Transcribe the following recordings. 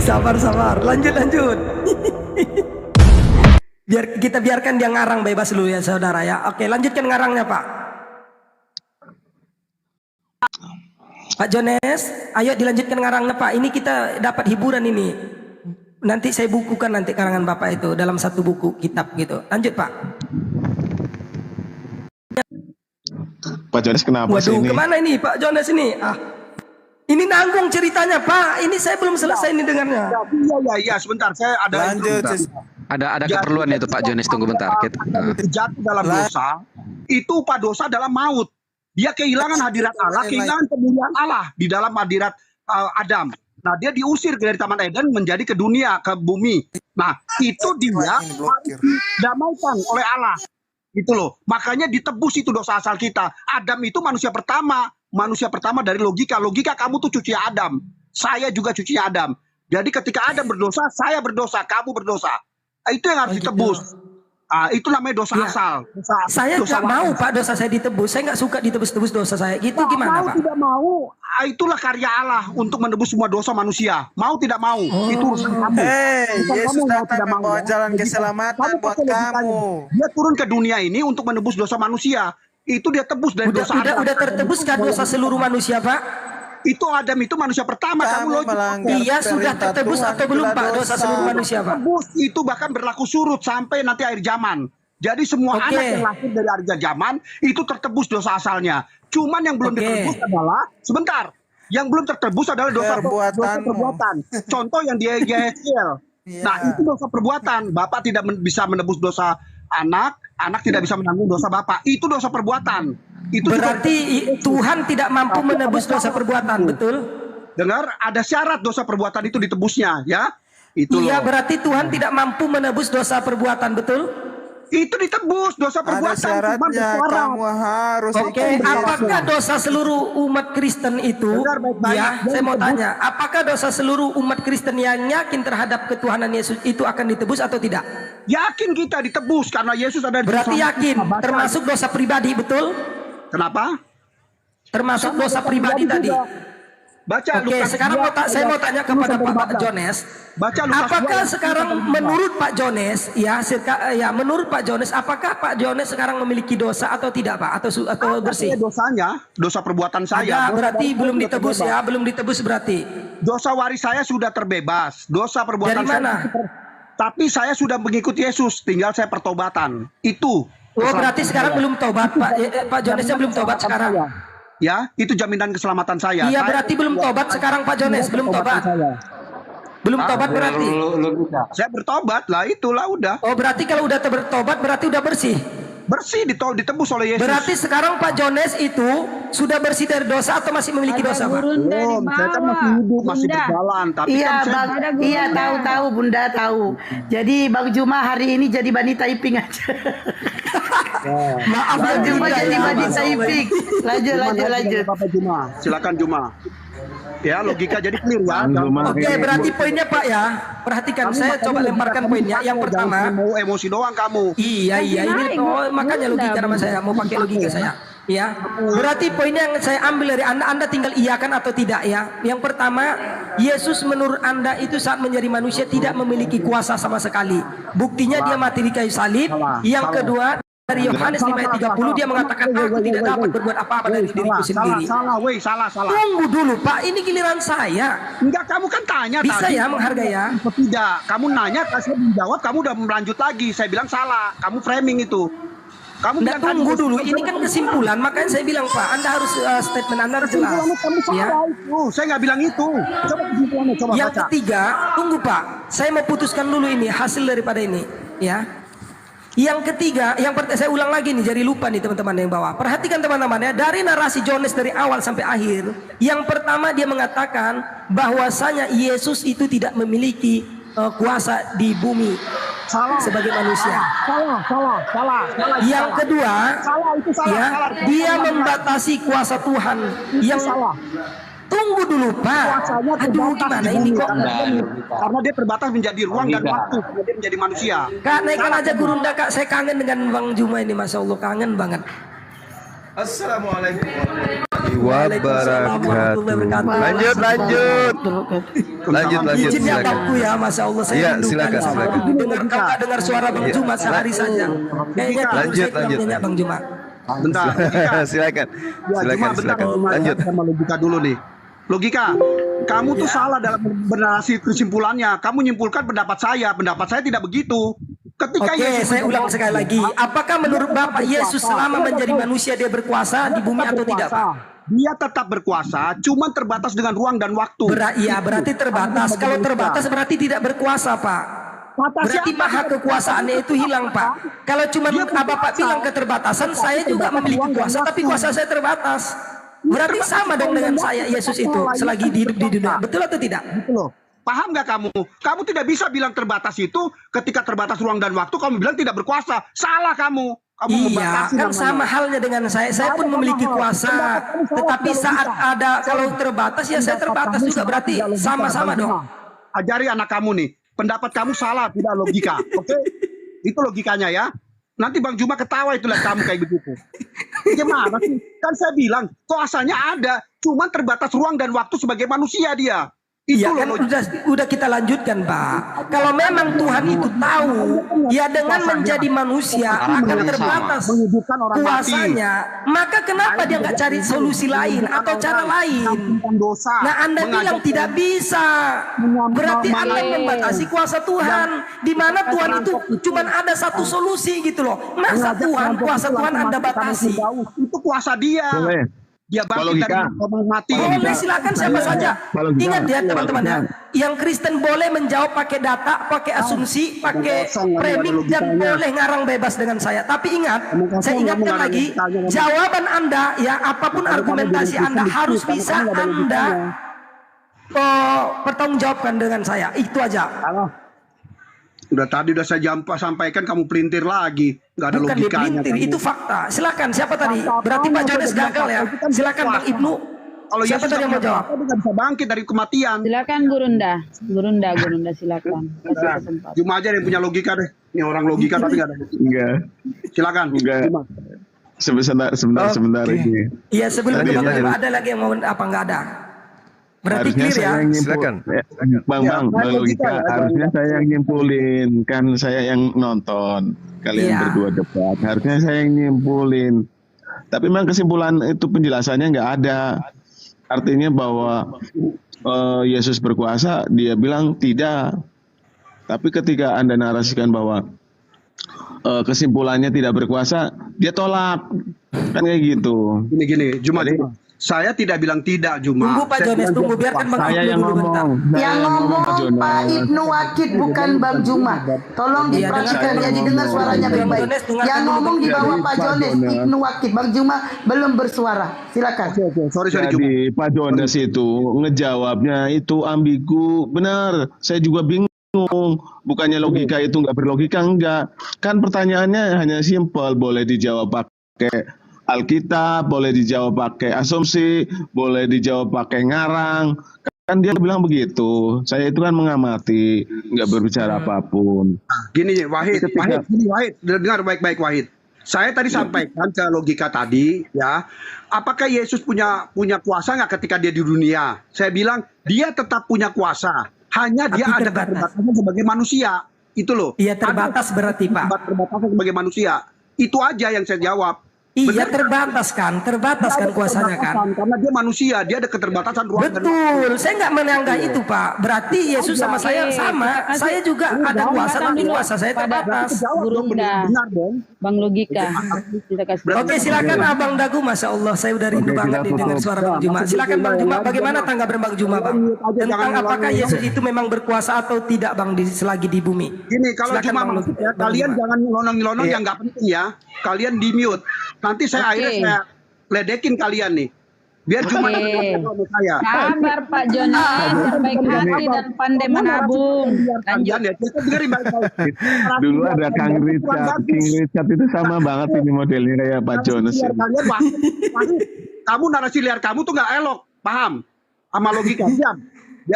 Sabar. Lanjut. Kita biarkan dia ngarang bebas dulu ya saudara ya. Oke, lanjutkan ngarangnya Pak. Pak Jones, ayo dilanjutkan ngarangnya Pak. Ini kita dapat hiburan ini. Nanti saya bukukan nanti karangan Bapak itu dalam satu buku kitab gitu. Lanjut Pak. Pak Jones kenapa sih Waduh, ini? kemana ini Pak Jones ini? Ini nanggung ceritanya Pak. Ini saya belum selesai ini dengarnya. Iya, sebentar. Saya ada Lanjut. Ada keperluan itu Pak Jones, tunggu bentar. Jatuh dalam dosa, itu upah dosa dalam maut. Dia kehilangan hadirat Allah, kehilangan kemuliaan Allah di dalam hadirat Adam. Nah, dia diusir dari Taman Eden menjadi ke dunia, ke bumi. Nah, itu dia didamaikan oleh Allah. Gitu loh. Makanya ditebus itu dosa asal kita. Adam itu manusia pertama dari logika. Logika kamu tuh cuci Adam. Saya juga cuci Adam. Jadi ketika Adam berdosa, saya berdosa, kamu berdosa. Itu yang harus ditebus. Itu namanya dosa asal. Saya nggak mau Pak dosa saya ditebus. Saya nggak suka ditebus-tebus dosa saya. Gitu gimana Pak? Tidak mau. Itulah karya Allah untuk menebus semua dosa manusia. Mau tidak mau. Itu urusan kamu. Yesus datang membawa jalan keselamatan buat kamu. Dia turun ke dunia ini untuk menebus dosa manusia. Itu dia tebus dari dosa Adam. Udah tertebuskah dosa seluruh manusia Pak? Itu Adam itu manusia pertama. Kamu Iya sudah tertebus atau belum Pak dosa seluruh manusia Pak? Tebus itu bahkan berlaku surut sampai nanti akhir zaman. Jadi semua anak yang lahir dari akhir zaman itu tertebus dosa asalnya. Cuman yang belum tertebus adalah yang belum tertebus adalah dosa perbuatan. Contoh yang dia Yeskiel. Nah itu dosa perbuatan. Bapak tidak bisa menebus dosa anak tidak bisa menanggung dosa bapak. Itu dosa perbuatan. Itu berarti Tuhan tidak mampu menebus dosa perbuatan, betul? Dengar, ada syarat dosa perbuatan itu ditebusnya, ya? Itu iya, berarti Tuhan tidak mampu menebus dosa perbuatan, betul? Itu ditebus dosa perbuatan. Ada syaratnya, kamu harus. Apakah dosa seluruh umat Kristen itu? Saya mau tanya, apakah dosa seluruh umat Kristen yang yakin terhadap ketuhanan Yesus itu akan ditebus atau tidak? Yakin kita ditebus karena Yesus ada. Berarti yakin, termasuk dosa pribadi, betul? Kenapa? Termasuk dosa pribadi tadi. Baca. Sekarang saya mau tanya kepada Pak Jones. Apakah sekarang menurut Pak Jones, menurut Pak Jones, apakah Pak Jones sekarang memiliki dosa atau tidak Pak? Atau bersih? Dosanya, dosa perbuatan saya. Berarti belum ditebus ya, belum ditebus berarti. Dosa waris saya sudah terbebas. Dosa perbuatan dari mana? Tapi saya sudah mengikuti Yesus, tinggal saya pertobatan. Itu. Berarti sekarang belum tobat Pak Jonesnya belum tobat sekarang. Ya, itu jaminan keselamatan saya. Iya, berarti belum tobat sekarang Pak Jones, belum tobat. Belum tobat berarti. Saya bertobat lah, itulah udah. Berarti kalau udah bertobat berarti udah bersih. Bersih ditebus oleh Yesus. Berarti sekarang Pak Jones itu sudah bersih dari dosa atau masih memiliki dosa Pak? Belum, saya kan masih hidup, masih berjalan. Tapi iya tahu Bunda tahu. Jadi Bang Juma hari ini jadi Bani Taiping aja. Maaf Bang Juma jadi Bani Taiping. Lanjut. Bapak Juma, silakan Juma. Ya logika jadi clear ya. Oke, berarti poinnya Pak ya. Perhatikan, saya coba lemparkan poinnya. Yang pertama, mau emosi doang kamu. Iya ini makanya logika nama saya mau pakai logika saya. Ya, berarti poinnya yang saya ambil dari Anda tinggal iyakan atau tidak ya. Yang pertama, Yesus menurut Anda itu saat menjadi manusia tidak memiliki kuasa sama sekali. Buktinya dia mati di kayu salib. Yang kedua, dari Yohanes 5 ayat 30 dia mengatakan aku tidak dapat berbuat apa-apa dari diriku sendiri. Salah. Tunggu dulu Pak, ini giliran saya. Enggak, kamu kan tanya bisa tadi. Ya menghargai ya. Tidak, kamu nanya, saya menjawab, kamu udah melanjut lagi. Saya bilang salah, kamu framing itu. Kamu bilang tunggu dulu, ini kan kesimpulan, makanya saya bilang Pak, Anda harus statement Anda harus jelas. Ya. Saya nggak bilang itu. Coba kesimpulannya, coba yang baca. Ketiga, tunggu Pak, saya mau putuskan dulu ini hasil daripada ini, ya. Yang ketiga, saya ulang lagi nih, jadi lupa nih teman-teman yang bawah. Perhatikan teman-teman ya, dari narasi Jones dari awal sampai akhir. Yang pertama dia mengatakan bahwasanya Yesus itu tidak memiliki kuasa di bumi sebagai manusia. Salah. Yang kedua, dia membatasi kuasa Tuhan. Yang salah. Tunggu dulu Pak. Aduh gimana ini kok? Karena dia terbatas menjadi ruang dan waktu. Karena dia menjadi manusia. Kak naikkan aja Gurunda Kak. Saya kangen dengan Bang Juma ini, Masya Allah kangen banget. Assalamualaikum. Waalaikumsalam warahmatullahi wabarakatuh. Lanjut. Izin ya Silakan. Bangku ya, Masya Allah saya Iya, rindukan silakan, sama silakan. dengar kalau nggak dengar suara Bang Jumat sehari saja. Kayaknya tidur Lanjut, saya kurang lanjut. nyenyak Bang Jumat. Bentar, logika. Silakan. Ya, Silakan, cuma bentar, silakan. Cuma Lanjut. sama logika dulu nih. Logika, kamu tuh salah dalam bernarasi kesimpulannya. Kamu nyimpulkan pendapat saya tidak begitu. Ketika Oke, Yesus saya ulang sekali lagi. Apakah menurut Bapak Yesus selama menjadi manusia dia berkuasa di bumi atau tidak, Pak? Dia tetap berkuasa, cuman terbatas dengan ruang dan waktu. Iya, berarti terbatas. Kalau terbatas berarti tidak berkuasa, Pak. Berarti maha kekuasaannya itu hilang, Pak. Kalau cuma Bapak bilang keterbatasan, saya juga memiliki kuasa, tapi kuasa saya terbatas. Berarti sama dong dengan saya, Yesus itu, selagi hidup di dunia. Betul atau tidak? Gitu loh. Paham nggak kamu? Kamu tidak bisa bilang terbatas itu ketika terbatas ruang dan waktu, kamu bilang tidak berkuasa. Salah kamu. Kamu Iya, membatasi kan namanya. sama halnya dengan saya. Saya pun memiliki kuasa. Tetapi saat ada, kalau terbatas, ya saya terbatas juga. Berarti sama-sama dong. Ajari anak kamu nih. Pendapat kamu salah, tidak logika. Oke? Itu logikanya ya. Nanti Bang Juma ketawa itu lihat kamu kayak begitu. Gimana sih? Kan saya bilang, kuasanya ada. Cuman terbatas ruang dan waktu sebagai manusia dia. Itu Iya loh kan logikanya. udah kita lanjutkan, Pak. Kalau memang Tuhan itu tahu, ya dengan menjadi manusia akan terbatas Menghidupkan orang mati. kuasanya, maka kenapa dia nggak cari solusi lain atau cara lain? Mengampunkan dosa. Nah, Anda bilang tidak bisa. Berarti Anda membatasi kuasa Tuhan. Di mana Tuhan itu cuma ada satu solusi gitu loh. Masa Tuhan, kuasa Tuhan Anda batasi? Itu kuasa dia. Boleh. Dia Kalau bangkit dari logika. orang mati. Boleh, silakan siapa saja. Kalau kita- Ingat ya teman-teman ya, kalau yang Kristen boleh menjawab pakai data, pakai asumsi, pakai premik dan boleh ngarang bebas dengan saya. Tapi ingat, saya ingatkan lagi, jawaban Anda ya apapun argumentasi Anda harus bisa Anda pertanggungjawabkan dengan saya. Itu aja. Udah tadi udah saya sampaikan, kamu pelintir lagi. Nggak ada Bukan logikanya. dipelintir, kamu. itu fakta. Silakan, siapa tadi? Berarti Pak Jones gagal ya. Silakan Bang Ibnu. Kalau Siapa Yesus tadi yang mau jawab? Dia nggak bisa bangkit dari kematian. Silakan Gurunda silakan. Kasih kesempatan. Cuma aja yang punya logika deh. Ini orang logika tapi nggak ada. Enggak. Silakan. Enggak. Cuma. Sebentar ini. Iya, sebelum Lanjut, itu Bang lanjut. Ibnu, ada lagi yang mau apa nggak ada? Berarti Harusnya clear ya. saya yang nyimpul. Silakan. Bang, Ya, Bang, saya Bang logika logika. ya, Harusnya saya yang nyimpulin, kan saya yang nonton. Kalian Iya. berdua debat. Harusnya saya yang nyimpulin. Tapi memang kesimpulan itu penjelasannya nggak ada. Artinya bahwa Yesus berkuasa, dia bilang tidak. Tapi ketika Anda narasikan bahwa kesimpulannya tidak berkuasa, dia tolak. Kan kayak gitu. Gini, Juma. Saya tidak bilang tidak, Juma. Tunggu Pak Saya Jones, bilang tunggu dia biarkan Bang berkuasa. Saya Ibnu yang dulu bentar. ngomong. Saya Yang ngomong Pak Jonas. Ibnu Wakid bukan Bang Juma. Tolong Iya, diperhatikan dengar ya, saya didengar ngomong. suaranya Bang baik-baik. Jones, dengarkan Yang dulu, ngomong di Bang. bawah Jadi, Pak Pak Jones, Jonas. Ibnu Wakid. Bang Juma belum bersuara. Silakan. Oke, sorry, Juma. Jadi Pak Jonas itu ngejawabnya itu ambigu, benar. Saya juga bingung. Bukannya logika itu nggak berlogika, enggak. Kan pertanyaannya hanya simpel, boleh dijawab pakai Alkitab, boleh dijawab pakai asumsi, boleh dijawab pakai ngarang. Kan dia bilang begitu. Saya itu kan mengamati, nggak berbicara apapun. Gini, Wahid, dengar baik-baik, Wahid. Saya tadi sampaikan ke logika tadi, ya. Apakah Yesus punya kuasa nggak ketika dia di dunia? Saya bilang dia tetap punya kuasa. Hanya dia Tapi ada terbatas. keterbatasan sebagai manusia. Itu loh. Iya, terbatas berarti, Pak. Keterbatasan sebagai manusia. Itu aja yang saya jawab. Iya, terbatas kan kuasanya kan. Karena dia manusia, dia ada keterbatasan ruang dan Betul, saya nggak menyanggah itu Pak. Berarti Yesus sama saya sama. Saya juga ada kuasa, tapi kuasa saya terbatas. Gurunda, benar dong. Bang Logika. Kita kasih. Oke, silakan Abang Dagu. Masya Allah, saya udah rindu Oke, banget kita nih dengar tutup. suara Bang Juma. Silakan Bang Juma, bagaimana tanggapan Bang Juma, Bang? Tentang apakah Yesus itu memang berkuasa atau tidak, Bang, selagi di bumi? Gini, kalau Silakan, cuma Bang masuk Logika. ya, Bang kalian Juma. jangan nyelonong-nyelonong yang nggak penting ya. Kalian di mute. Nanti saya Oke. akhirnya saya ledekin kalian nih. Biar cuma Oke. sama saya. Sabar Pak Jonas, terbaik hati dan pandai menabung. Lanjut. Kalian ya, kita dengerin baik-baik. Dulu ada Kang Richard. King Richard itu sama banget ini modelnya kayak Pak Jonas. Biar kalian Wahid, kamu narasi liar kamu tuh nggak elok, paham? Sama logika, diam.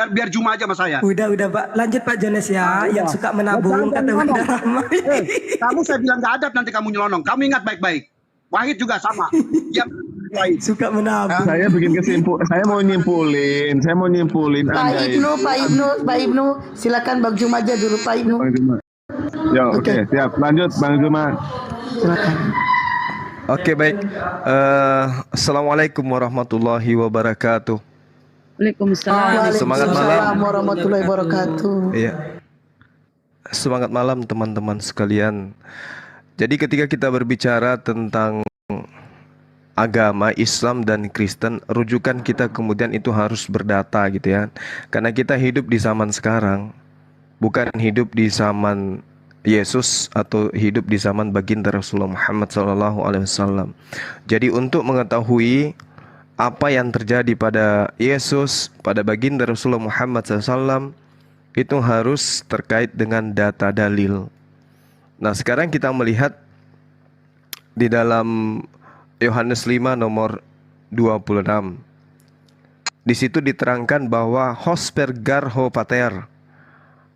Biar Juma aja sama saya. Udah Pak. Lanjut Pak Jones ya, yang suka menabung kata Jangan udah ramai. kamu saya bilang nggak adab nanti kamu nyelonong. Kamu ingat baik-baik. Wahid juga sama. Yang Wahid. Suka menabung. Saya bikin saya mau nyimpulin Pak Anda Ibnu, Pak Ibnu, silakan Bang Juma aja dulu Pak Ibnu. Bang Juma. Ya, oke, siap. Lanjut Bang Juma. Silakan. Oke, baik. Assalamualaikum warahmatullahi wabarakatuh. Waalaikumsalam. Semangat malam. Waalaikumsalam warahmatullahi wabarakatuh. Iya. Semangat malam teman-teman sekalian. Jadi ketika kita berbicara tentang agama Islam dan Kristen, rujukan kita kemudian itu harus berdata gitu ya. Karena kita hidup di zaman sekarang, bukan hidup di zaman Yesus atau hidup di zaman baginda Rasulullah Muhammad SAW. Jadi untuk mengetahui apa yang terjadi pada Yesus, pada baginda Rasulullah Muhammad SAW, itu harus terkait dengan data dalil. Nah, sekarang kita melihat di dalam Yohanes 5 nomor 26. Di situ diterangkan bahwa hospergar ho pater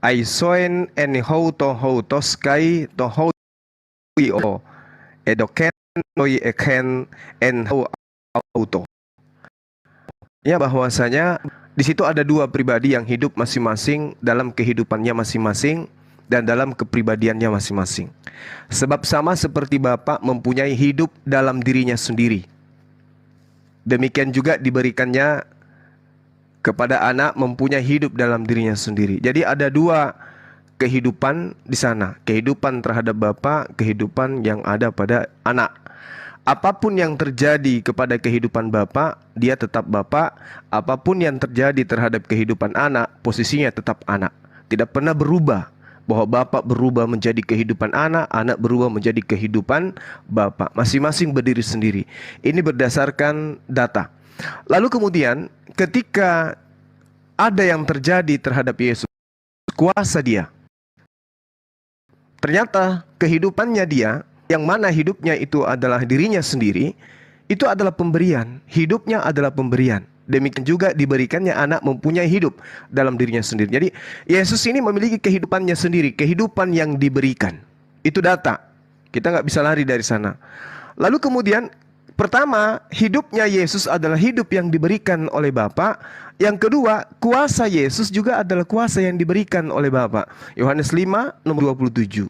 aisoen en houto houtoskai to houio edoken noi eken en houto. Ya, bahwasanya di situ ada dua pribadi yang hidup masing-masing dalam kehidupannya masing-masing dan dalam kepribadiannya masing-masing. Sebab sama seperti Bapa mempunyai hidup dalam dirinya sendiri, demikian juga diberikannya kepada anak mempunyai hidup dalam dirinya sendiri. Jadi ada dua kehidupan di sana. Kehidupan terhadap Bapa, kehidupan yang ada pada anak. Apapun yang terjadi kepada kehidupan Bapa, dia tetap Bapa. Apapun yang terjadi terhadap kehidupan anak, posisinya tetap anak. Tidak pernah berubah. Bahwa Bapa berubah menjadi kehidupan anak, anak berubah menjadi kehidupan Bapa. Masing-masing berdiri sendiri. Ini berdasarkan data. Lalu kemudian ketika ada yang terjadi terhadap Yesus, kuasa dia, ternyata kehidupannya dia, yang mana hidupnya itu adalah dirinya sendiri, itu adalah pemberian. Hidupnya adalah pemberian. Demikian juga diberikannya anak mempunyai hidup dalam dirinya sendiri. Jadi Yesus ini memiliki kehidupannya sendiri, kehidupan yang diberikan. Itu data. Kita nggak bisa lari dari sana. Lalu kemudian pertama, hidupnya Yesus adalah hidup yang diberikan oleh Bapa. Yang kedua, kuasa Yesus juga adalah kuasa yang diberikan oleh Bapa. Yohanes 5 nomor 27.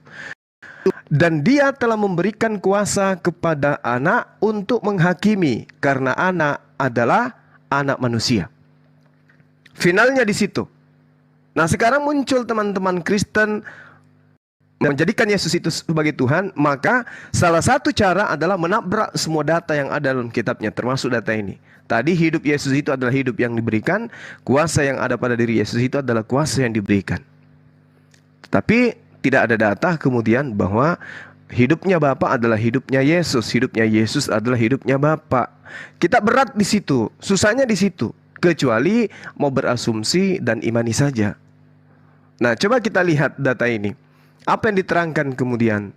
Dan dia telah memberikan kuasa kepada anak untuk menghakimi, karena anak adalah anak manusia. Finalnya di situ. Nah, sekarang muncul teman-teman Kristen menjadikan Yesus itu sebagai Tuhan, maka salah satu cara adalah menabrak semua data yang ada dalam kitabnya, termasuk data ini. Tadi hidup Yesus itu adalah hidup yang diberikan, kuasa yang ada pada diri Yesus itu adalah kuasa yang diberikan. Tapi tidak ada data kemudian bahwa hidupnya Bapa adalah hidupnya Yesus adalah hidupnya Bapa. Kita berat di situ, susahnya di situ, kecuali mau berasumsi dan imani saja. Nah, coba kita lihat data ini. Apa yang diterangkan kemudian?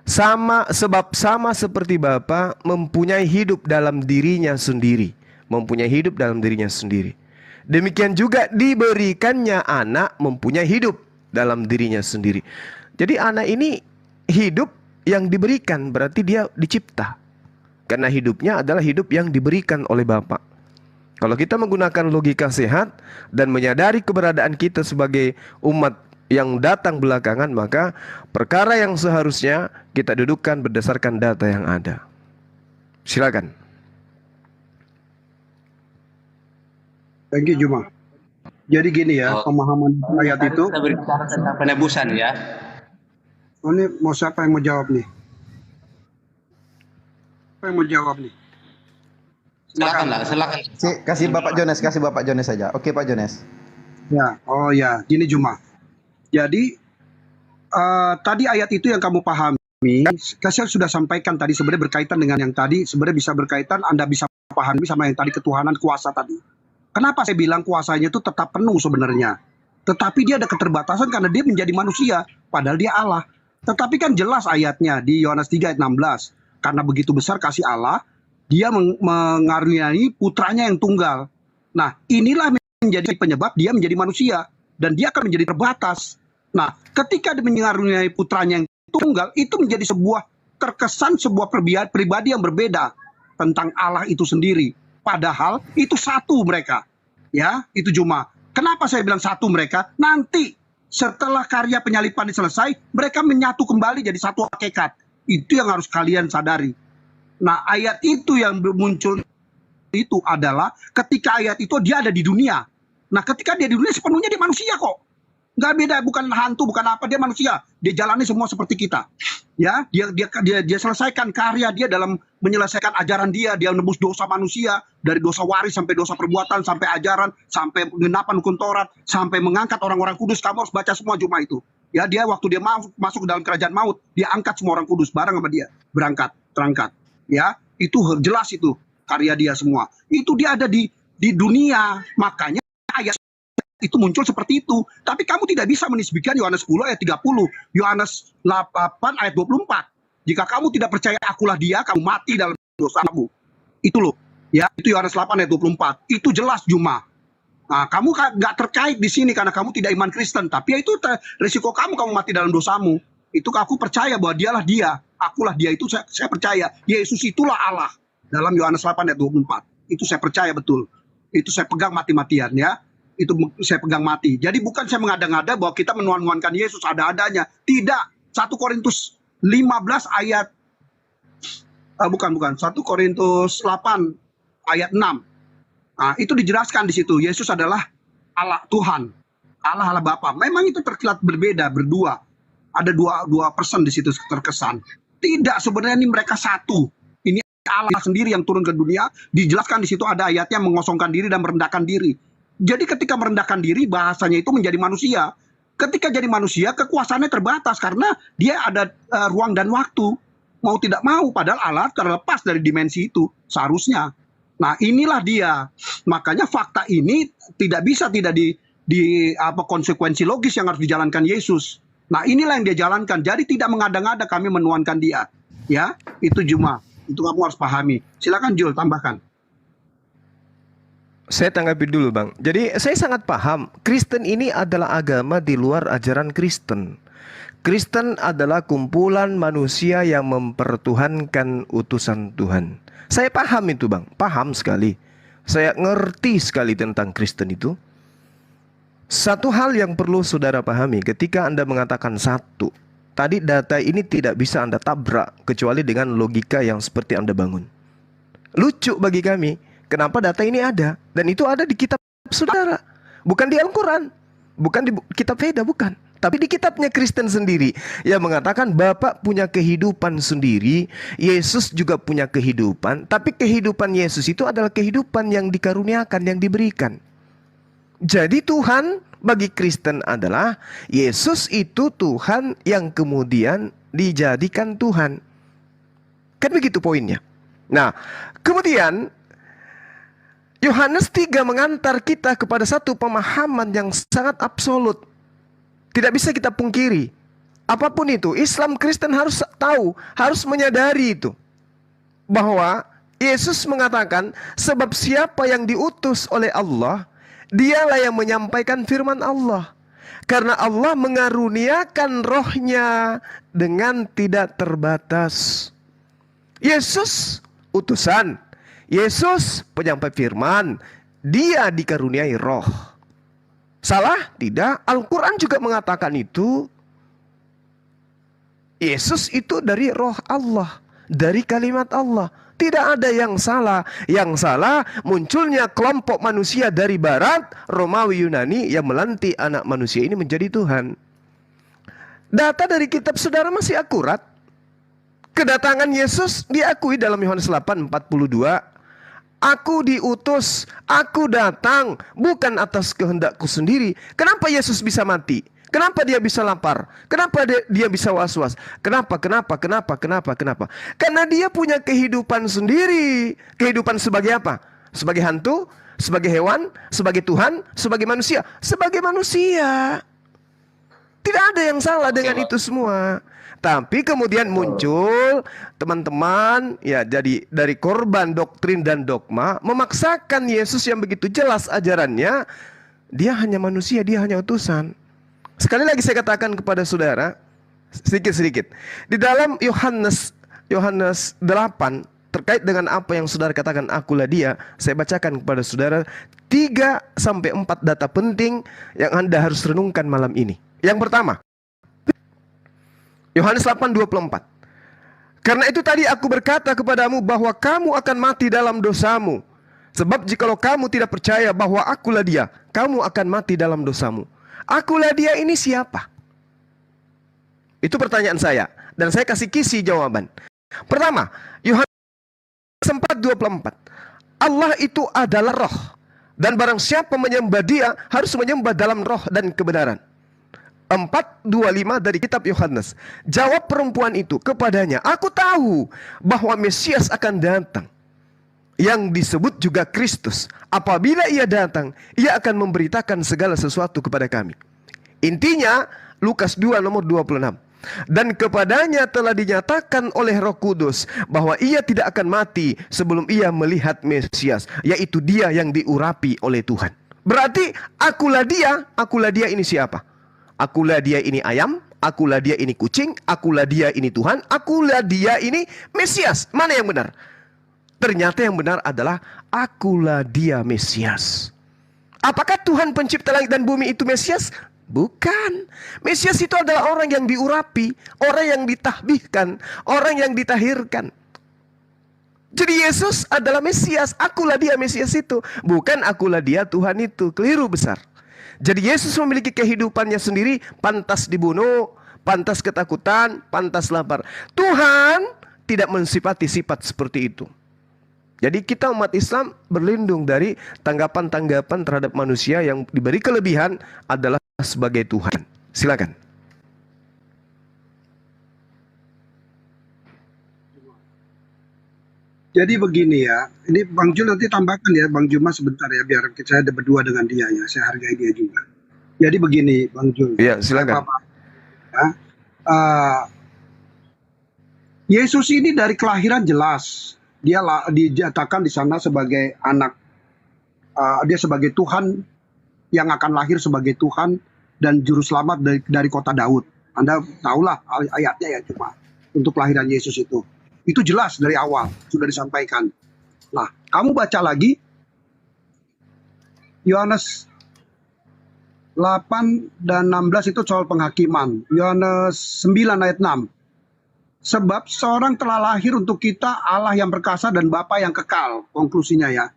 Sebab sama seperti Bapa mempunyai hidup dalam dirinya sendiri. Demikian juga diberikannya anak mempunyai hidup dalam dirinya sendiri. Jadi anak ini hidup yang diberikan, berarti dia dicipta. Karena hidupnya adalah hidup yang diberikan oleh Bapa. Kalau kita menggunakan logika sehat dan menyadari keberadaan kita sebagai umat yang datang belakangan, maka perkara yang seharusnya kita dudukkan berdasarkan data yang ada. Silakan. Thank you, Juma. Jadi gini ya, pemahaman ayat itu. Kita berbicara tentang penebusan ya. Oh, ini mau siapa yang mau jawab nih? Siapa yang mau jawab nih? Silakan. Kasih Bapak Jones saja. Oke, Pak Jones. Ya, oh ya, gini Juma. Jadi tadi ayat itu yang kamu pahami, saya sudah sampaikan tadi sebenarnya berkaitan dengan yang tadi, sebenarnya bisa berkaitan, Anda bisa pahami sama yang tadi ketuhanan kuasa tadi. Kenapa saya bilang kuasanya itu tetap penuh sebenarnya? Tetapi dia ada keterbatasan karena dia menjadi manusia, padahal dia Allah. Tetapi kan jelas ayatnya di Yohanes 3 ayat 16. Karena begitu besar kasih Allah, dia mengaruniai putranya yang tunggal. Nah, inilah menjadi penyebab dia menjadi manusia. Dan dia akan menjadi terbatas. Nah, ketika dia mengaruniai putranya yang tunggal, itu menjadi sebuah terkesan sebuah pribadi yang berbeda tentang Allah itu sendiri. Padahal itu satu mereka. Ya, itu cuma. Kenapa saya bilang satu mereka? Nanti setelah karya penyalipan selesai, mereka menyatu kembali jadi satu hakikat. Itu yang harus kalian sadari. Nah, ayat itu yang muncul itu adalah ketika ayat itu dia ada di dunia. Nah, ketika dia di dunia sepenuhnya dia manusia kok. Nggak beda, bukan hantu, bukan apa, dia manusia. Dia jalani semua seperti kita. Ya, dia selesaikan karya dia dalam menyelesaikan ajaran dia menebus dosa manusia dari dosa waris sampai dosa perbuatan sampai ajaran sampai penggenapan hukum Taurat sampai mengangkat orang-orang kudus. Kamu harus baca semua Juma itu. Ya, dia waktu dia masuk ke dalam kerajaan maut, dia angkat semua orang kudus bareng sama dia, terangkat. Ya, itu jelas itu karya dia semua. Itu dia ada di dunia, makanya ayat itu muncul seperti itu. Tapi kamu tidak bisa menisbihkan Yohanes 10 ayat 30, Yohanes 8 ayat 24. Jika kamu tidak percaya akulah dia, kamu mati dalam dosamu. Itu loh. Ya, itu Yohanes 8 ayat 24. Itu jelas Juma. Nah, kamu nggak terkait di sini karena kamu tidak iman Kristen. Tapi ya itu risiko kamu mati dalam dosamu. Itu aku percaya bahwa dialah dia. Akulah dia, itu saya percaya. Yesus itulah Allah. Dalam Yohanes 8 ayat 24. Itu saya percaya betul. Itu saya pegang mati-matian ya. Itu saya pegang mati. Jadi bukan saya mengada-ngada bahwa kita menuan-nuankan Yesus ada-adanya. Tidak. 1 Korintus 15 ayat bukan 1 Korintus 8 ayat 6. Nah, itu dijelaskan di situ. Yesus adalah Allah Tuhan. Allah Bapa. Memang itu terkilat berbeda, berdua. Ada dua person di situ terkesan. Tidak, sebenarnya ini mereka satu. Ini Allah sendiri yang turun ke dunia. Dijelaskan di situ ada ayatnya mengosongkan diri dan merendahkan diri. Jadi ketika merendahkan diri, bahasanya itu menjadi manusia. Ketika jadi manusia, kekuasaannya terbatas karena dia ada ruang dan waktu. Mau tidak mau, padahal Allah terlepas dari dimensi itu seharusnya. Nah, inilah dia. Makanya fakta ini tidak bisa konsekuensi logis yang harus dijalankan Yesus. Nah, inilah yang dia jalankan. Jadi tidak mengada-ngada kami menuankan dia. Ya, itu Juma. Itu kamu harus pahami. Silakan Jul, tambahkan. Saya tanggapi dulu Bang. Jadi saya sangat paham Kristen ini adalah agama di luar ajaran Kristen. Kristen adalah kumpulan manusia yang mempertuhankan utusan Tuhan. Saya paham itu Bang, paham sekali. Saya ngerti sekali tentang Kristen itu. Satu hal yang perlu saudara pahami ketika Anda mengatakan satu. Tadi data ini tidak bisa Anda tabrak kecuali dengan logika yang seperti Anda bangun. Lucu bagi kami. Kenapa data ini ada? Dan itu ada di kitab saudara. Bukan di Al-Quran. Bukan di kitab Veda, bukan. Tapi di kitabnya Kristen sendiri. Yang mengatakan Bapa punya kehidupan sendiri. Yesus juga punya kehidupan. Tapi kehidupan Yesus itu adalah kehidupan yang dikaruniakan, yang diberikan. Jadi Tuhan bagi Kristen adalah Yesus itu Tuhan yang kemudian dijadikan Tuhan. Kan begitu poinnya. Nah, kemudian Yohanes 3 mengantar kita kepada satu pemahaman yang sangat absolut. Tidak bisa kita pungkiri. Apapun itu, Islam Kristen harus tahu, harus menyadari itu. Bahwa Yesus mengatakan, sebab siapa yang diutus oleh Allah, dialah yang menyampaikan firman Allah. Karena Allah mengaruniakan rohnya dengan tidak terbatas. Yesus utusan. Yesus penyampai firman. Dia dikaruniai roh. Salah? Tidak. Al-Quran juga mengatakan itu. Yesus itu dari roh Allah. Dari kalimat Allah. Tidak ada yang salah. Yang salah munculnya kelompok manusia dari barat, Romawi Yunani, yang melantik anak manusia ini menjadi Tuhan. Data dari kitab saudara masih akurat. Kedatangan Yesus diakui dalam Yohanes 8:42. Aku diutus, aku datang bukan atas kehendakku sendiri. Kenapa Yesus bisa mati? Kenapa dia bisa lapar? Kenapa dia bisa was-was? Kenapa? Karena dia punya kehidupan sendiri. Kehidupan sebagai apa? Sebagai hantu? Sebagai hewan? Sebagai Tuhan? Sebagai manusia? Sebagai manusia. Tidak ada yang salah dengan itu semua. Tapi kemudian muncul teman-teman ya, jadi dari korban doktrin dan dogma memaksakan Yesus yang begitu jelas ajarannya, dia hanya manusia, dia hanya utusan. Sekali lagi saya katakan kepada saudara sedikit-sedikit. Di dalam Yohanes Yohanes 8 terkait dengan apa yang saudara katakan akulah dia. Saya bacakan kepada saudara 3-4 data penting yang Anda harus renungkan malam ini. Yang pertama, Yohanes 8:24. Karena itu tadi aku berkata kepadamu bahwa kamu akan mati dalam dosamu. Sebab jikalau kamu tidak percaya bahwa akulah dia, kamu akan mati dalam dosamu. Akulah dia ini siapa? Itu pertanyaan saya. Dan saya kasih kisi jawaban. Pertama, Yohanes 4:24. Allah itu adalah roh. Dan barang siapa menyembah dia, harus menyembah dalam roh dan kebenaran. 4:25 dari kitab Yohanes. Jawab perempuan itu kepadanya, aku tahu bahwa Mesias akan datang, yang disebut juga Kristus. Apabila ia datang, ia akan memberitakan segala sesuatu kepada kami. Intinya Lukas 2 nomor 26. Dan kepadanya telah dinyatakan oleh Roh Kudus bahwa ia tidak akan mati sebelum ia melihat Mesias, yaitu dia yang diurapi oleh Tuhan. Berarti akulah dia ini siapa? Akulah dia ini ayam, akulah dia ini kucing, akulah dia ini Tuhan, akulah dia ini Mesias. Mana yang benar? Ternyata yang benar adalah akulah dia Mesias. Apakah Tuhan pencipta langit dan bumi itu Mesias? Bukan. Mesias itu adalah orang yang diurapi, orang yang ditahbihkan, orang yang ditahirkan. Jadi Yesus adalah Mesias. Akulah dia Mesias itu. Bukan akulah dia Tuhan itu. Keliru besar. Jadi Yesus memiliki kehidupannya sendiri, pantas dibunuh, pantas ketakutan, pantas lapar. Tuhan tidak mensifati sifat seperti itu. Jadi kita umat Islam berlindung dari tanggapan-tanggapan terhadap manusia yang diberi kelebihan adalah sebagai Tuhan. Silakan. Jadi begini ya, ini Bang Jul nanti tambahkan ya, Bang Juma sebentar ya, biar saya ada berdua dengan dia ya, saya hargai dia juga. Jadi begini Bang Jul. Iya, silakan. Ya, Yesus ini dari kelahiran jelas, dia dinyatakan di sana sebagai anak, dia sebagai Tuhan yang akan lahir sebagai Tuhan dan juru selamat dari kota Daud. Anda tahulah ayatnya ya, cuma untuk kelahiran Yesus itu jelas dari awal sudah disampaikan. Nah, kamu baca lagi Yohanes 8 dan 16 itu soal penghakiman. Yohanes 9 ayat 6. Sebab seorang telah lahir untuk kita, Allah yang perkasa dan Bapa yang kekal. Konklusinya ya.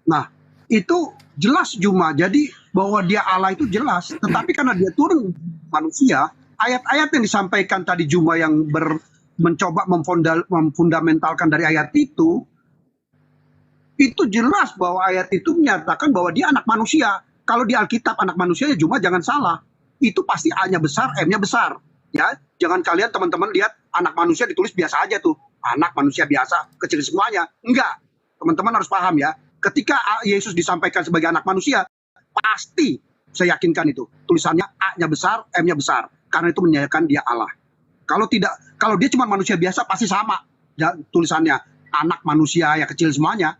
Nah, itu jelas Juma. Jadi bahwa dia Allah itu jelas. Tetapi karena dia turun manusia, ayat-ayat yang disampaikan tadi Juma yang mencoba memfundamentalkan dari ayat itu jelas bahwa ayat itu menyatakan bahwa dia anak manusia. Kalau di Alkitab anak manusia ya Juma jangan salah. Itu pasti A-nya besar, M-nya besar. Ya, jangan kalian teman-teman lihat anak manusia ditulis biasa aja tuh. Anak manusia biasa, kecil semuanya. Enggak. Teman-teman harus paham ya. Ketika Yesus disampaikan sebagai anak manusia, pasti saya yakinkan itu. Tulisannya A-nya besar, M-nya besar. Karena itu menyatakan dia Allah. Kalau dia cuma manusia biasa pasti sama ya, tulisannya anak manusia ya kecil semuanya.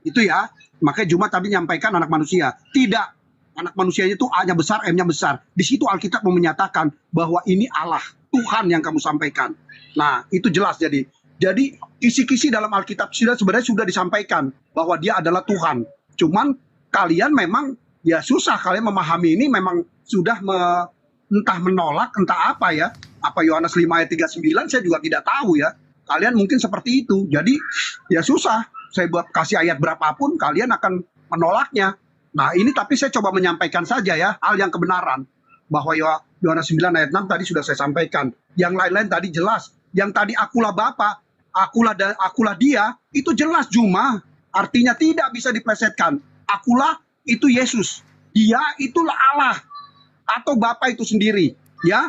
Itu ya. Makanya Juma tadi nyampaikan anak manusia. Tidak. Anak manusianya itu A-nya besar, M-nya besar. Di situ Alkitab mau menyatakan bahwa ini Allah, Tuhan yang kamu sampaikan. Nah, itu jelas jadi kisi-kisi dalam Alkitab sebenarnya sudah disampaikan bahwa dia adalah Tuhan. Cuman kalian memang ya susah kalian memahami ini, memang sudah entah menolak, entah apa ya. Apa Yohanes 5 ayat 39 saya juga tidak tahu ya. Kalian mungkin seperti itu. Jadi ya susah. Saya buat kasih ayat berapapun kalian akan menolaknya. Nah ini tapi saya coba menyampaikan saja ya hal yang kebenaran. Bahwa Yohanes 9 ayat 6 tadi sudah saya sampaikan. Yang lain-lain tadi jelas. Yang tadi akulah Bapa, akulah dia, itu jelas Juma. Artinya tidak bisa diplesetkan. Akulah itu Yesus. Dia itulah Allah. Atau Bapa itu sendiri. Ya.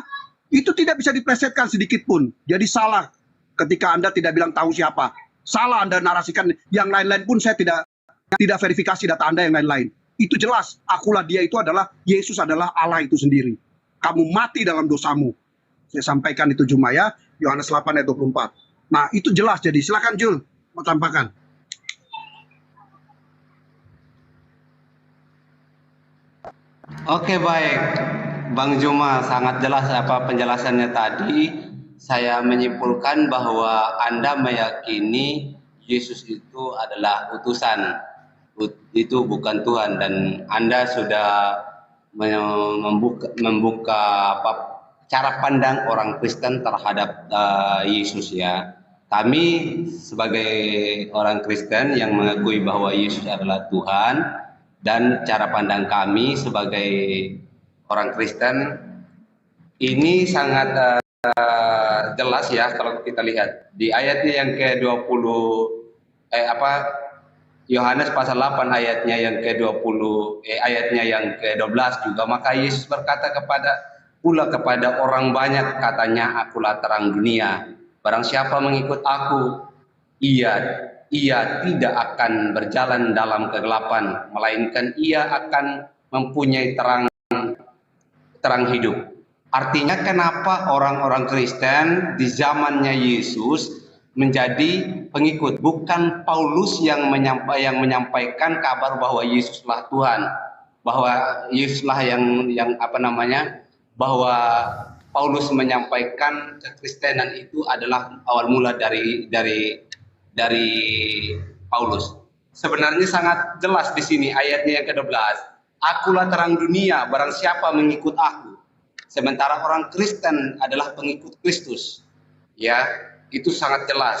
Itu tidak bisa diplesetkan sedikit pun. Jadi salah ketika Anda tidak bilang tahu siapa. Salah Anda narasikan. Yang lain-lain pun saya tidak verifikasi data Anda yang lain-lain. Itu jelas. Akulah dia itu adalah, Yesus adalah Allah itu sendiri. Kamu mati dalam dosamu. Saya sampaikan itu Juma ya. Yohanes 8 ayat 24. Nah itu jelas. Jadi silakan Jul. Mau tambahkan. Oke baik, Bang Juma sangat jelas apa penjelasannya tadi. saya menyimpulkan bahwa Anda meyakini Yesus itu adalah utusan, itu bukan Tuhan, dan Anda sudah membuka cara pandang orang Kristen terhadap Yesus ya. Kami sebagai orang Kristen yang mengakui bahwa Yesus adalah Tuhan, dan cara pandang kami sebagai orang Kristen ini sangat jelas ya kalau kita lihat di ayatnya yang ke-20 Yohanes pasal 8 ayatnya yang ke-20 ayatnya yang ke-12 juga, maka Yesus berkata kepada orang banyak, katanya, akulah terang dunia. Barang siapa mengikut aku, ia tidak akan berjalan dalam kegelapan, melainkan ia akan mempunyai terang hidup. Artinya kenapa orang-orang Kristen di zamannya Yesus menjadi pengikut? Bukan Paulus yang menyampaikan kabar bahwa Yesuslah Tuhan, bahwa Yesuslah bahwa Paulus menyampaikan kekristenan itu adalah awal mula dari Paulus. Sebenarnya sangat jelas di sini ayatnya yang ke-12. Akulah terang dunia, barang siapa mengikut aku. Sementara orang Kristen adalah pengikut Kristus. Ya, itu sangat jelas.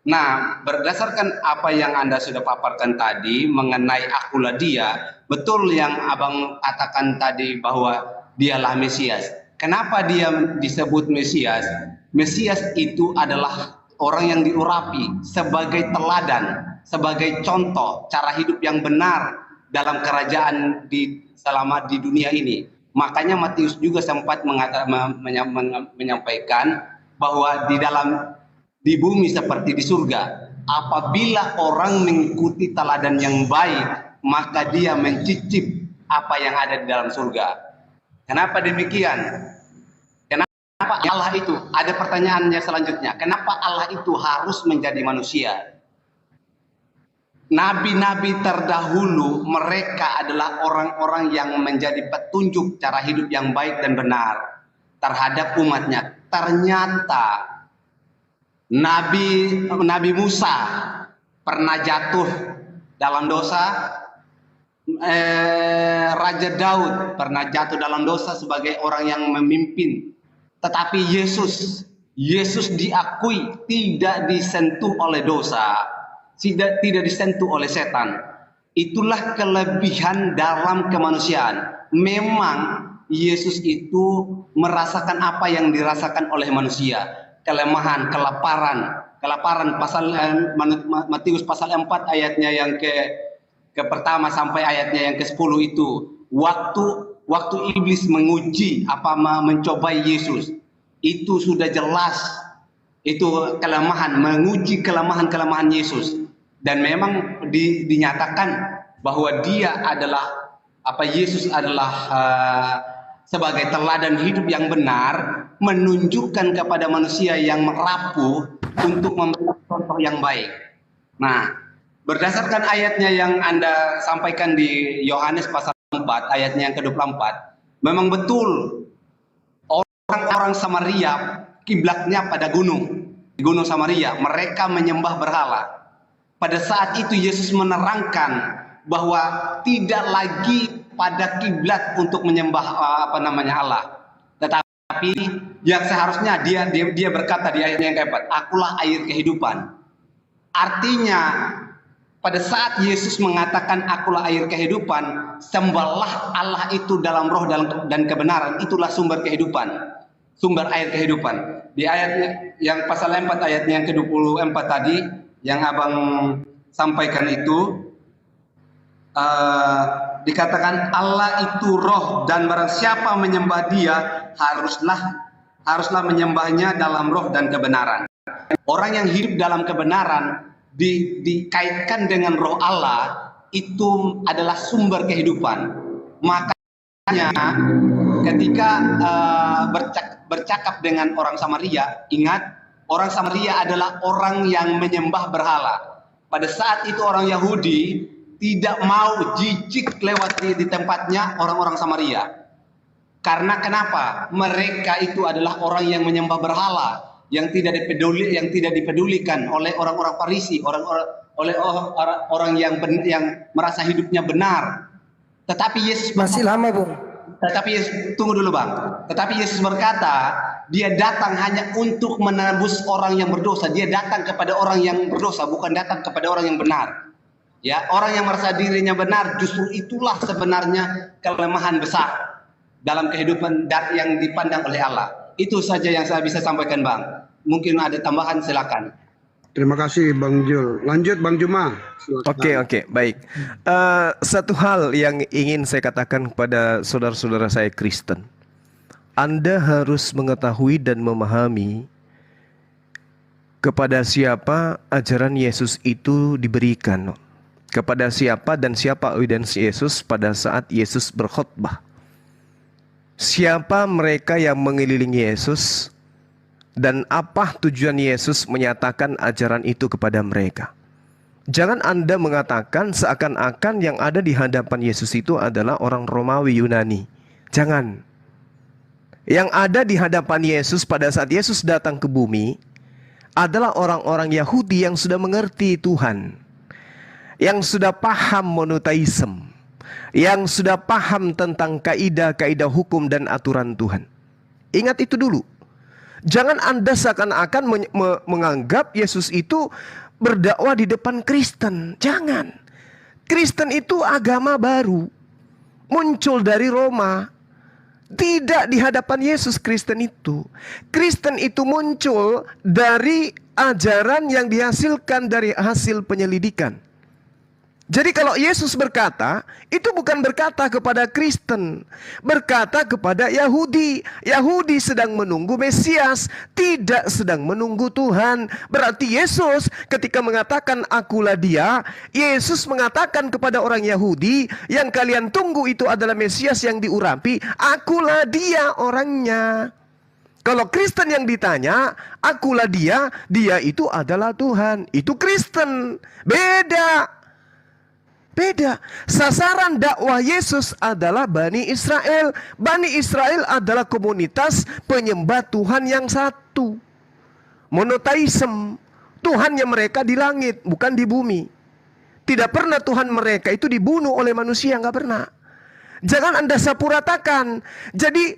Nah, berdasarkan apa yang Anda sudah paparkan tadi mengenai akulah dia, betul yang Abang katakan tadi bahwa dialah Mesias. Kenapa dia disebut Mesias? Mesias itu adalah orang yang diurapi sebagai teladan, sebagai contoh cara hidup yang benar dalam kerajaan selama di dunia ini. Makanya Matius juga sempat menyampaikan bahwa di bumi seperti di surga, apabila orang mengikuti teladan yang baik, maka dia mencicip apa yang ada di dalam surga. Kenapa demikian? Kenapa Allah itu? Ada pertanyaannya selanjutnya. Kenapa Allah itu harus menjadi manusia? Nabi-nabi terdahulu mereka adalah orang-orang yang menjadi petunjuk cara hidup yang baik dan benar terhadap umatnya. Ternyata Nabi Musa pernah jatuh dalam dosa. Raja Daud pernah jatuh dalam dosa sebagai orang yang memimpin. Tetapi Yesus diakui tidak disentuh oleh dosa, tidak disentuh oleh setan. Itulah kelebihan dalam kemanusiaan. Memang Yesus itu merasakan apa yang dirasakan oleh manusia. Kelemahan, kelaparan Matius pasal 4 ayatnya yang ke pertama sampai ayatnya yang ke-10 itu waktu iblis menguji mencobai Yesus, itu sudah jelas itu menguji kelemahan Yesus, dan memang dinyatakan bahwa Yesus adalah sebagai teladan hidup yang benar, menunjukkan kepada manusia yang merapuh untuk memberi contoh yang baik. Nah, berdasarkan ayatnya yang Anda sampaikan di Yohanes pasal 4 ayatnya yang ke-24, memang betul orang-orang Samaria kiblatnya pada di gunung Samaria, mereka menyembah berhala. Pada saat itu Yesus menerangkan bahwa tidak lagi pada kiblat untuk menyembah Allah, tetapi yang seharusnya dia berkata di ayatnya yang ke-4, akulah air kehidupan. Artinya pada saat Yesus mengatakan akulah air kehidupan, sembahlah Allah itu dalam roh dan kebenaran, itulah sumber kehidupan, sumber air kehidupan. Di ayatnya yang pasal 4 ayatnya yang ke-24 tadi yang Abang sampaikan itu dikatakan Allah itu roh, dan barang siapa menyembah dia haruslah menyembahnya dalam roh dan kebenaran. Orang yang hidup dalam kebenaran dikaitkan dengan roh Allah, itu adalah sumber kehidupan. Makanya ketika bercakap dengan orang Samaria, ingat, orang Samaria adalah orang yang menyembah berhala. Pada saat itu orang Yahudi tidak mau jijik lewat di tempatnya orang-orang Samaria. Karena kenapa? Mereka itu adalah orang yang menyembah berhala, yang tidak dipedulikan oleh orang-orang Farisi, orang yang merasa hidupnya benar. Tetapi Yesus Masih lama, Bung. tunggu dulu Bang. Tetapi Yesus berkata, dia datang hanya untuk menebus orang yang berdosa. Dia datang kepada orang yang berdosa, bukan datang kepada orang yang benar. Ya, orang yang merasa dirinya benar, justru itulah sebenarnya kelemahan besar dalam kehidupan yang dipandang oleh Allah. Itu saja yang saya bisa sampaikan, Bang. Mungkin ada tambahan, silakan. Terima kasih Bang Jul. Lanjut Bang Juma. Oke, baik. Satu hal yang ingin saya katakan kepada saudara-saudara saya Kristen. Anda harus mengetahui dan memahami kepada siapa ajaran Yesus itu diberikan. Kepada siapa dan siapa audiens Yesus pada saat Yesus berkhotbah. Siapa mereka yang mengelilingi Yesus dan apa tujuan Yesus menyatakan ajaran itu kepada mereka. Jangan Anda mengatakan seakan-akan yang ada di hadapan Yesus itu adalah orang Romawi Yunani. Jangan. Yang ada di hadapan Yesus pada saat Yesus datang ke bumi adalah orang-orang Yahudi yang sudah mengerti Tuhan, yang sudah paham monoteisme, yang sudah paham tentang kaidah-kaidah hukum dan aturan Tuhan. Ingat itu dulu. Jangan Anda seakan-akan menganggap Yesus itu berdakwah di depan Kristen. Jangan. Kristen itu agama baru, muncul dari Roma. Tidak di hadapan Yesus Kristen itu. Kristen itu muncul dari ajaran yang dihasilkan dari hasil penyelidikan. Jadi kalau Yesus berkata, itu bukan berkata kepada Kristen, berkata kepada Yahudi. Yahudi sedang menunggu Mesias, tidak sedang menunggu Tuhan. Berarti Yesus ketika mengatakan akulah dia, Yesus mengatakan kepada orang Yahudi, yang kalian tunggu itu adalah Mesias yang diurapi, akulah dia orangnya. Kalau Kristen yang ditanya, akulah dia, dia itu adalah Tuhan. Itu Kristen, beda. Beda. Sasaran dakwah Yesus adalah Bani Israel. Bani Israel adalah komunitas penyembah Tuhan yang satu. Monoteisme. Tuhannya mereka di langit, bukan di bumi. Tidak pernah Tuhan mereka itu dibunuh oleh manusia, nggak pernah. Jangan Anda sapu ratakan. Jadi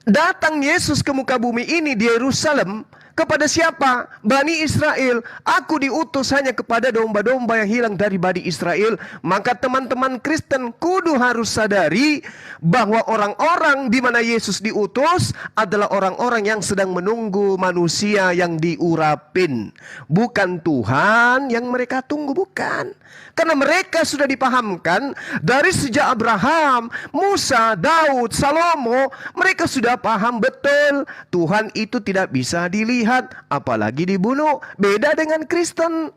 datang Yesus ke muka bumi ini di Yerusalem. Kepada siapa? Bani Israel. Aku diutus hanya kepada domba-domba yang hilang dari Bani Israel. Maka teman-teman Kristen kudu harus sadari bahwa orang-orang di mana Yesus diutus adalah orang-orang yang sedang menunggu manusia yang diurapin. Bukan Tuhan yang mereka tunggu, bukan. Karena mereka sudah dipahamkan dari sejak Abraham, Musa, Daud, Salomo. Mereka sudah paham betul Tuhan itu tidak bisa dilihat, apalagi dibunuh. Beda dengan Kristen.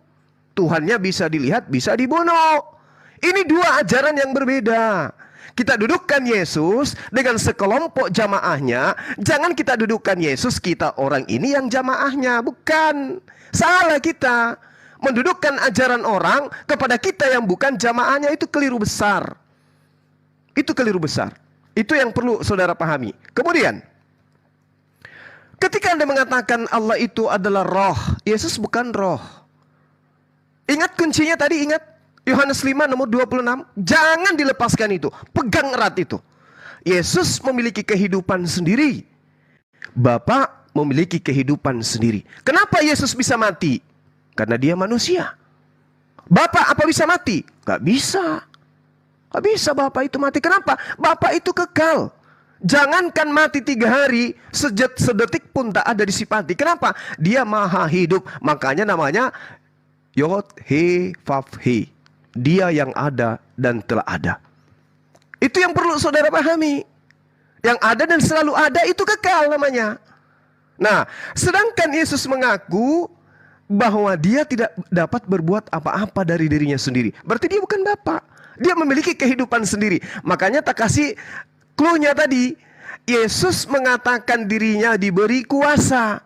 Tuhannya bisa dilihat, bisa dibunuh. Ini dua ajaran yang berbeda. Kita dudukkan Yesus dengan sekelompok jamaahnya. Jangan kita dudukkan Yesus, kita orang ini yang jamaahnya. Bukan. Salah kita. Mendudukkan ajaran orang kepada kita yang bukan jamaahnya, itu keliru besar. Itu keliru besar. Itu yang perlu saudara pahami. Kemudian, ketika Anda mengatakan Allah itu adalah roh, Yesus bukan roh. Ingat kuncinya tadi, ingat Yohanes 5 nomor 26. Jangan dilepaskan itu. Pegang erat itu. Yesus memiliki kehidupan sendiri. Bapa memiliki kehidupan sendiri. Kenapa Yesus bisa mati? Karena dia manusia. Bapak apa bisa mati? Gak bisa. Gak bisa Bapak itu mati. Kenapa? Bapak itu kekal. Jangankan mati 3 hari, sedetik pun tak ada disipati. Kenapa? Dia maha hidup. Makanya namanya Yod He Vav He. Dia yang ada dan telah ada. Itu yang perlu saudara pahami. Yang ada dan selalu ada itu kekal namanya. Nah, sedangkan Yesus mengaku bahwa dia tidak dapat berbuat apa-apa dari dirinya sendiri. Berarti dia bukan Bapa. Dia memiliki kehidupan sendiri. Makanya tak kasih clue-nya tadi. Yesus mengatakan dirinya diberi kuasa.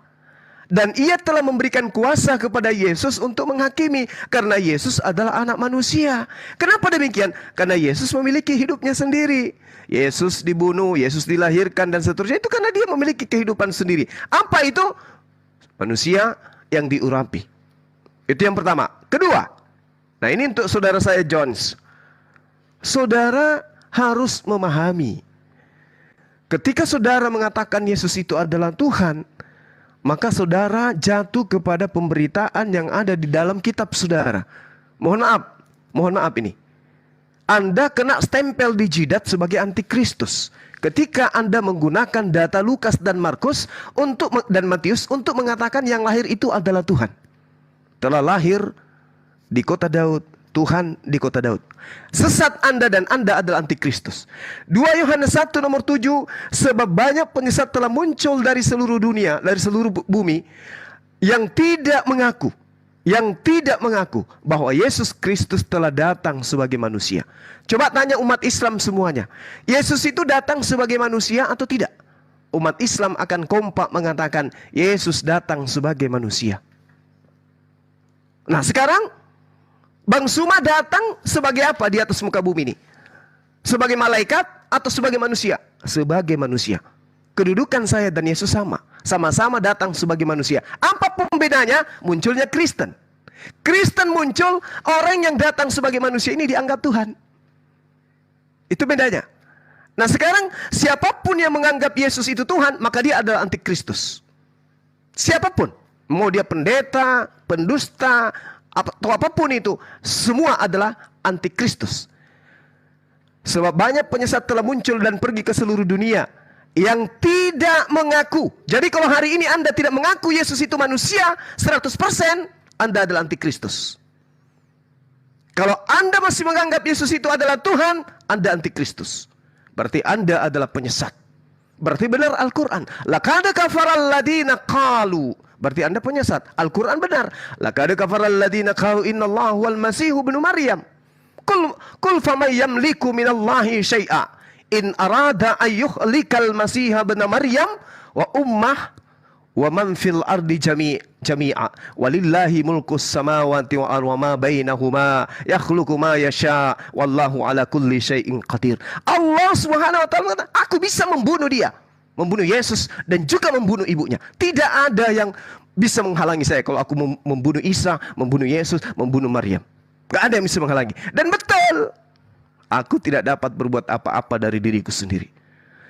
Dan ia telah memberikan kuasa kepada Yesus untuk menghakimi. Karena Yesus adalah anak manusia. Kenapa demikian? Karena Yesus memiliki hidupnya sendiri. Yesus dibunuh, Yesus dilahirkan dan seterusnya. Itu karena dia memiliki kehidupan sendiri. Apa itu? Manusia yang diurapi. Itu yang pertama. Kedua. Nah ini untuk saudara saya Jones. Saudara harus memahami. Ketika saudara mengatakan Yesus itu adalah Tuhan, maka saudara jatuh kepada pemberitaan yang ada di dalam kitab saudara. Mohon maaf ini. Anda kena stempel di jidat sebagai antikristus. Ketika Anda menggunakan data Lukas dan Markus dan Matius untuk mengatakan yang lahir itu adalah Tuhan. Telah lahir di kota Daud, Tuhan di kota Daud. Sesat Anda dan Anda adalah antikristus. 2 Yohanes 1 nomor 7, sebab banyak penyesat telah muncul dari seluruh dunia, dari seluruh bumi, yang tidak mengaku bahwa Yesus Kristus telah datang sebagai manusia. Coba tanya umat Islam semuanya, Yesus itu datang sebagai manusia atau tidak? Umat Islam akan kompak mengatakan Yesus datang sebagai manusia. Nah sekarang Bang Suma datang sebagai apa di atas muka bumi ini? Sebagai malaikat atau sebagai manusia? Sebagai manusia. Kedudukan saya dan Yesus sama. Sama-sama datang sebagai manusia. Apapun bedanya, munculnya Kristen. Kristen muncul, orang yang datang sebagai manusia ini dianggap Tuhan. Itu bedanya. Nah sekarang, siapapun yang menganggap Yesus itu Tuhan, maka dia adalah antikristus. Siapapun. Mau dia pendeta, pendusta, atau apapun itu, semua adalah antikristus. Sebab banyak penyesat telah muncul dan pergi ke seluruh dunia yang tidak mengaku. Jadi kalau hari ini Anda tidak mengaku Yesus itu manusia 100%, Anda adalah antikristus. Kalau Anda masih menganggap Yesus itu adalah Tuhan, Anda antikristus. Berarti Anda adalah penyesat. Berarti benar Al-Quran. Laqad kafaral ladina qalu. Berarti Anda penyesat. Al-Quran benar. Laqad kafaral ladina qalu innallaha wal masihu ibnu Maryam. Qul faman yamliku minallahi syai'a in arada ayyuhlikal masiha ibnu Maryam wa ummah wa man fil ardi jami'a walillahi mulkus samawati wa ma bainahuma yakhluqu ma yasha wallahu ala kulli syai'in qadir. Allah Subhanahu wa taala kata, aku bisa membunuh dia, membunuh Yesus dan juga membunuh ibunya. Tidak ada yang bisa menghalangi saya kalau aku membunuh Isa, membunuh Yesus, membunuh Maryam. Gak ada yang bisa menghalangi. Dan betul, aku tidak dapat berbuat apa-apa dari diriku sendiri.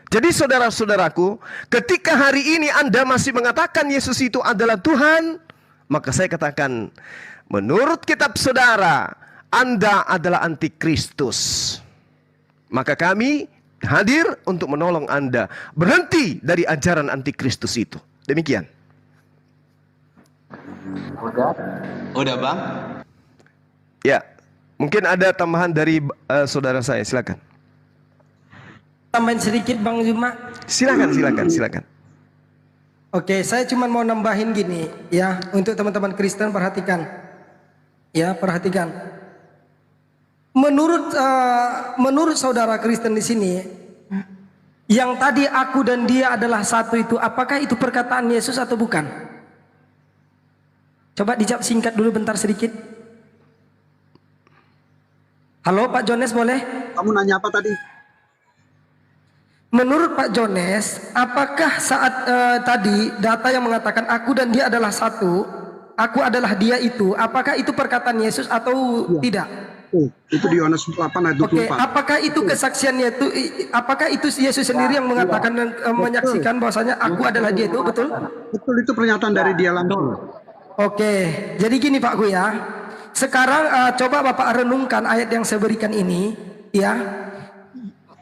Jadi saudara-saudaraku, ketika hari ini Anda masih mengatakan Yesus itu adalah Tuhan, maka saya katakan, menurut kitab saudara, Anda adalah antikristus. Maka kami hadir untuk menolong Anda berhenti dari ajaran antikristus itu. Demikian. Udah Bang? Ya, mungkin ada tambahan dari saudara saya, silakan. Tambahin sedikit Bang Zuma. Silakan. Oke, saya cuma mau nambahin gini ya, untuk teman-teman Kristen perhatikan. Ya, perhatikan. Menurut saudara Kristen di sini, yang tadi aku dan dia adalah satu itu, apakah itu perkataan Yesus atau bukan? Coba dijawab singkat dulu bentar sedikit. Halo Pak Jones, boleh? Kamu nanya apa tadi? Menurut Pak Jones, apakah saat tadi data yang mengatakan aku dan dia adalah satu, aku adalah dia itu, apakah itu perkataan Yesus atau tidak? Itu di Yohanes 8 ayat 24. Oke, apakah itu kesaksiannya itu, apakah itu Yesus sendiri yang mengatakan dan menyaksikan bahwasanya aku adalah dia itu, betul? Betul, itu pernyataan dari dia langsung. Oke, jadi gini Pak Gu ya. Sekarang coba Bapak renungkan ayat yang saya berikan ini, ya.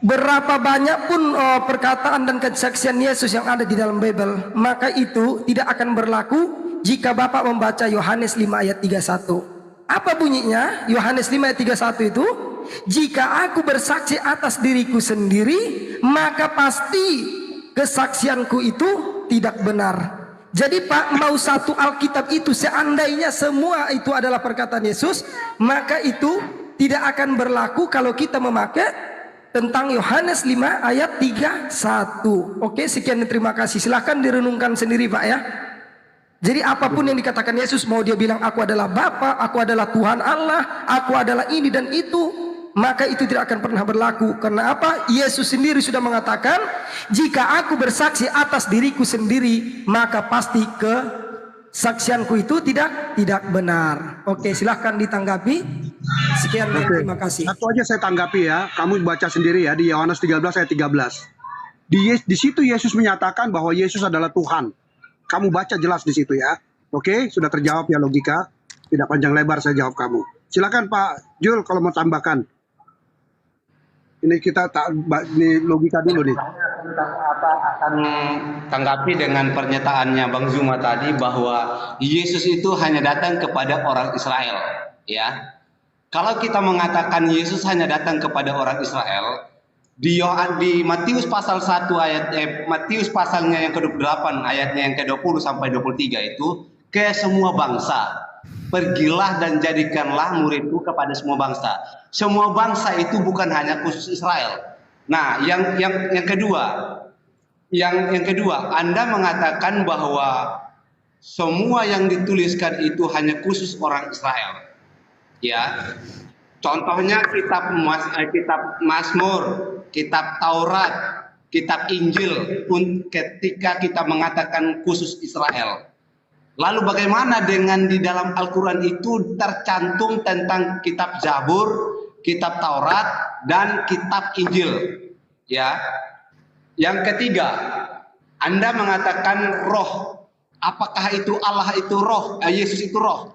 Berapa banyak pun perkataan dan kesaksian Yesus yang ada di dalam Bible, maka itu tidak akan berlaku jika Bapak membaca Yohanes 5 ayat 31. Apa bunyinya? Yohanes 5 ayat 31 itu, jika aku bersaksi atas diriku sendiri, maka pasti kesaksianku itu tidak benar. Jadi Pak, mau satu Alkitab itu seandainya semua itu adalah perkataan Yesus, maka itu tidak akan berlaku kalau kita memakai tentang Yohanes 5 ayat 31. Oke, sekian, terima kasih. Silahkan direnungkan sendiri Pak ya. Jadi apapun yang dikatakan Yesus, mau dia bilang aku adalah Bapa, aku adalah Tuhan Allah, aku adalah ini dan itu, maka itu tidak akan pernah berlaku. Karena apa? Yesus sendiri sudah mengatakan, jika aku bersaksi atas diriku sendiri, maka pasti kesaksianku itu tidak benar. Oke, silahkan ditanggapi. Sekian, terima kasih. Satu aja saya tanggapi ya. Kamu baca sendiri ya di Yohanes 13 ayat 13. Di situ Yesus menyatakan bahwa Yesus adalah Tuhan. Kamu baca jelas di situ ya. Oke, sudah terjawab ya logika. Tidak panjang lebar saya jawab kamu. Silakan Pak Jul kalau mau tambahkan. Ini kita ini logika dulu nih. Akan tanggapi dengan pernyataannya Bang Zuma tadi bahwa Yesus itu hanya datang kepada orang Israel, ya. Kalau kita mengatakan Yesus hanya datang kepada orang Israel, di Matius pasal 1 Matius pasalnya yang ke-28 ayatnya yang ke-20 sampai 23 itu ke semua bangsa. Pergilah dan jadikanlah muridku kepada semua bangsa. Semua bangsa itu bukan hanya khusus Israel. Nah, yang kedua, Anda mengatakan bahwa semua yang dituliskan itu hanya khusus orang Israel. Ya. Contohnya kitab Mazmur, kitab Taurat, kitab Injil pun ketika kita mengatakan khusus Israel. Lalu bagaimana dengan di dalam Al-Quran itu tercantum tentang kitab Zabur, kitab Taurat, dan kitab Injil? Ya. Yang ketiga, Anda mengatakan roh. Apakah itu Allah itu roh? Yesus itu roh.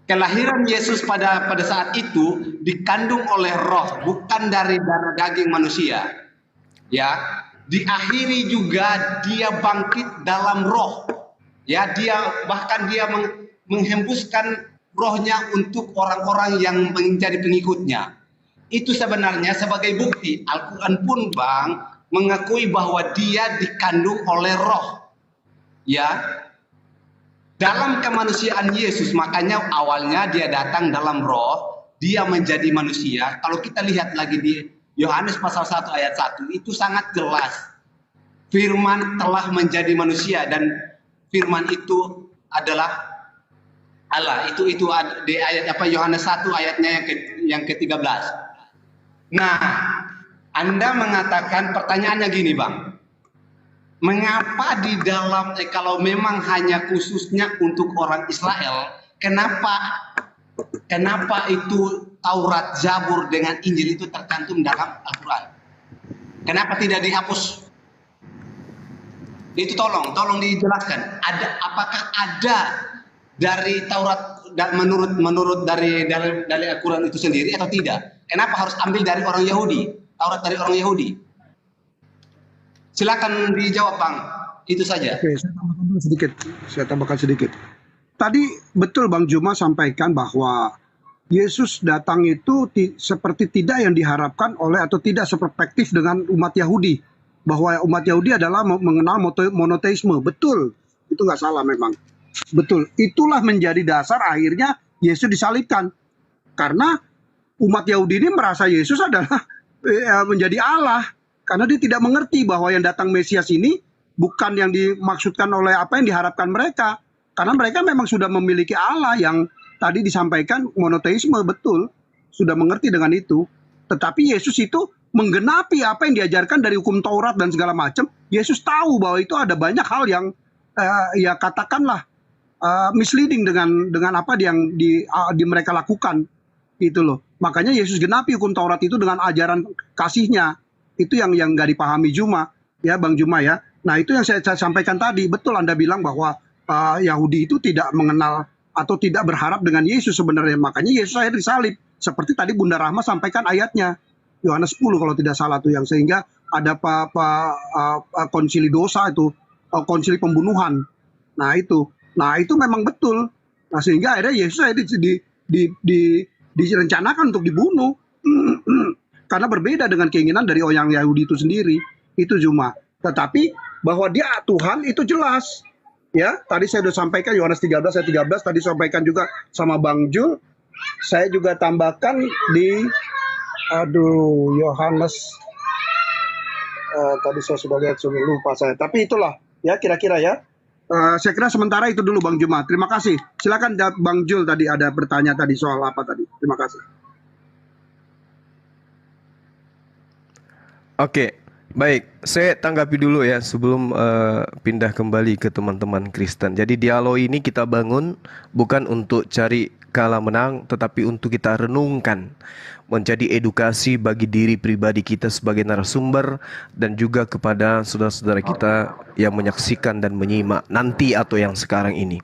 Kelahiran Yesus pada saat itu dikandung oleh roh, bukan dari darah daging manusia. Ya, diakhiri juga dia bangkit dalam roh. Ya, bahkan dia menghembuskan rohnya untuk orang-orang yang menjadi pengikutnya. Itu sebenarnya sebagai bukti. Al-Quran pun Bang mengakui bahwa dia dikandung oleh roh. Ya. Dalam kemanusiaan Yesus, makanya awalnya dia datang dalam roh, dia menjadi manusia. Kalau kita lihat lagi di Yohanes pasal 1 ayat 1, itu sangat jelas. Firman telah menjadi manusia dan firman itu adalah Allah. Itu di ayat Yohanes 1 ayatnya yang ke-13. Nah, Anda mengatakan pertanyaannya gini, Bang. Mengapa di dalam kalau memang hanya khususnya untuk orang Israel, kenapa itu Taurat, Zabur dengan Injil itu tercantum dalam Al-Quran? Kenapa tidak dihapus? Itu tolong dijelaskan. Apakah ada dari Taurat menurut dari Al-Quran itu sendiri atau tidak? Kenapa harus ambil dari orang Yahudi? Taurat dari orang Yahudi? Silakan dijawab, Bang. Itu saja. Oke, saya tambahkan sedikit. Tadi betul Bang Juma sampaikan bahwa Yesus datang itu seperti tidak yang diharapkan oleh atau tidak seperspektif dengan umat Yahudi. Bahwa umat Yahudi adalah mengenal monoteisme. Betul. Itu nggak salah memang. Betul. Itulah menjadi dasar akhirnya Yesus disalibkan. Karena umat Yahudi ini merasa Yesus adalah menjadi Allah. Karena dia tidak mengerti bahwa yang datang Mesias ini bukan yang dimaksudkan oleh apa yang diharapkan mereka. Karena mereka memang sudah memiliki Allah yang tadi disampaikan monoteisme, betul. Sudah mengerti dengan itu. Tetapi Yesus itu menggenapi apa yang diajarkan dari hukum Taurat dan segala macam. Yesus tahu bahwa itu ada banyak hal yang ya katakanlah misleading dengan apa yang di mereka lakukan. Gitu loh. Makanya Yesus genapi hukum Taurat itu dengan ajaran kasihnya. Itu yang nggak dipahami Juma, ya Bang Juma ya. Nah itu yang saya sampaikan tadi. Betul Anda bilang bahwa Yahudi itu tidak mengenal atau tidak berharap dengan Yesus sebenarnya. Makanya Yesus akhirnya disalib. Seperti tadi Bunda Rahma sampaikan ayatnya. Yohanes 10 kalau tidak salah tuh. Yang sehingga ada konsili dosa itu. Konsili pembunuhan. Nah itu memang betul. Nah sehingga akhirnya Yesus direncanakan untuk dibunuh. Karena berbeda dengan keinginan dari orang Yahudi itu sendiri. Itu Juma. Tetapi bahwa dia Tuhan itu jelas. Ya, tadi saya sudah sampaikan Yohanes 13 ayat 13. Tadi sampaikan juga sama Bang Jul. Saya juga tambahkan di Yohanes. Tadi saya sudah lihat, lupa saya. Tapi itulah ya kira-kira ya. Saya kira sementara itu dulu Bang Juma. Terima kasih. Silakan Bang Jul tadi ada bertanya tadi soal apa tadi. Terima kasih. Oke, baik. Saya tanggapi dulu ya sebelum pindah kembali ke teman-teman Kristen. Jadi dialog ini kita bangun bukan untuk cari kalah menang, tetapi untuk kita renungkan, menjadi edukasi bagi diri pribadi kita sebagai narasumber dan juga kepada saudara-saudara kita yang menyaksikan dan menyimak nanti atau yang sekarang ini.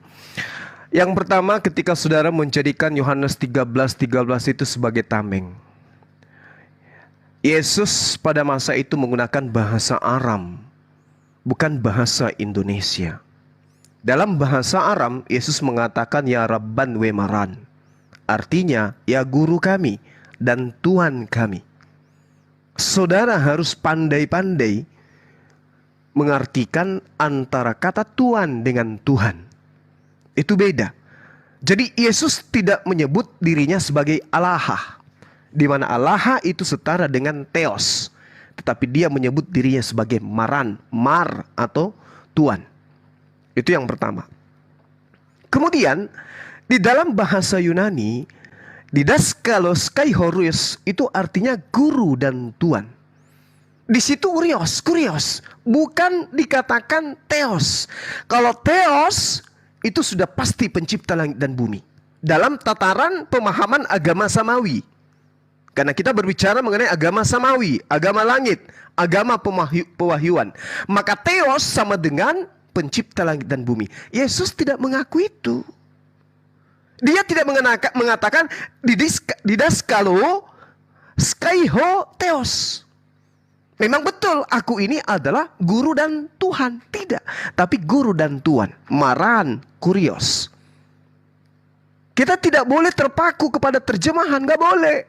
Yang pertama, ketika saudara menjadikan Yohanes 13:13 itu sebagai tameng. Yesus pada masa itu menggunakan bahasa Aram, bukan bahasa Indonesia. Dalam bahasa Aram, Yesus mengatakan ya Rabban we Maran. Artinya, ya guru kami dan Tuhan kami. Saudara harus pandai-pandai mengartikan antara kata Tuhan dengan Tuhan. Itu beda. Jadi Yesus tidak menyebut dirinya sebagai Allah, di mana Allah itu setara dengan Theos, tetapi dia menyebut dirinya sebagai Maran, Mar atau Tuhan. Itu yang pertama. Kemudian di dalam bahasa Yunani, didaskalos kaihorios itu artinya guru dan Tuhan. Di situ kurios, bukan dikatakan Theos. Kalau Theos itu sudah pasti pencipta langit dan bumi dalam tataran pemahaman agama samawi. Karena kita berbicara mengenai agama samawi, agama langit, agama pewahyuan. Maka Theos sama dengan pencipta langit dan bumi. Yesus tidak mengaku itu. Dia tidak mengatakan didaskalo skaiho Theos. Memang betul aku ini adalah guru dan Tuhan. Tidak. Tapi guru dan Tuhan. Maran, kurios. Kita tidak boleh terpaku kepada terjemahan. Gak boleh.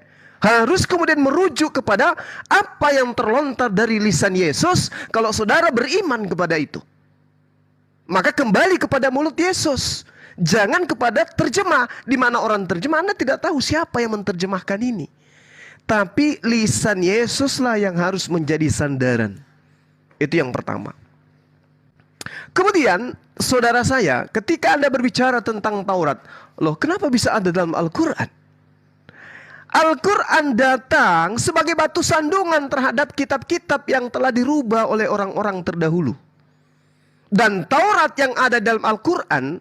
Harus kemudian merujuk kepada apa yang terlontar dari lisan Yesus kalau saudara beriman kepada itu. Maka kembali kepada mulut Yesus. Jangan kepada terjemah. Di mana orang terjemah, Anda tidak tahu siapa yang menerjemahkan ini. Tapi lisan Yesuslah yang harus menjadi sandaran. Itu yang pertama. Kemudian, saudara saya, ketika Anda berbicara tentang Taurat, loh kenapa bisa ada dalam Al-Quran? Al-Quran datang sebagai batu sandungan terhadap kitab-kitab yang telah dirubah oleh orang-orang terdahulu. Dan Taurat yang ada dalam Al-Quran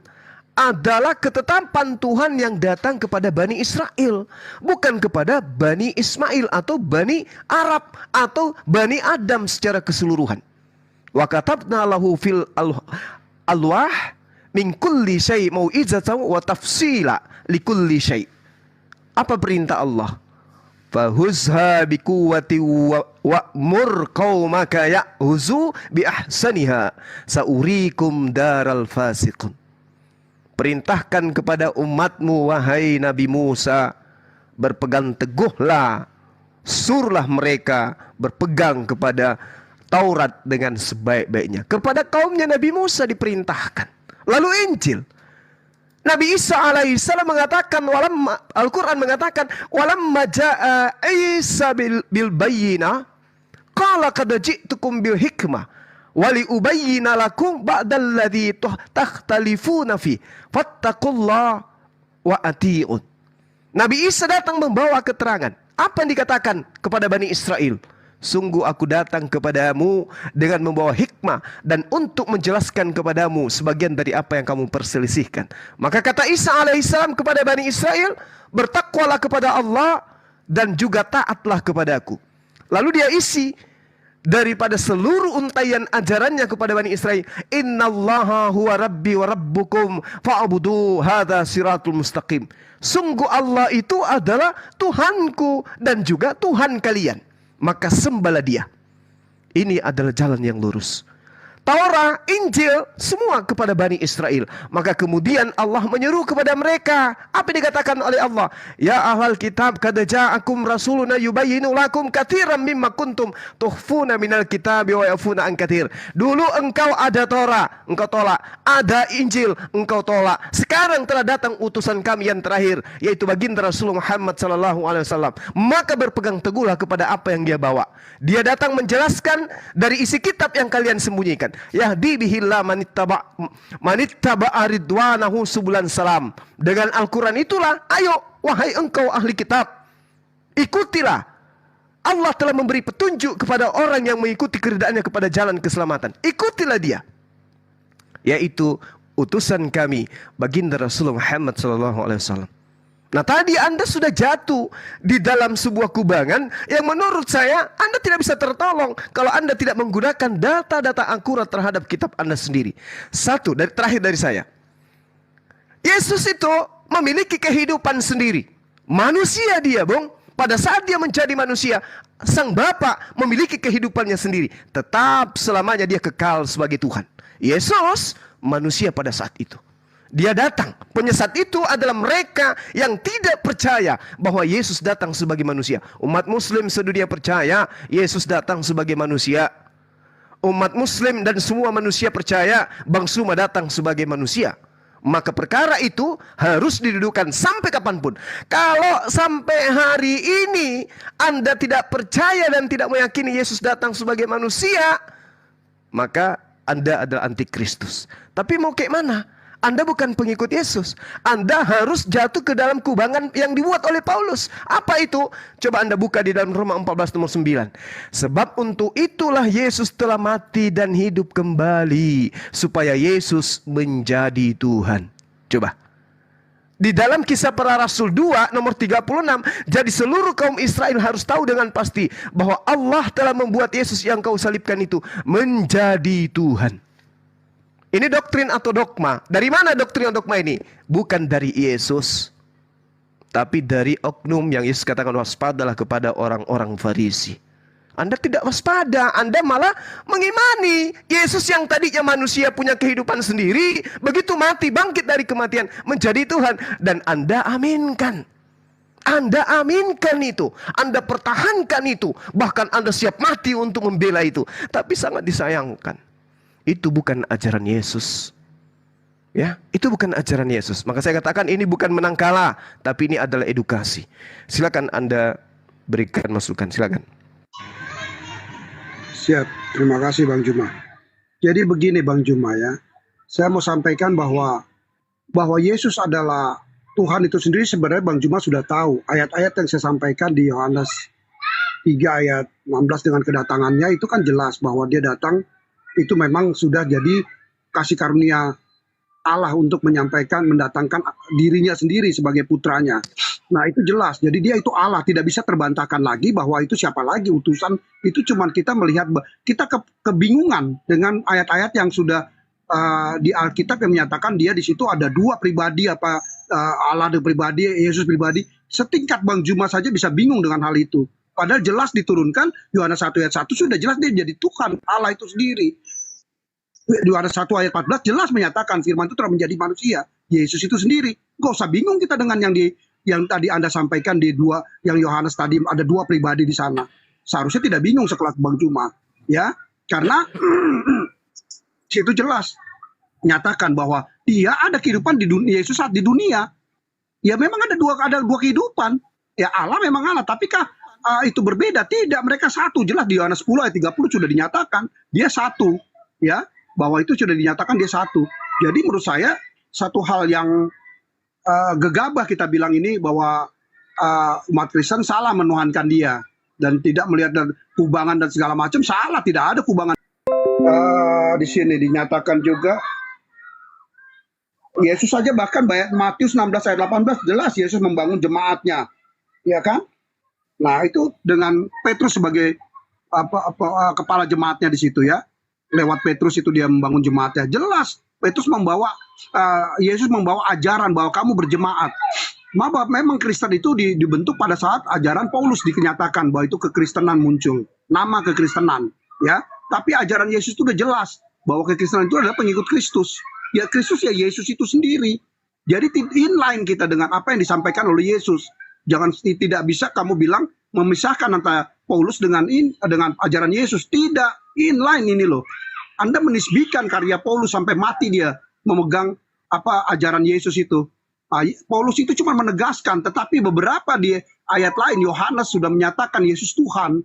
adalah ketetapan Tuhan yang datang kepada Bani Israel. Bukan kepada Bani Ismail atau Bani Arab atau Bani Adam secara keseluruhan. Wa katabna lahu fil alwah min kulli syai' mau'izatan wa tafsila likulli syai'. Apa perintah Allah? Fahuzha biquwwati wa'mur qaumaka ya'huzu bi ahsaniha saurikum daral fasiqun. Perintahkan kepada umatmu wahai Nabi Musa, berpegang teguhlah, suruhlah mereka berpegang kepada Taurat dengan sebaik-baiknya. Kepada kaumnya Nabi Musa diperintahkan. Lalu Injil, Nabi Isa alaihissalam mengatakan, Al-Quran mengatakan, walamma ja'a Isa bil bayyina qala qad ji'tukum bil hikmah wali ubayyina lakum ba'dalladzi takhtalifuna fi fattaqullaha wa ati'un. Nabi Isa datang membawa keterangan. Apa yang dikatakan kepada Bani Israel? Sungguh aku datang kepadamu dengan membawa hikmah dan untuk menjelaskan kepadamu sebagian dari apa yang kamu perselisihkan. Maka kata Isa alaihissalam kepada Bani Israel, bertakwalah kepada Allah dan juga taatlah kepadaku. Lalu dia isi daripada seluruh untaian ajarannya kepada Bani Israel, innallaha huwa rabbi wa rabbukum fa'budu hadza siratul mustaqim. Sungguh Allah itu adalah Tuhanku dan juga Tuhan kalian. Maka sembahlah dia. Ini adalah jalan yang lurus. Taurat, Injil, semua kepada Bani Israel. Maka kemudian Allah menyeru kepada mereka. Apa yang dikatakan oleh Allah? Ya ahlal kitab, qad ja'akum rasuluna yubayyinu lakum katsiran mimma kuntum tukhfuna minal kitabi wa yafuna an katsir. Dulu engkau ada Taurat, engkau tolak. Ada Injil, engkau tolak. Sekarang telah datang utusan kami yang terakhir, yaitu baginda Rasulullah Muhammad sallallahu alaihi wasallam. Maka berpegang teguhlah kepada apa yang dia bawa. Dia datang menjelaskan dari isi kitab yang kalian sembunyikan. kebaikan. Yahdi bihillah manittaba'a ridwanahu subulan salam. Dengan Al-Quran itulah, ayo wahai engkau ahli kitab, ikutilah. Allah telah memberi petunjuk kepada orang yang mengikuti keridhaannya kepada jalan keselamatan. Ikutilah dia, yaitu utusan kami, baginda Rasulullah Muhammad SAW. Nah, tadi Anda sudah jatuh di dalam sebuah kubangan yang menurut saya Anda tidak bisa tertolong kalau Anda tidak menggunakan data-data akurat terhadap kitab Anda sendiri. Satu, terakhir dari saya, Yesus itu memiliki kehidupan sendiri. Manusia dia, Bung. Pada saat dia menjadi manusia, Sang Bapa memiliki kehidupannya sendiri. Tetap selamanya dia kekal sebagai Tuhan. Yesus manusia pada saat itu. Dia datang. Penyesat itu adalah mereka yang tidak percaya bahwa Yesus datang sebagai manusia. Umat Muslim sedunia percaya Yesus datang sebagai manusia. Umat Muslim dan semua manusia percaya Bang Suma datang sebagai manusia. Maka perkara itu harus didudukan sampai kapanpun. Kalau sampai hari ini Anda tidak percaya dan tidak meyakini Yesus datang sebagai manusia, maka Anda adalah antikristus. Tapi mau kayak mana? Anda bukan pengikut Yesus. Anda harus jatuh ke dalam kubangan yang dibuat oleh Paulus. Apa itu? Coba Anda buka di dalam Roma 14 nomor 9. Sebab untuk itulah Yesus telah mati dan hidup kembali, supaya Yesus menjadi Tuhan. Coba. Di dalam Kisah Para Rasul 2 nomor 36, jadi seluruh kaum Israel harus tahu dengan pasti bahwa Allah telah membuat Yesus yang kau salibkan itu menjadi Tuhan. Ini doktrin atau dogma. Dari mana doktrin atau dogma ini? Bukan dari Yesus, tapi dari oknum yang Yesus katakan waspadalah kepada orang-orang Farisi. Anda tidak waspada, Anda malah mengimani Yesus yang tadinya manusia punya kehidupan sendiri, begitu mati bangkit dari kematian menjadi Tuhan, dan Anda aminkan. Anda aminkan itu, Anda pertahankan itu, bahkan Anda siap mati untuk membela itu. Tapi sangat disayangkan, itu bukan ajaran Yesus. Ya, itu bukan ajaran Yesus. Maka saya katakan ini bukan menang kalah, tapi ini adalah edukasi. Silakan Anda berikan masukan, silakan. Siap, terima kasih Bang Juma. Jadi begini Bang Juma ya, saya mau sampaikan bahwa Yesus adalah Tuhan itu sendiri. Sebenarnya Bang Juma sudah tahu ayat-ayat yang saya sampaikan di Yohanes 3 ayat 16 dengan kedatangannya itu kan jelas bahwa dia datang itu memang sudah jadi kasih karunia Allah untuk mendatangkan dirinya sendiri sebagai putranya. Nah itu jelas, jadi dia itu Allah, tidak bisa terbantahkan lagi bahwa itu siapa lagi utusan. Itu cuman kita melihat, kita kebingungan dengan ayat-ayat yang sudah di Alkitab yang menyatakan dia di situ ada dua pribadi, Allah ada pribadi, Yesus pribadi. Setingkat Bang Juma saja bisa bingung dengan hal itu. Padahal jelas diturunkan, Yohanes 1 ayat 1 sudah jelas dia jadi Tuhan, Allah itu sendiri. Yohanes 1 ayat 14 jelas menyatakan firman itu telah menjadi manusia, Yesus itu sendiri. Gak usah bingung kita dengan yang tadi Anda sampaikan di yang Yohanes tadi ada dua pribadi di sana. Seharusnya tidak bingung sekelas Bang Juma, ya, karena itu jelas menyatakan bahwa dia ada kehidupan di dunia, Yesus saat di dunia. Ya memang ada dua kehidupan. Ya Allah memang Allah, tapi kah itu berbeda? Tidak, mereka satu. Jelas di Yohanes 10 ayat 30 sudah dinyatakan dia satu, ya, bahwa itu sudah dinyatakan dia satu. Jadi menurut saya satu hal yang gegabah kita bilang ini bahwa umat Kristen salah menuhankan dia dan tidak melihat kubangan dan segala macam. Salah, tidak ada kubangan. Di sini dinyatakan juga Yesus saja, bahkan Matius 16 ayat 18 jelas Yesus membangun jemaatnya, ya kan? Nah itu dengan Petrus sebagai kepala jemaatnya di situ ya, lewat Petrus itu dia membangun jemaatnya. Jelas Petrus Yesus membawa ajaran bahwa kamu berjemaat. Memang Kristen itu dibentuk pada saat ajaran Paulus dinyatakan bahwa itu kekristenan muncul, nama kekristenan, ya. Tapi ajaran Yesus itu udah jelas bahwa kekristenan itu adalah pengikut Kristus. Ya Kristus ya Yesus itu sendiri. Jadi inline kita dengan apa yang disampaikan oleh Yesus. Jangan, tidak bisa kamu bilang memisahkan antara Paulus dengan ajaran Yesus. Tidak, inline ini loh. Anda menisbikan karya Paulus sampai mati dia memegang ajaran Yesus itu. Paulus itu cuma menegaskan, tetapi beberapa di ayat lain Yohanes sudah menyatakan Yesus Tuhan.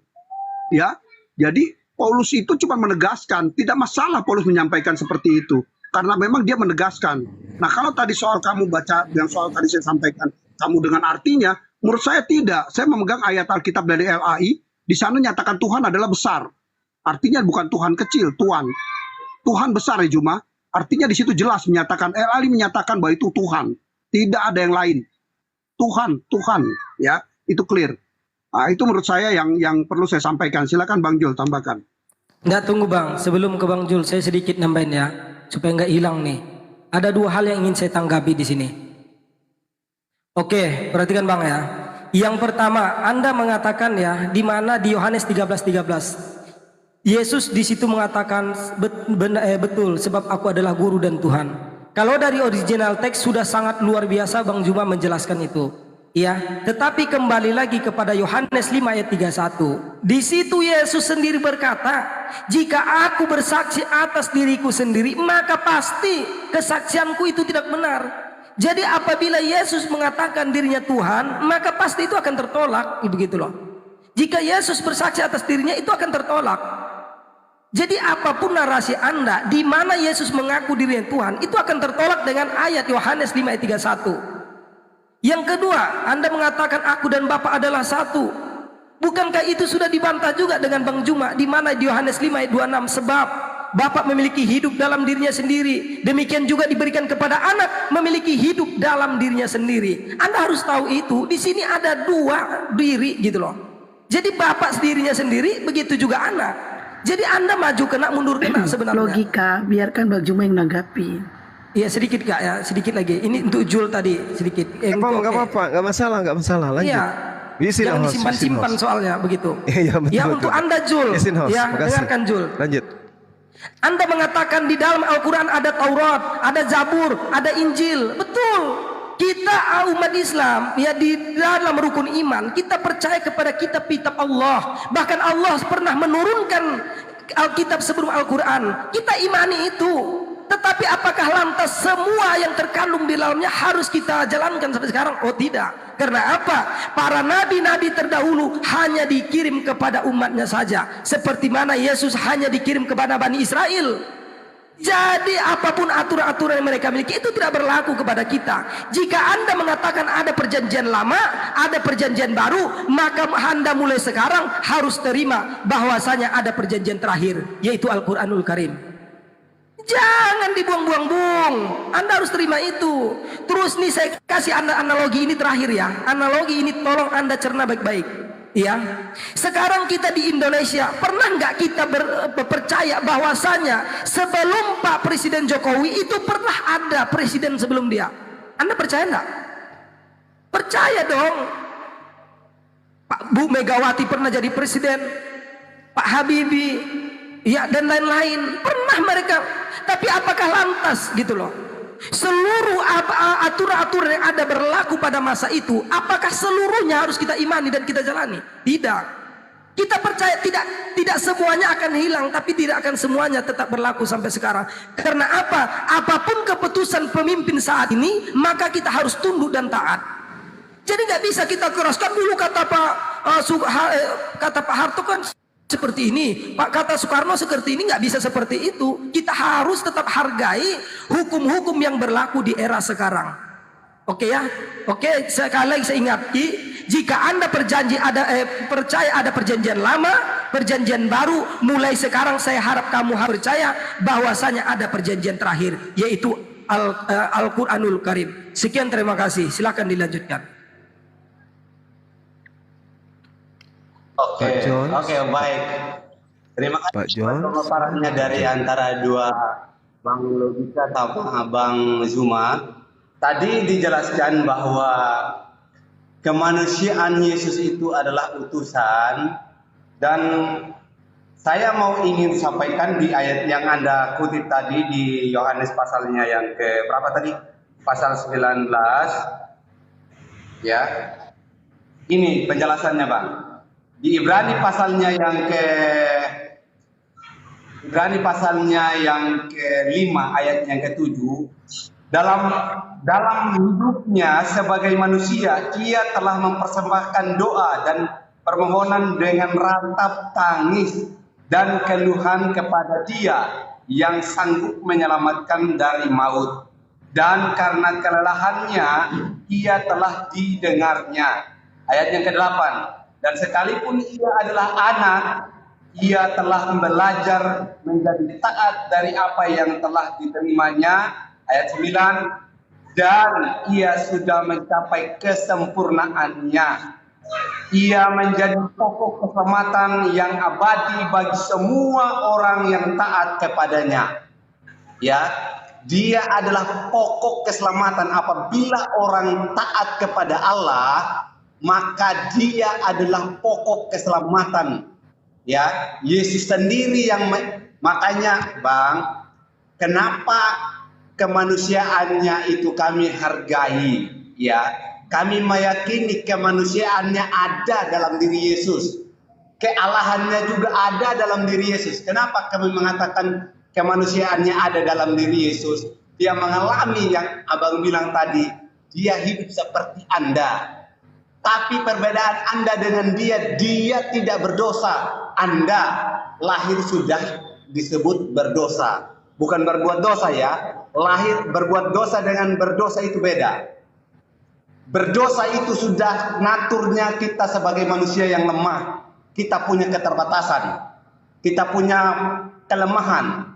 Ya. Jadi Paulus itu cuma menegaskan, tidak masalah Paulus menyampaikan seperti itu. Karena memang dia menegaskan. Nah kalau tadi soal kamu baca, yang soal tadi saya sampaikan, kamu dengan artinya, menurut saya tidak. Saya memegang ayat Alkitab dari LAI, di sana nyatakan Tuhan adalah besar. Artinya bukan Tuhan kecil, Tuhan. Tuhan besar ya Juma. Artinya di situ jelas menyatakan, LAI menyatakan bahwa itu Tuhan. Tidak ada yang lain. Tuhan, ya, itu clear. Nah, itu menurut saya yang perlu saya sampaikan. Silakan Bang Jul tambahkan. Nggak, tunggu Bang, sebelum ke Bang Jul saya sedikit nambahin ya, supaya nggak hilang nih. Ada dua hal yang ingin saya tanggapi di sini. Oke, perhatikan Bang ya. Yang pertama, Anda mengatakan ya, di mana di Yohanes 13:13, Yesus di situ mengatakan betul, sebab aku adalah guru dan Tuhan. Kalau dari original teks sudah sangat luar biasa Bang Juma menjelaskan itu. Ya, tetapi kembali lagi kepada Yohanes 5 ayat 31. Di situ Yesus sendiri berkata, jika aku bersaksi atas diriku sendiri, maka pasti kesaksianku itu tidak benar. Jadi apabila Yesus mengatakan dirinya Tuhan, maka pasti itu akan tertolak, begitu loh. Jika Yesus bersaksi atas dirinya, itu akan tertolak. Jadi apapun narasi Anda, di mana Yesus mengaku dirinya Tuhan, itu akan tertolak dengan ayat Yohanes 5 ayat 31. Yang kedua, Anda mengatakan aku dan Bapa adalah satu. Bukankah itu sudah dibantah juga dengan Bang Juma, di mana di Yohanes 5 ayat 26, sebab Bapa memiliki hidup dalam dirinya sendiri, demikian juga diberikan kepada anak memiliki hidup dalam dirinya sendiri. Anda harus tahu itu, di sini ada dua diri gitu loh. Jadi Bapak dirinya sendiri, begitu juga anak. Jadi Anda maju kena, mundur kena sebenarnya. Logika, biarkan Bang Juma yang nanggapi. Iya sedikit Kak ya, sedikit lagi. Ini untuk Jul tadi sedikit. Nggak apa-apa, nggak masalah. Lanjut. Iya. Jangan disimpan-simpan soalnya begitu. Iya betul. Ya untuk Anda Jul, ya dengarkan Jul. Lanjut. Anda mengatakan di dalam Al-Quran ada Taurat, ada Zabur, ada Injil. Betul. Kita umat Islam ya, di dalam rukun iman kita percaya kepada kitab-kitab Allah. Bahkan Allah pernah menurunkan Alkitab sebelum Al-Quran. Kita imani itu. Tetapi apakah lantas semua yang terkandung di dalamnya harus kita jalankan sampai sekarang? Oh tidak. Karena apa? Para nabi-nabi terdahulu hanya dikirim kepada umatnya saja. Seperti mana Yesus hanya dikirim kepada Bani Israel. Jadi apapun aturan-aturan yang mereka miliki itu tidak berlaku kepada kita. Jika Anda mengatakan ada perjanjian lama, ada perjanjian baru, maka Anda mulai sekarang harus terima bahwasanya ada perjanjian terakhir, yaitu Al-Quranul Karim. Jangan dibuang-buang, Bung. Anda harus terima itu. Terus nih saya kasih Anda analogi ini terakhir ya. Analogi ini tolong Anda cerna baik-baik. Ya. Sekarang kita di Indonesia, pernah nggak kita percaya bahwasanya sebelum Pak Presiden Jokowi itu pernah ada presiden sebelum dia? Anda percaya nggak? Percaya dong. Pak Bu Megawati pernah jadi presiden, Pak Habibie, ya dan lain-lain pernah mereka. Tapi apakah lantas gitu loh, seluruh aturan-aturan yang ada berlaku pada masa itu, apakah seluruhnya harus kita imani dan kita jalani? Tidak. Kita percaya tidak semuanya akan hilang, tapi tidak akan semuanya tetap berlaku sampai sekarang. Karena apa? Apapun keputusan pemimpin saat ini, maka kita harus tunduk dan taat. Jadi nggak bisa kita keraskan dulu kata Pak Harto kan seperti ini, Pak kata Soekarno seperti ini, nggak bisa seperti itu. Kita harus tetap hargai hukum-hukum yang berlaku di era sekarang. Oke ya, oke. Sekali lagi saya ingatkan, jika Anda percaya ada perjanjian lama, perjanjian baru, mulai sekarang saya harap kamu harus percaya bahwasanya ada perjanjian terakhir, yaitu Al-Quranul Karim. Sekian, terima kasih. Silakan dilanjutkan. Oke, baik. Terima kasih Pak John. pemaparannya dari antara dua Bang Logika sama Bang Zuma. Tadi dijelaskan bahwa kemanusiaan Yesus itu adalah utusan, dan saya ingin sampaikan di ayat yang Anda kutip tadi di Yohanes pasalnya yang ke berapa tadi? Pasal 19. Ya. Ini penjelasannya, Bang. Di Ibrani pasalnya yang ke-5 ayat yang ke-7, dalam hidupnya sebagai manusia ia telah mempersembahkan doa dan permohonan dengan ratap tangis dan keluhan kepada Dia yang sanggup menyelamatkan dari maut. Dan karena kelelahannya, Ia telah didengarnya. Ayat yang ke-8. Dan sekalipun Ia adalah anak, Ia telah belajar menjadi taat dari apa yang telah diterimanya. Ayat 9. Dan Ia sudah mencapai kesempurnaannya. Ia menjadi pokok keselamatan yang abadi bagi semua orang yang taat kepadanya. Ya, Dia adalah pokok keselamatan. Apabila orang taat kepada Allah, maka Dia adalah pokok keselamatan. Ya, Yesus sendiri yang makanya Bang, kenapa kemanusiaannya itu kami hargai, ya. Kami meyakini kemanusiaannya ada dalam diri Yesus. Kealahannya juga ada dalam diri Yesus. Kenapa kami mengatakan kemanusiaannya ada dalam diri Yesus? Dia mengalami yang Abang bilang tadi, dia hidup seperti Anda. Tapi perbedaan Anda dengan dia tidak berdosa. Anda lahir sudah disebut berdosa. Bukan berbuat dosa ya. Lahir berbuat dosa dengan berdosa itu beda. Berdosa itu sudah naturnya kita sebagai manusia yang lemah. Kita punya keterbatasan. Kita punya kelemahan.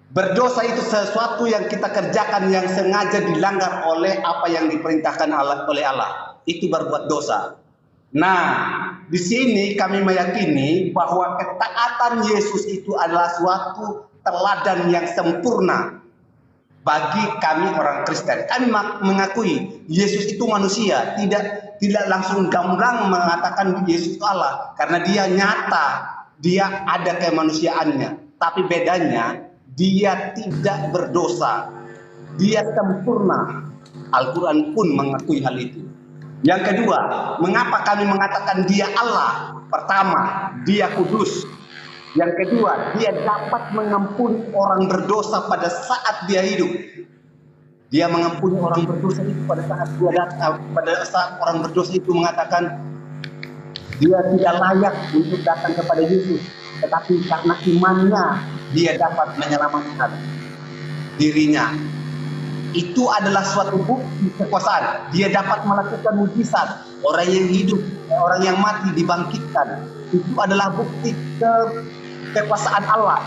Berdosa itu sesuatu yang kita kerjakan yang sengaja dilanggar oleh apa yang diperintahkan oleh Allah. Itu berbuat dosa. Nah, di sini kami meyakini bahwa ketaatan Yesus itu adalah suatu teladan yang sempurna bagi kami orang Kristen. Kami mengakui Yesus itu manusia, tidak langsung gamblang mengatakan Yesus itu Allah, karena dia nyata, dia ada kemanusiaannya. Tapi bedanya dia tidak berdosa, dia sempurna. Al-Quran pun mengakui hal itu. Yang kedua, mengapa kami mengatakan dia Allah? Pertama, dia kudus. Yang kedua, dia dapat mengampuni orang berdosa pada saat dia hidup. Dia mengampuni orang berdosa itu pada saat dia datang, pada saat orang berdosa itu mengatakan dia tidak layak untuk datang kepada Yesus, tetapi karena imannya dia dapat menyelamatkan dirinya. Itu adalah suatu bukti kekuasaan. Dia dapat melakukan mujizat. Orang yang hidup, orang yang mati dibangkitkan. Itu adalah bukti kekuasaan Allah.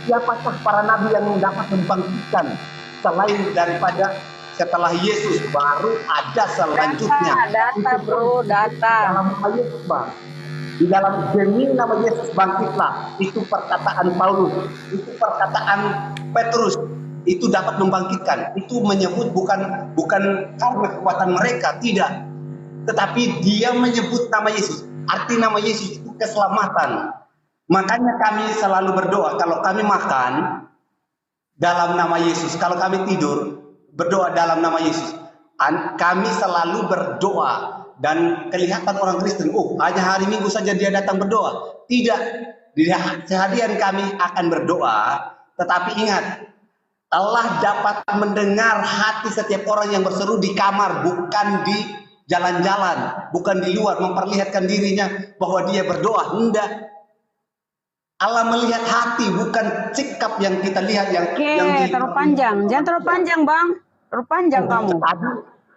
Siapakah para nabi yang dapat membangkitkan selain daripada setelah Yesus, baru ada selanjutnya. Data bro, data. Dalam ayat Bang, di dalam demi nama Yesus bangkitlah. Itu perkataan Paulus, itu perkataan Petrus. Itu dapat membangkitkan. Itu menyebut bukan karena kekuatan mereka, tidak. Tetapi dia menyebut nama Yesus. Arti nama Yesus itu keselamatan. Makanya kami selalu berdoa. Kalau kami makan dalam nama Yesus, kalau kami tidur berdoa dalam nama Yesus. Kami selalu berdoa. Dan kelihatan orang Kristen, hanya hari Minggu saja dia datang berdoa. Tidak. Di seharian kami akan berdoa. Tetapi ingat, Allah dapat mendengar hati setiap orang yang berseru di kamar, bukan di jalan-jalan, bukan di luar memperlihatkan dirinya bahwa dia berdoa. Tidak. Allah melihat hati, bukan sikap yang kita lihat yang Terlalu panjang. Jangan terlalu panjang, Bang. Terlalu panjang kamu.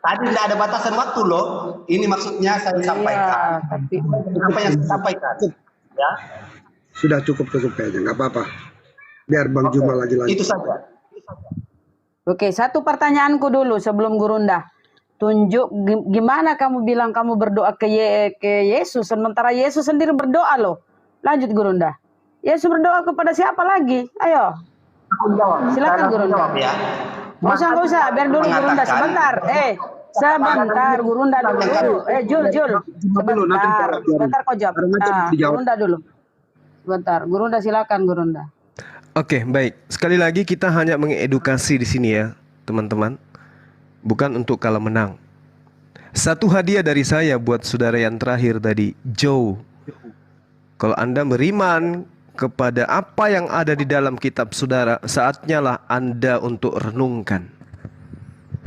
Tadi tidak ada batasan waktu loh. Ini maksudnya saya sampaikan. Apa yang saya sampaikan? Ya. Sudah cukup kayaknya, nggak apa-apa. Biar Bang Juma lagi. Itu saja. Oke, satu pertanyaanku dulu sebelum Gurunda. Tunjuk gimana kamu bilang kamu berdoa ke Yesus, sementara Yesus sendiri berdoa loh. Lanjut Gurunda. Yesus berdoa kepada siapa lagi? Ayo. Silakan Gurunda. Ya. Nggak usah, biar dulu Gurunda sebentar. Sebentar Gurunda dulu. Jul. Sebentar kau jawab. Gurunda dulu. Sebentar, Gurunda silakan Gurunda. Oke, baik. Sekali lagi kita hanya mengedukasi di sini ya, teman-teman. Bukan untuk kalah menang. Satu hadiah dari saya buat saudara yang terakhir tadi, Joe. Kalau Anda beriman kepada apa yang ada di dalam kitab saudara, saatnya lah Anda untuk renungkan.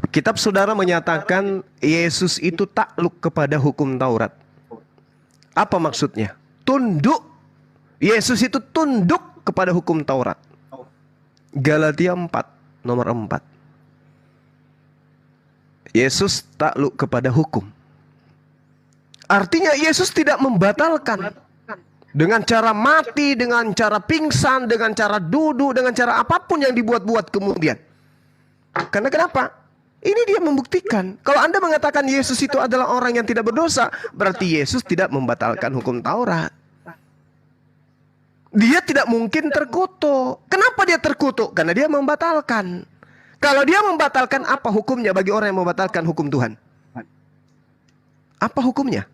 Kitab saudara menyatakan Yesus itu takluk kepada hukum Taurat. Apa maksudnya? Tunduk Yesus itu tunduk kepada hukum Taurat. Galatia 4 nomor 4. Yesus takluk kepada hukum. Artinya Yesus tidak membatalkan dengan cara mati, dengan cara pingsan, dengan cara duduk, dengan cara apapun yang dibuat-buat kemudian. Karena kenapa? Ini dia membuktikan. Kalau Anda mengatakan Yesus itu adalah orang yang tidak berdosa, berarti Yesus tidak membatalkan hukum Taurat. Dia tidak mungkin terkutuk. Kenapa dia terkutuk? Karena dia membatalkan. Kalau dia membatalkan, apa hukumnya bagi orang yang membatalkan hukum Tuhan? Apa hukumnya?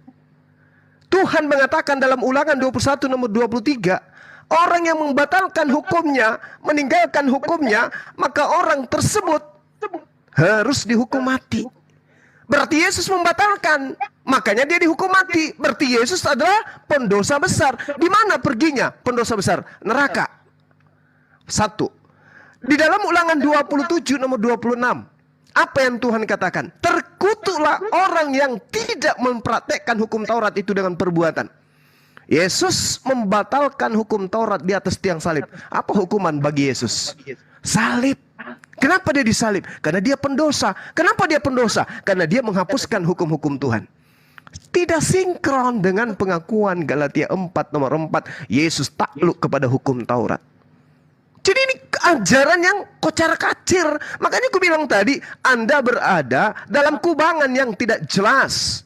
Tuhan mengatakan dalam Ulangan 21 nomor 23, orang yang membatalkan hukumnya, meninggalkan hukumnya, maka orang tersebut harus dihukum mati. Berarti Yesus membatalkan, makanya dia dihukum mati. Berarti Yesus adalah pendosa besar. Di mana perginya pendosa besar? Neraka. 1. Di dalam Ulangan 27 nomor 26, apa yang Tuhan katakan? Terkutuklah orang yang tidak mempraktekkan hukum Taurat itu dengan perbuatan. Yesus membatalkan hukum Taurat di atas tiang salib. Apa hukuman bagi Yesus? Salib. Kenapa dia disalib? Karena dia pendosa. Kenapa dia pendosa? Karena dia menghapuskan hukum-hukum Tuhan. Tidak sinkron dengan pengakuan Galatia 4 nomor 4. Yesus takluk kepada hukum Taurat. Jadi ini ajaran yang kocar-kacir. Makanya aku bilang tadi, Anda berada dalam kubangan yang tidak jelas.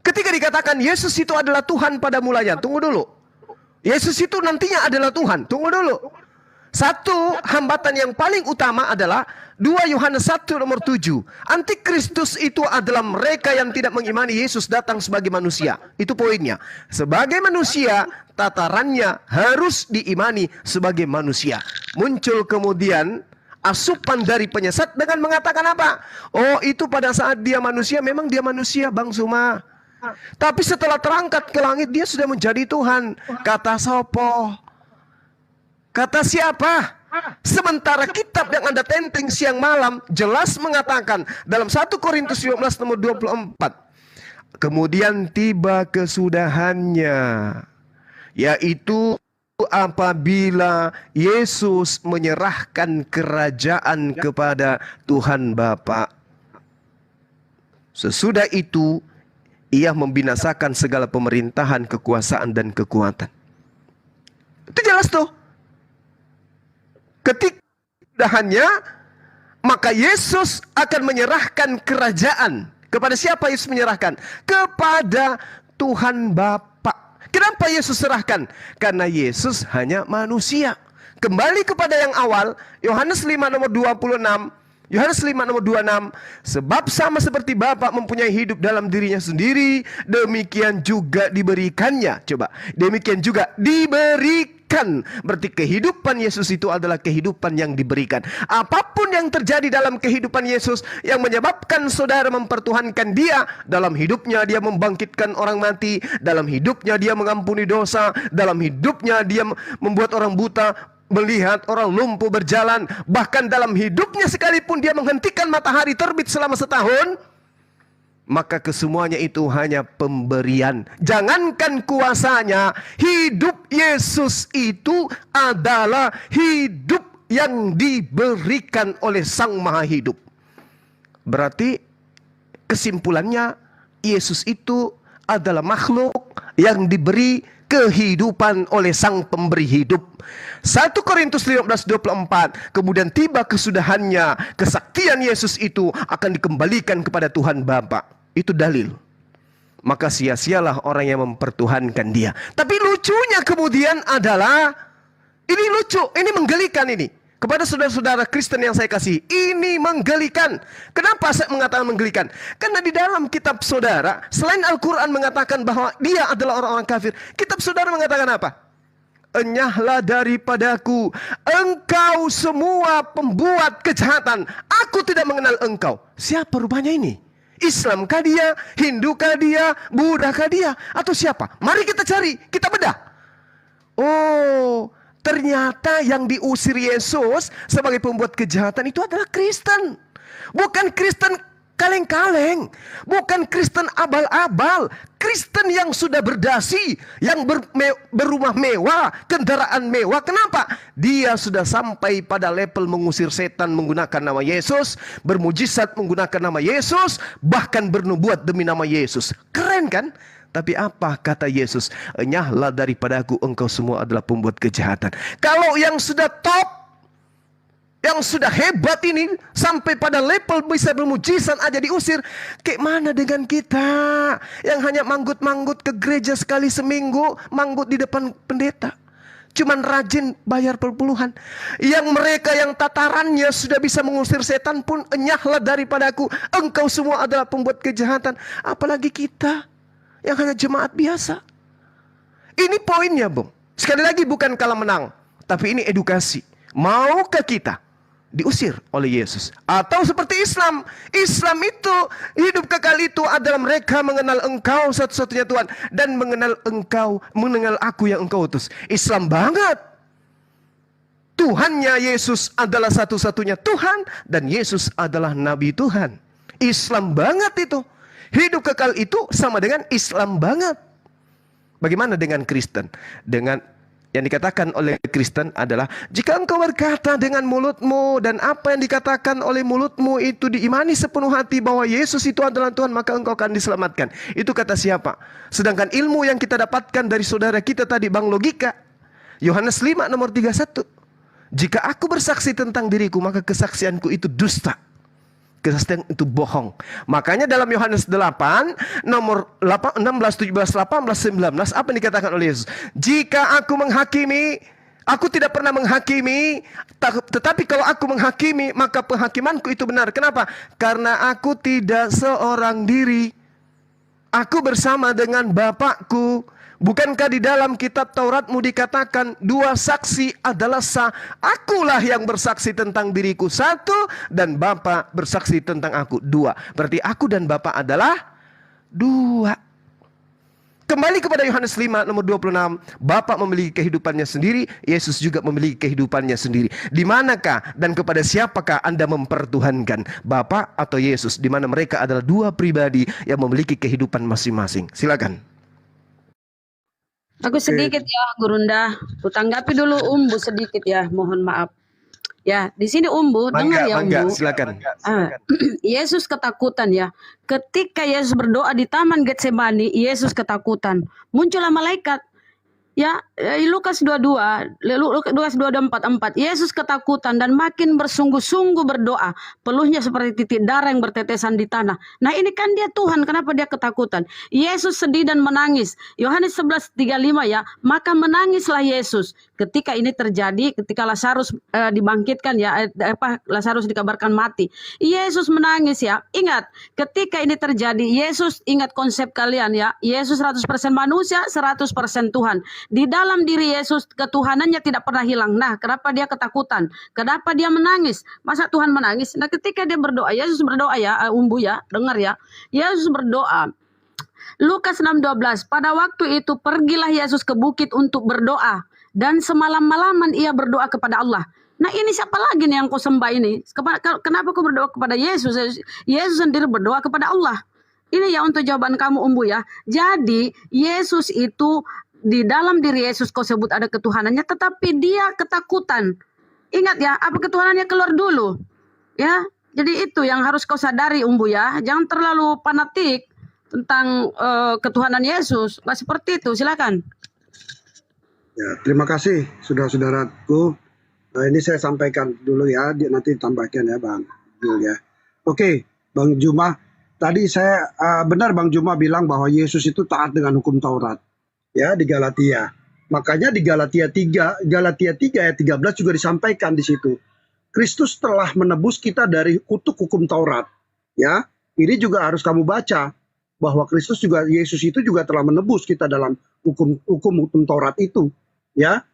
Ketika dikatakan Yesus itu adalah Tuhan pada mulanya, tunggu dulu. Yesus itu nantinya adalah Tuhan, tunggu dulu. Satu hambatan yang paling utama adalah 2 Yohanes 1 nomor 7. Antikristus itu adalah mereka yang tidak mengimani Yesus datang sebagai manusia. Itu poinnya. Sebagai manusia, tatarannya harus diimani sebagai manusia. Muncul kemudian asupan dari penyesat dengan mengatakan apa? Oh, itu pada saat dia manusia, memang dia manusia, Bang Suma. Tapi setelah terangkat ke langit, dia sudah menjadi Tuhan. Kata sopo? Kata siapa? Sementara kitab yang Anda tenteng siang malam jelas mengatakan dalam 1 Korintus 15 nomor 24. Kemudian tiba kesudahannya, yaitu apabila Yesus menyerahkan kerajaan kepada Tuhan Bapa. Sesudah itu ia membinasakan segala pemerintahan, kekuasaan dan kekuatan. Itu jelas tuh. Ketika kesudahannya, maka Yesus akan menyerahkan kerajaan. Kepada siapa Yesus menyerahkan? Kepada Tuhan Bapa. Kenapa Yesus serahkan? Karena Yesus hanya manusia. Kembali kepada yang awal, Yohanes 5 nomor 26. Yohanes 5 nomor 26. Sebab sama seperti Bapa mempunyai hidup dalam dirinya sendiri, demikian juga diberikannya. Coba, demikian juga diberikan. Berarti kehidupan Yesus itu adalah kehidupan yang diberikan. Apapun yang terjadi dalam kehidupan Yesus yang menyebabkan saudara mempertuhankan dia, dalam hidupnya dia membangkitkan orang mati, dalam hidupnya dia mengampuni dosa, dalam hidupnya dia membuat orang buta melihat, orang lumpuh berjalan, bahkan dalam hidupnya sekalipun dia menghentikan matahari terbit selama setahun, maka kesemuanya itu hanya pemberian. Jangankan kuasanya, hidup Yesus itu adalah hidup yang diberikan oleh Sang Maha Hidup. Berarti kesimpulannya, Yesus itu adalah makhluk yang diberi kehidupan oleh Sang Pemberi hidup. 1 Korintus 15:24. Kemudian tiba kesudahannya, kesaktian Yesus itu akan dikembalikan kepada Tuhan Bapa. Itu dalil. Maka sia-sialah orang yang mempertuhankan dia. Tapi lucunya kemudian adalah, ini lucu, ini menggelikan ini. Kepada saudara-saudara Kristen yang saya kasih, ini menggelikan. Kenapa saya mengatakan menggelikan? Karena di dalam kitab saudara, selain Al-Quran mengatakan bahwa dia adalah orang-orang kafir, kitab saudara mengatakan apa? Enyahlah daripadaku, engkau semua pembuat kejahatan. Aku tidak mengenal engkau. Siapa rupanya ini? Islamkah dia? Hindukah dia? Buddhakah dia? Atau siapa? Mari kita cari, kita bedah. Oh, ternyata yang diusir Yesus sebagai pembuat kejahatan itu adalah Kristen. Bukan Kristen kaleng-kaleng, bukan Kristen abal-abal, Kristen yang sudah berdasi, yang berumah mewah, kendaraan mewah. Kenapa? Dia sudah sampai pada level mengusir setan menggunakan nama Yesus, bermujizat menggunakan nama Yesus, bahkan bernubuat demi nama Yesus. Keren kan? Tapi apa kata Yesus? Enyahlah daripadaku, engkau semua adalah pembuat kejahatan. Kalau yang sudah top, yang sudah hebat ini, sampai pada level bisa bermujizat aja diusir, kayak mana dengan kita yang hanya manggut-manggut ke gereja sekali seminggu, manggut di depan pendeta, cuman rajin bayar perpuluhan. Yang mereka yang tatarannya sudah bisa mengusir setan pun, enyahlah daripadaku, engkau semua adalah pembuat kejahatan. Apalagi kita yang hanya jemaat biasa. Ini poinnya, Bung. Sekali lagi, bukan kalah menang, tapi ini edukasi. Maukah kita diusir oleh Yesus? Atau seperti Islam. Islam itu, hidup kekal itu adalah mereka mengenal engkau satu-satunya Tuhan, dan mengenal engkau, mengenal aku yang engkau utus. Islam banget. Tuhannya Yesus adalah satu-satunya Tuhan, dan Yesus adalah Nabi Tuhan. Islam banget itu. Hidup kekal itu sama dengan Islam banget. Bagaimana dengan Kristen? Dengan yang dikatakan oleh Kristen adalah, jika engkau berkata dengan mulutmu dan apa yang dikatakan oleh mulutmu itu diimani sepenuh hati bahwa Yesus itu adalah Tuhan, maka engkau akan diselamatkan. Itu kata siapa? Sedangkan ilmu yang kita dapatkan dari saudara kita tadi, Bang Logika, Yohanes 5 nomor 31. Jika aku bersaksi tentang diriku, maka kesaksianku itu dusta. Kesaksian itu bohong. Makanya dalam Yohanes 8 nomor 16, 17, 18, 19, apa yang dikatakan oleh Yesus? Jika aku menghakimi, aku tidak pernah menghakimi, tetapi kalau aku menghakimi, maka penghakimanku itu benar. Kenapa? Karena aku tidak seorang diri, aku bersama dengan Bapakku. Bukankah di dalam kitab Tauratmu dikatakan dua saksi adalah sah? Akulah yang bersaksi tentang diriku satu, dan Bapa bersaksi tentang aku dua. Berarti aku dan Bapa adalah dua. Kembali kepada Yohanes 5 nomor 26. Bapa memiliki kehidupannya sendiri, Yesus juga memiliki kehidupannya sendiri. Di manakah dan kepada siapakah Anda mempertuhankan? Bapa atau Yesus? Di mana mereka adalah dua pribadi yang memiliki kehidupan masing-masing. Silakan. Aku sedikit ya, Gurunda. Kutanggapi dulu Umbu sedikit ya, mohon maaf. Ya, di sini Umbu, dengar ya Umbu. Silakan. Yesus ketakutan ya. Ketika Yesus berdoa di Taman Getsemani, Yesus ketakutan. Muncullah malaikat. Ya, Lukas 22, Lukas 22:44. Yesus ketakutan dan makin bersungguh-sungguh berdoa. Peluhnya seperti titik darah yang bertetesan di tanah. Nah, ini kan dia Tuhan, kenapa dia ketakutan? Yesus sedih dan menangis. Yohanes 11:35 ya. Maka menangislah Yesus. Ketika ini terjadi, ketika Lazarus dibangkitkan ya, Lazarus dikabarkan mati. Yesus menangis ya. Ingat, ketika ini terjadi, Yesus, ingat konsep kalian ya. Yesus 100% manusia, 100% Tuhan. Di dalam diri Yesus ketuhanannya tidak pernah hilang. Nah, kenapa dia ketakutan? Kenapa dia menangis? Masa Tuhan menangis? Nah, ketika dia berdoa, Yesus berdoa ya, Umbu ya, dengar ya. Yesus berdoa. Lukas 6:12. Pada waktu itu pergilah Yesus ke bukit untuk berdoa, dan semalam-malaman ia berdoa kepada Allah. Nah, ini siapa lagi nih yang kau sembah ini? Kenapa kau berdoa kepada Yesus? Yesus sendiri berdoa kepada Allah. Ini ya untuk jawaban kamu, Umbu ya. Jadi Yesus itu, di dalam diri Yesus kau sebut ada ketuhanannya, tetapi dia ketakutan. Ingat ya, apa ketuhanannya keluar dulu. Ya, jadi itu yang harus kau sadari, Umbu ya. Jangan terlalu fanatik tentang ketuhanan Yesus. Nggak seperti itu, silakan. Ya, terima kasih saudara-saudaraku. Nah, ini saya sampaikan dulu ya, nanti tambahkan ya Bang Jul ya. Oke, Bang Juma. Tadi saya benar Bang Juma bilang bahwa Yesus itu taat dengan hukum Taurat. Ya, di Galatia. Makanya di Galatia 3 ayat 13 juga disampaikan di situ. Kristus telah menebus kita dari kutuk hukum Taurat. Ya, ini juga harus kamu baca bahwa Kristus juga, Yesus itu juga telah menebus kita dalam hukum Taurat itu. Ya.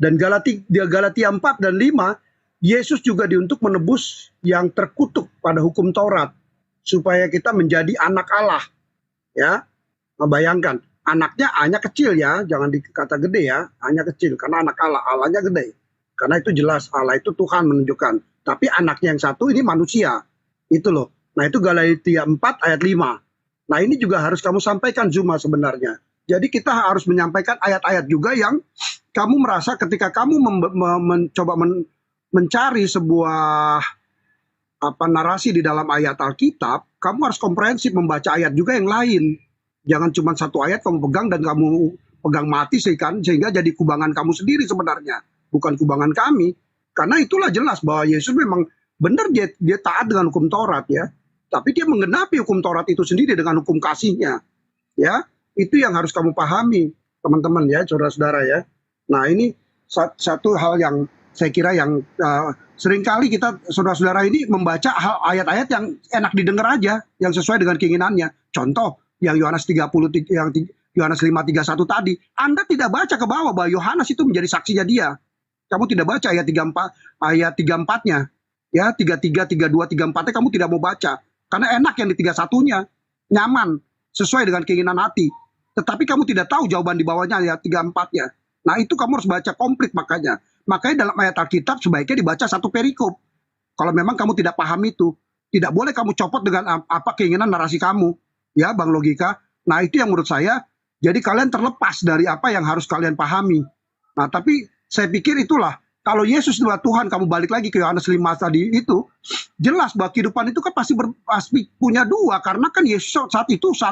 Dan Galatia 4 dan 5, Yesus juga untuk menebus yang terkutuk pada hukum Taurat supaya kita menjadi anak Allah. Ya. Membayangkan anaknya hanya kecil ya, jangan dikata gede ya, hanya kecil karena anak Allah, Allahnya gede. Karena itu jelas Allah itu Tuhan menunjukkan. Tapi anaknya yang satu ini manusia. Itu loh. Nah itu Galatia 4 ayat 5. Nah ini juga harus kamu sampaikan Zuma sebenarnya. Jadi kita harus menyampaikan ayat-ayat juga yang kamu merasa ketika kamu mencoba mencari sebuah narasi di dalam ayat Alkitab, kamu harus komprehensif membaca ayat juga yang lain. Jangan cuma satu ayat kamu pegang dan kamu pegang mati sehingga jadi kubangan kamu sendiri sebenarnya, bukan kubangan kami. Karena itulah jelas bahwa Yesus memang benar dia taat dengan hukum Taurat ya. Tapi dia menggenapi hukum Taurat itu sendiri dengan hukum kasihnya. Ya, itu yang harus kamu pahami, teman-teman ya, saudara-saudara ya. Nah, ini satu hal yang saya kira yang seringkali kita saudara-saudara ini membaca ayat-ayat yang enak didengar aja, yang sesuai dengan keinginannya. Contoh yang Yohanes 30 yang Yohanes 5:31 tadi, Anda tidak baca ke bawah bahwa Yohanes itu menjadi saksinya dia. Kamu tidak baca ayat 34-nya. Ya, 33, 32, 34-nya kamu tidak mau baca. Karena enak yang di 31-nya, nyaman, sesuai dengan keinginan hati. Tetapi kamu tidak tahu jawaban di bawahnya ayat 34-nya. Nah itu kamu harus baca komplit makanya. Makanya dalam ayat Alkitab sebaiknya dibaca satu perikop. Kalau memang kamu tidak paham itu, tidak boleh kamu copot dengan apa keinginan narasi kamu. Ya Bang Logika. Nah itu yang menurut saya, jadi kalian terlepas dari apa yang harus kalian pahami. Nah tapi saya pikir itulah. Kalau Yesus adalah Tuhan, kamu balik lagi ke Yohanes 5 tadi itu, jelas bahwa kehidupan itu kan pasti punya dua. Karena kan Yesus saat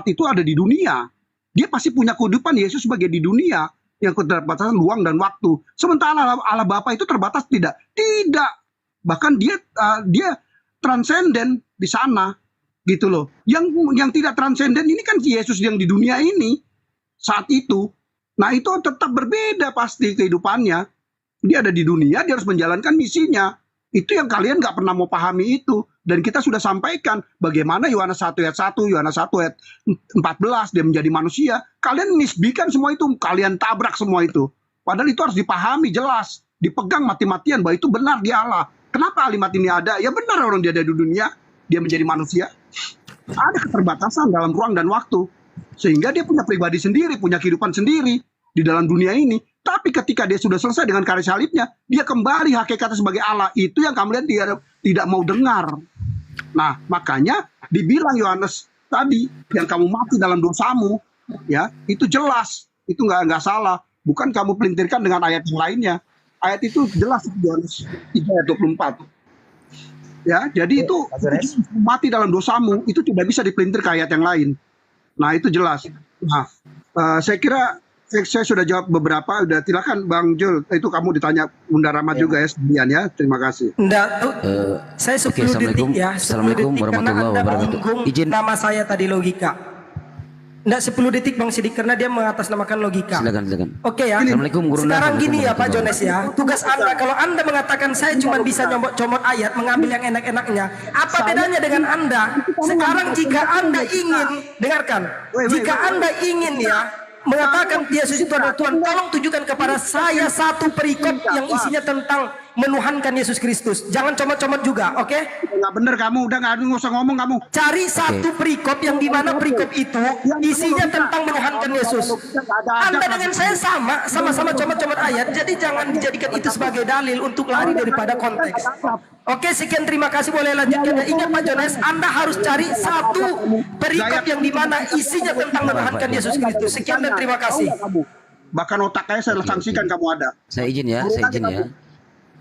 itu ada di dunia. Dia pasti punya kehidupan Yesus sebagai di dunia. Yang keterbatasan ruang dan waktu. Sementara Allah Bapa itu terbatas tidak. Tidak. Bahkan dia transenden di sana. Gitu loh. Yang tidak transenden ini kan Yesus yang di dunia ini. Saat itu. Nah itu tetap berbeda pasti kehidupannya. Dia ada di dunia, dia harus menjalankan misinya. Itu yang kalian nggak pernah mau pahami itu. Dan kita sudah sampaikan bagaimana Yohanes 1 ayat 1, Yohanes 1 ayat 14, dia menjadi manusia. Kalian nisbikan semua itu, kalian tabrak semua itu. Padahal itu harus dipahami jelas. Dipegang mati-matian bahwa itu benar dia Allah. Kenapa kalimat ini ada? Ya benar orang dia ada di dunia, dia menjadi manusia. Ada keterbatasan dalam ruang dan waktu. Sehingga dia punya pribadi sendiri, punya kehidupan sendiri di dalam dunia ini. Tapi ketika dia sudah selesai dengan karya salibnya, dia kembali hakikatnya sebagai Allah. Itu yang kalian tidak mau dengar. Nah, makanya dibilang Yohanes tadi, yang kamu mati dalam dosamu, ya itu jelas. Itu nggak salah. Bukan kamu pelintirkan dengan ayat yang lainnya. Ayat itu jelas Yohanes 3 ayat 24. Ya, jadi itu mati dalam dosamu, itu tidak bisa dipelintir ke ayat yang lain. Nah, itu jelas. Nah, saya kira saya sudah jawab beberapa. Udah, silakan Bang Jul. Itu kamu ditanya Bunda Rahmat juga ya sekalian ya. Terima kasih. Saya 10 detik ya. 10 Assalamualaikum detik warahmatullahi karena Anda wabarakatuh. menyinggung Izin. nama saya tadi logika. Nggak 10 detik Bang Sidik karena dia mengatasnamakan logika. Silakan. Oke ya. Assalamualaikum warahmatullahi Sekarang gini ya Pak wabarakatuh. Jones ya. Tugas Anda kalau Anda mengatakan saya cuma bisa comot ayat, mengambil yang enak-enaknya. Apa bedanya dengan Anda? Sekarang jika Anda ingin dengarkan, jika Anda ingin ya mengatakan Yesus itu adalah Tuhan, tolong tunjukkan kepada saya satu perikop yang isinya tentang menuhankan Yesus Kristus. Jangan comot-comot juga, oke? Nggak bener kamu, udah nggak usah ngomong kamu. Cari satu perikop yang dimana perikop itu isinya tentang menuhankan Yesus. Anda dengan saya sama-sama comot-comot ayat, jadi jangan dijadikan itu sebagai dalil untuk lari daripada konteks. Oke, sekian, terima kasih, boleh lanjutkan. Ingat Pak Jones, Anda harus cari satu perikop yang dimana isinya tentang menuhankan Yesus Kristus. Sekian dan terima kasih. Bahkan otaknya saya sanksikan kamu ada. Saya izin ya.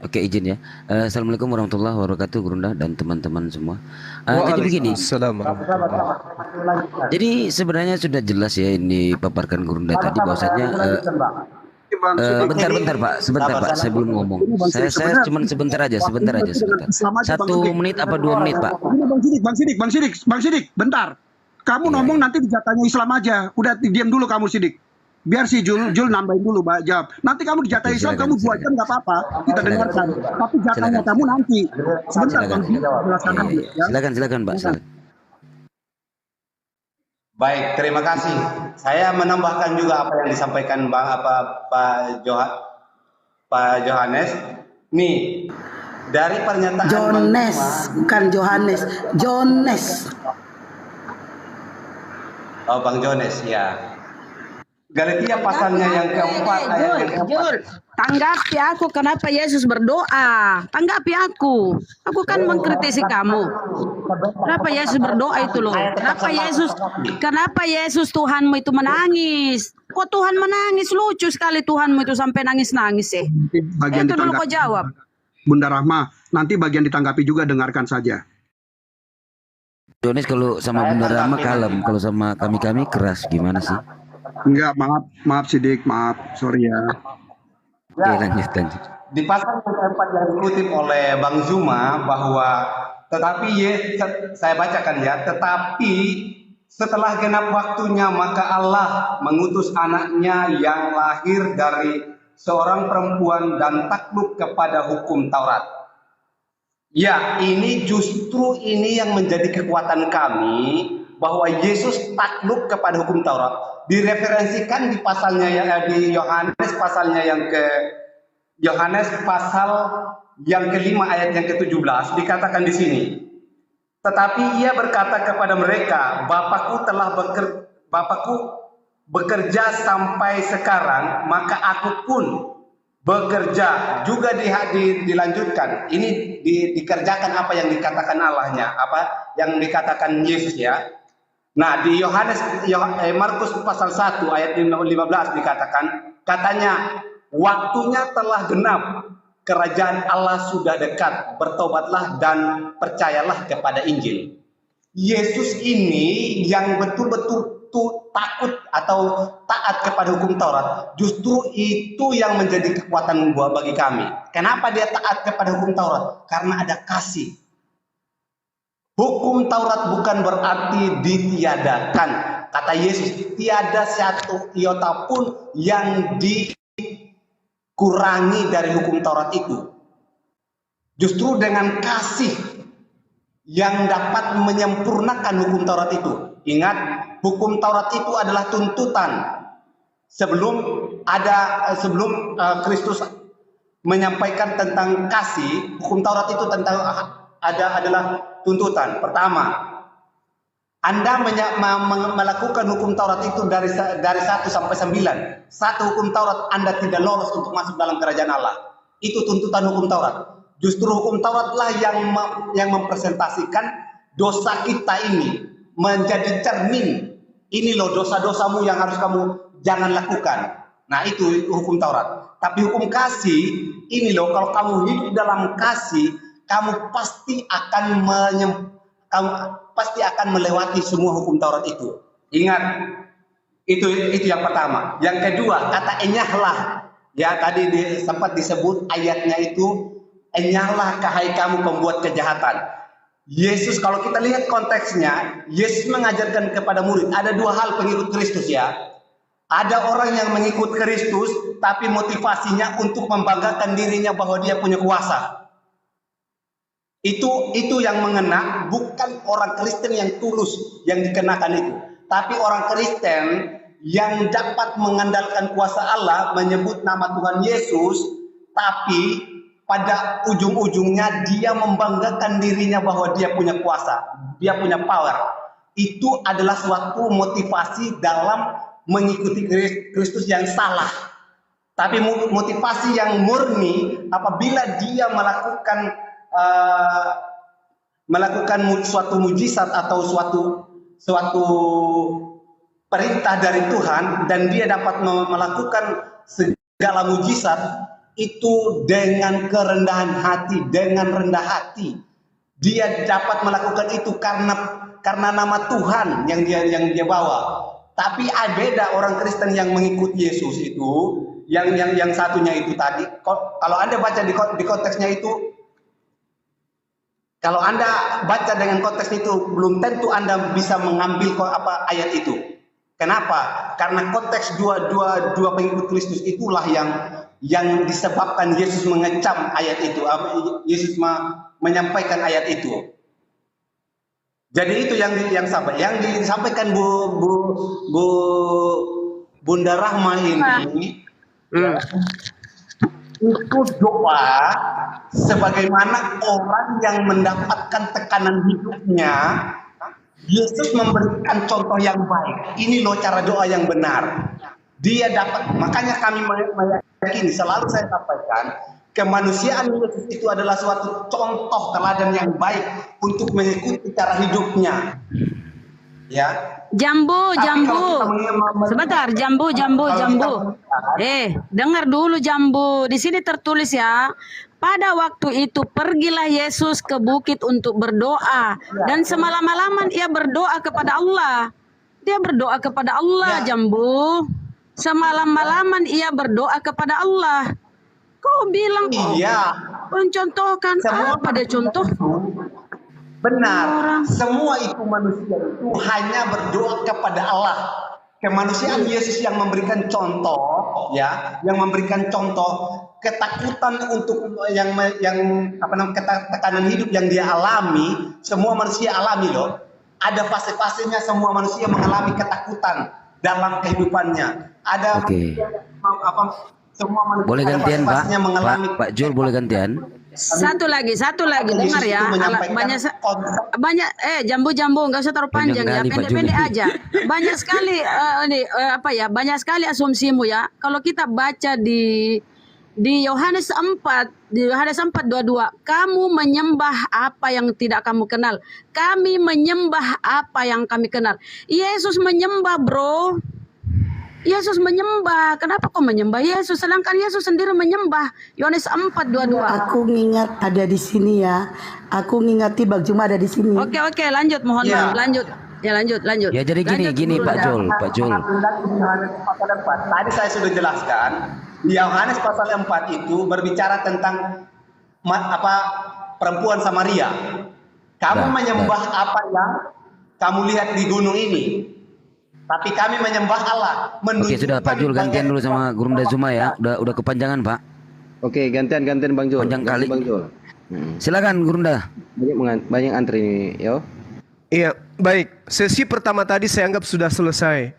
Oke, izin ya. Assalamualaikum warahmatullahi wabarakatuh, Gurunda dan teman-teman semua. Jadi begini. Jadi sebenarnya sudah jelas ya ini paparkan Gurunda tadi bahwasanya bentar Pak, sebentar Pak, saya belum ngomong. Saya cuma sebentar aja. 1 menit apa 2 menit Pak? Bang Sidik, bentar. Kamu ngomong nanti dijatahnya Islam aja. Udah diam dulu kamu Sidik. Biar si Jul nambahin dulu jawab. Nanti kamu dijatah Islam, kamu 2 jam nggak apa-apa. Kita dengarkan. Tapi jatahnya kamu nanti. Sebentar Bang Sidik, jelaskan nanti. Silakan Pak. Baik, terima kasih. Saya menambahkan juga apa yang disampaikan Pak Johannes. Nih, dari pernyataan Jones, bukan Johannes. Jones. Bang Jones ya. Galatia pasalnya yang keempat ayat yang keempat. Jul, tanggapi aku kenapa Yesus berdoa. Tanggapi aku. Aku kan mengkritisi kamu. Kenapa Yesus berdoa itu loh? Kenapa Yesus Tuhanmu itu menangis? Kok Tuhan menangis? Lucu sekali Tuhanmu itu sampai nangis-nangis sih. Bagian Itu dulu kau ditanggapi, jawab. Bunda Rahma, nanti bagian ditanggapi juga, dengarkan saja. Yohanes kalau sama Bunda Rama kalem, kalau sama kami keras gimana sih? Enggak, maaf Sidik, maaf, sorry ya. Oke, lanjut. Di pasal yang keempat yang dikutip oleh Bang Zuma bahwa saya bacakan ya, tetapi setelah genap waktunya maka Allah mengutus anaknya yang lahir dari seorang perempuan dan takluk kepada hukum Taurat. Ya, justru ini yang menjadi kekuatan kami, bahwa Yesus takluk kepada hukum Taurat. Direferensikan di pasalnya di Yohanes pasalnya Yohanes pasal yang kelima ayat yang ke-17 dikatakan di sini. Tetapi ia berkata kepada mereka, Bapakku bekerja sampai sekarang, maka aku pun bekerja. Juga dilanjutkan. Ini dikerjakan apa yang dikatakan Allahnya, apa yang dikatakan Yesus ya. Nah, di Markus pasal 1 ayat 15 dikatakan, katanya, waktunya telah genap, kerajaan Allah sudah dekat, bertobatlah dan percayalah kepada Injil. Yesus ini yang betul-betul takut atau taat kepada hukum Taurat, justru itu yang menjadi kekuatan bagi kami. Kenapa dia taat kepada hukum Taurat? Karena ada kasih. Hukum Taurat bukan berarti ditiadakan. Kata Yesus, tiada satu iota pun yang dikurangi dari hukum Taurat itu. Justru dengan kasih yang dapat menyempurnakan hukum Taurat itu. Ingat, hukum Taurat itu adalah tuntutan. Sebelum Kristus menyampaikan tentang kasih, hukum Taurat itu adalah tuntutan. Pertama, Anda melakukan hukum Taurat itu dari 1 sampai 9. Satu hukum Taurat Anda tidak lolos untuk masuk dalam kerajaan Allah. Itu tuntutan hukum Taurat. Justru hukum Tauratlah yang mempresentasikan dosa kita ini menjadi cermin. Ini loh dosa-dosamu yang harus kamu jangan lakukan. Nah, itu hukum Taurat. Tapi hukum kasih, ini loh, kalau kamu hidup dalam kasih, kamu pasti akan melewati semua hukum Taurat itu. Ingat, itu yang pertama. Yang kedua, kata enyahlah. Ya, tadi sempat disebut ayatnya itu, enyahlah hai kamu pembuat kejahatan. Yesus, kalau kita lihat konteksnya, Yesus mengajarkan kepada murid, ada dua hal pengikut Kristus ya. Ada orang yang mengikut Kristus, tapi motivasinya untuk membanggakan dirinya bahwa dia punya kuasa. Itu yang mengena, bukan orang Kristen yang tulus yang dikenakan itu, tapi orang Kristen yang dapat mengandalkan kuasa Allah, menyebut nama Tuhan Yesus, tapi pada ujung-ujungnya dia membanggakan dirinya bahwa dia punya kuasa, dia punya power. Itu adalah suatu motivasi dalam mengikuti Kristus yang salah. Tapi motivasi yang murni apabila dia melakukan suatu mujizat atau suatu perintah dari Tuhan, dan dia dapat melakukan segala mujizat itu dengan kerendahan hati, dengan rendah hati. Dia dapat melakukan itu karena nama Tuhan yang dia bawa. Tapi beda orang Kristen yang mengikuti Yesus itu, yang satunya itu tadi. Kalau Anda baca di konteksnya itu, kalau Anda baca dengan konteks itu, belum tentu Anda bisa mengambil ayat itu. Kenapa? Karena konteks dua pengikut Kristus itulah yang disebabkan Yesus mengecam ayat itu. Yesus menyampaikan ayat itu. Jadi itu yang disampaikan Bunda Rahma ini. Itu doa sebagaimana orang yang mendapatkan tekanan hidupnya, Yesus memberikan contoh yang baik. Ini loh cara doa yang benar. Dia dapat, makanya kami meyakini, selalu saya sampaikan, kemanusiaan Yesus itu adalah suatu contoh teladan yang baik untuk mengikuti cara hidupnya. Ya. Jambu. Sebentar, jambu. Dengar dulu jambu. Di sini tertulis ya. Pada waktu itu pergilah Yesus ke bukit untuk berdoa, dan semalam-malaman ia berdoa kepada Allah. Dia berdoa kepada Allah, jambu. Semalam-malaman ia berdoa kepada Allah. Kau bilang mencontohkan apa dia contoh? Benar, semua itu manusia itu hanya berdoa kepada Allah. Kemanusiaan Yesus yang memberikan contoh, ya, yang memberikan contoh ketakutan untuk yang apa namanya, tekanan hidup yang dia alami. Semua manusia alami loh. Ada fase-fasenya, semua manusia mengalami ketakutan dalam kehidupannya. Ada semua manusia. Boleh gantian, Pak? Pak Jul, boleh gantian? Satu lagi dengar ya, banyak jambu nggak usah terlalu panjang ya, pendek-pendek aja. Banyak sekali banyak sekali asumsimu ya. Kalau kita baca di Yohanes 4:22, kamu menyembah apa yang tidak kamu kenal, kami menyembah apa yang kami kenal. Yesus menyembah, bro. Yesus menyembah. Kenapa kau menyembah Yesus sedangkan Yesus sendiri menyembah? Yohanes 4:22. Aku ngingat ada di sini ya. Aku ngingati Bang Juma ada di sini. Oke, lanjut, mohon maaf. Lanjut. Ya jadi gini Pak Jul. Tadi saya sudah jelaskan, di Yohanes pasal 4 itu berbicara tentang perempuan Samaria. Kamu menyembah apa yang kamu lihat di gunung ini, tapi kami menyembah Allah. Oke, sudah Pak Jul, gantian dulu sama Gurunda Zuma ya. Udah kepanjangan, Pak. Oke, gantian Bang Jul. Panjang kali. Bang Jul. Silakan Gurunda. Banyak antri nih, yo. Iya, baik. Sesi pertama tadi saya anggap sudah selesai.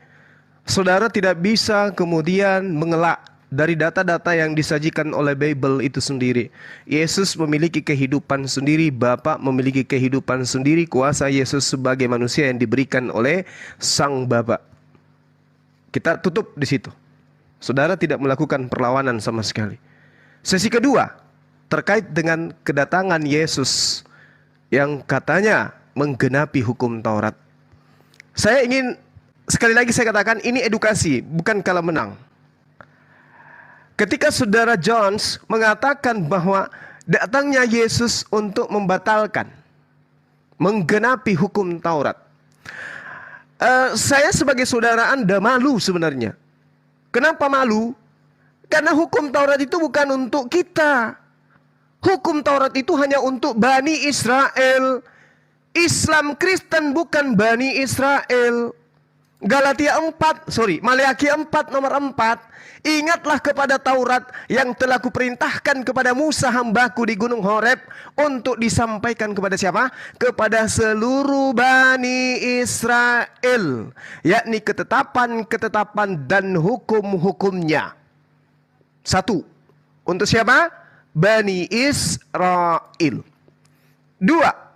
Saudara tidak bisa kemudian mengelak dari data-data yang disajikan oleh Bible itu sendiri. Yesus memiliki kehidupan sendiri, Bapa memiliki kehidupan sendiri, kuasa Yesus sebagai manusia yang diberikan oleh Sang Bapa. Kita tutup di situ. Saudara tidak melakukan perlawanan sama sekali. Sesi kedua terkait dengan kedatangan Yesus yang katanya menggenapi hukum Taurat. Saya ingin sekali lagi saya katakan ini edukasi, bukan kalah menang. Ketika saudara Jones mengatakan bahwa datangnya Yesus untuk membatalkan, menggenapi hukum Taurat, saya sebagai saudara Anda malu sebenarnya. Kenapa malu? Karena hukum Taurat itu bukan untuk kita. Hukum Taurat itu hanya untuk Bani Israel. Islam Kristen bukan Bani Israel. Maleakhi 4 nomor 4. Ingatlah kepada Taurat yang telah kuperintahkan kepada Musa hambaku di Gunung Horeb untuk disampaikan kepada siapa? Kepada seluruh Bani Israel, yakni ketetapan-ketetapan dan hukum-hukumnya. 1. Untuk siapa? Bani Israel. 2.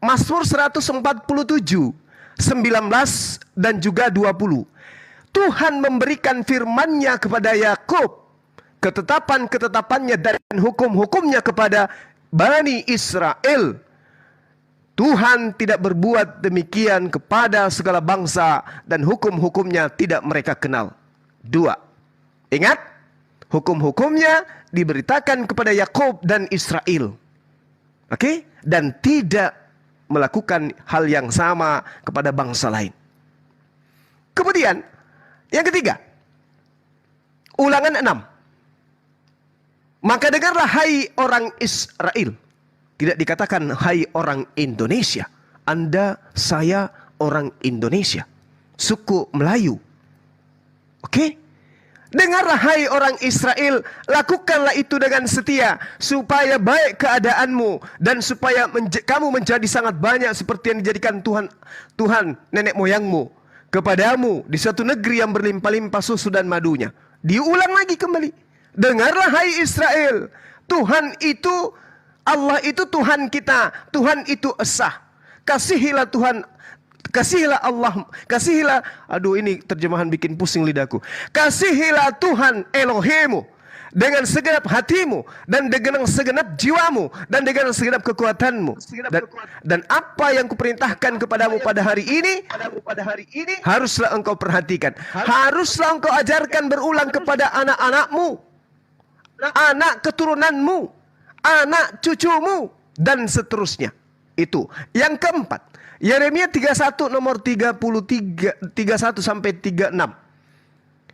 Mazmur 147, 19 dan juga 20. Tuhan memberikan firman-Nya kepada Yakub, ketetapan-ketetapannya dan hukum-hukumnya kepada Bani Israel. Tuhan tidak berbuat demikian kepada segala bangsa dan hukum-hukumnya tidak mereka kenal. 2. Ingat, hukum-hukumnya diberitakan kepada Yakub dan Israel. Oke? Dan tidak melakukan hal yang sama kepada bangsa lain. Kemudian yang ketiga, Ulangan 6. Maka dengarlah hai orang Israel. Tidak dikatakan hai orang Indonesia. Anda, saya orang Indonesia, suku Melayu. Oke? Dengarlah hai orang Israel, lakukanlah itu dengan setia, supaya baik keadaanmu dan supaya kamu menjadi sangat banyak seperti yang dijadikan Tuhan nenek moyangmu kepadamu di suatu negeri yang berlimpah-limpah susu dan madunya. Diulang lagi kembali. Dengarlah hai Israel, Tuhan itu, Allah itu Tuhan kita, Tuhan itu esa. Kasihilah Tuhan Kasihilah Allah, kasihilah, aduh ini terjemahan bikin pusing lidahku. Kasihilah Tuhan Elohimmu dengan segenap hatimu dan dengan segenap jiwamu dan dengan segenap kekuatanmu. Dan apa yang kuperintahkan kepadamu pada hari ini haruslah engkau perhatikan, haruslah engkau ajarkan berulang kepada anak-anakmu, anak keturunanmu, anak cucumu, dan seterusnya. Itu yang keempat, Yeremia 31 nomor 31 sampai 36.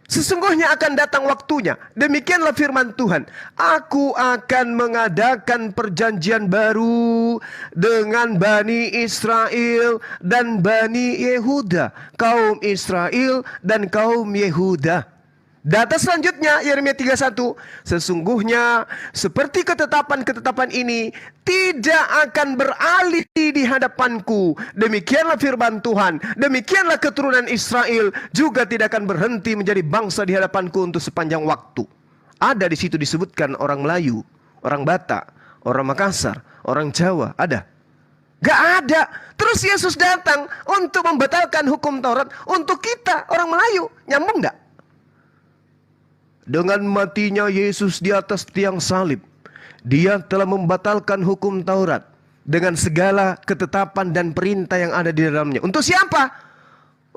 Sesungguhnya akan datang waktunya, demikianlah firman Tuhan, aku akan mengadakan perjanjian baru dengan Bani Israel dan Bani Yehuda, kaum Israel dan kaum Yehuda. Data selanjutnya Yeremia 31, sesungguhnya seperti ketetapan-ketetapan ini tidak akan beralih di hadapanku. Demikianlah firman Tuhan, demikianlah keturunan Israel juga tidak akan berhenti menjadi bangsa di hadapanku untuk sepanjang waktu. Ada di situ disebutkan orang Melayu, orang Batak, orang Makassar, orang Jawa, ada? Gak ada. Terus Yesus datang untuk membatalkan hukum Taurat untuk kita orang Melayu. Nyambung gak? Dengan matinya Yesus di atas tiang salib, Dia telah membatalkan hukum Taurat dengan segala ketetapan dan perintah yang ada di dalamnya. Untuk siapa?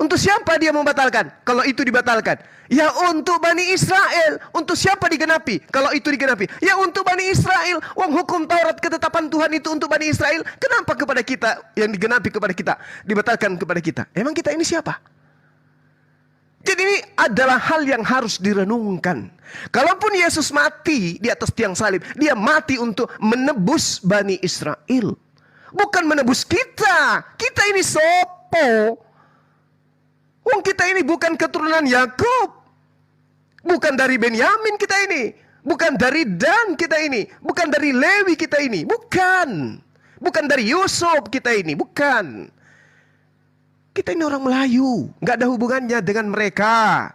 Untuk siapa Dia membatalkan? Kalau itu dibatalkan, ya untuk Bani Israel. Untuk siapa digenapi? Kalau itu digenapi, ya untuk Bani Israel. Wong hukum Taurat, ketetapan Tuhan itu untuk Bani Israel. Kenapa kepada kita yang digenapi kepada kita, dibatalkan kepada kita? Emang kita ini siapa? Jadi ini adalah hal yang harus direnungkan. Kalaupun Yesus mati di atas tiang salib, Dia mati untuk menebus Bani Israel, bukan menebus kita. Kita ini sopo? Wong kita ini bukan keturunan Yakub, bukan dari Benyamin kita ini, bukan dari Dan kita ini, bukan dari Lewi kita ini, bukan dari Yusuf kita ini, bukan. Kita ini orang Melayu, nggak ada hubungannya dengan mereka.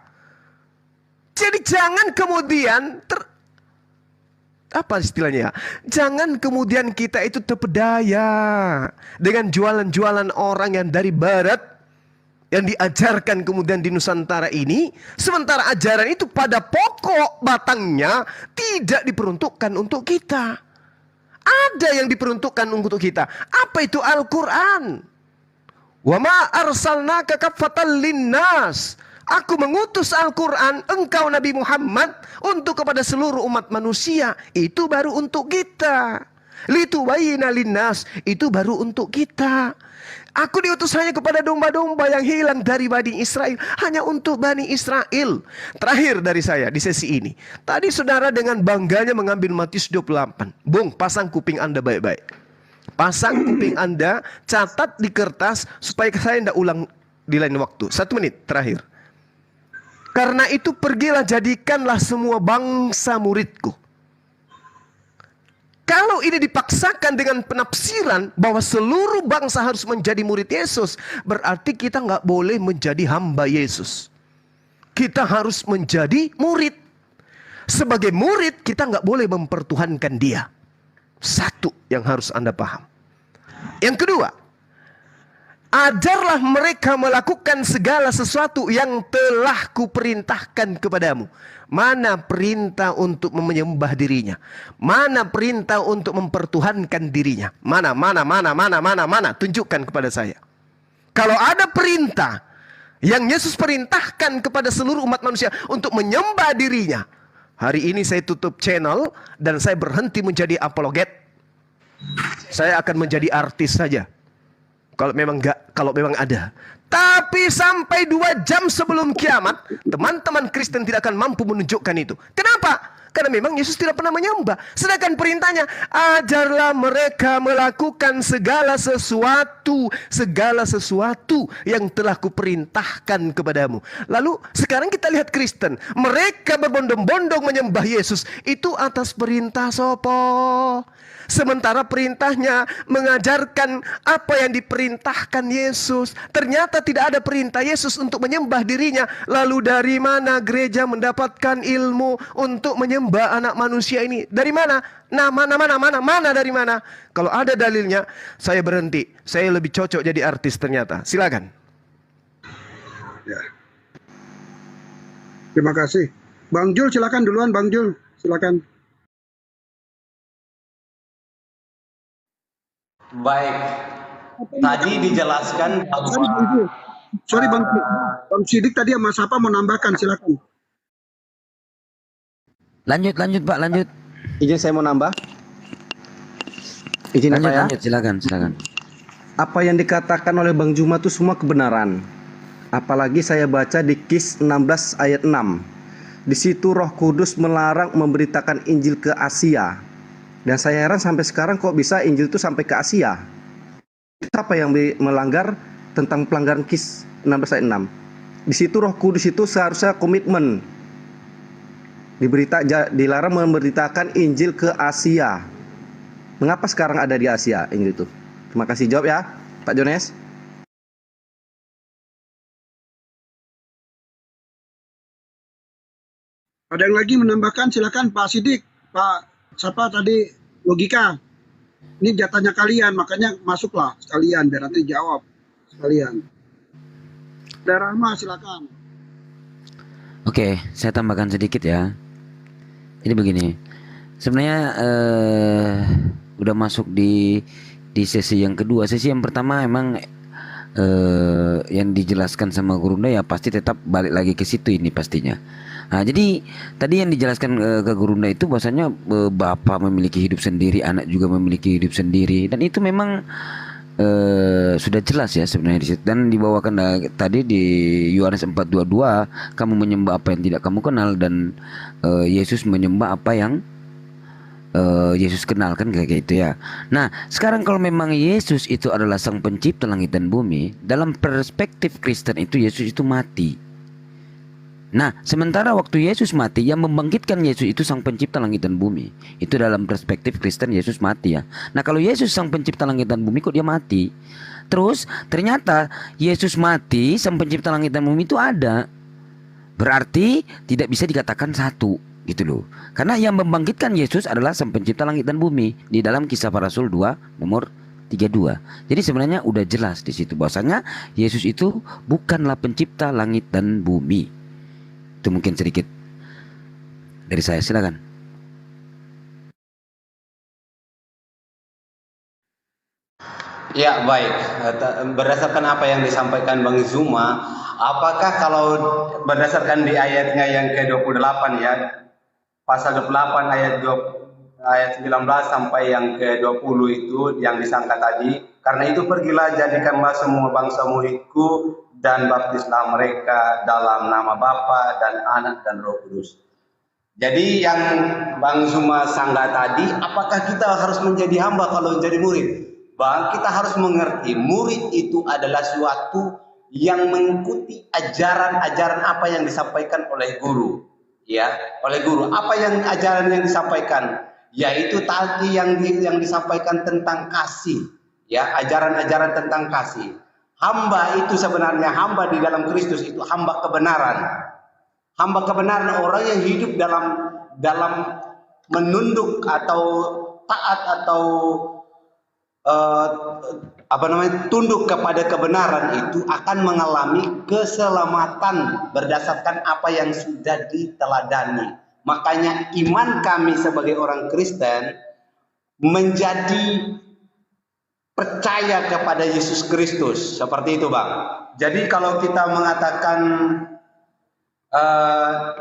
Jadi jangan kemudian apa istilahnya ya? Jangan kemudian kita itu terpedaya dengan jualan-jualan orang yang dari barat yang diajarkan kemudian di Nusantara ini, sementara ajaran itu pada pokok batangnya tidak diperuntukkan untuk kita. Ada yang diperuntukkan untuk kita. Apa itu Al-Quran? Wa ma arsalnaka kaffatan linnas. Aku mengutus Al-Quran, engkau Nabi Muhammad, untuk kepada seluruh umat manusia. Itu baru untuk kita. Litubayyina linnas, itu baru untuk kita. Aku diutus hanya kepada domba-domba yang hilang dari Bani Israel, hanya untuk Bani Israel. Terakhir dari saya di sesi ini. Tadi saudara dengan bangganya mengambil Matius 28. Bung, pasang kuping Anda baik-baik. Pasang kuping Anda, catat di kertas supaya saya tidak ulang di lain waktu. 1 menit terakhir. Karena itu pergilah, jadikanlah semua bangsa muridku. Kalau ini dipaksakan dengan penafsiran bahwa seluruh bangsa harus menjadi murid Yesus, berarti kita nggak boleh menjadi hamba Yesus. Kita harus menjadi murid. Sebagai murid kita nggak boleh mempertuhankan Dia. Satu yang harus Anda paham. Yang kedua, ajarlah mereka melakukan segala sesuatu yang telah kuperintahkan kepadamu. Mana perintah untuk menyembah dirinya? Mana perintah untuk mempertuhankan dirinya? Mana? Tunjukkan kepada saya. Kalau ada perintah yang Yesus perintahkan kepada seluruh umat manusia untuk menyembah dirinya, hari ini saya tutup channel dan saya berhenti menjadi apologet. Saya akan menjadi artis saja. Kalau memang ada. Tapi sampai 2 jam sebelum kiamat, teman-teman Kristen tidak akan mampu menunjukkan itu. Kenapa? Karena memang Yesus tidak pernah menyembah. Sedangkan perintahnya, ajarlah mereka melakukan segala sesuatu yang telah kuperintahkan kepadamu. Lalu sekarang kita lihat Kristen, mereka berbondong-bondong menyembah Yesus. Itu atas perintah sopo? Sementara perintahnya mengajarkan apa yang diperintahkan Yesus. Ternyata tidak ada perintah Yesus untuk menyembah dirinya. Lalu dari mana gereja mendapatkan ilmu untuk menyembah anak manusia ini? Dari mana? Nah, mana dari mana? Kalau ada dalilnya, saya berhenti. Saya lebih cocok jadi artis ternyata. Silakan. Ya. Terima kasih. Bang Jul silakan duluan, Bang Jul. Silakan. Baik, tadi dijelaskan bahwa Sorry Bang Jul. Bang Sidik tadi sama siapa mau nambahkan, silakan. Lanjut Pak, lanjut. Izin saya mau nambah. Izin apa ya? Lanjut, silakan. Apa yang dikatakan oleh Bang Juma itu semua kebenaran. Apalagi saya baca di Kis 16 ayat 6. Di situ Roh Kudus melarang memberitakan Injil ke Asia. Dan saya heran sampai sekarang kok bisa Injil itu sampai ke Asia. Apa yang melanggar tentang pelanggaran Kis 16 ayat 6. Di situ Roh Kudus itu seharusnya komitmen. Dilarang memberitakan Injil ke Asia. Mengapa sekarang ada di Asia Injil itu? Terima kasih, jawab ya Pak Jones. Ada yang lagi menambahkan, silakan Pak Sidik, Pak siapa tadi, logika. Ini jatahnya kalian, makanya masuklah sekalian biar nanti jawab sekalian. Daerah Rahma silakan. Oke, saya tambahkan sedikit ya. Ini begini. Sebenarnya udah masuk di sesi yang kedua. Sesi yang pertama emang yang dijelaskan sama Gurunda ya pasti tetap balik lagi ke situ ini pastinya. Nah, jadi tadi yang dijelaskan ke Gurunda itu bahwasanya bapak memiliki hidup sendiri, anak juga memiliki hidup sendiri, dan itu memang sudah jelas ya sebenarnya di situ. Dan dibawakan tadi di Yohanes 4:22, kamu menyembah apa yang tidak kamu kenal, dan Yesus menyembah apa yang Yesus kenalkan kayak gitu ya. Nah, sekarang kalau memang Yesus itu adalah sang pencipta langit dan bumi, dalam perspektif Kristen itu Yesus itu mati. Nah, sementara waktu Yesus mati, yang membangkitkan Yesus itu sang pencipta langit dan bumi. Itu dalam perspektif Kristen Yesus mati ya. Nah, kalau Yesus sang pencipta langit dan bumi, kok dia mati? Terus ternyata Yesus mati, sang pencipta langit dan bumi itu ada. Berarti tidak bisa dikatakan satu gitu loh. Karena yang membangkitkan Yesus adalah sang pencipta langit dan bumi di dalam Kisah Para Rasul 2 nomor 32. Jadi sebenarnya udah jelas di situ bahwasanya Yesus itu bukanlah pencipta langit dan bumi. Itu mungkin sedikit dari saya, silakan. Ya baik, berdasarkan apa yang disampaikan Bang Zuma, apakah kalau berdasarkan di ayatnya yang ke-28 ya, pasal 28 ayat 19 sampai yang ke-20 itu yang disangka tadi, karena itu pergilah jadikanlah semua bangsa muridku dan baptislah mereka dalam nama Bapa dan Anak dan Roh Kudus. Jadi yang Bang Zuma sanggah tadi, apakah kita harus menjadi hamba kalau menjadi murid? Bang, kita harus mengerti murid itu adalah suatu yang mengikuti ajaran-ajaran apa yang disampaikan oleh guru, ya, oleh guru. Apa yang ajaran yang disampaikan? Yaitu tadi yang disampaikan tentang kasih, ya, ajaran-ajaran tentang kasih. Hamba itu sebenarnya hamba di dalam Kristus itu hamba kebenaran. Hamba kebenaran orang yang hidup dalam menunduk atau taat atau tunduk kepada kebenaran itu akan mengalami keselamatan berdasarkan apa yang sudah diteladani. Makanya iman kami sebagai orang Kristen menjadi percaya kepada Yesus Kristus, seperti itu Bang. Jadi kalau kita mengatakan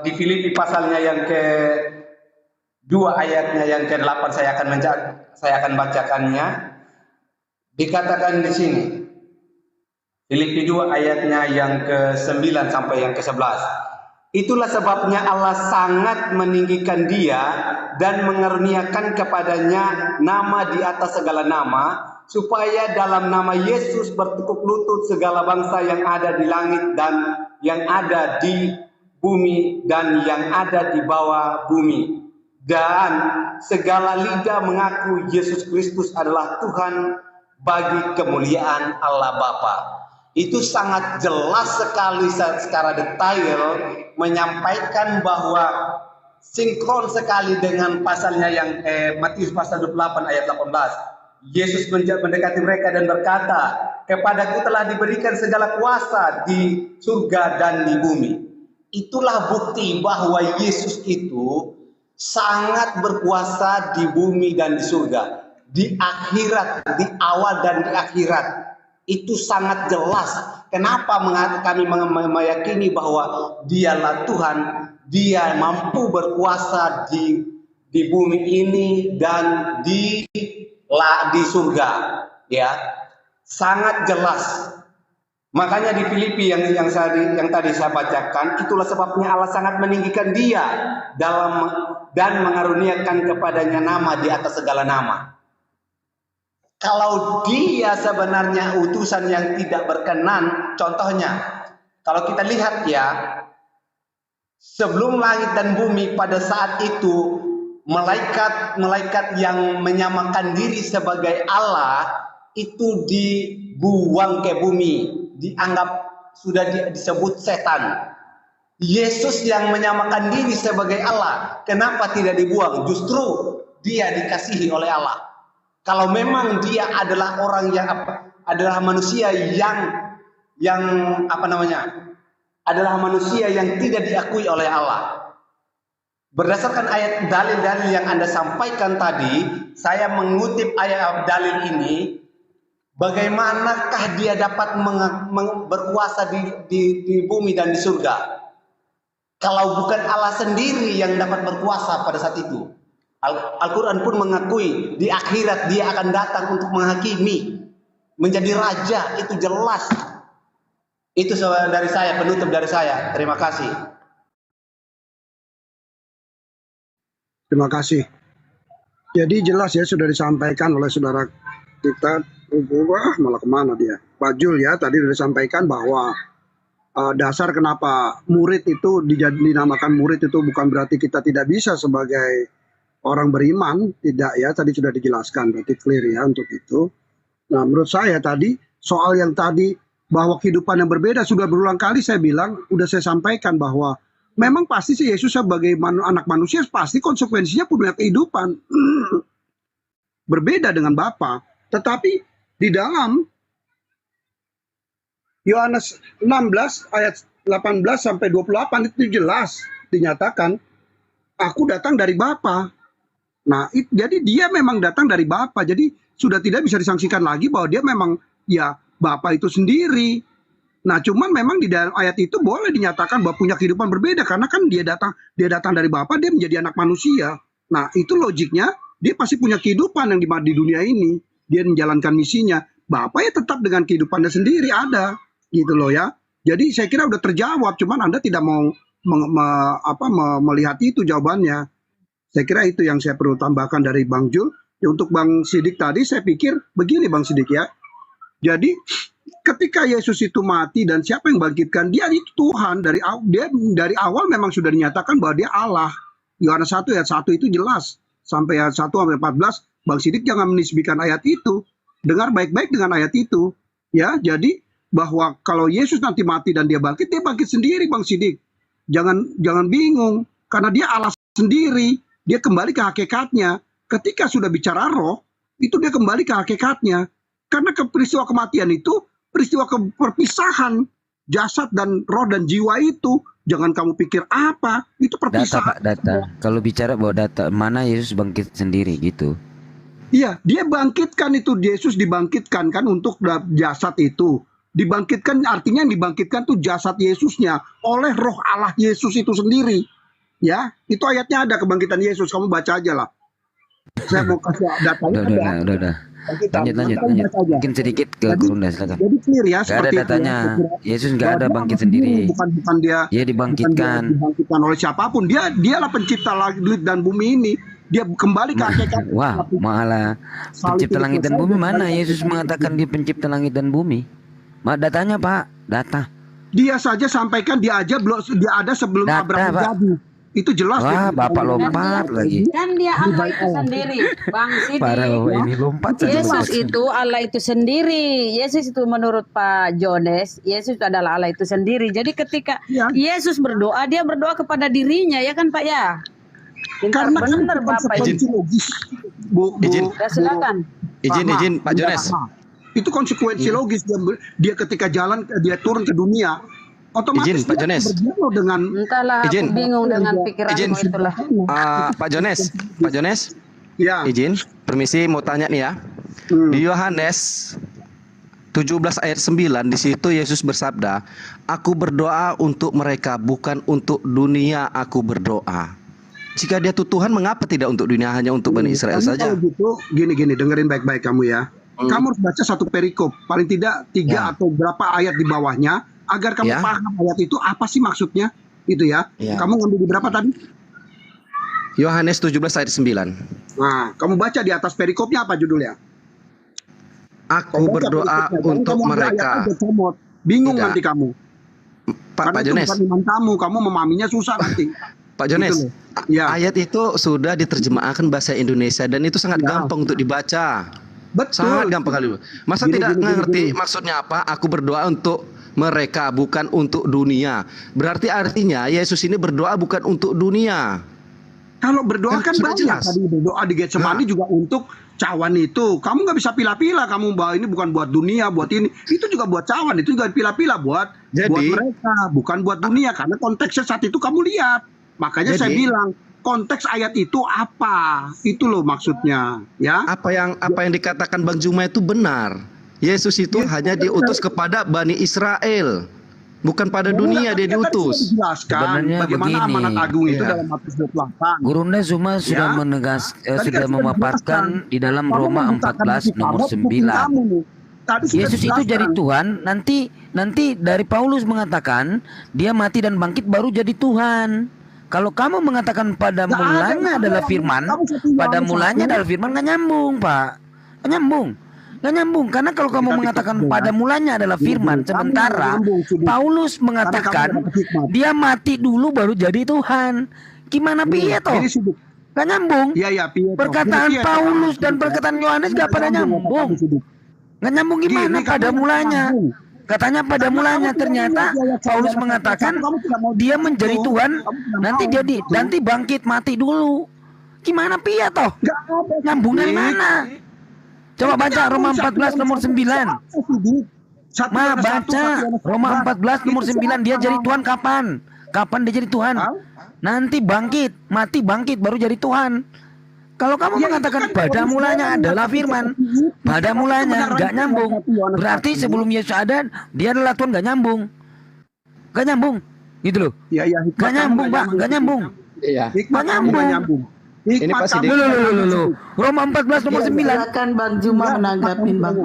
di Filipi pasalnya yang ke-2 ayatnya yang ke-8 saya akan bacakannya. Dikatakan di sini Filipi 2 ayatnya yang ke-9 sampai yang ke-11. Itulah sebabnya Allah sangat meninggikan dia dan mengaruniakan kepadanya nama di atas segala nama, supaya dalam nama Yesus bertekuk lutut segala bangsa yang ada di langit dan yang ada di bumi dan yang ada di bawah bumi, dan segala lidah mengaku Yesus Kristus adalah Tuhan bagi kemuliaan Allah Bapa. Itu sangat jelas sekali secara detail menyampaikan bahwa sinkron sekali dengan pasalnya yang Matius pasal 28 ayat 18. Yesus mendekati mereka dan berkata, "Kepadaku telah diberikan segala kuasa di surga dan di bumi." Itulah bukti bahwa Yesus itu sangat berkuasa di bumi dan di surga, di akhirat, di awal dan di akhirat. Itu sangat jelas. Kenapa kami meyakini bahwa Dialah Tuhan, Dia mampu berkuasa di bumi ini dan di surga, ya, sangat jelas. Makanya di Filipi yang tadi saya bacakan, itulah sebabnya Allah sangat meninggikan Dia dan mengaruniakan kepadanya nama di atas segala nama. Kalau Dia sebenarnya utusan yang tidak berkenan, contohnya, kalau kita lihat ya, sebelum langit dan bumi pada saat itu, malaikat yang menyamakan diri sebagai Allah itu dibuang ke bumi, dianggap sudah disebut setan. Yesus yang menyamakan diri sebagai Allah, kenapa tidak dibuang? Justru Dia dikasihi oleh Allah. Kalau memang Dia adalah orang yang adalah manusia adalah manusia yang tidak diakui oleh Allah. Berdasarkan ayat dalil-dalil yang Anda sampaikan tadi, saya mengutip ayat dalil ini, bagaimanakah Dia dapat berkuasa di bumi dan di surga? Kalau bukan Allah sendiri yang dapat berkuasa pada saat itu. Al-Quran pun mengakui di akhirat Dia akan datang untuk menghakimi, menjadi raja, itu jelas. Itu dari saya, penutup dari saya. Terima kasih. Terima kasih. Jadi jelas ya, sudah disampaikan oleh saudara kita. Malah kemana dia? Pak Jul ya, tadi sudah disampaikan bahwa dasar kenapa murid itu dinamakan murid itu bukan berarti kita tidak bisa sebagai orang beriman, tidak ya, tadi sudah dijelaskan, berarti clear ya untuk itu. Nah, menurut saya tadi, soal yang tadi, bahwa kehidupan yang berbeda, sudah berulang kali saya bilang, sudah saya sampaikan bahwa memang pasti si Yesus sebagai anak manusia, pasti konsekuensinya punya kehidupan. Berbeda dengan Bapa. Tetapi di dalam Yohanes 16 ayat 18 sampai 28 itu jelas dinyatakan, aku datang dari Bapa. Nah, jadi Dia memang datang dari Bapa. Jadi sudah tidak bisa disangsikan lagi bahwa Dia memang ya Bapa itu sendiri. Nah, cuman memang di dalam ayat itu boleh dinyatakan bahwa punya kehidupan berbeda karena kan dia datang dari Bapa, dia menjadi anak manusia. Nah, itu logiknya dia pasti punya kehidupan yang di dunia ini. Dia menjalankan misinya. Bapa ya tetap dengan kehidupannya sendiri ada, gitu loh ya. Jadi saya kira udah terjawab, cuman Anda tidak mau melihat itu jawabannya. Saya kira itu yang saya perlu tambahkan dari Bang Jul. Ya, untuk Bang Sidik tadi saya pikir begini Bang Sidik ya. Jadi ketika Yesus itu mati dan siapa yang bangkitkan dia itu Tuhan, dari awal memang sudah dinyatakan bahwa Dia Allah. Yohanes 1 ayat 1 itu jelas. Sampai ayat 1 sampai 14, Bang Sidik jangan menisbikan ayat itu. Dengar baik-baik dengan ayat itu. Ya, jadi bahwa kalau Yesus nanti mati dan Dia bangkit sendiri Bang Sidik. Jangan bingung karena Dia Allah sendiri. Dia kembali ke hakikatnya. Ketika sudah bicara roh, itu Dia kembali ke hakikatnya. Karena peristiwa kematian itu, peristiwa perpisahan jasad dan roh dan jiwa itu. Jangan kamu pikir apa, itu perpisahan. Data. Kalau bicara bahwa data, mana Yesus bangkit sendiri gitu. Iya, Dia bangkitkan itu. Yesus dibangkitkan kan untuk jasad itu. Dibangkitkan artinya yang dibangkitkan tuh jasad Yesusnya oleh roh Allah Yesus itu sendiri. Ya, itu ayatnya ada kebangkitan Yesus. Kamu baca aja lah. Saya mau kasih datanya. Udah. Lanjut. Mungkin sedikit ke Gurunda, silakan. Jadi clear ya. Gak ada datanya. Yesus nggak ada bangkit sendiri. Bukan dia. Dia dibangkitkan. Dibangkitkan oleh siapapun. Dialah pencipta langit dan bumi ini. Dia kembali ke hakikat. Wah, malah pencipta langit dan bumi mana? Yesus mengatakan Dia pencipta langit dan bumi. Datanya Pak, data. Dia saja sampaikan dia ada sebelum data, Abraham Pak. jadi. Itu jelas. Wah, Bapak lompat lagi. Kan dia Allah itu sendiri, Bang Sidi. Parah Bapak ini lompat saja. Yesus itu Allah itu sendiri. Yesus itu menurut Pak Jones, Yesus adalah Allah itu sendiri. Jadi ketika Yesus berdoa, dia berdoa kepada dirinya, ya kan Pak ya? Karena benar Bapak konsekuensi logis. Izin. Ya, silakan. Izin Pak Jones. Itu konsekuensi logis dia ketika jalan, dia turun ke dunia, otomatis Izin, Pak Jones. berdialog dengan Entahlah, aku Izin. bingung dengan pikiranmu itulah. Pak Jones, ya. izin, permisi mau tanya nih ya. Di Yohanes 17 ayat 9 di situ Yesus bersabda, "Aku berdoa untuk mereka, bukan untuk dunia aku berdoa." Jika dia tuh Tuhan, mengapa tidak untuk dunia, hanya untuk Bani Israel Kamu saja? Kalau gitu, gini, dengerin baik-baik kamu ya. Kamu harus baca satu perikop, paling tidak 3 atau berapa ayat di bawahnya, agar kamu paham ayat itu apa sih maksudnya, gitu ya. Kamu ngambil di berapa tadi? Yohanes 17 ayat 9. Nah, kamu baca di atas perikopnya apa judulnya? Aku berdoa untuk mereka. Bingung Tidak. nanti kamu. Pak itu Jones. bukan iman kamu memahaminya susah nanti. Pak Jones, Gitu loh. Ya. ayat itu sudah diterjemahkan bahasa Indonesia dan itu sangat gampang untuk dibaca. Betul. Sangat gampang kali. Masa Gini, tidak gini, ngerti gini. maksudnya apa? Aku berdoa untuk mereka, bukan untuk dunia. Berarti artinya Yesus ini berdoa bukan untuk dunia. Kalau berdoa kan Sudah banyak jelas. tadi berdoa di Getsemani juga untuk cawan itu. Kamu nggak bisa pilah-pilah. Kamu bahwa ini bukan buat dunia, buat ini. Itu juga buat cawan. Itu juga pilah-pilah buat mereka, bukan buat dunia. Karena konteksnya saat itu kamu lihat. Makanya saya bilang konteks ayat itu apa? Itu loh maksudnya, ya. Apa yang dikatakan Bang Juma itu benar. Yesus itu hanya diutus kepada Bani Israel, bukan pada dunia dia diutus. Sebenarnya bagaimana begini. amanat agung itu Iya. dalam Matius 28. Gurunda Zuma sudah sudah memaparkan di dalam Roma 14 nomor 9. Yesus itu jadi Tuhan, nanti dari Paulus mengatakan dia mati dan bangkit baru jadi Tuhan. Kalau kamu mengatakan pada mulanya adalah firman, pada mulanya adalah firman, nggak nyambung, Pak. Nggak nyambung. Karena kalau kamu mengatakan pada mulanya adalah firman, sementara Paulus mengatakan dia mati dulu baru jadi Tuhan. Gimana piye toh? Nggak nyambung. Perkataan Paulus dan perkataan Yohanes nggak pada nyambung. Nggak nyambung gimana pada mulanya? Katanya pada mulanya, ternyata Paulus mengatakan dia menjadi Tuhan, nanti bangkit mati dulu. Gimana piye toh? Nyambung dari mana? Coba baca Roma 14 nomor 9. Baca Roma 14 nomor 9, dia jadi Tuhan kapan? Kapan dia jadi Tuhan? Nanti bangkit, mati bangkit baru jadi Tuhan. Kalau kamu mengatakan pada mulanya adalah firman, pada mulanya nggak nyambung. Berarti sebelum Yesus ada, dia adalah Tuhan, nggak nyambung. Nggak nyambung, gitu loh. Nggak nyambung, Pak, nggak nyambung. Nggak nyambung. Ini pasti Loh. Roma 14 nomor 9. Silakan Bang Juma menanggapi Bang.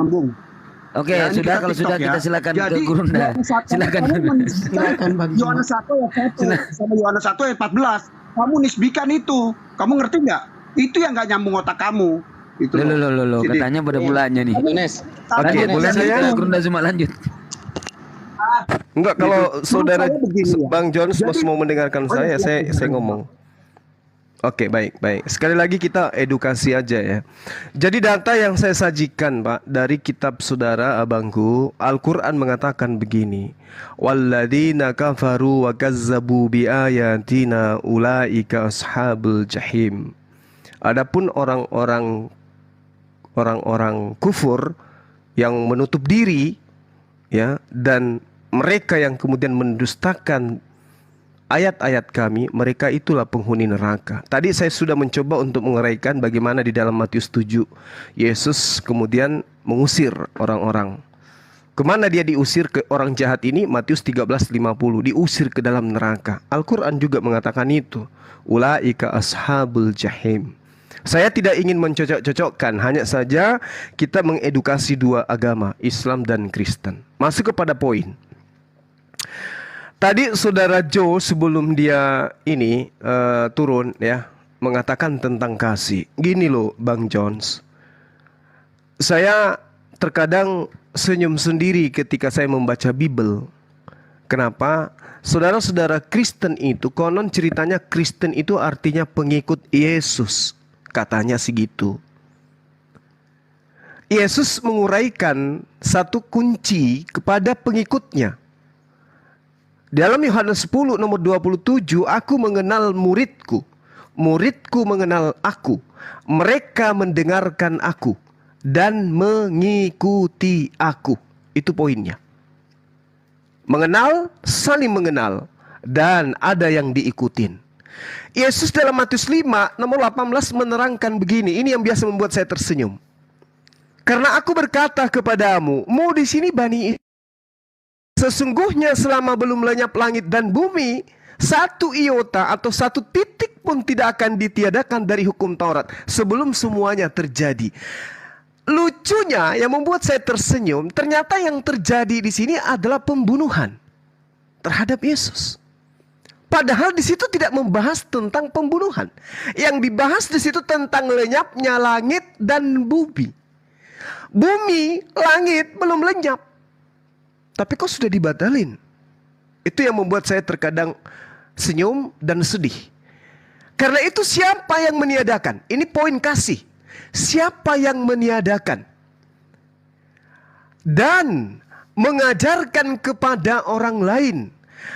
Oke, sudah kalau sudah kita silakan ke Gurunda. Silakan. Silakan Bang Juma. Yohanes 1 ayat 1 sama Yohanes 1 ayat 14. Kamu nisbikan itu. Kamu ngerti nggak? Itu yang nggak nyambung otak kamu. Itu Loh, katanya pada mulanya nih. Oke, boleh saya Gurunda Zuma lanjut. Enggak, kalau saudara Bang Jones mau mendengarkan saya ngomong. Oke, baik. Sekali lagi kita edukasi aja ya. Jadi data yang saya sajikan, Pak, dari kitab saudara abangku, Al-Quran mengatakan begini. Walladzina kafaru wa kazzabu biayatina ulaika ashabul jahim. Adapun orang-orang kufur yang menutup diri ya, dan mereka yang kemudian mendustakan ayat-ayat kami, mereka itulah penghuni neraka. Tadi saya sudah mencoba untuk menguraikan bagaimana di dalam Matius 7 Yesus kemudian mengusir orang-orang. Kemana dia diusir ke orang jahat ini? Matius 13:50, diusir ke dalam neraka. Al-Quran juga mengatakan itu. Ulaika ashabul jahim. Saya tidak ingin mencocok-cocokkan, hanya saja kita mengedukasi dua agama, Islam dan Kristen. Masuk kepada poin. Tadi saudara Joe sebelum dia ini turun ya, mengatakan tentang kasih. Gini loh Bang Jones, saya terkadang senyum sendiri ketika saya membaca Bible. Kenapa? Saudara-saudara, Kristen itu, konon ceritanya Kristen itu artinya pengikut Yesus. Katanya segitu. Yesus menguraikan satu kunci kepada pengikutnya. Dalam Yohanes 10 nomor 27, aku mengenal muridku, muridku mengenal aku, mereka mendengarkan aku dan mengikuti aku. Itu poinnya. Mengenal, saling mengenal, dan ada yang diikutin. Yesus dalam Matius 5 nomor 18 menerangkan begini, ini yang biasa membuat saya tersenyum. Karena aku berkata kepadamu, mu di sini Bani Israel, sesungguhnya selama belum lenyap langit dan bumi, satu iota atau satu titik pun tidak akan ditiadakan dari hukum Taurat sebelum semuanya terjadi. Lucunya yang membuat saya tersenyum, ternyata yang terjadi di sini adalah pembunuhan terhadap Yesus. Padahal di situ tidak membahas tentang pembunuhan. Yang dibahas di situ tentang lenyapnya langit dan bumi. Bumi, langit belum lenyap, tapi kok sudah dibatalin. Itu yang membuat saya terkadang senyum dan sedih. Karena itu siapa yang meniadakan? Ini poin kasih. Siapa yang meniadakan dan mengajarkan kepada orang lain,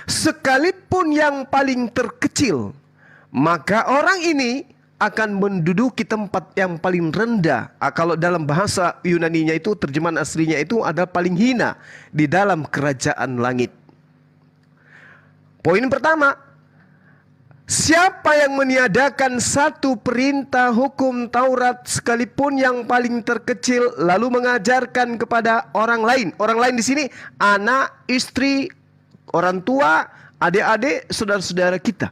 sekalipun yang paling terkecil, maka orang ini akan menduduki tempat yang paling rendah. Kalau dalam bahasa Yunaninya itu, terjemahan aslinya itu adalah paling hina di dalam kerajaan langit. Poin pertama, siapa yang meniadakan satu perintah hukum Taurat sekalipun yang paling terkecil lalu mengajarkan kepada orang lain. Orang lain di sini anak, istri, orang tua, adik-adik, saudara-saudara kita.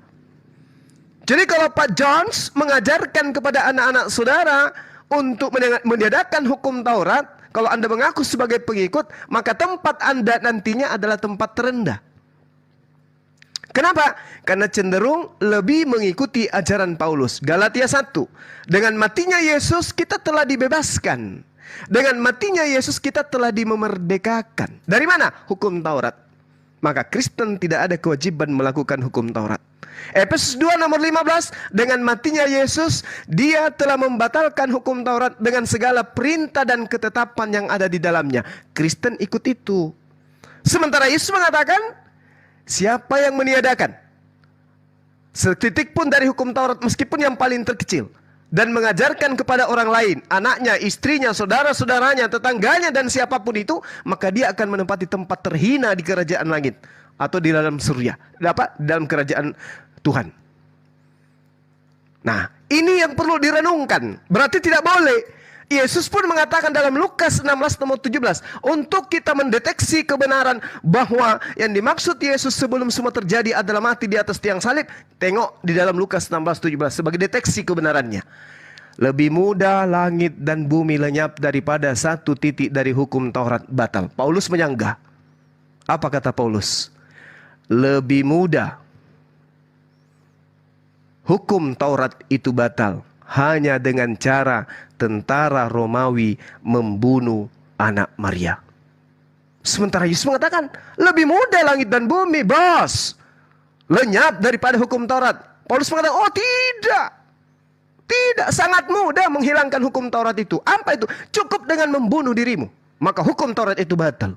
Jadi kalau Pak Jones mengajarkan kepada anak-anak saudara untuk meniadakan hukum Taurat, kalau Anda mengaku sebagai pengikut, maka tempat Anda nantinya adalah tempat terendah. Kenapa? Karena cenderung lebih mengikuti ajaran Paulus. Galatia 1. Dengan matinya Yesus kita telah dibebaskan. Dengan matinya Yesus kita telah dimerdekakan. Dari mana? Hukum Taurat. Maka Kristen tidak ada kewajiban melakukan hukum Taurat. Efesus 2 nomor 15. Dengan matinya Yesus, dia telah membatalkan hukum Taurat dengan segala perintah dan ketetapan yang ada di dalamnya. Kristen ikut itu. Sementara Yesus mengatakan, siapa yang meniadakan setitik pun dari hukum Taurat, meskipun yang paling terkecil, dan mengajarkan kepada orang lain, anaknya, istrinya, saudara-saudaranya, tetangganya, dan siapapun itu, maka dia akan menempati tempat terhina di kerajaan langit atau di dalam surga, dalam kerajaan Tuhan. Nah, ini yang perlu direnungkan. Berarti tidak boleh. Yesus pun mengatakan dalam Lukas 16 nomor 17, untuk kita mendeteksi kebenaran bahwa yang dimaksud Yesus sebelum semua terjadi adalah mati di atas tiang salib. Tengok di dalam Lukas 16:17 sebagai deteksi kebenarannya. Lebih mudah langit dan bumi lenyap daripada satu titik dari hukum Taurat batal. Paulus menyanggah. Apa kata Paulus? Lebih mudah hukum Taurat itu batal hanya dengan cara tentara Romawi membunuh anak Maria. Sementara Yesus mengatakan, lebih mudah langit dan bumi, bos, lenyap daripada hukum Taurat. Paulus mengatakan, oh tidak. Tidak, sangat mudah menghilangkan hukum Taurat itu. Apa itu? Cukup dengan membunuh dirimu, maka hukum Taurat itu batal.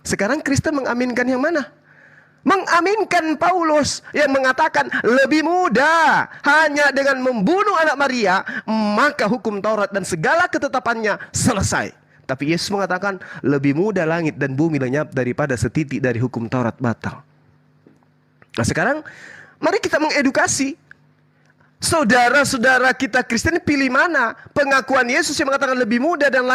Sekarang Kristen mengaminkan yang mana? Mengaminkan Paulus yang mengatakan lebih mudah hanya dengan membunuh anak Maria, maka hukum Taurat dan segala ketetapannya selesai. Tapi Yesus mengatakan lebih mudah langit dan bumi lenyap daripada setitik dari hukum Taurat batal. Nah sekarang mari kita mengedukasi saudara-saudara kita Kristen, pilih mana? Pengakuan Yesus yang mengatakan lebih mudah dan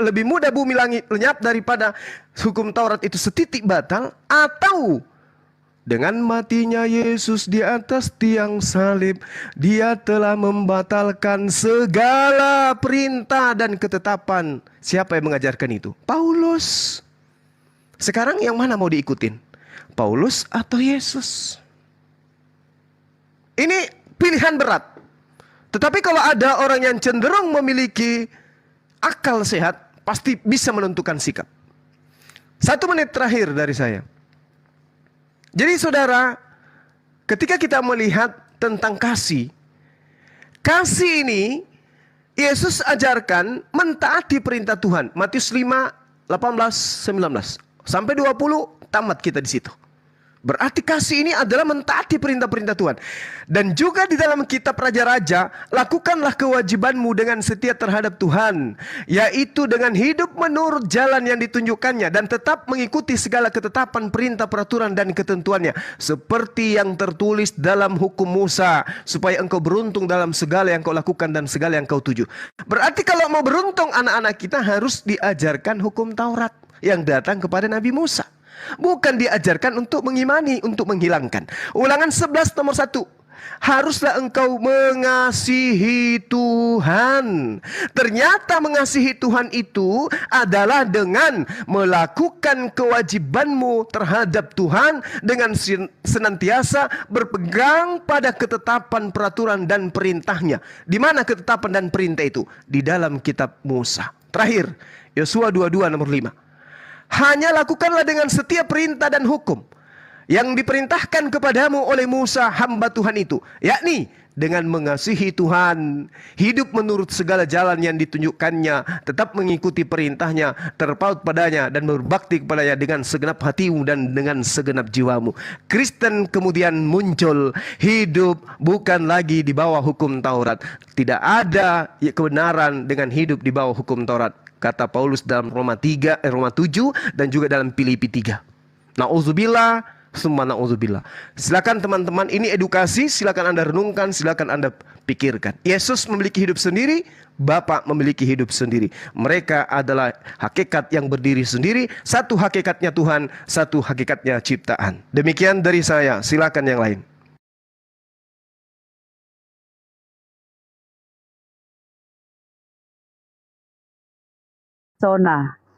lebih mudah bumi langit lenyap daripada hukum Taurat itu setitik batal, atau dengan matinya Yesus di atas tiang salib, dia telah membatalkan segala perintah dan ketetapan. Siapa yang mengajarkan itu? Paulus. Sekarang yang mana mau diikutin? Paulus atau Yesus? Ini pilihan berat. Tetapi kalau ada orang yang cenderung memiliki akal sehat, pasti bisa menentukan sikap. 1 menit terakhir dari saya. Jadi saudara, ketika kita melihat tentang kasih ini Yesus ajarkan mentaati perintah Tuhan. Matius 5, 18, 19 sampai 20 tamat kita di situ. Berarti kasih ini adalah mentaati perintah-perintah Tuhan. Dan juga di dalam kitab Raja-Raja, lakukanlah kewajibanmu dengan setia terhadap Tuhan, yaitu dengan hidup menurut jalan yang ditunjukkannya dan tetap mengikuti segala ketetapan, perintah, peraturan dan ketentuannya, seperti yang tertulis dalam hukum Musa, supaya engkau beruntung dalam segala yang kau lakukan dan segala yang kau tuju. Berarti kalau mau beruntung, anak-anak kita harus diajarkan hukum Taurat yang datang kepada Nabi Musa. Bukan diajarkan untuk mengimani, untuk menghilangkan. Ulangan 11 nomor 1. Haruslah engkau mengasihi Tuhan. Ternyata mengasihi Tuhan itu adalah dengan melakukan kewajibanmu terhadap Tuhan dengan senantiasa berpegang pada ketetapan, peraturan dan perintahnya. Di mana ketetapan dan perintah itu? Di dalam kitab Musa. Terakhir, Yosua 22 nomor 5. Hanya lakukanlah dengan setia perintah dan hukum yang diperintahkan kepadamu oleh Musa hamba Tuhan itu, yakni dengan mengasihi Tuhan, hidup menurut segala jalan yang ditunjukkannya, tetap mengikuti perintahnya, terpaut padanya dan berbakti kepadanya dengan segenap hatimu dan dengan segenap jiwamu. Kristen kemudian muncul, hidup bukan lagi di bawah hukum Taurat. Tidak ada kebenaran dengan hidup di bawah hukum Taurat, kata Paulus dalam Roma 7 dan juga dalam Filipi 3. Nauzubillah, summa nauzubillah. Silakan teman-teman, ini edukasi, silakan Anda renungkan, silakan Anda pikirkan. Yesus memiliki hidup sendiri, Bapa memiliki hidup sendiri. Mereka adalah hakikat yang berdiri sendiri, satu hakikatnya Tuhan, satu hakikatnya ciptaan. Demikian dari saya, silakan yang lain.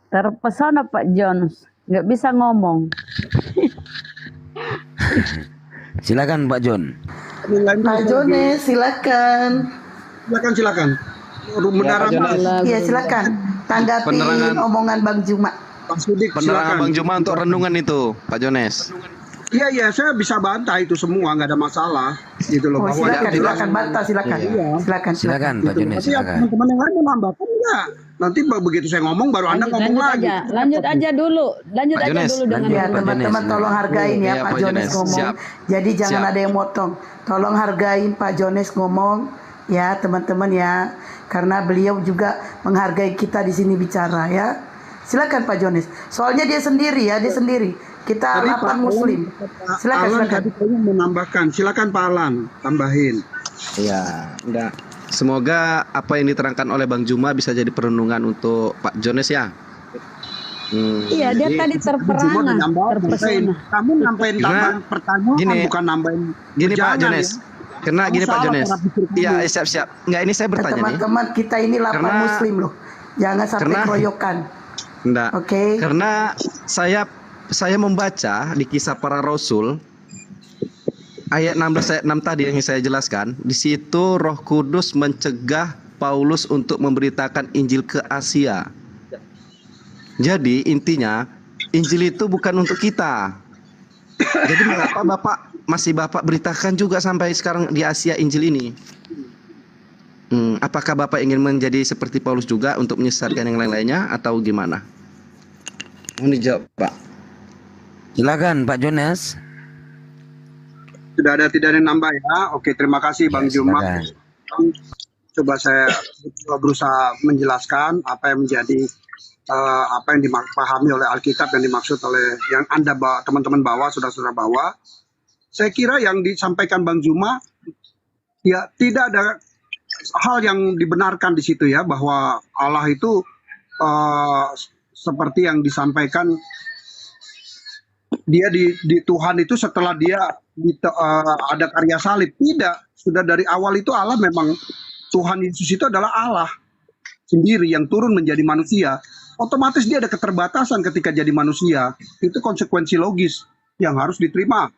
Terpesona Pak Jones, nggak bisa ngomong. Silakan Pak John. Pak Jones, silakan. Silakan. Iya, silakan. Tanggapi omongan Bang Juma. Bang Sudik, Penerangan Bang Juma untuk renungan itu, Pak Jones. Iya, saya bisa bantah itu semua, nggak ada masalah. Gitu loh. Silakan bantah, silakan. Silakan Pak Jones, Tapi silakan. teman-teman yang lain mau nambahkan enggak? Nanti begitu saya ngomong baru Anda ngomong lagi. Lanjut aja dulu dengan Ya, teman-teman tolong hargain ya Pak Jones ngomong. Siap. Jadi jangan ada yang motong. Tolong hargain Pak Jones ngomong ya teman-teman ya. Karena beliau juga menghargai kita di sini bicara ya. Silakan Pak Jones. Soalnya dia sendiri. Kita 8 muslim. Silakan. Tadi saya menambahkan. Silakan Pak Alan tambahin. Ya, enggak. Semoga apa yang diterangkan oleh Bang Juma bisa jadi perenungan untuk Pak Jones ya. Iya, dia tadi terpesona. Kamu nambahin tambahan pertanyaan, bukan nambahin. Gini Pak Jones. Ya. Karena gini Pak Jones. Iya, siap. Enggak, ini saya bertanya nih. Teman-teman kita ini 8 muslim loh. Jangan sampai keroyokan. Enggak. Oke. Karena saya membaca di Kisah Para Rasul ayat 16 ayat 6 tadi yang saya jelaskan, di situ Roh Kudus mencegah Paulus untuk memberitakan Injil ke Asia. Jadi intinya Injil itu bukan untuk kita. Jadi mengapa Bapak beritakan juga sampai sekarang di Asia Injil ini? Apakah Bapak ingin menjadi seperti Paulus juga untuk menyesatkan yang lain-lainnya atau gimana? Ini jawab Pak. Silakan Pak Jones. Tidak ada yang nambah ya. Oke, terima kasih Bang Juma. Coba saya berusaha menjelaskan apa yang menjadi apa yang dipahami oleh Alkitab yang dimaksud oleh yang Anda teman-teman bawa, saudara-saudara bawa. Saya kira yang disampaikan Bang Juma ya tidak ada hal yang dibenarkan di situ ya, bahwa Allah itu seperti yang disampaikan dia di Tuhan itu setelah dia ada karya salib. Tidak, sudah dari awal itu Allah memang Tuhan Yesus itu adalah Allah sendiri yang turun menjadi manusia. Otomatis dia ada keterbatasan ketika jadi manusia. Itu konsekuensi logis yang harus diterima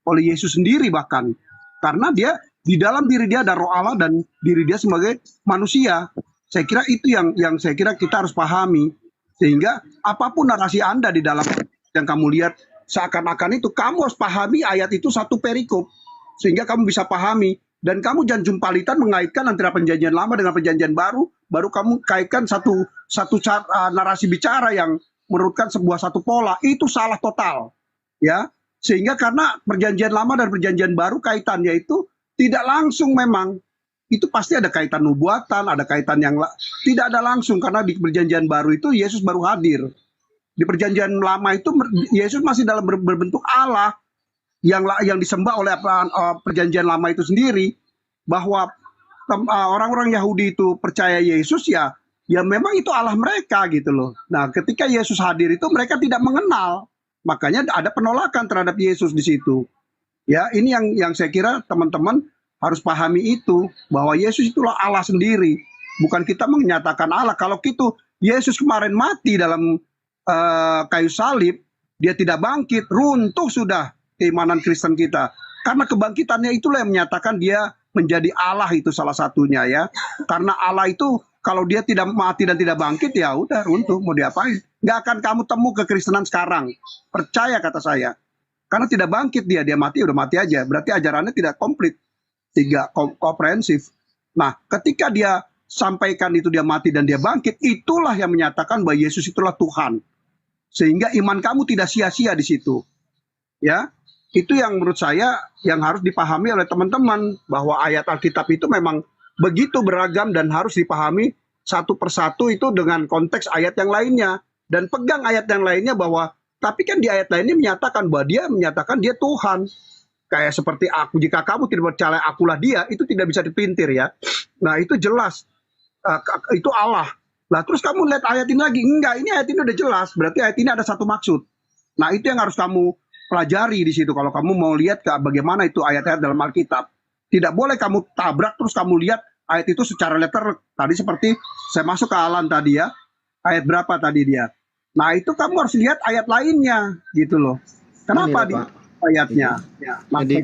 oleh Yesus sendiri bahkan. Karena dia di dalam diri dia ada roh Allah dan diri dia sebagai manusia. Saya kira itu yang saya kira kita harus pahami. Sehingga apapun narasi Anda di dalam yang kamu lihat seakan-akan itu kamu harus pahami ayat itu satu perikop sehingga kamu bisa pahami, dan kamu jangan jumpalitan mengaitkan antara perjanjian lama dengan perjanjian baru kamu kaitkan satu narasi bicara yang menurutkan sebuah satu pola. Itu salah total, ya. Sehingga karena perjanjian lama dan perjanjian baru kaitannya itu tidak langsung, memang itu pasti ada kaitan nubuatan, ada kaitan yang tidak ada langsung, karena di perjanjian baru itu Yesus baru hadir. Di perjanjian lama itu Yesus masih dalam berbentuk Allah yang disembah oleh perjanjian lama itu sendiri, bahwa orang-orang Yahudi itu percaya Yesus ya memang itu Allah mereka gitu loh. Nah, ketika Yesus hadir itu mereka tidak mengenal, makanya ada penolakan terhadap Yesus di situ. Ya, ini yang saya kira teman-teman harus pahami itu, bahwa Yesus itulah Allah sendiri, bukan kita menyatakan Allah. Kalau gitu Yesus kemarin mati dalam kayu salib, dia tidak bangkit, runtuh sudah keimanan Kristen kita. Karena kebangkitannya itulah yang menyatakan dia menjadi Allah, itu salah satunya ya. Karena Allah itu kalau dia tidak mati dan tidak bangkit, ya udah runtuh, mau diapain? Nggak akan kamu temu kekristenan sekarang, percaya kata saya. Karena tidak bangkit dia mati, udah mati aja. Berarti ajarannya tidak komplit, tidak komprehensif. Nah, ketika dia sampaikan itu dia mati dan dia bangkit, itulah yang menyatakan bahwa Yesus itulah Tuhan. Sehingga iman kamu tidak sia-sia di situ. Ya, itu yang menurut saya yang harus dipahami oleh teman-teman, bahwa ayat Alkitab itu memang begitu beragam dan harus dipahami satu persatu itu dengan konteks ayat yang lainnya, dan pegang ayat yang lainnya, bahwa tapi kan di ayat lainnya menyatakan bahwa dia menyatakan dia Tuhan. Kayak seperti aku, jika kamu tidak percaya akulah dia, itu tidak bisa dipintir ya. Nah, itu jelas itu Allah. Lah terus kamu lihat ayat ini lagi, enggak, ini ayat ini udah jelas, berarti ayat ini ada satu maksud. Nah, itu yang harus kamu pelajari di situ kalau kamu mau lihat bagaimana itu ayat-ayat dalam Alkitab. Tidak boleh kamu tabrak terus kamu lihat ayat itu secara letter. Tadi seperti saya masuk ke Alan tadi ya, ayat berapa tadi dia. Nah, itu kamu harus lihat ayat lainnya gitu loh. Kenapa di ayatnya? Ya, Jadi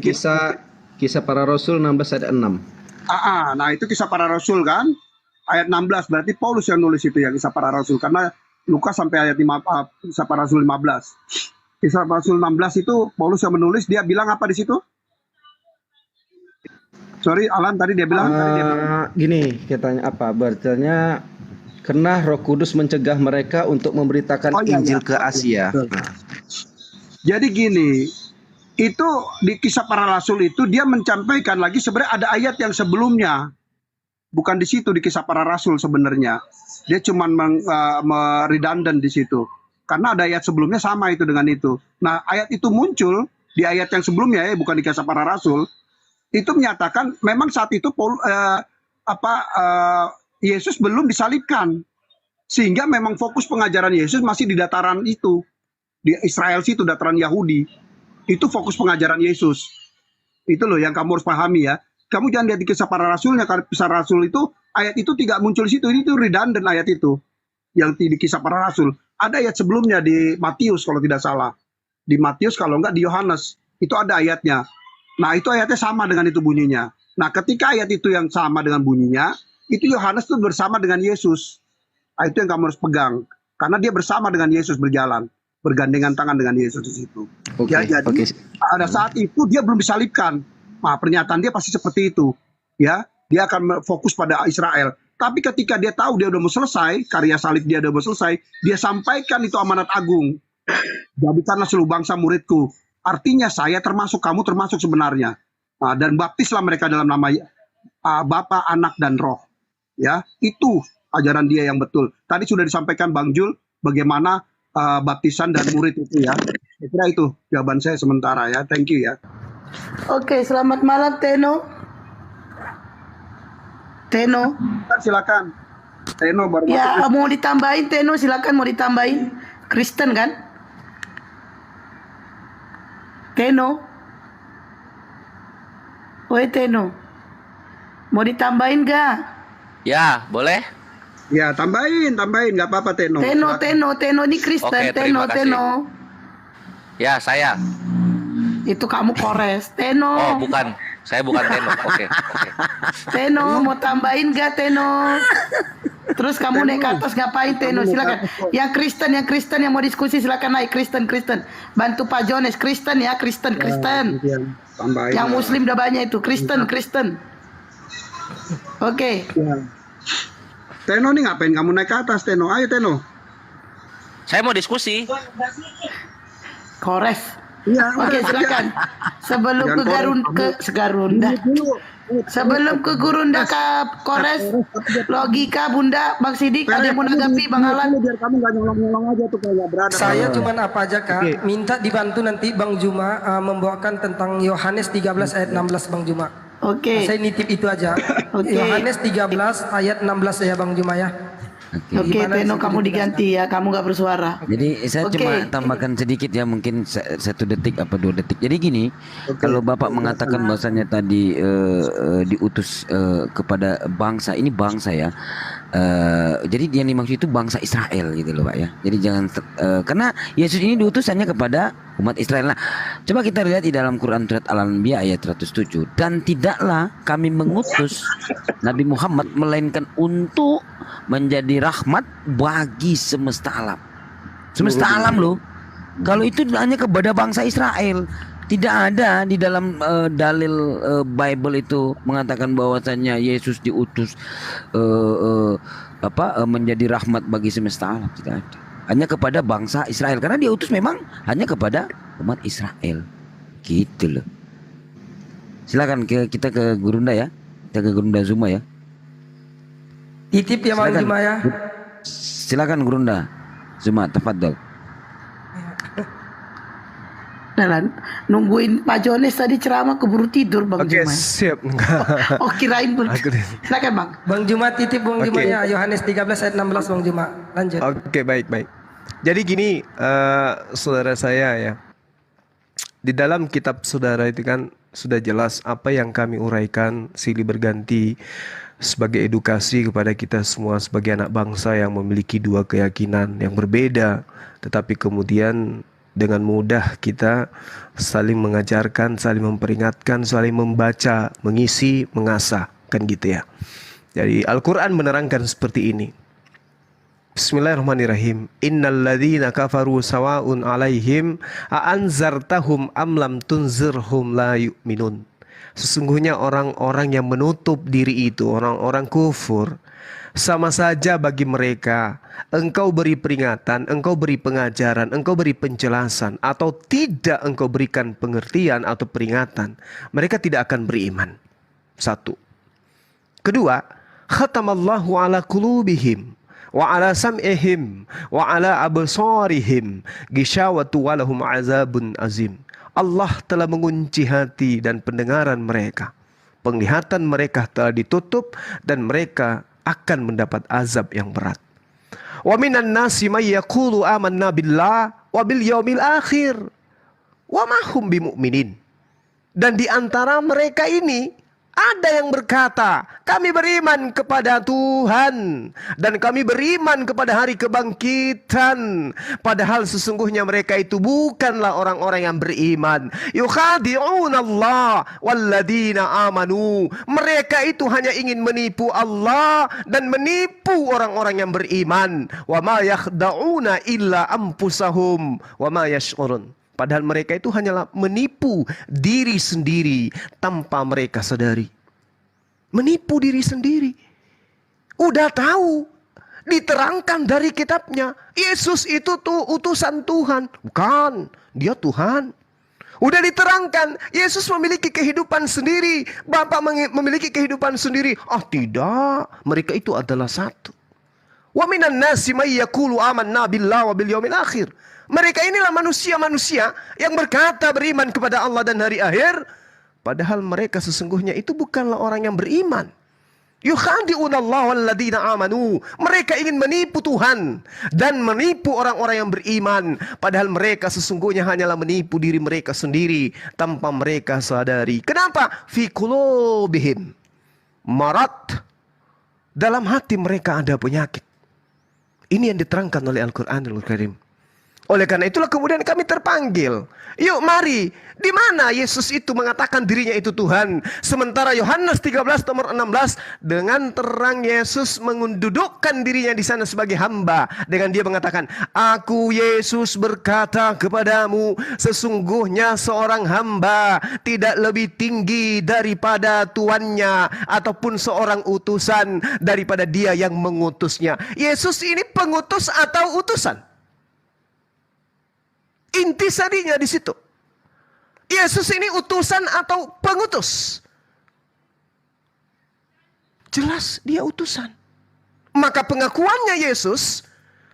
kisah para Rasul 16 ayat 6. Nah itu kisah para Rasul kan, ayat 16, berarti Paulus yang nulis itu ya, kisah para Rasul, karena Lukas sampai ayat kisah para Rasul 15. Kisah para Rasul 16 itu Paulus yang menulis, dia bilang apa di situ? Sorry, Alan tadi dia bilang. Gini, katanya apa? Berartinya karena Roh Kudus mencegah mereka untuk memberitakan Injil ke Asia. Jadi gini, itu di kisah para rasul itu dia menyampaikan lagi sebenarnya ada ayat yang sebelumnya, bukan di situ di kisah para rasul sebenarnya. Dia cuma redundant di situ, karena ada ayat sebelumnya sama itu dengan itu. Nah, ayat itu muncul di ayat yang sebelumnya ya, bukan di kisah para rasul. Itu menyatakan memang saat itu Yesus belum disalibkan, sehingga memang fokus pengajaran Yesus masih di dataran itu, di Israel situ, dataran Yahudi. Itu fokus pengajaran Yesus. Itu loh yang kamu harus pahami ya. Kamu jangan lihat di kisah para rasulnya, karena kisah rasul itu ayat itu tidak muncul di situ. Ini tuh redundant ayat itu yang di kisah para rasul. Ada ayat sebelumnya di Matius kalau tidak salah, di Matius kalau enggak di Yohanes itu ada ayatnya. Nah, itu ayatnya sama dengan itu bunyinya. Nah, ketika ayat itu yang sama dengan bunyinya, itu Yohanes itu bersama dengan Yesus. Nah, itu yang kamu harus pegang, karena dia bersama dengan Yesus berjalan, bergandengan tangan dengan Yesus di situ. Jadi pada saat itu dia belum disalibkan. Nah, pernyataan dia pasti seperti itu. Ya, dia akan fokus pada Israel. Tapi ketika dia tahu dia udah mau selesai, karya salib dia udah mau selesai, dia sampaikan itu amanat agung. Jadikanlah seluruh bangsa muridku. Artinya saya termasuk, kamu termasuk sebenarnya. Nah, dan baptislah mereka dalam nama Bapa, Anak, dan Roh. Ya, itu ajaran dia yang betul. Tadi sudah disampaikan Bang Jul bagaimana baptisan dan murid itu ya. Saya kira itu jawaban saya sementara ya. Thank you ya. Oke, selamat malam Teno. Silakan. Teno baru Ya, masuk. mau ditambahin Teno, silakan mau ditambahin. Kristen kan? Teno. Woi Teno. Mau ditambahin gak? Ya, boleh? Ya, tambahin, nggak apa-apa Teno. Teno ini Kristen. Oke, terima kasih. Teno. Ya, saya. Itu kamu kores. Teno. Oh, bukan. Saya bukan Teno. Oke. Teno, mau tambahin gak Teno? Terus kamu naik ke atas ngapain Teno? Silakan. Yang Kristen yang mau diskusi silakan naik. Kristen. Bantu Pak Jones. Kristen ya, Kristen. Yang Muslim udah banyak itu. Kristen. Oke. Teno nih ngapain kamu naik ke atas Teno? Ayo Teno. Saya mau diskusi. Kores. Iya. Oke, silakan. Sebelum ke Garunda. Sebelum ke Gurunda ke Kores, logika Bunda, Bang Sidik, ada yang mau menanggapi Bang Alan? Biar kamu nggak nyolong-nyolong aja tuh kayak berada. Saya cuman apa aja Kak, minta dibantu nanti Bang Juma membawakan tentang Yohanes 13 ayat 16 Bang Juma. Oke. Saya nitip itu aja. Yohanes 13 ayat 16 ya Bang Juma ya. Oke, Teno kamu diganti ya, kamu nggak bersuara. Jadi saya cuma tambahkan sedikit ya, mungkin 1 detik apa 2 detik. Jadi gini, kalau Bapak mengatakan bahwasanya tadi diutus kepada bangsa, ini bangsa ya. Jadi yang dimaksud itu bangsa Israel gitu loh Pak ya. Jadi jangan karena Yesus ini diutus hanya kepada umat Israel. Nah, coba kita lihat di dalam Quran surat Al-Anbiya ayat 107. Dan tidaklah kami mengutus Nabi Muhammad melainkan untuk menjadi rahmat bagi semesta alam. Semesta alam loh. Kalau itu hanya kepada bangsa Israel. Tidak ada di dalam dalil Bible itu mengatakan bahwasannya Yesus diutus menjadi rahmat bagi semesta alam. Tidak ada. Hanya kepada bangsa Israel, karena dia utus memang hanya kepada umat Israel. Gitu loh. Silakan kita ke Gurunda ya. Kita ke Gurunda Zuma ya. Titip ya Bang Juma ya. Silakan Gurunda Zuma, tafadhol. Nungguin Pak Jones tadi ceramah keburu tidur Bang Oke, Juma. siap. Oh, kirain silakan Bang. Bang Juma titip Bang Juma ya, Yohanes 13 ayat 16 Bang Juma. Lanjut. Oke, baik. Jadi gini, saudara saya ya. Di dalam kitab saudara itu kan sudah jelas apa yang kami uraikan silih berganti sebagai edukasi kepada kita semua sebagai anak bangsa yang memiliki 2 keyakinan yang berbeda, tetapi kemudian dengan mudah kita saling mengajarkan, saling memperingatkan, saling membaca, mengisi, mengasah, kan gitu ya. Jadi Al-Quran menerangkan seperti ini. Bismillahirrahmanirrahim. Innal ladzina kafaru sawa'un 'alaihim a'anzartahum am lam tunzirhum la yu'minun. Sesungguhnya orang-orang yang menutup diri itu, orang-orang kufur, sama saja bagi mereka. Engkau beri peringatan, engkau beri pengajaran, engkau beri penjelasan, atau tidak engkau berikan pengertian atau peringatan, mereka tidak akan beriman. 1. Kedua, khatamallahu ala qulubihim wa ala sam'ihim wa ala absarihim gishawatu walahum azabun azim. Allah telah mengunci hati dan pendengaran mereka. Penglihatan mereka telah ditutup dan mereka akan mendapat azab yang berat. Wa minan nasi may yaqulu amanna billah wa bil yaumil akhir wa ma hum bimumin. Dan di antara mereka ini ada yang berkata, kami beriman kepada Tuhan dan kami beriman kepada hari kebangkitan. Padahal sesungguhnya mereka itu bukanlah orang-orang yang beriman. Yukhadi'una Allah walladzina amanu. Mereka itu hanya ingin menipu Allah dan menipu orang-orang yang beriman. Wa ma yakhda'una illa anfusahum wa ma yash'urun. Padahal mereka itu hanyalah menipu diri sendiri tanpa mereka sadari. Menipu diri sendiri. Udah tahu, diterangkan dari kitabnya. Yesus itu tuh utusan Tuhan. Bukan, dia Tuhan. Udah diterangkan, Yesus memiliki kehidupan sendiri. Bapa memiliki kehidupan sendiri. Tidak, mereka itu adalah satu. Wa minan nasi may yaqulu amanna billahi wa bil yaumil akhir. Mereka inilah manusia-manusia yang berkata beriman kepada Allah dan hari akhir. Padahal mereka sesungguhnya itu bukanlah orang yang beriman. Yukhadi'una Allah walladzina amanu. Mereka ingin menipu Tuhan dan menipu orang-orang yang beriman. Padahal mereka sesungguhnya hanyalah menipu diri mereka sendiri tanpa mereka sadari. Kenapa? Fi qulubihim marat. Dalam hati mereka ada penyakit. Ini yang diterangkan oleh Al-Quranul Karim. Oleh karena itulah kemudian kami terpanggil. Yuk mari, di mana Yesus itu mengatakan dirinya itu Tuhan. Sementara Yohanes 13 nomor 16 dengan terang Yesus mendudukkan dirinya di sana sebagai hamba. Dengan dia mengatakan, aku Yesus berkata kepadamu, sesungguhnya seorang hamba tidak lebih tinggi daripada tuannya, ataupun seorang utusan daripada dia yang mengutusnya. Yesus ini pengutus atau utusan? Intisarinya di situ. Yesus ini utusan atau pengutus? Jelas dia utusan. Maka pengakuannya Yesus,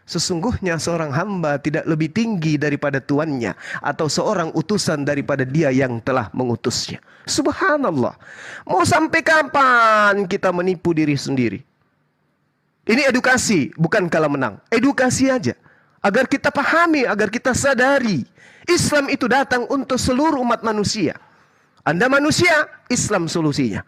sesungguhnya seorang hamba tidak lebih tinggi daripada tuannya, atau seorang utusan daripada dia yang telah mengutusnya. Subhanallah. Mau sampai kapan kita menipu diri sendiri? Ini edukasi, bukan kalah menang. Edukasi aja. Agar kita pahami, agar kita sadari. Islam itu datang untuk seluruh umat manusia. Anda manusia, Islam solusinya.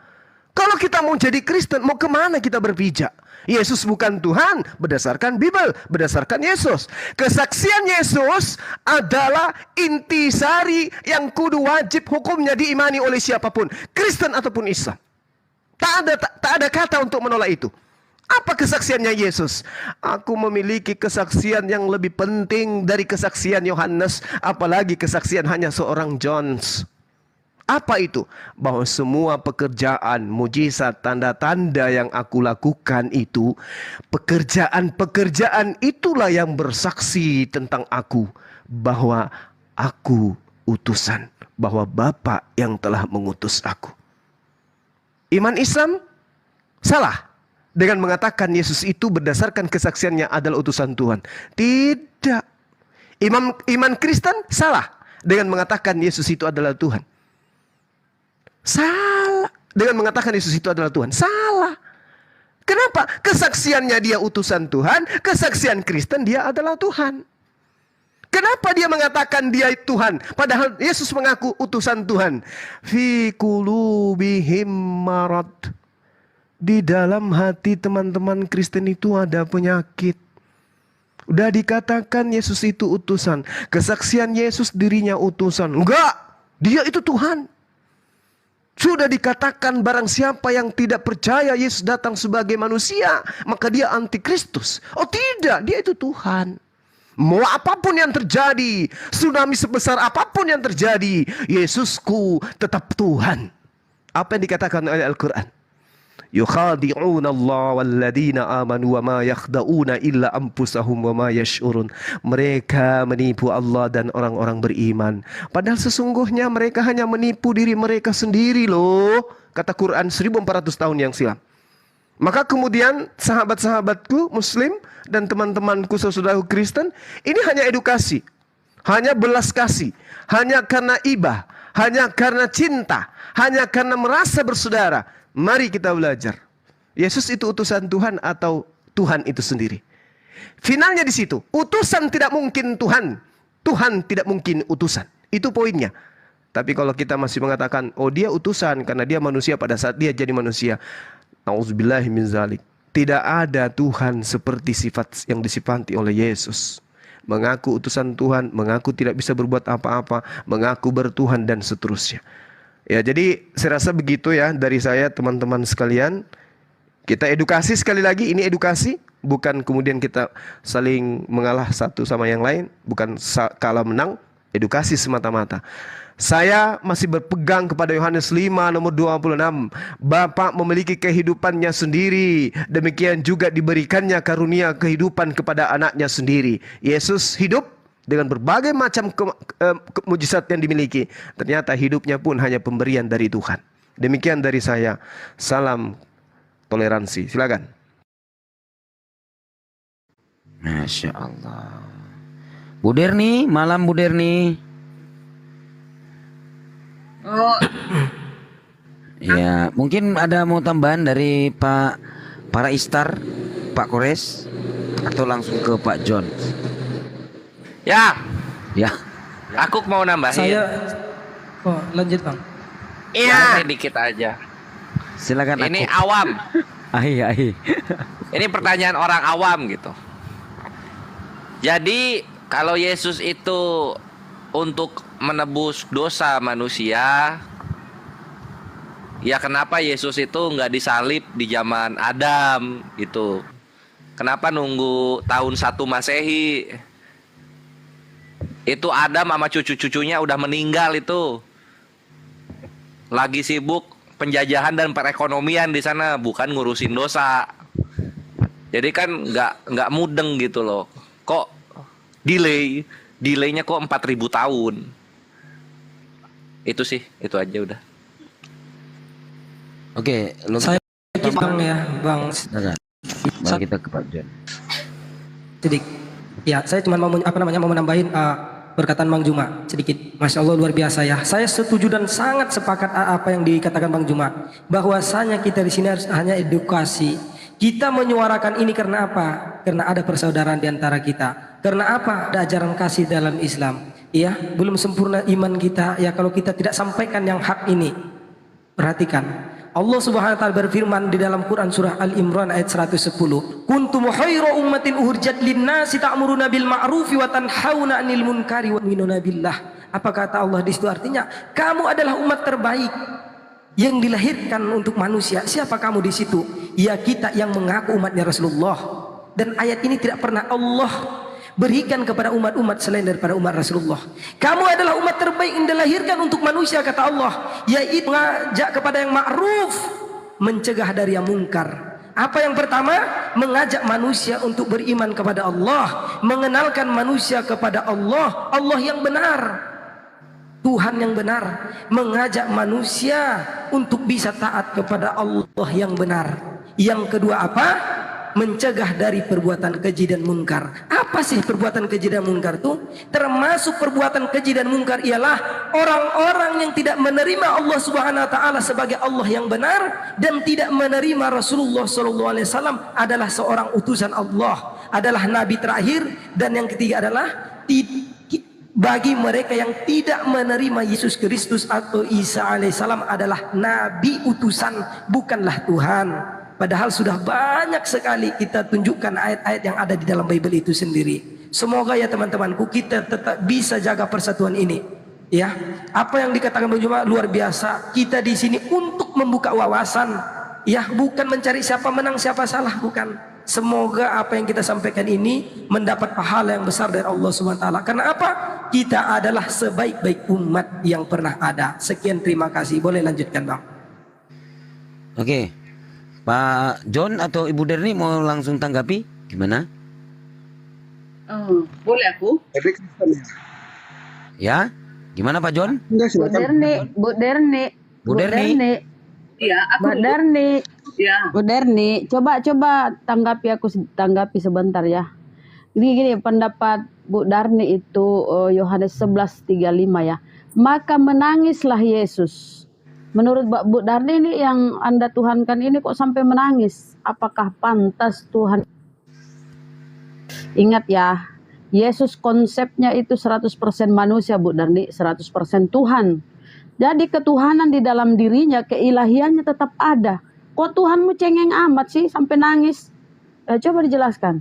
Kalau kita mau jadi Kristen, mau kemana kita berpijak? Yesus bukan Tuhan, berdasarkan Bible, berdasarkan Yesus. Kesaksian Yesus adalah intisari yang kudu wajib hukumnya diimani oleh siapapun, Kristen ataupun Islam. Tak ada kata untuk menolak itu. Apa kesaksiannya Yesus? Aku memiliki kesaksian yang lebih penting dari kesaksian Yohanes, apalagi kesaksian hanya seorang John. Apa itu? Bahwa semua pekerjaan, mujizat, tanda-tanda yang aku lakukan itu, pekerjaan-pekerjaan itulah yang bersaksi tentang aku, bahwa aku utusan, bahwa Bapa yang telah mengutus aku. Iman Islam salah dengan mengatakan Yesus itu berdasarkan kesaksiannya adalah utusan Tuhan. Tidak. Iman Kristen salah dengan mengatakan Yesus itu adalah Tuhan. Salah dengan mengatakan Yesus itu adalah Tuhan. Salah. Kenapa? Kesaksiannya dia utusan Tuhan, kesaksian Kristen dia adalah Tuhan. Kenapa dia mengatakan dia Tuhan? Padahal Yesus mengaku utusan Tuhan. Fi qulubihim marad. Di dalam hati teman-teman Kristen itu ada penyakit. Udah dikatakan Yesus itu utusan. Kesaksian Yesus dirinya utusan. Enggak, dia itu Tuhan. Sudah dikatakan barang siapa yang tidak percaya Yesus datang sebagai manusia, maka dia antikristus. Oh tidak, dia itu Tuhan. Mau apapun yang terjadi, tsunami sebesar apapun yang terjadi, Yesusku tetap Tuhan. Apa yang dikatakan oleh Al-Quran? Yukhadi'una Allah walladina amanu wa ma yakhda'una illa anfusahum wa ma yash'urun. Mereka menipu Allah dan orang-orang beriman, padahal sesungguhnya mereka hanya menipu diri mereka sendiri loh. Kata Quran 1400 tahun yang silam. Maka kemudian sahabat-sahabatku Muslim dan teman-temanku saudaraku Kristen, ini hanya edukasi, hanya belas kasih, hanya karena ibah, hanya karena cinta, hanya karena merasa bersaudara. Mari kita belajar. Yesus itu utusan Tuhan atau Tuhan itu sendiri? Finalnya di situ. Utusan tidak mungkin Tuhan. Tuhan tidak mungkin utusan. Itu poinnya. Tapi kalau kita masih mengatakan, oh dia utusan karena dia manusia pada saat dia jadi manusia. Nauzubillahi min zalik. Tidak ada Tuhan seperti sifat yang disifati oleh Yesus. Mengaku utusan Tuhan, mengaku tidak bisa berbuat apa-apa, mengaku bertuhan dan seterusnya. Ya, jadi saya rasa begitu ya dari saya teman-teman sekalian. Kita edukasi sekali lagi, ini edukasi, bukan kemudian kita saling mengalah satu sama yang lain, bukan kalah menang, edukasi semata-mata. Saya masih berpegang kepada Yohanes 5 nomor 26. Bapa memiliki kehidupannya sendiri, demikian juga diberikannya karunia kehidupan kepada anaknya sendiri. Yesus hidup dengan berbagai macam mujizat yang dimiliki. Ternyata hidupnya pun hanya pemberian dari Tuhan. Demikian dari saya. Salam toleransi. Silakan. Masya Allah. Bu Derni, malam Bu Derni. Ya, mungkin ada mau tambahan dari para Istar, Pak Kores, atau langsung ke Pak John? Ya, aku mau nambahin. Lanjut Bang. Iya, dikit aja. Silakan. Ini awam. Ahi. Ini pertanyaan orang awam gitu. Jadi Kalau Yesus itu untuk menebus dosa manusia, ya kenapa Yesus itu nggak disalib di zaman Adam gitu? Kenapa nunggu tahun 1 Masehi? Itu Adam sama cucu-cucunya udah meninggal itu. Lagi sibuk penjajahan dan perekonomian di sana, bukan ngurusin dosa. Jadi kan nggak mudeng gitu loh. Kok delaynya kok 4.000 tahun. Itu sih, itu aja udah. Oke, Saya Bang ya, Bang. Mari kita ke Pak John. Sedikit. Ya, saya cuma mau menambahin perkataan Bang Juma sedikit. Masya Allah, luar biasa ya. Saya setuju dan sangat sepakat apa yang dikatakan Bang Juma. Bahwasanya kita di sini harus hanya edukasi. Kita menyuarakan ini karena apa? Karena ada persaudaraan di antara kita. Karena apa? Ada ajaran kasih dalam Islam. Ya, belum sempurna iman kita. Ya, kalau kita tidak sampaikan yang hak ini. Perhatikan. Allah Subhanahu wa taala berfirman di dalam Quran surah Al-Imran ayat 110. Kuntum khairu ummatin uhurjat lin-nasi ta'muruna bil ma'rufi wa tanhauna 'anil munkari wa tu'minuna billah. Apa kata Allah di situ? Artinya, kamu adalah umat terbaik yang dilahirkan untuk manusia. Siapa kamu di situ? Ya, kita yang mengaku umatnya Rasulullah. Dan ayat ini tidak pernah Allah berikan kepada umat-umat selain daripada umat Rasulullah. Kamu adalah umat terbaik yang dilahirkan untuk manusia, kata Allah, yaitu mengajak kepada yang ma'ruf, mencegah dari yang mungkar. Apa yang pertama? Mengajak manusia untuk beriman kepada Allah, mengenalkan manusia kepada Allah, Allah yang benar, Tuhan yang benar, mengajak manusia untuk bisa taat kepada Allah yang benar. Yang kedua apa? Mencegah dari perbuatan keji dan mungkar. Apa sih perbuatan keji dan mungkar itu? Termasuk perbuatan keji dan mungkar ialah orang-orang yang tidak menerima Allah Subhanahu wa taala sebagai Allah yang benar dan tidak menerima Rasulullah sallallahu alaihi wasallam adalah seorang utusan Allah, adalah nabi terakhir. Dan yang ketiga adalah bagi mereka yang tidak menerima Yesus Kristus atau Isa alaihissalam adalah nabi utusan, bukanlah Tuhan. Padahal sudah banyak sekali kita tunjukkan ayat-ayat yang ada di dalam Bible itu sendiri. Semoga ya teman-temanku kita tetap bisa jaga persatuan ini. Ya, apa yang dikatakan Bang Juma luar biasa. Kita di sini untuk membuka wawasan, ya, bukan mencari siapa menang siapa salah, bukan. Semoga apa yang kita sampaikan ini mendapat pahala yang besar dari Allah Subhanahu wa taala. Karena apa? Kita adalah sebaik-baik umat yang pernah ada. Sekian, terima kasih. Boleh lanjutkan, Bang. Oke. Pak John atau Ibu Derni mau langsung tanggapi? Gimana? Boleh aku? Ya? Gimana Pak John? Bu Derni. Iya, aku Bu Derni. Ya. Bu Derni, coba tanggapi sebentar ya. Gini pendapat Bu Darni itu Yohanes 11:35 ya. Maka menangislah Yesus. Menurut Bu Darni ini yang Anda tuhankan ini kok sampai menangis? Apakah pantas Tuhan? Ingat ya, Yesus konsepnya itu 100% manusia Bu Darni, 100% Tuhan. Jadi ketuhanan di dalam dirinya, keilahiannya tetap ada. Kok Tuhanmu cengeng amat sih sampai nangis? Coba dijelaskan.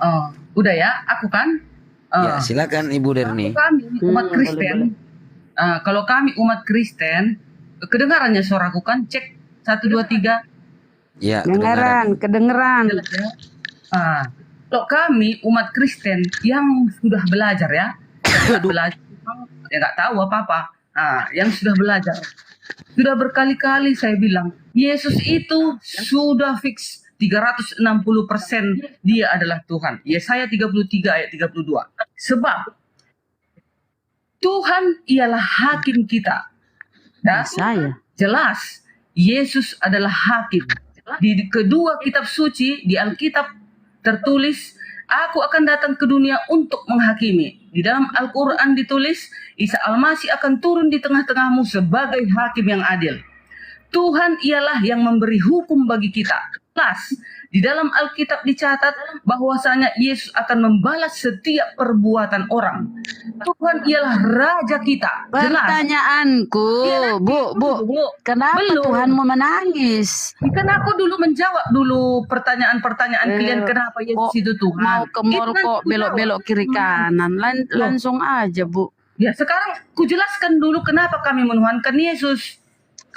Oh, udah ya, aku kan? Ya, silakan Ibu Derni. Kami umat Kristen, kalau kami umat Kristen, kedengarannya suaraku kan? Cek 1 2 3. Ya, kedengeran. Kalau kami umat Kristen yang sudah belajar ya, belajar, ya nggak tahu apa-apa. Yang sudah belajar, sudah berkali-kali saya bilang, Yesus itu sudah fix 360% dia adalah Tuhan. Yesaya 33 ayat 32. Sebab Tuhan ialah hakim kita. Dan jelas Yesus adalah hakim. Di kedua kitab suci di Alkitab tertulis, aku akan datang ke dunia untuk menghakimi. Di dalam Al-Quran ditulis, Isa Al-Masih akan turun di tengah-tengahmu sebagai hakim yang adil. Tuhan ialah yang memberi hukum bagi kita. di dalam Alkitab dicatat bahwasanya Yesus akan membalas setiap perbuatan orang. Tuhan ialah Raja kita. Jelas. Pertanyaanku, Bu, kenapa Belum. Tuhanmu menangis? Kan aku dulu menjawab dulu pertanyaan-pertanyaan kalian kenapa Yesus Kok itu Tuhan. mau ke mall Itu kok aku belok-belok jawab. kiri kanan? Langsung aja, Bu. Ya sekarang kujelaskan dulu kenapa kami menuhankan Yesus.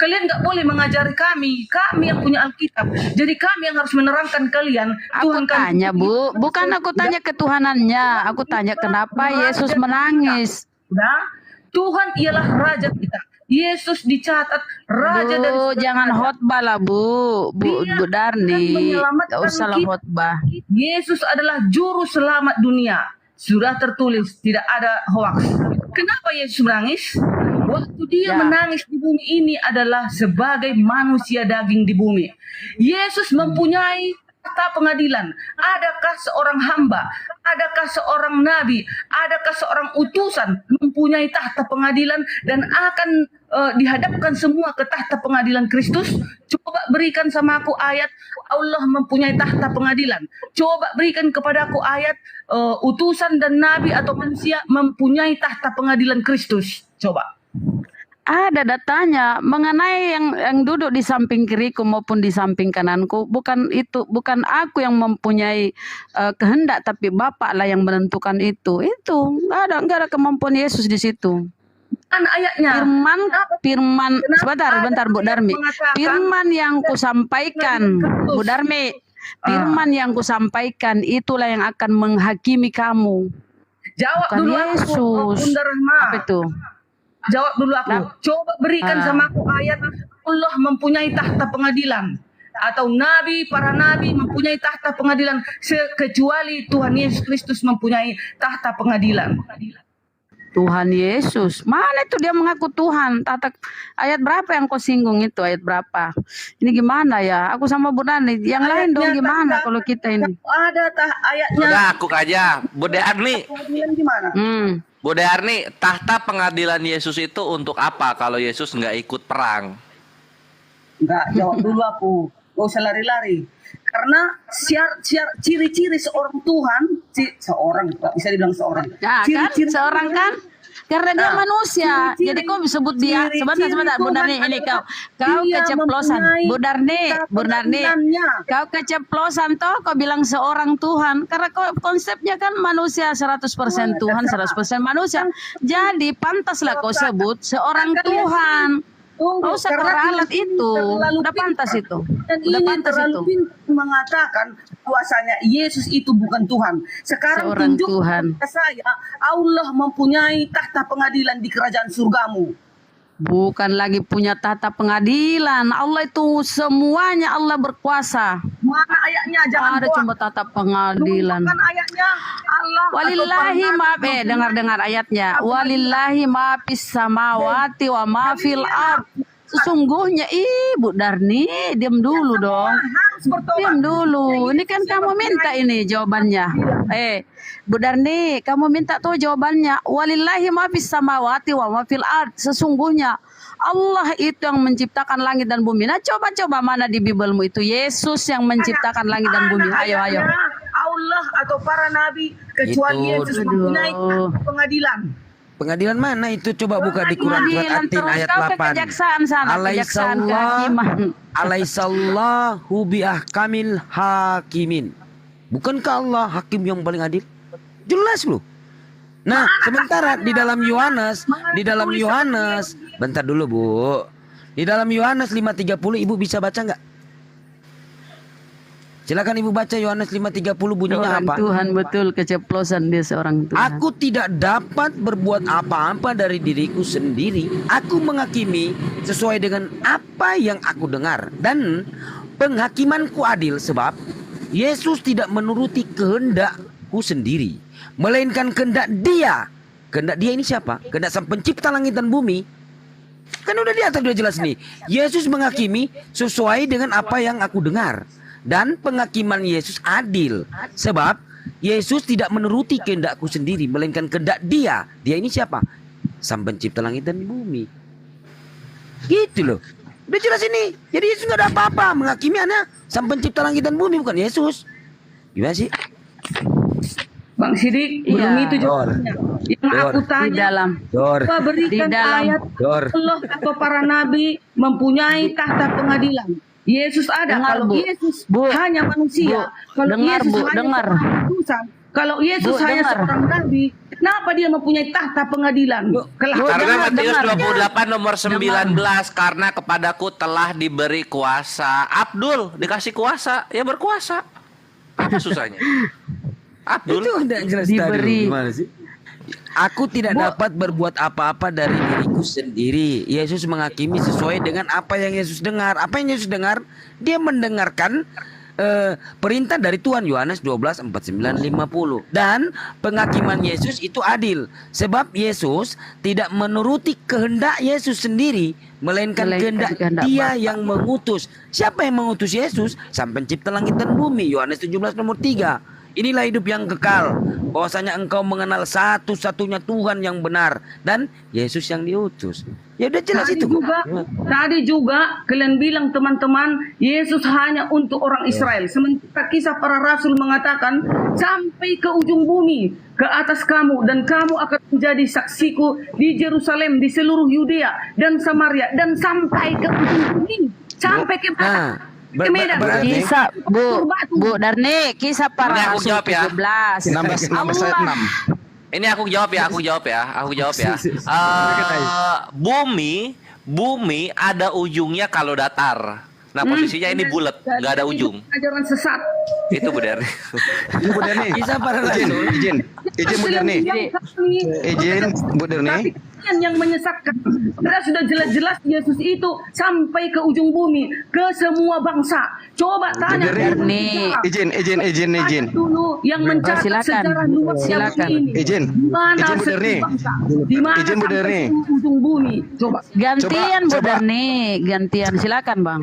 Kalian nggak boleh mengajari kami yang punya Alkitab. Jadi kami yang harus menerangkan kalian. Aku Tuhan kami tanya, Bu, bukan aku tanya ketuhanannya. Aku tanya kenapa Yesus menangis. Udah, Tuhan ialah Raja kita. Yesus dicatat Raja dari Aduh, segala jangan raja. khotbah lah, Bu Darni. menyelamatkan Gak usah lah kita. khotbah. Yesus adalah juru selamat dunia. Sudah tertulis, tidak ada hoax. Kenapa Yesus menangis? Waktu dia menangis di bumi ini adalah sebagai manusia daging di bumi. Yesus mempunyai tahta pengadilan. Adakah seorang hamba, adakah seorang nabi, adakah seorang utusan mempunyai tahta pengadilan dan akan dihadapkan semua ke tahta pengadilan Kristus? Coba berikan sama aku ayat Allah mempunyai tahta pengadilan. Coba berikan kepada aku ayat utusan dan nabi atau manusia mempunyai tahta pengadilan Kristus. Coba. Ada datanya mengenai yang duduk di samping kiriku maupun di samping kananku. Bukan aku yang mempunyai kehendak, tapi Bapa lah yang menentukan itu. Itu nggak ada kemampuan Yesus di situ. Kan ayatnya. Firman. Sebentar, Bu Darmi. Firman yang kusampaikan, Bu Darmi. Firman yang kusampaikan itulah yang akan menghakimi kamu. Jawab Bukan dulu Yesus. aku, Bunda Rahma. Apa itu? Jawab dulu aku. Coba berikan sama aku ayat Allah mempunyai tahta pengadilan. Atau para nabi mempunyai tahta pengadilan. Kecuali Tuhan Yesus Kristus mempunyai tahta pengadilan. Tuhan Yesus. Mana itu dia mengaku Tuhan? Ayat berapa yang kau singgung itu? Ayat berapa? Ini gimana ya? Aku sama Bu Nani. Yang lain dong gimana kalau kita ini? Ada ayatnya. Udah aku aja. Bude Arni. Gimana? Bude Arni, tahta pengadilan Yesus itu untuk apa kalau Yesus nggak ikut perang? Enggak, jawab dulu aku. Gak usah lari-lari. Karena ciri-ciri seorang Tuhan, nggak bisa dibilang seorang. Ya kan, seorang kan? Karena dia manusia. Jadi kau sebut dia. Sebentar, Bu Darni. Ini kau keceplosan. Bu Darni. Kau keceplosan toh, kau bilang seorang Tuhan. Karena kau konsepnya kan manusia 100% Tuhan, 100% manusia. Jadi pantaslah kau sebut seorang Tuhan. Nggak usah keralat itu. Udah pantas itu. Dan Udah ini pantas terlalu itu. pintar mengatakan bahwasanya Yesus itu bukan Tuhan. Sekarang Seorang tunjuk Tuhan. kepada saya Allah mempunyai tahta pengadilan di kerajaan surgamu. Bukan lagi punya tahta pengadilan. Allah itu semuanya Allah berkuasa. Mana ayatnya? Jangan Ada cuma tahta pengadilan. Bukan ayatnya Allah. Walillahi maaf, dengar ayatnya. Walillahi maafis samawati wa maafil ard. Sesungguhnya, Bu Darni, diam dulu dong. Diam dulu. Ini kan kamu minta ini jawabannya. Bu Darni, kamu minta tuh jawabannya. Walillahi maafis samawati wa maafil ard. Sesungguhnya Allah itu yang menciptakan langit dan bumi. Nah, coba mana di Bibelmu itu Yesus yang menciptakan langit dan bumi. Ayo. Allah atau para nabi kecuali Itu. Yesus mempunyai pengadilan. Pengadilan mana itu? Coba buka di Quran surat Pengadilan At-Tin terus ayat kau ke 8. kejaksaan sana, kejaksaan kehakiman. Alaihissallahu biahkamil hakimin. Bukankah Allah hakim yang paling adil? Jelas loh. Nah, sementara di dalam Yohanes, bentar dulu Bu. Di dalam Yohanes 5:30 Ibu bisa baca nggak? Silakan Ibu baca Yohanes 5:30 bunyinya Seorang apa? Tuhan, betul, keceplosan dia seorang Tuhan. Aku tidak dapat berbuat apa-apa dari diriku sendiri. Aku menghakimi sesuai dengan apa yang aku dengar. Dan penghakimanku adil sebab Yesus tidak menuruti kehendakku sendiri, melainkan kehendak Dia. Kehendak Dia ini siapa? Kehendak Sang Pencipta langit dan bumi. Kan udah di atas udah jelas nih. Yesus menghakimi sesuai dengan apa yang aku dengar. Dan penghakiman Yesus adil. Sebab Yesus tidak menuruti kehendakku sendiri, melainkan kehendak Dia. Dia ini siapa? Sang Pencipta langit dan bumi. Gitu loh. Udah jelas ini. Jadi Yesus nggak ada apa-apa. Menghakimi anak sang pencipta langit dan bumi, bukan Yesus. Gimana sih? Bang Sidik, belum itu jawabannya. Yang aku tanya, coba berikan ayat Allah atau para nabi mempunyai tahta pengadilan. Yesus ada, kalau Yesus hanya manusia, kalau Yesus hanya utusan, kalau Yesus hanya seorang nabi, kenapa dia mempunyai tahta pengadilan? Karena Matius 28 nomor 19, karena kepadaku telah diberi kuasa. Abdul dikasih kuasa, ya berkuasa. Apa susahnya? Abdul itu udah jelas diberi. Gimana sih? Aku tidak dapat berbuat apa-apa dari diriku sendiri. Yesus menghakimi sesuai dengan apa yang Yesus dengar. Apa yang Yesus dengar? Dia mendengarkan perintah dari Tuhan, Yohanes 12:49-50. Dan penghakiman Yesus itu adil, sebab Yesus tidak menuruti kehendak Yesus sendiri, melainkan kehendak Dia yang mengutus. Siapa yang mengutus Yesus? Sang pencipta langit dan bumi, Yohanes 17 nomor 3. Inilah hidup yang kekal, bahwasanya engkau mengenal satu-satunya Tuhan yang benar dan Yesus yang diutus. Ya udah jelas itu. Tadi juga kalian bilang teman-teman, Yesus hanya untuk orang Israel. Sementara kisah para rasul mengatakan, sampai ke ujung bumi, ke atas kamu, dan kamu akan menjadi saksiku di Yerusalem, di seluruh Yudea dan Samaria, dan sampai ke ujung bumi, sampai ke Kisah Bu Darni, kisah para rasul 17 16 ayat 6. Ini aku jawab ya. Bumi ada ujungnya kalau datar. Nah, posisinya ini bulat, nggak ada ujung. Ajaran sesat. Itu Bu Darni. Bu Darni. Kisah para rasul. Izin Bu Darni. Izin Bu Darni. Yang menyesatkan. Karena sudah jelas-jelas Yesus itu sampai ke ujung bumi, ke semua bangsa. Coba tanya izin dulu yang mencatat sejarah luas ini. Izin Bu Darni. Di mana sampai ujung bumi? Coba. Gantian Bu Darni, gantian, silakan Bang.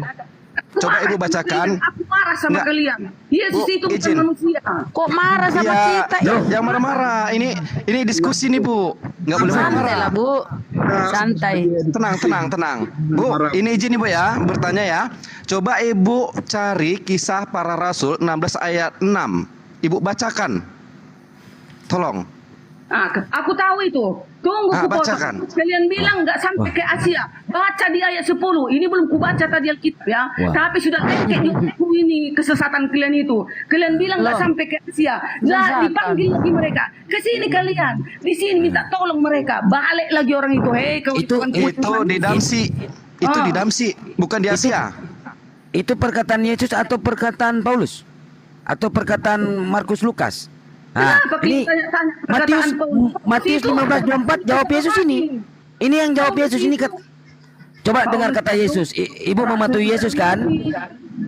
Coba Ibu bacakan. Aku marah sama kalian. Yesus itu bukan manusia. Kok marah sama kita? Jangan marah-marah. Ini diskusi nih Bu. Nggak boleh marah. Santai lah Bu. Santai. Tenang. Bu, ini izin Ibu ya, bertanya ya. Coba Ibu cari kisah para rasul 16 ayat 6. Ibu bacakan. Tolong. Aku tahu itu. Tunggu bacakan. Kalian bilang nggak sampai ke Asia. Baca di ayat 10. Ini belum kubaca tadi Alkitab ya. Tapi sudah kayak di buku ini kesesatan kalian itu. Kalian bilang nggak sampai ke Asia. Lah dipanggil lagi mereka. Ke sini kalian. Di sini minta tolong mereka. Balik lagi orang itu. Hei, itu di Damsi. Itu di Damsi, bukan di Asia. Itu perkataan Yesus atau perkataan Paulus? Atau perkataan Markus Lukas? Nah, ini Matius 15:24 jawab Yesus ini. Ini yang jawab Yesus ini. Coba dengar kata Yesus. Ibu mematuhi Yesus kan?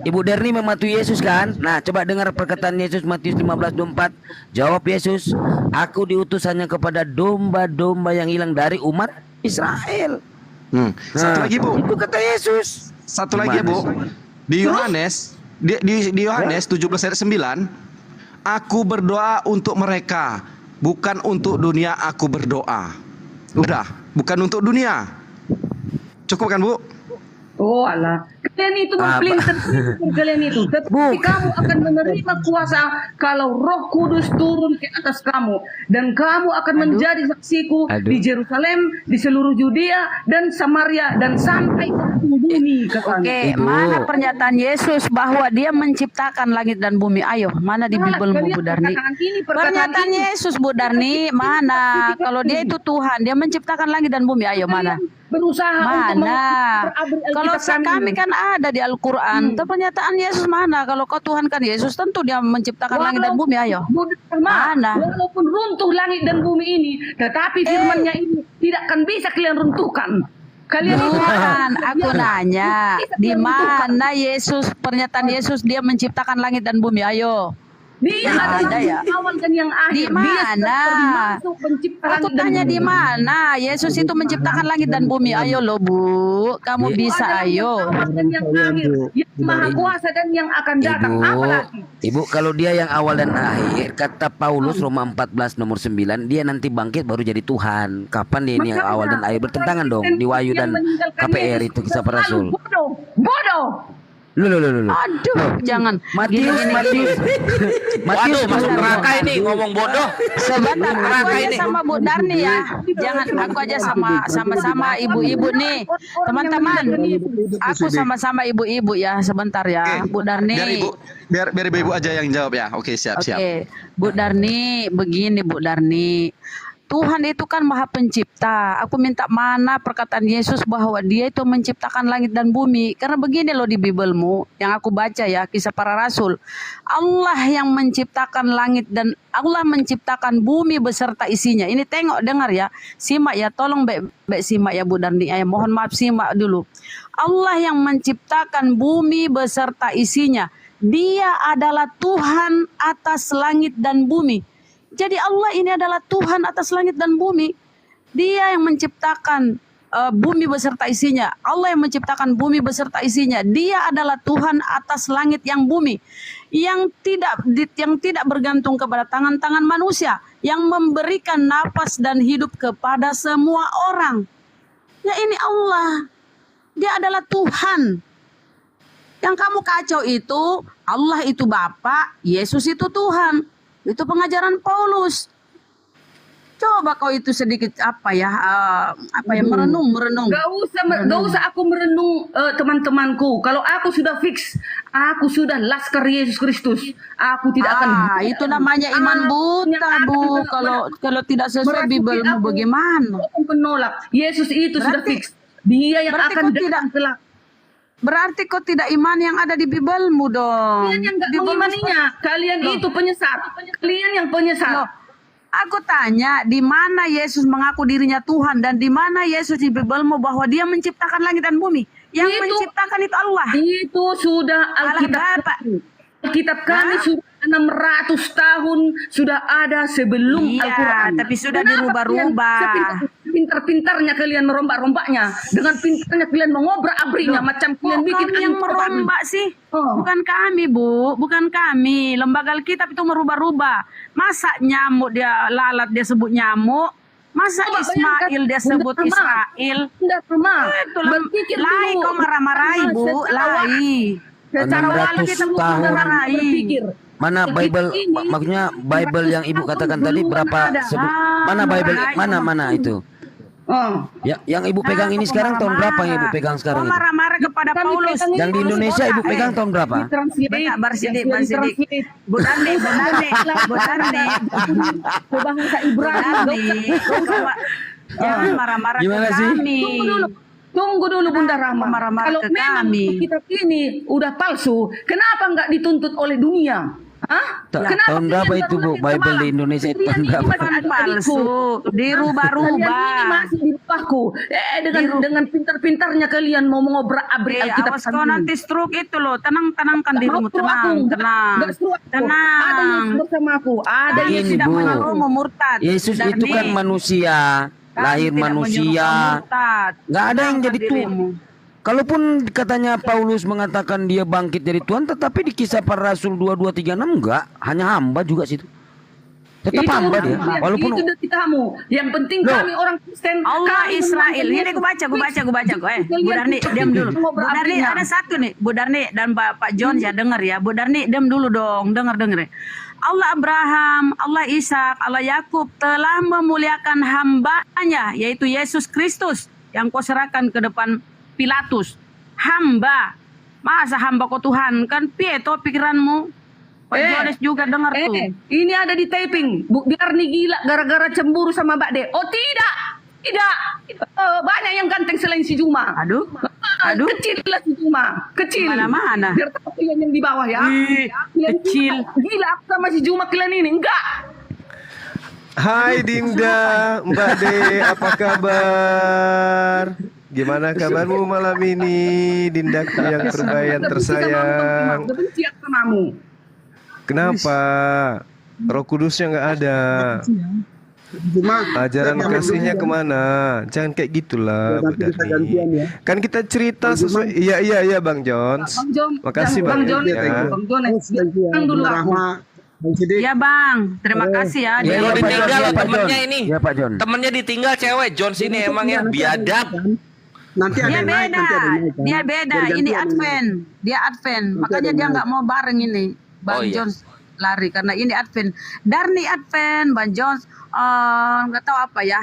Ibu Derni mematuhi Yesus kan? Nah, coba dengar perkataan Yesus Matius 15:24. Jawab Yesus, aku diutus hanya kepada domba-domba yang hilang dari umat Israel. Satu lagi Bu. Itu kata Yesus. Satu lagi Bu. Di Yohanes di Yohanes 17 ayat 9. Aku berdoa untuk mereka, bukan untuk dunia aku berdoa. Udah, bukan untuk dunia. Cukup kan Bu? Oh alah, kalian itu memelintir kalian itu. Tetapi kamu akan menerima kuasa kalau Roh Kudus turun ke atas kamu, dan kamu akan menjadi saksiku di Yerusalem, di seluruh Yudea dan Samaria, dan sampai ke bumi. Oke, mana pernyataan Yesus bahwa Dia menciptakan langit dan bumi? Ayo, mana di Bibelmu Bu Darni? Pernyataan Yesus Bu Darni mana? Kalau Dia itu Tuhan, Dia menciptakan langit dan bumi. Ayo mana? Berusaha mana? Kalau kami kan ada di Al-Quran. Pernyataan Yesus mana? Kalau kau Tuhan kan Yesus, tentu Dia menciptakan langit dan bumi. Ayo. Mana? Walaupun runtuh langit dan bumi ini, tetapi firman-Nya ini tidak akan bisa kalian runtuhkan. Kalian bukan, aku nanya, di mana Yesus, pernyataan Yesus Dia menciptakan langit dan bumi? Ayo. Dia Nggak adalah ada ya. yang awal dan yang akhir. Di Dia sudah mana? termasuk pencipta Aku langit dan tanya di bumi. mana? Yesus itu menciptakan langit dan bumi. Ayo lo Bu, kamu bisa Adalah yang ayo. awal dan yang akhir, yang maha kuasa dan yang akan datang. Ibu, Apalagi? Ibu, kalau dia yang awal dan akhir, kata Paulus Roma 14 nomor 9, dia nanti bangkit baru jadi Tuhan. Kapan dia ini yang Makanya, awal dan akhir? Bertentangan dong di Wahyu yang dan meninggalkan KPR Yesus itu kisah para selalu rasul. bodoh, bodoh. Loh. Aduh, jangan. Matius Waduh, masuk Bentar, neraka bentar. ini ngomong bodoh. Sebentar, aku Neraka aja ini. sama Bu Darni ya. Jangan, aku aja sama-sama ibu-ibu nih. Teman-teman, aku sama-sama ibu-ibu ya. Sebentar ya, Bu Darni. Biar ibu aja yang jawab ya. Oke, siap. Oke, Bu Darni, begini Bu Darni. Tuhan itu kan maha pencipta. Aku minta mana perkataan Yesus bahwa dia itu menciptakan langit dan bumi. Karena begini loh di Bibelmu, yang aku baca ya, kisah para rasul. Allah yang menciptakan langit dan Allah menciptakan bumi beserta isinya. Ini tengok, dengar ya. Simak ya, tolong baik simak ya Bu Darni. Mohon maaf, simak dulu. Allah yang menciptakan bumi beserta isinya. Dia adalah Tuhan atas langit dan bumi. Jadi Allah ini adalah Tuhan atas langit dan bumi. Dia yang menciptakan bumi beserta isinya. Allah yang menciptakan bumi beserta isinya. Dia adalah Tuhan atas langit yang bumi. Yang tidak bergantung kepada tangan-tangan manusia. Yang memberikan napas dan hidup kepada semua orang. Ya ini Allah. Dia adalah Tuhan. Yang kamu kacau itu, Allah itu Bapa, Yesus itu Tuhan. Itu pengajaran Paulus. Coba kau itu sedikit merenung. Gak usah aku merenung teman-temanku. Kalau aku sudah fix, aku sudah laskar Yesus Kristus. Aku tidak akan. Itu namanya iman buta, Bu. Kalau tidak sesuai Bibelmu bagaimana? Aku menolak. Yesus itu sudah fix. Dia yang berarti akan kau tidak kelak. Berarti kau tidak iman yang ada di Bibelmu dong. Kalian yang gak mengimaninya. Kalian itu penyesat. Kalian yang penyesat. Loh, aku tanya, di mana Yesus mengaku dirinya Tuhan dan di mana Yesus di Bibelmu bahwa Dia menciptakan langit dan bumi? Yang menciptakan itu Allah. Itu sudah Alkitab. Alkitab kami sudah 600 tahun sudah ada sebelum Al-Quran. Tapi sudah dirubah-rubah. Pintar-pintarnya kalian merombak-rombaknya. Dengan pintarnya kalian mengobrak-abrinya. Macam kalian bikin yang merombak sih. Bukan kami, Bu. Bukan kami. Lembaga Alkitab itu merubah-rubah. Masa nyamuk dia lalat dia sebut nyamuk. Masa Ismail dia sebut Israel. Lai kau marah-marahi, Bu. Lai. 600 tahun. Mana Bible, maksudnya Bible yang Ibu katakan tadi berapa sebut? Mana Bible? Mana itu? Ya, yang Ibu pegang ini sekarang tahun berapa yang Ibu pegang sekarang itu? Marah-marah kepada Paulus. Yang di Indonesia Ibu pegang tahun berapa? Bersidik. Bu Darni. Bahasa Ibrani. Jangan marah-marah ke kami. Tunggu dulu Bunda Rahma. Kalau ke memang kitab ini udah palsu, kenapa nggak dituntut oleh dunia? Tahun berapa itu Bu? Bible di Indonesia itu tahun berapa? Palsu, dirubah-rubah. Ini masih di bawahku. Dengan pintar-pintarnya kalian mau mengobrak-abrik Alkitab. Awas kau nanti stroke itu loh. Tenangkan dirimu. Tenang. Ada yang bersama aku. Ada yang Ini, tidak Bu. mau murtad. Yesus itu kan manusia, lahir manusia. Nggak ada yang jadi Tuhan. Kalaupun katanya Paulus mengatakan dia bangkit dari Tuhan, tetapi di kisah para rasul 2236 enggak, hanya hamba juga situ. Tetap hamba dia. Walaupun itu dari kamu. Yang penting kami orang Kristen. Allah Israel. Ini gue baca. Bu Darni, diam dulu. Bu Darni ada satu nih. Bu Darni dan Pak John ya dengar ya. Bu Darni diam dulu dong. Dengar. Allah Abraham, Allah Ishak, Allah Yakub telah memuliakan hambanya, yaitu Yesus Kristus yang kau serahkan ke depan Pilatus. Hamba. Masa hamba kau Tuhan? Kan pieto pikiranmu. Pak Jones juga dengar tuh. Ini ada di taping. Biar nih gila gara-gara cemburu sama Mbak De. Oh tidak. Banyak yang ganteng selain si Juma. Aduh. Kecil lah si Juma. Kecil. Mana? Biar tahu kalian yang di bawah ya. Kecil. Gila aku sama si Juma kalian ini. Enggak. Hai Dinda, Mbak De, apa kabar? Gimana kabarmu malam ini, Dindaku yang terbaik, yang tersayang? Kenapa? Roh Kudusnya nggak ada. Cuma Ajaran yang kasihnya berbeda. kemana? Jangan kayak gitulah, Bu Nanti kita Darni. gantian ya. Kan kita cerita sesuai. Iya Bang Jones. Bang Jon, Makasih Bang Bang Jon, ya. Bang Jones, Thank you ya, bilang dulu Bung aku. Rahma, Bang Sidik. Ya Bang, terima kasih ya. Ya, Kalau Pak Jon, ditinggal ya, loh Pak temennya Jon. ini. Ya, Pak Jon. Temennya ditinggal cewek. Jones ini emang ya biadab. Nanti ada Dia yang naik, beda, nanti ada yang naik, kan? dia beda. Biar Ini gantian Advent, dia Advent. Makanya ada dia yang nggak mau bareng ini. Bang Oh, iya. Jones lari karena ini Advent. Darni Advent, Bang Jones nggak tahu apa ya.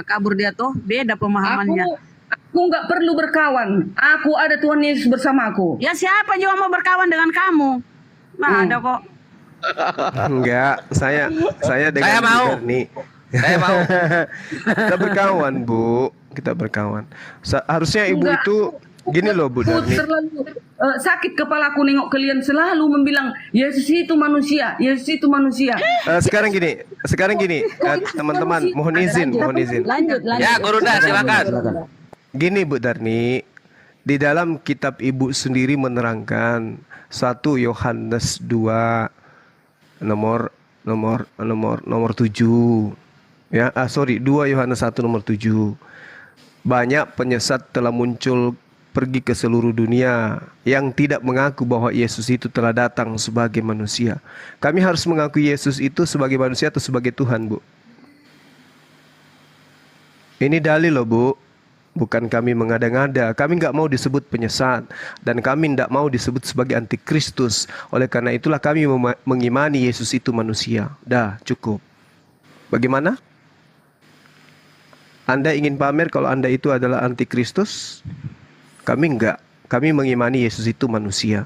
Kabur dia tuh beda pemahamannya. Aku nggak perlu berkawan. Aku ada Tuhan Yesus bersamaku. Ya siapa juga mau berkawan dengan kamu? Nah, ada kok. Enggak, saya dengan Saya mau. Bu Darni. Saya mau. Kita berkawan, Bu. Kita berkawan. Harusnya Ibu Enggak. itu gini loh, Bu Aku Darni. terlalu sakit kepalaku nengok kalian selalu membilang Yesus itu manusia, Yesus itu manusia. Sekarang gini, teman-teman, mohon izin. Lanjut. Ya, Gurunda silakan. Gini Bu Darni, di dalam kitab Ibu sendiri menerangkan 1 Yohanes 2 nomor 7. Ya, 2 Yohanes 1 nomor 7. Banyak penyesat telah muncul pergi ke seluruh dunia yang tidak mengaku bahwa Yesus itu telah datang sebagai manusia. Kami harus mengakui Yesus itu sebagai manusia atau sebagai Tuhan, Bu? Ini dalil loh, Bu. Bukan kami mengada-ngada. Kami nggak mau disebut penyesat. Dan kami tidak mau disebut sebagai antikristus. Oleh karena itulah kami mengimani Yesus itu manusia. Dah, cukup. Bagaimana? Anda ingin pamer kalau Anda itu adalah antikristus? Kami enggak. Kami mengimani Yesus itu manusia.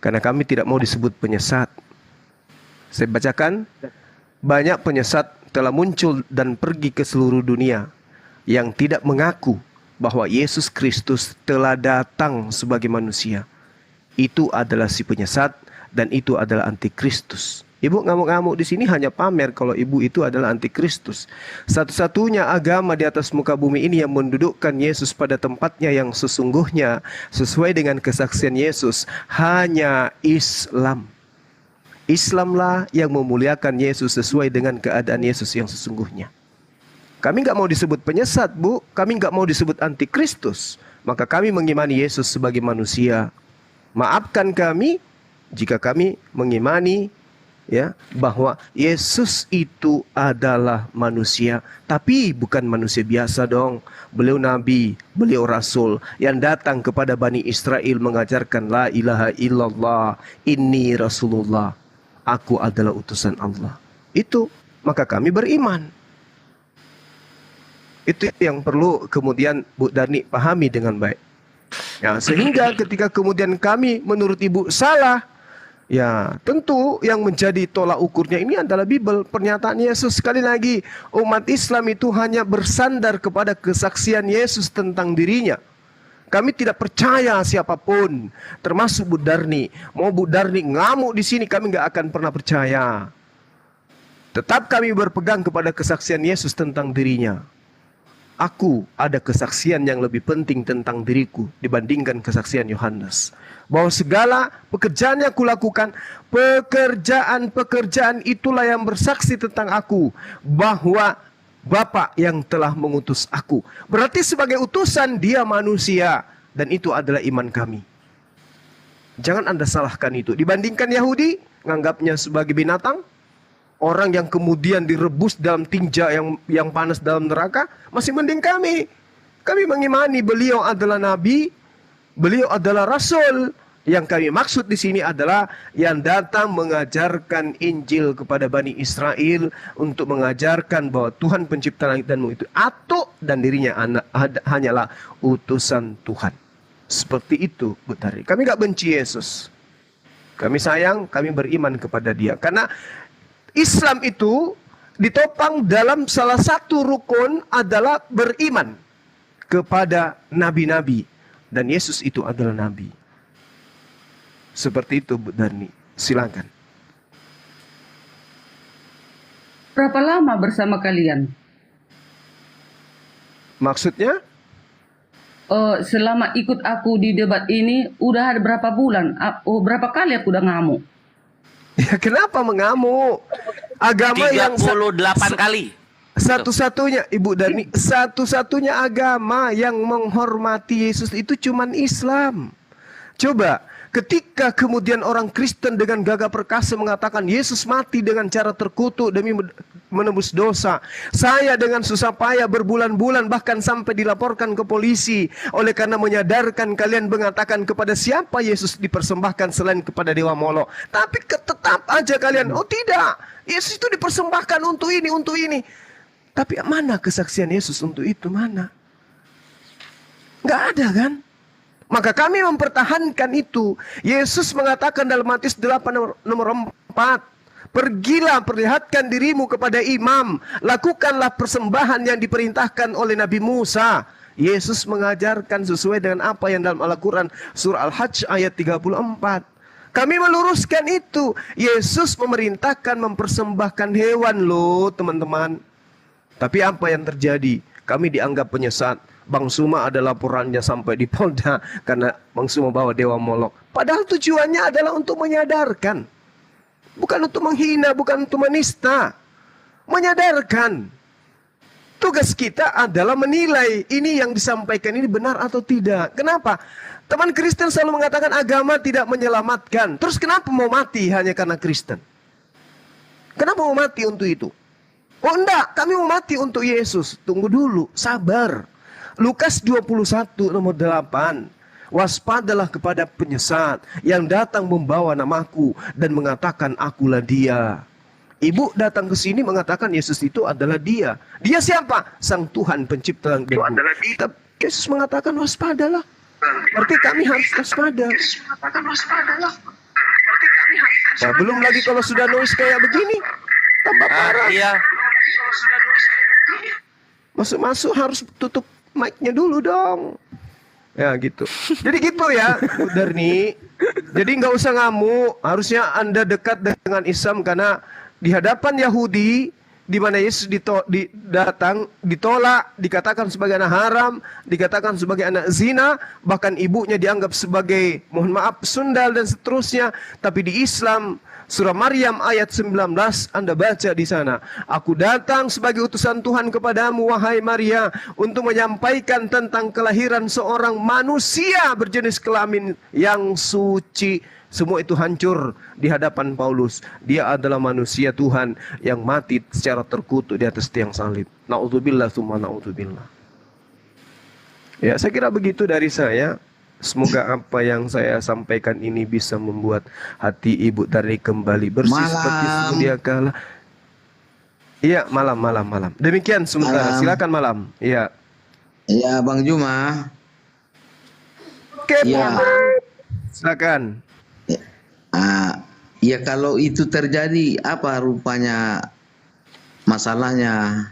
Karena kami tidak mau disebut penyesat. Saya bacakan. Banyak penyesat telah muncul dan pergi ke seluruh dunia yang tidak mengaku bahwa Yesus Kristus telah datang sebagai manusia. Itu adalah si penyesat dan itu adalah antikristus. Ibu ngamuk-ngamuk di sini hanya pamer kalau ibu itu adalah antikristus. Satu-satunya agama di atas muka bumi ini yang mendudukkan Yesus pada tempatnya yang sesungguhnya sesuai dengan kesaksian Yesus hanya Islam. Islamlah yang memuliakan Yesus sesuai dengan keadaan Yesus yang sesungguhnya. Kami nggak mau disebut penyesat, Bu. Kami nggak mau disebut antikristus. Maka kami mengimani Yesus sebagai manusia. Maafkan kami jika kami mengimani bahwa Yesus itu adalah manusia, tapi bukan manusia biasa dong. Beliau nabi, beliau rasul yang datang kepada Bani Israel mengajarkan la ilaha illallah, inni rasulullah, aku adalah utusan Allah. Itu, maka kami beriman. Itu yang perlu kemudian Bu Darni pahami dengan baik. Ya, sehingga ketika kemudian kami menurut Ibu salah, ya tentu yang menjadi tolak ukurnya ini adalah Bible. Pernyataan Yesus, sekali lagi, umat Islam itu hanya bersandar kepada kesaksian Yesus tentang dirinya. Kami tidak percaya siapapun, termasuk Bu Darni. Mau Bu Darni ngamuk di sini, kami nggak akan pernah percaya. Tetap kami berpegang kepada kesaksian Yesus tentang dirinya. Aku ada kesaksian yang lebih penting tentang diriku dibandingkan kesaksian Yohanes. Bahwa segala pekerjaan yang kulakukan, pekerjaan itulah yang bersaksi tentang aku. Bahwa Bapa yang telah mengutus aku. Berarti sebagai utusan dia manusia. Dan itu adalah iman kami. Jangan Anda salahkan itu. Dibandingkan Yahudi, menganggapnya sebagai binatang. Orang yang kemudian direbus dalam tinja yang panas dalam neraka, masih mending kami. Kami mengimani beliau adalah nabi, beliau adalah rasul. Yang kami maksud di sini adalah yang datang mengajarkan Injil kepada Bani Israel untuk mengajarkan bahwa Tuhan pencipta langit dan bumi itu atuk dan dirinya hanyalah utusan Tuhan. Seperti itu, Bu Tari. Kami gak benci Yesus. Kami sayang, kami beriman kepada dia. Karena Islam itu ditopang dalam salah satu rukun adalah beriman kepada nabi-nabi. Dan Yesus itu adalah nabi. Seperti itu, Bu Darni. Silakan. Berapa lama bersama kalian? Maksudnya? Selama ikut aku di debat ini, udah ada berapa bulan? Berapa kali aku udah ngamuk? Ya kenapa mengamuk? Agama yang 38 kali. satu-satunya Ibu Dani, satu-satunya agama yang menghormati Yesus itu cuman Islam. Coba ketika kemudian orang Kristen dengan gagah perkasa mengatakan Yesus mati dengan cara terkutuk demi menebus dosa. Saya dengan susah payah berbulan-bulan bahkan sampai dilaporkan ke polisi oleh karena menyadarkan kalian mengatakan kepada siapa Yesus dipersembahkan selain kepada dewa Molok. Tapi tetap aja kalian, oh tidak, Yesus itu dipersembahkan untuk ini, untuk ini. Tapi mana kesaksian Yesus untuk itu, mana? Nggak ada kan? Maka kami mempertahankan itu. Yesus mengatakan dalam Matius 8 nomor 4, pergilah perlihatkan dirimu kepada imam, lakukanlah persembahan yang diperintahkan oleh Nabi Musa. Yesus mengajarkan sesuai dengan apa yang dalam Al-Quran surah Al-Hajj ayat 34. Kami meluruskan itu. Yesus memerintahkan mempersembahkan hewan loh teman-teman. Tapi apa yang terjadi? Kami dianggap penyesat. Bang Suma ada laporannya sampai di Polda karena Bang Suma bawa dewa Molok. Padahal tujuannya adalah untuk menyadarkan. Bukan untuk menghina, bukan untuk menista. Menyadarkan. Tugas kita adalah menilai ini yang disampaikan ini benar atau tidak. Kenapa? Teman Kristen selalu mengatakan agama tidak menyelamatkan. Terus kenapa mau mati hanya karena Kristen? Kenapa mau mati untuk itu? Oh enggak, kami mau mati untuk Yesus. Tunggu dulu, sabar. Lukas 21 nomor 8. Waspadalah kepada penyesat yang datang membawa namaku dan mengatakan akulah dia. Ibu datang ke sini mengatakan Yesus itu adalah dia. Dia siapa? Sang Tuhan pencipta langit dan bumi. Yesus mengatakan waspadalah. Berarti kami harus waspada. Nah, belum lagi kalau sudah noise kayak begini, tambah parah. Iya. Masuk-masuk harus tutup mic-nya dulu dong. Ya gitu. Jadi gitu ya, Bu Darni. Jadi nggak usah ngamuk. Harusnya Anda dekat dengan Islam karena di hadapan Yahudi di mana Yesus datang, ditolak, dikatakan sebagai anak haram, dikatakan sebagai anak zina, bahkan ibunya dianggap sebagai, mohon maaf, sundal dan seterusnya. Tapi di Islam, surah Maryam ayat 19, Anda baca di sana, aku datang sebagai utusan Tuhan kepadamu, wahai Maria, untuk menyampaikan tentang kelahiran seorang manusia berjenis kelamin yang suci. Semua itu hancur di hadapan Paulus. Dia adalah manusia Tuhan yang mati secara terkutuk di atas tiang salib. Na'udzubillah tsumma na'udzubillah. Ya, saya kira begitu dari saya. Semoga apa yang saya sampaikan ini bisa membuat hati Ibu Darni kembali bersih seperti sedia kala. Iya, malam. Demikian sementara. Silakan malam. Iya. Iya, Bang Juma. Oke, ya. Silakan. Ya kalau itu terjadi, apa rupanya masalahnya?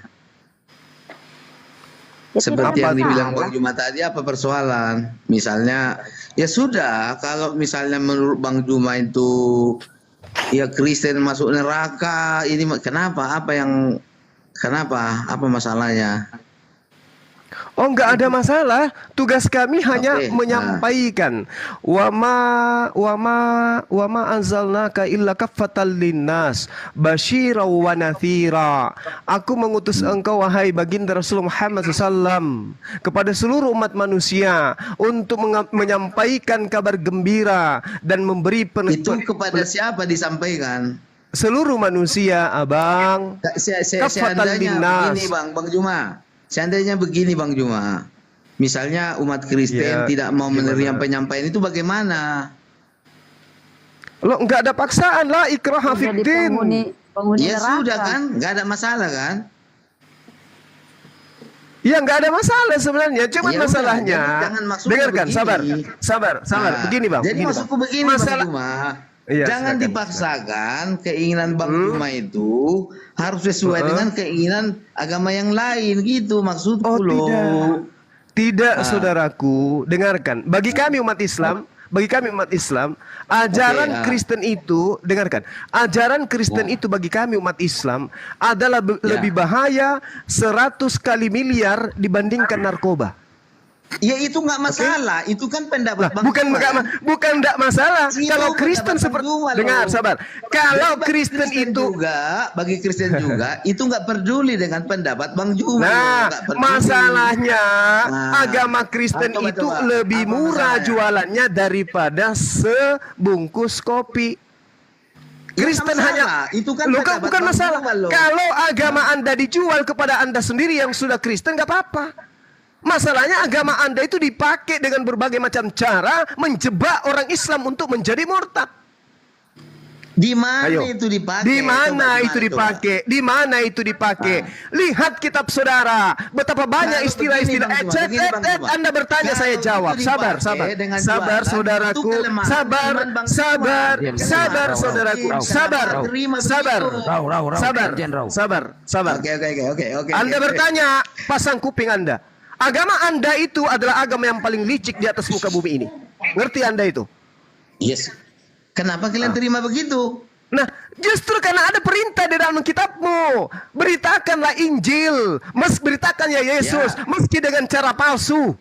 Seperti yang dibilang Bang Juma tadi, apa persoalan? Misalnya, ya sudah, kalau misalnya menurut Bang Juma itu, ya Kristen masuk neraka, ini kenapa? Kenapa? Apa masalahnya? Oh, enggak ada masalah. Tugas kami hanya menyampaikan wa ma anzalnaka illa kaffatan linnas basyira wa natsira. Aku mengutus engkau wahai baginda Rasul Muhammad SAW kepada seluruh umat manusia untuk menyampaikan kabar gembira dan memberi itu kepada siapa disampaikan? Seluruh manusia, Abang. Kaffatan linnas. Ini Bang Juma. Seandainya begini Bang Juma, misalnya umat Kristen tidak mau menerima penyampaian itu bagaimana? Lo nggak ada paksaan lah, ikrah fiddin. Ya sudah kan, nggak ada masalah kan? Ya nggak ada masalah sebenarnya, cuma masalahnya. Dengarkan, sabar. Begini Bang. Jadi maksudku begini Bang Juma. Iya, jangan dipaksakan keinginan Bang Juma itu harus sesuai dengan keinginan agama yang lain gitu maksudku loh. Tidak, saudaraku, dengarkan. Bagi kami umat Islam, ajaran Kristen itu, dengarkan. Ajaran Kristen itu bagi kami umat Islam adalah lebih bahaya 100 kali miliar dibandingkan narkoba. Ya itu nggak masalah, itu kan pendapat Bang Bukan Juma. bukan enggak masalah. Itu Kalau Kristen pendapat seperti Bang Juma loh. dengar, sabar. Kalau Jadi Kristen itu bagi Kristen juga itu nggak peduli dengan pendapat Bang Juma. Nah, nggak peduli. masalahnya Nah, agama Kristen coba, itu coba. lebih Apa murah masalahnya? jualannya daripada sebungkus kopi. Kristen masalah. hanya Itu kan Loh, pendapat bukan Bang masalah. Juma loh. Kalau agama Anda dijual kepada Anda sendiri yang sudah Kristen nggak apa-apa. Masalahnya agama Anda itu dipakai dengan berbagai macam cara menjebak orang Islam untuk menjadi murtad. Di mana Ayo. itu dipakai? Di mana Coba, itu dipakai? Di mana itu dipakai? Lihat kitab saudara, betapa banyak Nah, istilah-istilah. begini, Bang Juma, begini, Bang Juma. Anda bertanya, Kalau saya itu jawab. dipakai Sabar, dengan sabar, jualan, saudaraku. itu kelemahan Sabar, iman Bang Juma. sabar, Diam, diam, sabar, diam, saudaraku. Raw, Sabar, Raw. Terima sabar, begitu. Raw, sabar, Jen, Raw. sabar. Oke. Anda bertanya, pasang kuping Anda. Agama Anda itu adalah agama yang paling licik di atas muka bumi ini. Ngerti Anda itu? Yes. Kenapa kalian terima begitu? Nah, justru karena ada perintah di dalam kitabmu. Beritakanlah Injil. Beritakan ya Yesus. Meski dengan cara palsu.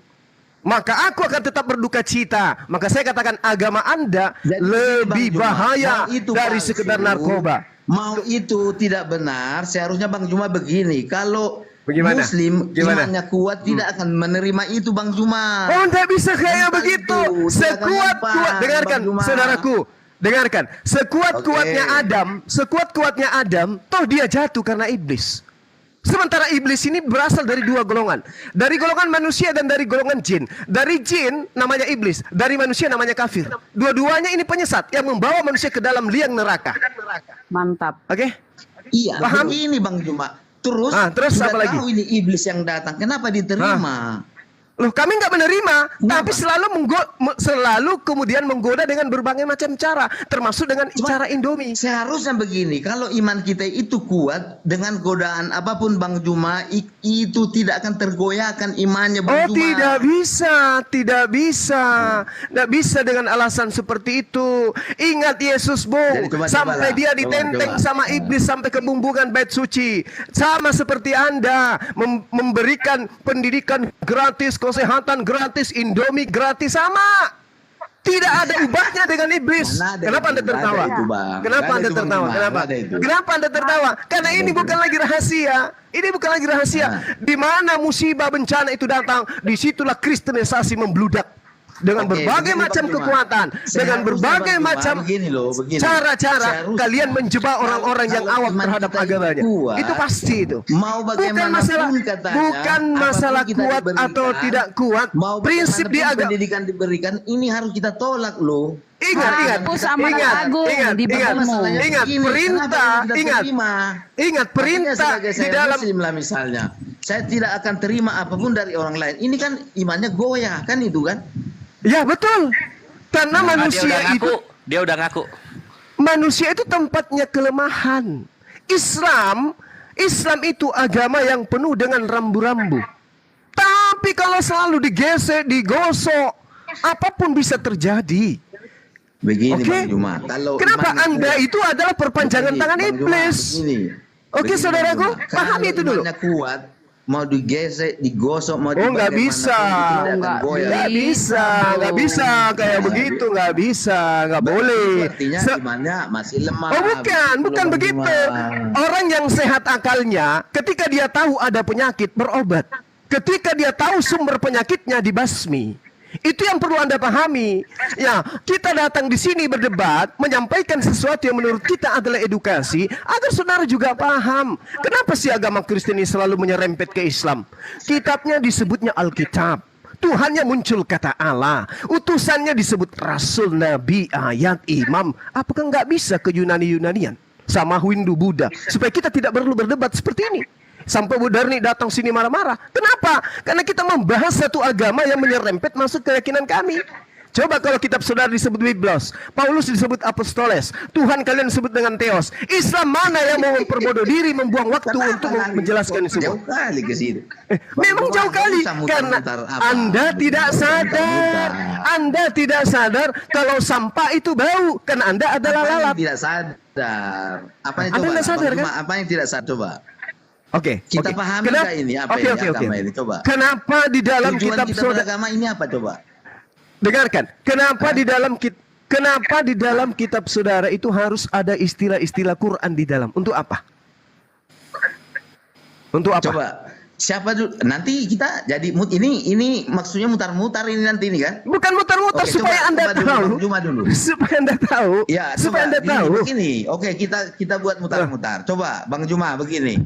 Maka aku akan tetap berduka cita. Maka saya katakan agama Anda Jadi, lebih Bang Juma, bahaya mau itu dari palsu, sekedar narkoba. Mau itu tidak benar, seharusnya Bang Juma begini. Kalau Bagaimana? Muslim Gimana? imannya kuat tidak akan menerima itu Bang Juma. Oh, tidak bisa kayak Tentang begitu. itu, tidak akan Sekuat-kuat, mempan, dengarkan, Bang Juma. saudaraku. Dengarkan, sekuat-kuatnya Adam, toh dia jatuh karena iblis. Sementara iblis ini berasal dari dua golongan. Dari golongan manusia dan dari golongan jin. Dari jin namanya iblis, dari manusia namanya kafir. Dua-duanya ini penyesat yang membawa manusia ke dalam liang neraka. Mantap. Oke? Iya, Paham? begini Bang Juma. Terus terus sudah apa lagi? tahu ini iblis yang datang, kenapa diterima? Loh, kami nggak menerima, tapi selalu kemudian menggoda dengan berbagai macam cara, termasuk dengan cara Indomie. Seharusnya begini, kalau iman kita itu kuat, dengan godaan apapun Bang Juma, itu tidak akan tergoyahkan imannya Bang Juma. Tidak bisa dengan alasan seperti itu. Ingat Yesus, Jadi coba- sampai cobalah. dia ditenteng Coba. sama iblis sampai ke bumbungan bait suci. Sama seperti Anda memberikan pendidikan gratis, kesehatan gratis, Indomie gratis, sama. Tidak ada ubahnya dengan iblis. Mana ada Kenapa itu? Anda tertawa? Nggak ada itu, Bang. Kenapa Nggak ada Anda itu, Bang tertawa? Juma. Kenapa? Nggak ada itu. Kenapa Anda tertawa? Karena ini bukan lagi rahasia. Ini bukan lagi rahasia. Di mana musibah bencana itu datang, disitulah kristenisasi membludak. Dengan Oke, berbagai begini, macam Bang Juma. kekuatan, dengan Seharusnya, berbagai Bang Juma, macam begini loh, begini. cara-cara Seharusnya kalian menjebak orang-orang yang kalau awam iman terhadap kita itu agamanya. kuat, Itu pasti itu. Mau bagaimanapun katanya, bukan masalah apapun kita kuat diberikan, atau tidak kuat. mau Prinsip di bagaimanapun agama. pendidikan diberikan, ini harus kita tolak loh. Ingat, Hapus amanat agung di badanmu. Masalahnya ingat, begini, perintah, kenapa kita ingat, terima? ingat Artinya perintah sebagai di saya dalam. Muslim lah misalnya, saya tidak akan terima apapun dari orang lain. Ini kan imannya goyah kan itu kan? Ya betul. Karena manusia dia udah ngaku. Manusia itu tempatnya kelemahan. Islam itu agama yang penuh dengan rambu-rambu. Tapi kalau selalu digesek, digosok, apapun bisa terjadi. Begini Oke? Bang Juma, kalau Kenapa imannya Anda kuat- itu adalah perpanjangan Begini, tangan Bang Juma, iblis? begini. Oke, Begini, saudaraku, Bang Juma. pahami Kalau itu dulu. imannya kuat, mau digesek, digosok, mau Oh, nggak bisa. Nggak Nggak bisa kayak begitu, nggak bisa, nggak boleh. Artinya imannya masih lemah. Oh bukan Bang begitu. Juma. Orang yang sehat akalnya, ketika dia tahu ada penyakit, berobat. Ketika dia tahu sumber penyakitnya, dibasmi. Itu yang perlu Anda pahami. Ya, kita datang di sini berdebat, menyampaikan sesuatu yang menurut kita adalah edukasi, agar saudara juga paham. Kenapa sih agama Kristen ini selalu menyerempet ke Islam? Kitabnya disebutnya Alkitab. Tuhannya muncul kata Allah. Utusannya disebut Rasul, Nabi, ayat, imam. Apakah nggak bisa ke Yunani-Yunanian? Sama Hindu, Buddha. Supaya kita tidak perlu berdebat seperti ini. Sampai Bu Darni datang sini marah-marah. Kenapa? Karena kita membahas satu agama yang menyerempet masuk keyakinan kami. Coba kalau kitab saudara disebut Biblos, Paulus disebut Apostoles, Tuhan kalian disebut dengan Theos. Islam mana yang mau memperbodoh diri, membuang waktu untuk menjelaskan itu semua? Jauh kali ke situ. Memang jauh kali karena Anda tidak sadar. Anda tidak sadar kalau sampah itu bau karena Anda adalah lalat. Tidak sadar. Apa yang Anda coba? nggak sadar, Bang Juma, kan? apa yang tidak sadar coba? Oke. Kita pahami nggak ini apa ini agama ini? Coba. Kenapa di dalam Tujuan kitab kita saudara beragama ini apa coba? dengarkan? Kenapa di dalam kitab saudara itu harus ada istilah-istilah Quran di dalam? Untuk apa? Untuk apa? Coba. Siapa dulu? Nanti kita jadi ini maksudnya mutar-mutar ini nanti ini kan? Bukan mutar-mutar supaya Anda tahu. Cuma dulu. Supaya Anda tahu. Ya, supaya Anda tahu. Begini. Oke, kita buat mutar-mutar. Coba Bang Juma begini.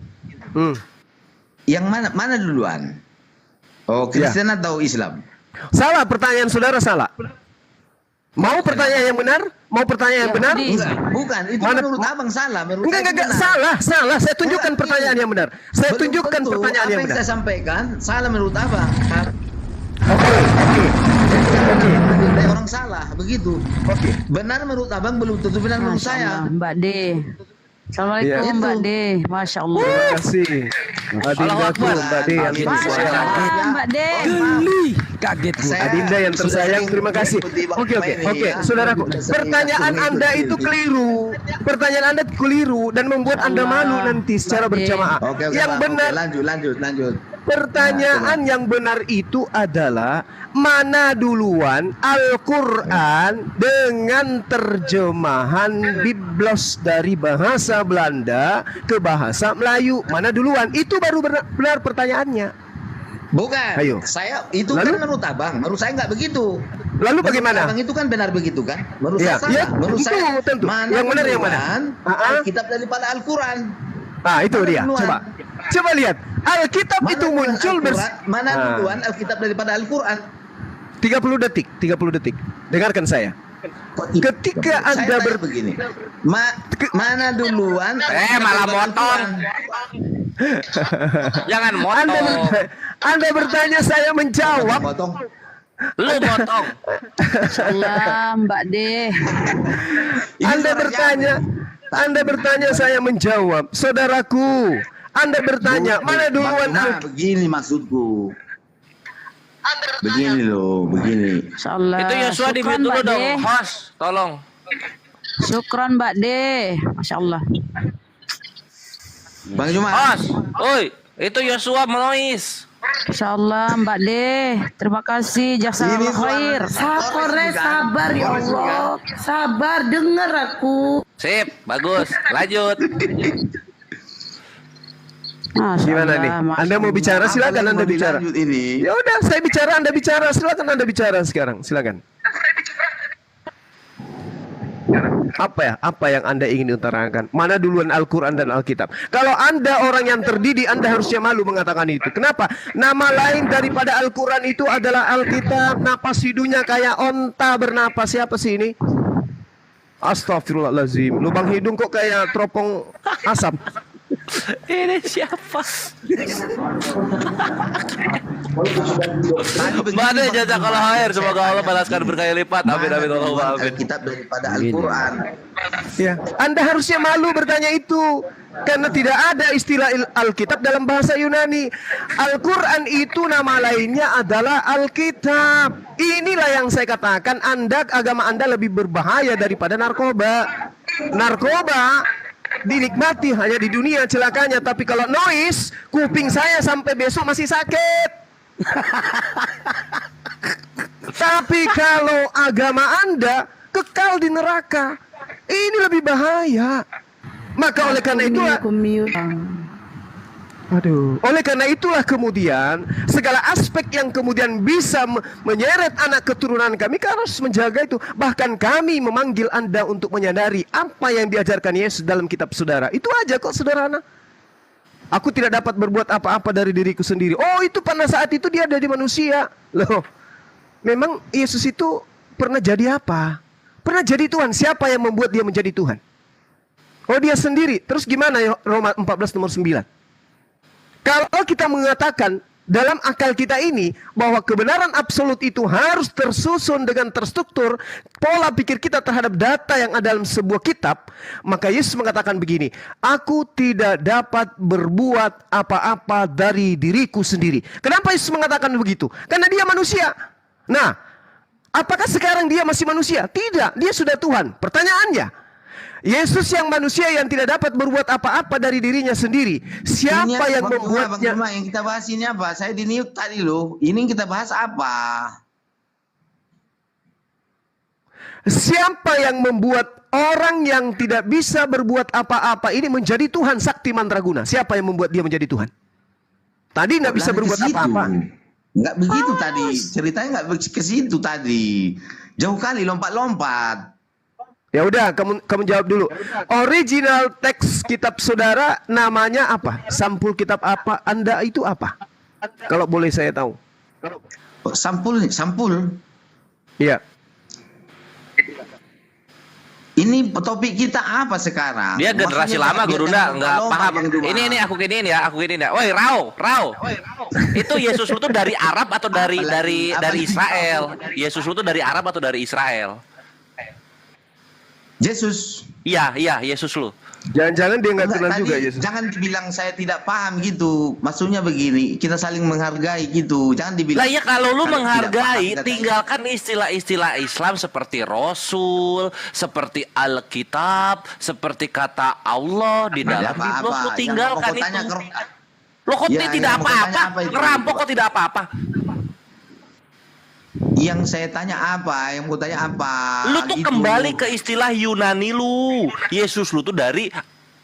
Yang mana duluan? Oh, Kristen atau Islam? Salah, pertanyaan saudara salah. Mau pertanyaan yang benar? Mau pertanyaan yang benar? Bukan, itu menurut Abang salah. Menurut Enggak, salah. Saya tunjukkan pertanyaan yang benar. Saya tunjukkan pertanyaan yang benar. Apa yang saya sampaikan salah menurut Abang. Oke. Orang salah, begitu. Benar menurut Abang belum tentu benar menurut saya. Mbak D. Assalamualaikum Mbak D. Masya Allah. Terima kasih. Adindaku Mbak D yang tersayang. Mbak D. Geli, kaget Bu. Adinda yang tersayang, terima kasih. Oke, saudaraku. Pertanyaan Anda itu keliru. Pertanyaan Anda keliru dan membuat Anda malu nanti secara berjamaah. Yang benar. Lanjut. Pertanyaan yang benar itu adalah mana duluan Al-Quran dengan terjemahan Biblos dari bahasa Belanda ke bahasa Melayu? Mana duluan? Itu baru benar pertanyaannya. Bukan. Ayo. Saya itu kan menurut Abang, menurut saya nggak begitu. Lalu bagaimana? Abang itu kan benar begitu kan? Menurut Ya, saya salah. Menurut itu saya tentu. mana Yang benar yang mana? Alkitab daripada Al-Quran. Itu dia. Coba lihat. Alkitab itu muncul mana duluan Alkitab daripada Al-Quran? 30 detik. Dengarkan saya. Ketika Anda begini. Mana duluan? Malah motong. Jangan motong. Anda bertanya, saya menjawab. Lu motong. Salam Mbak D. Anda bertanya, saya menjawab. Saudaraku, Anda bertanya, mana duluan? Begini maksudku. Begini loh, begini. Itu Yosua di mute dulu dong, host, tolong. Syukron Mbak D. Masya Allah. Bang Juma. Host, oi, itu Yosua Mois. Masya Allah Mbak D. Terima kasih, jazakallah khair. Sabar ya Allah. Sabar, dengar aku. Sip, bagus. Lanjut. Gimana nih? Anda mau bicara? Silakan Anda bicara. Ya udah, saya bicara, Anda bicara. Silakan Anda bicara sekarang. Silakan. Apa yang Anda ingin utarakan? Mana duluan Al-Quran dan Alkitab? Kalau Anda orang yang terdidik, Anda harusnya malu mengatakan itu. Kenapa? Nama lain daripada Al-Quran itu adalah Alkitab. Napas hidungnya kayak onta bernapas. Siapa sih ini? Astagfirullahaladzim. Lubang hidung kok kayak teropong asap. Ini siapa? Mana jazakallah khair, semoga Allah balaskan berkali lipat. Amin amin Allahumma amin. Kitab daripada Al-Quran. Ya, Anda harusnya malu bertanya itu karena tidak ada istilah Alkitab dalam bahasa Yunani. Al-Quran itu nama lainnya adalah Alkitab. Inilah yang saya katakan, agama Anda lebih berbahaya daripada narkoba. Narkoba dinikmati hanya di dunia celakanya, tapi kalau noise, kuping saya sampai besok masih sakit. Tapi kalau agama Anda kekal di neraka, ini lebih bahaya. Maka oleh karena itulah oleh karena itulah kemudian segala aspek yang kemudian bisa menyeret anak keturunan kami harus menjaga itu. Bahkan kami memanggil Anda untuk menyadari apa yang diajarkan Yesus dalam kitab saudara. Itu aja kok sederhana. Aku tidak dapat berbuat apa-apa dari diriku sendiri. Oh, itu pada saat itu dia jadi manusia. Loh, memang Yesus itu pernah jadi apa? Pernah jadi Tuhan. Siapa yang membuat dia menjadi Tuhan? Oh, dia sendiri. Terus gimana ya Roma 14 nomor 9? Kalau kita mengatakan dalam akal kita ini bahwa kebenaran absolut itu harus tersusun dengan terstruktur pola pikir kita terhadap data yang ada dalam sebuah kitab, maka Yesus mengatakan begini, aku tidak dapat berbuat apa-apa dari diriku sendiri. Kenapa Yesus mengatakan begitu? Karena dia manusia. Nah, apakah sekarang dia masih manusia? Tidak, dia sudah Tuhan. Pertanyaannya, Yesus yang manusia yang tidak dapat berbuat apa-apa dari dirinya sendiri. Siapa yang membuatnya? Bang Juma, yang kita bahas ini apa? Saya di mute tadi loh. Ini kita bahas apa? Siapa yang membuat orang yang tidak bisa berbuat apa-apa ini menjadi Tuhan sakti mandraguna? Siapa yang membuat dia menjadi Tuhan? Tadi nggak bisa berbuat apa-apa. Nggak begitu tadi. Ceritanya nggak ke situ tadi. Jauh kali lompat-lompat. Ya udah, kamu jawab dulu. Original teks kitab saudara namanya apa? Sampul kitab apa? Anda itu apa? Kalau boleh saya tahu. Sampul. Iya. Ini topik kita apa sekarang? Dia generasi Maksudnya lama Gurunda nggak paham. yang dua. Ini aku giniin ya. Woi, Rao. Itu Yesus lu tuh dari Arab atau dari Israel? Yesus lu tuh dari Arab atau dari Israel? Yesus. Iya, Yesus lu. Jangan-jangan dia nggak kenal Tadi juga Yesus. jangan dibilang saya tidak paham gitu. Maksudnya begini, kita saling menghargai gitu. Jangan dibilang. Lah ya kalau lu tidak menghargai, paham, tinggalkan istilah-istilah Islam seperti Rasul, seperti Alkitab, seperti kata Allah di dalam Bible. Lu tinggalkan itu. Lo kok tidak apa-apa? Ngerampok kok tidak apa-apa? Yang saya tanya apa? Yang mau tanya apa? Lu tuh Gitu. kembali ke istilah Yunani lu. Yesus lu tuh dari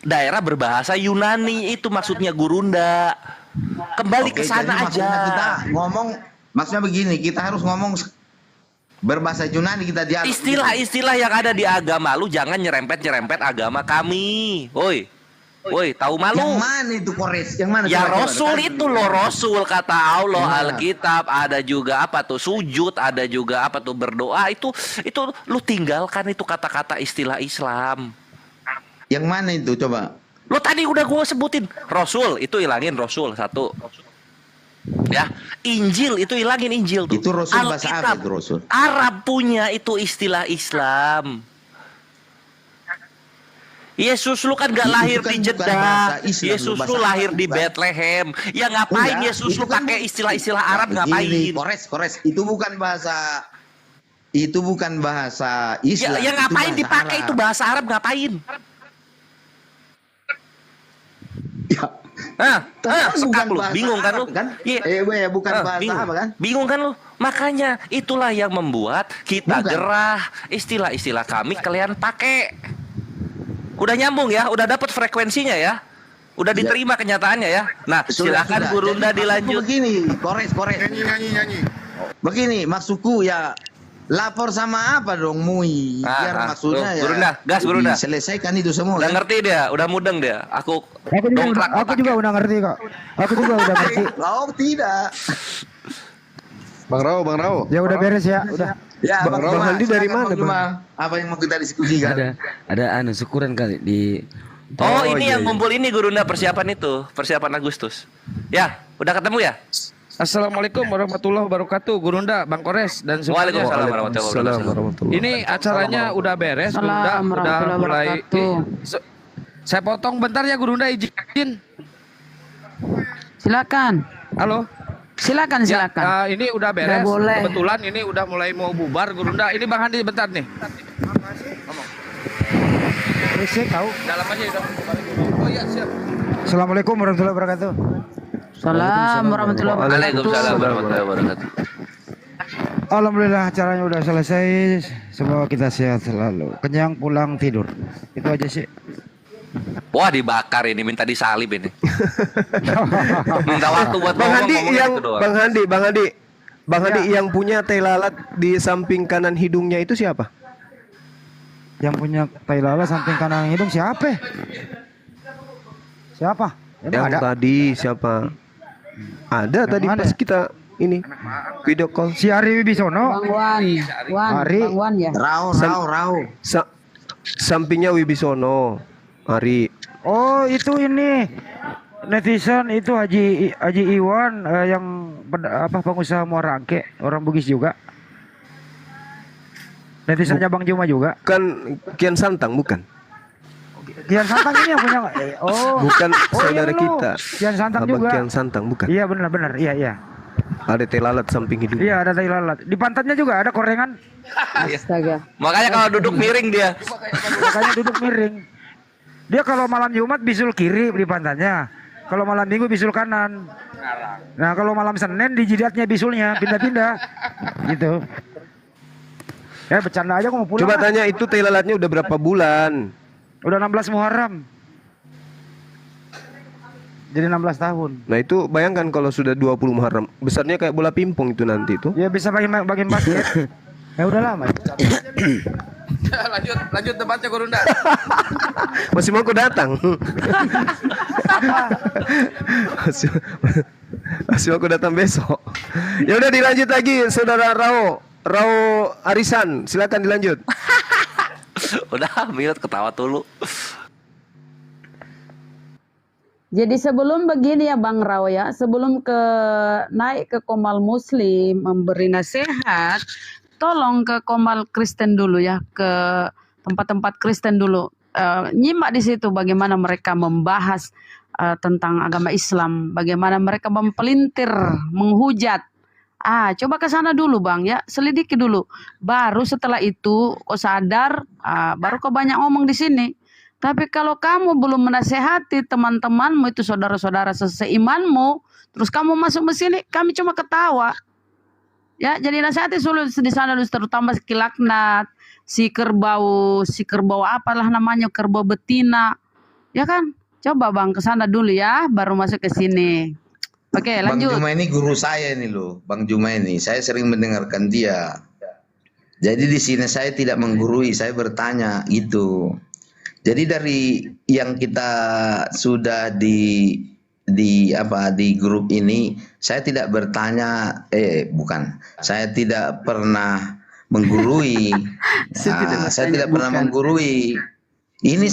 daerah berbahasa Yunani, itu maksudnya Gurunda. Kembali ke sana jadi aja. maksudnya kita ngomong, maksudnya begini, kita harus ngomong berbahasa Yunani, kita dialog. Istilah-istilah yang ada di agama lu jangan nyerempet-nyerempet agama kami. Woi, tahu malu? Yang mana itu Kores? Yang mana? Ya Coba, Rasul coba. itu loh, Rasul kata Allah, Ya. Alkitab, ada juga apa tuh sujud, ada juga apa tuh berdoa, itu lu tinggalkan itu kata-kata istilah Islam. Yang mana itu coba? Lu tadi udah gue sebutin, Rasul itu hilangin Rasul satu. Ya, Injil itu hilangin Injil tuh. Itu Rasul bahasa apa Alkitab, itu Rasul? Arab punya itu istilah Islam. Yesus lu kan gak Itu lahir kan di bukan Jeddah. bahasa Islam, Yesus bahasa lu lahir Arab, di Bang. Bethlehem. Ya ngapain Enggak, Yesus itu lu kan pakai istilah-istilah Arab Begini, ngapain? Kores. Itu bukan bahasa Islam. Ya ngapain itu bahasa dipakai Arab. itu bahasa Arab ngapain? Ya. Sekak lu, bahasa bingung kan lu? Arab, kan? Iya. Bukan bahasa bingung. apa kan? Bingung kan lu? Makanya itulah yang membuat kita Bukan. gerah. Istilah-istilah kami kalian pakai. Udah nyambung ya, udah dapat frekuensinya ya. Udah diterima kenyataannya ya. Nah, silakan Gurunda Jadi, dilanjut. Begini, Kores. Nyanyi. Begini, maksudku ya lapor sama apa dong Mui? Biar maksudnya ya. Gurunda, gas Gurunda. Selesaikan itu semua. Udah kan? ngerti dia, udah mudeng dia. Aku juga udah ngerti kok. Aku juga udah ngerti. Oh tidak. Bang Rao. Ya udah beres ya, udah. Ya, Bang Handi dari mana, Bang? Apa yang mau kita diskusikan? Ada syukuran kali di ini yang ngumpul ini Gurunda persiapan Agustus. Ya, udah ketemu ya? Assalamualaikum warahmatullahi wabarakatuh, Gurunda, Bang Kores dan semuanya. Waalaikumsalam warahmatullahi wabarakatuh. Ini acaranya udah beres, Gurunda udah mulai. Saya potong bentar ya Gurunda, izin. Silakan. Halo. Silakan. Ya, ini udah beres. Udah boleh. Kebetulan ini udah mulai mau bubar Gurunda. Ini Bang Handi bentar nih. Berisik tahu. Dalam aja udah. Oh iya, siap. Assalamualaikum warahmatullahi wabarakatuh. Salam warahmatullahi wabarakatuh. Waalaikumsalam warahmatullahi wabarakatuh. Alhamdulillah acaranya udah selesai. Semoga kita sehat selalu. Kenyang pulang tidur. Itu aja sih. Wah, dibakar ini, minta disalib ini. Minta waktu buat Bang Handi yang itu doang. Bang Handi yang punya tai lalat di samping kanan hidungnya itu siapa? Yang punya tai lalat samping kanan hidung siapa? Siapa? Yang tadi siapa? Ada Yang tadi mana pas ya? kita ini video call. Si Ari Wibisono. Bang Wan. Ari. Bang Wan ya. Rao. Sampingnya Wibisono. Ari. Oh itu ini netizen itu Haji Iwan yang pengusaha Muara Angke, orang Bugis juga. Netizennya Bang Juma juga. Kan Kian Santang bukan? Kian Santang ini yang punya. Bukan saudara iya, kita. Kian Santang Abang juga. Kian Santang bukan? Iya benar. Iya. Ada teh lalat samping hidung. Iya, ada tai lalat. Di pantatnya juga ada korengan. Astaga. Makanya kalau duduk miring dia. Makanya duduk miring. Dia kalau malam Jumat bisul kiri di pantatnya. Kalau malam Minggu bisul kanan. Nah, kalau malam Senin di jidatnya bisulnya pindah-pindah. Gitu. Ya bercanda aja, aku mau pulang. Coba tanya itu tai lalatnya udah berapa bulan? Udah 16 Muharram. Jadi 16 tahun. Nah itu bayangkan kalau sudah 20 Muharram, besarnya kayak bola pingpong itu nanti tuh. Ya bisa bagian basket. Ya udah lama. lanjut debatnya Gurunda. Masih mau aku datang. masih mau aku datang besok. Ya udah dilanjut lagi, saudara Rao Arisan, silakan dilanjut. Udah, Miut ketawa dulu. Jadi sebelum begini ya Bang Rao ya, sebelum naik ke Komal Muslim memberi nasihat, tolong ke Komal Kristen dulu ya, ke tempat-tempat Kristen dulu. Nyimak di situ bagaimana mereka membahas tentang agama Islam, bagaimana mereka mempelintir, menghujat. Coba ke sana dulu Bang ya, selidiki dulu. Baru setelah itu kau sadar, baru kau banyak ngomong di sini. Tapi kalau kamu belum menasehati teman-temanmu itu saudara-saudara seimanmu, terus kamu masuk ke sini, kami cuma ketawa. Ya, jadi nasihati dulu di sana dulu, terutama si Laknat, si kerbau apalah namanya, kerbau betina. Ya kan? Coba Bang ke sana dulu ya, baru masuk ke sini. Oke, lanjut. Bang Juma ini guru saya ini loh, Bang Juma ini. Saya sering mendengarkan dia. Jadi di sini saya tidak menggurui, saya bertanya gitu. Jadi dari yang kita sudah di grup ini, saya tidak bertanya, saya tidak pernah menggurui. Saya tidak pernah menggurui. Ini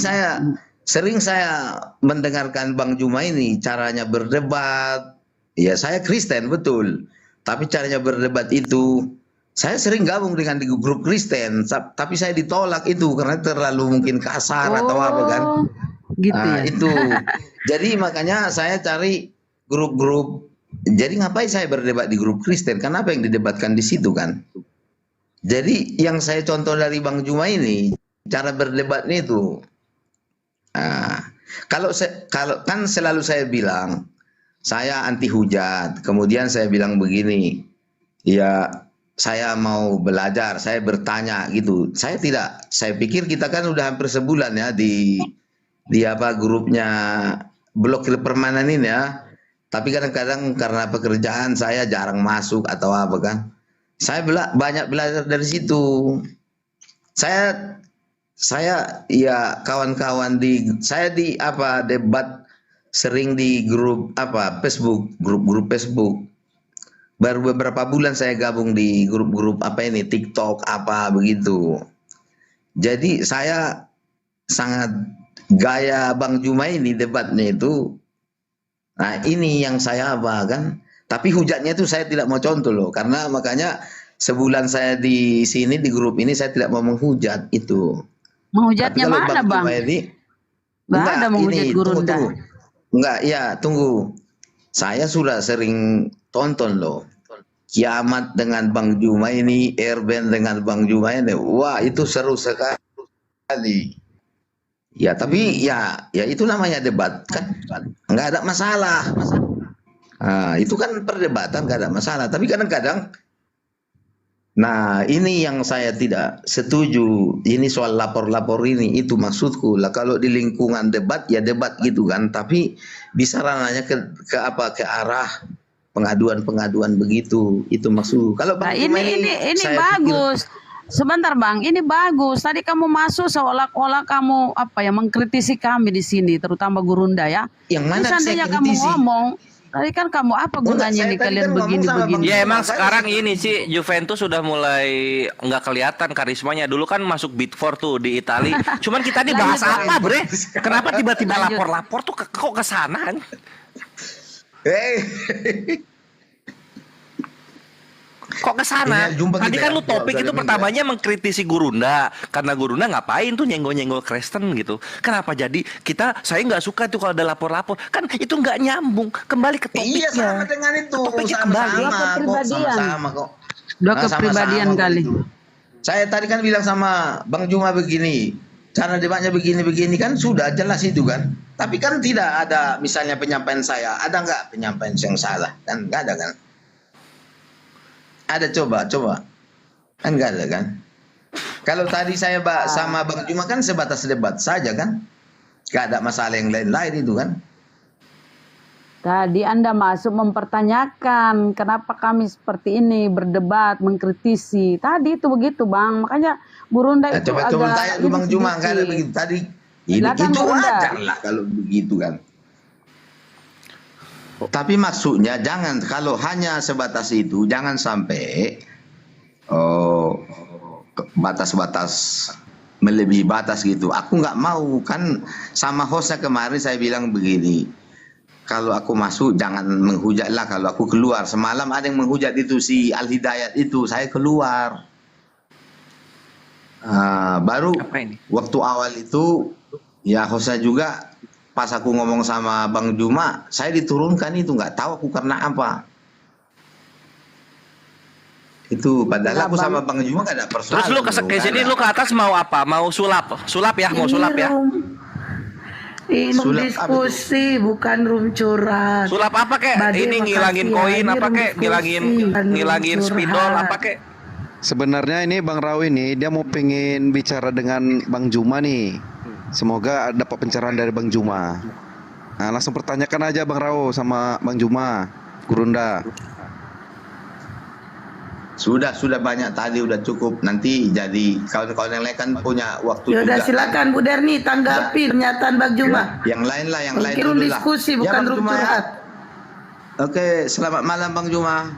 sering saya mendengarkan Bang Juma ini caranya berdebat. Ya saya Kristen betul, tapi caranya berdebat itu. Saya sering gabung dengan di grup Kristen, tapi saya ditolak itu karena terlalu mungkin kasar atau apa kan. Gitu ya. Itu. Jadi makanya saya cari grup-grup. Jadi ngapain saya berdebat di grup Kristen? Karena apa yang didebatkan di situ kan? Jadi yang saya contoh dari Bang Juma ini, cara berdebatnya itu. Kalau kan selalu saya bilang, saya anti hujat. Kemudian saya bilang begini, ya saya mau belajar, saya bertanya gitu. Saya pikir kita kan udah hampir sebulan ya di grupnya blok permanen ini ya. Tapi kadang-kadang karena pekerjaan saya jarang masuk atau apa kan. Saya banyak belajar dari situ. Saya ya kawan-kawan saya debat sering di grup Facebook, grup-grup Facebook. Baru beberapa bulan saya gabung di grup-grup TikTok begitu. Jadi saya sangat gaya Bang Juma ini debatnya itu. Nah ini yang saya kan. Tapi hujatnya itu saya tidak mau contoh loh. Karena makanya sebulan saya di sini di grup ini saya tidak mau menghujat itu. Menghujatnya mana Bang? Nggak ada menghujat Gurunda. Enggak, ya tunggu. Saya sudah sering tonton loh. Kiamat dengan Bang Juma ini, Airband dengan Bang Juma ini. Wah, itu seru sekali. Ya, tapi ya itu namanya debat kan. Enggak ada masalah. Itu kan perdebatan enggak ada masalah, tapi kadang-kadang ini yang saya tidak setuju. Ini soal lapor-lapor ini, itu maksudku lah. Kalau di lingkungan debat ya debat gitu kan, tapi bisa ranahnya ke arah pengaduan begitu. Itu maksud. Kalau Bang ini bagus. Sebentar Bang, ini bagus. Tadi kamu masuk seolah-olah kamu mengkritisi kami di sini, terutama Gurunda ya. Yang mana seandainya kamu ngomong, tadi kan kamu apa gunanya nih kalian begini-begini? Ya emang sekarang ini sih Juventus sudah mulai nggak kelihatan karismanya. Dulu kan masuk Big Four tuh di Italia. Cuman kita nih bahas apa, Bre? Kenapa tiba-tiba lapor-lapor tuh kok ke sana? Kok ke sana? Ini jumpa Tadi kita kan ya, lu topik soal itu minggu pertamanya mengkritisi Gurunda karena Gurunda ngapain tuh nyenggol-nyenggol Kristen gitu. Kenapa jadi saya nggak suka tuh kalau ada lapor-lapor. Kan itu nggak nyambung. Kembali ke topiknya. Iya sama dengan itu. Topiknya kembali. Sama kok. Dua Nah, kepribadian sama-sama kali. gitu. Saya tadi kan bilang sama Bang Juma begini, cara debatnya begini-begini kan sudah jelas itu kan. Tapi kan tidak ada misalnya penyampaian saya, ada nggak penyampaian yang salah? Kan nggak ada kan? Ada coba. Kan nggak ada kan? Kalau tadi saya sama Bang Juma kan sebatas debat saja kan? Nggak ada masalah yang lain-lain itu kan? Tadi Anda masuk mempertanyakan kenapa kami seperti ini berdebat, mengkritisi. Tadi itu begitu Bang, makanya Gurunda itu Coba agak tanya dulu Bang Juma nggak ada sedikit. begitu tadi. Silakan, Itu Gurunda. wajar lah kalau begitu kan. Tapi maksudnya jangan kalau hanya sebatas itu, jangan sampai batas-batas melebihi batas gitu. Aku nggak mau kan sama hostnya kemarin saya bilang begini. Kalau aku masuk jangan menghujat lah kalau aku keluar. Semalam ada yang menghujat itu si Al Hidayat itu, saya keluar. Baru waktu awal itu ya hostnya juga pas aku ngomong sama Bang Juma, saya diturunkan itu nggak tahu aku karena apa. Itu padahal aku sama Bang Juma gak ada persoalan. Terus lu ke sini lu ke atas mau apa? Mau sulap? Sulap ya, mau sulap ya? Ini Sulap diskusi bukan room curhat. Sulap apa kek? Bade, Ini ngilangin makasih ya. koin Ini apa room kek? diskusi, Ngilangin room spidol curhat. apa kek? Sebenarnya ini Bang Rau ini dia mau pengen bicara dengan Bang Juma nih. Semoga dapat pencerahan dari Bang Juma. Nah, langsung pertanyakan aja Bang Rau sama Bang Juma, Gurunda. Sudah banyak tadi udah cukup. Nanti jadi kawan-kawan yang lain kan punya waktu Ya udah juga. silakan Bu Derni tanggapi pernyataan Bang Juma. Yang lain lah, yang lain Room dulu lah. diskusi bukan Bang room Juma. curhat. Oke, selamat malam Bang Juma.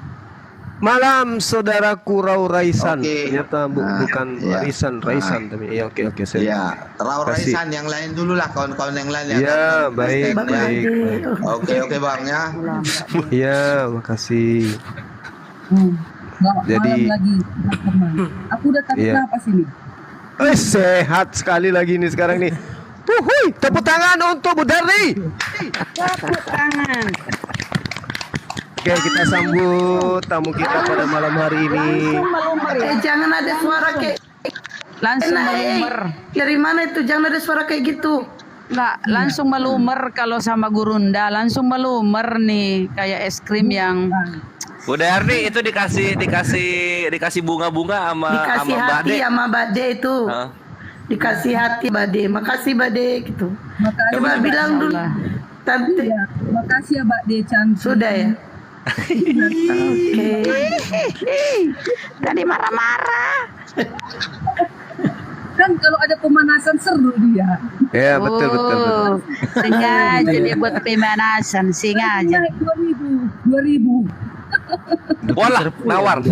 Malam saudaraku Rau Raisan. Oke. Ternyata bukan ya. Raisan tapi ya oke saya. Ya, Rau kasih. Raisan yang lain dulu lah kawan-kawan yang lain Ya, kan? baik. Oke Bang ya. Iya, makasih. Jadi malam lagi teman. Aku udah tarik Iya. napas ini. Sehat sekali lagi nih sekarang nih. Wuhui, tepuk tangan untuk Bu Darni. Tepuk tangan. Oke, kita sambut tamu kita pada malam hari ini. Jangan ada suara kayak Langsung Enak, melumer. Dari mana itu? Jangan ada suara kayak gitu. Nggak, langsung melumer kalau sama Gurunda, langsung melumer nih kayak es krim yang Bu Darni itu dikasih bunga-bunga sama Dikasih sama hati Bade. sama Bade itu. Hah? Dikasih hati Bade. Makasih Bade gitu. Coba bilang dulu. Tante. Iya, makasih ya Mbak De cantik. Sudah ya. Oke. tadi marah-marah. Kan kalau ada pemanasan seru dia. Ya, betul. Sengaja dia buat pemanasan, sengaja. Naik 2000. Bola nawar.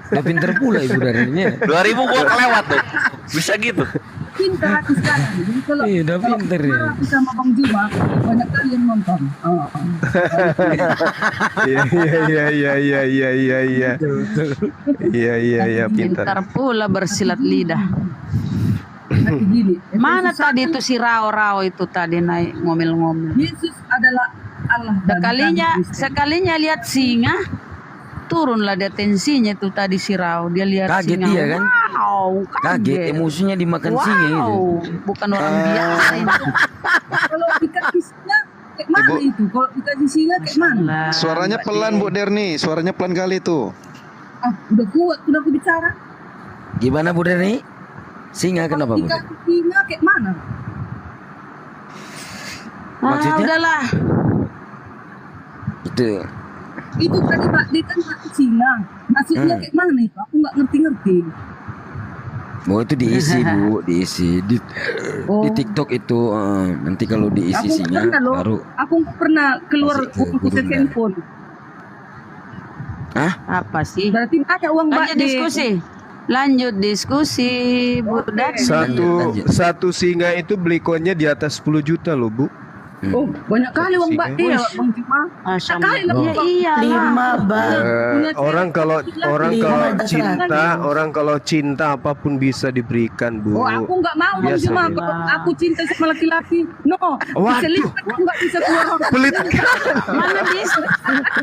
Udah pinter pula Ibu Darni. 2000 gua kelewat tuh. Bisa gitu. Pintar aku sekarang. Jadi kalau Iya, udah pinter ya. aku sama Bang Juma, banyak kali yang nonton. Iya, pintar. Pintar pula bersilat lidah. Gini, Mana tadi itu si Rao-Rao itu tadi naik ngomel-ngomel. Yesus adalah Allah. dan kami Kristen. Sekalinya lihat singa, turunlah dia tensinya tuh tadi si Rao. Dia lihat Kaget singa. dia kan? Wow, Kaget, emosinya dimakan singa itu. Bukan orang biasa ini. Kalau dikasih singa kayak mana itu? Kalau dikasih singa kayak mana? Suaranya pelan Bu Derni, suaranya pelan kali tuh. Udah kuat, udah aku bicara. Gimana Bu Darni? Singa kenapa Bu? Dikasih singa kayak mana? Maksudnya? Udahlah. Itu tadi Pak, dia kan pakai singa. Maksudnya kayak mana itu? Aku nggak ngerti-ngerti. Oh itu diisi Bu, diisi di TikTok itu nanti kalau diisi Aku singa pernah loh. baru. Aku nggak pernah keluar uang khusus handphone. Apa sih? Berarti ada uang Lanjut diskusi. Lanjut diskusi, Bu Darni. Satu singa itu beli koinnya di atas 10 juta loh Bu. Oh, banyak kali uang Mbak De, Bang Juma. Sekali lah. Iya, Orang kalau cinta apapun bisa diberikan, Bu. Oh, aku nggak mau Bang Biasa Juma. deh. Kalau aku cinta sama laki-laki, no. Waduh. Aku nggak bisa keluar. Pelit.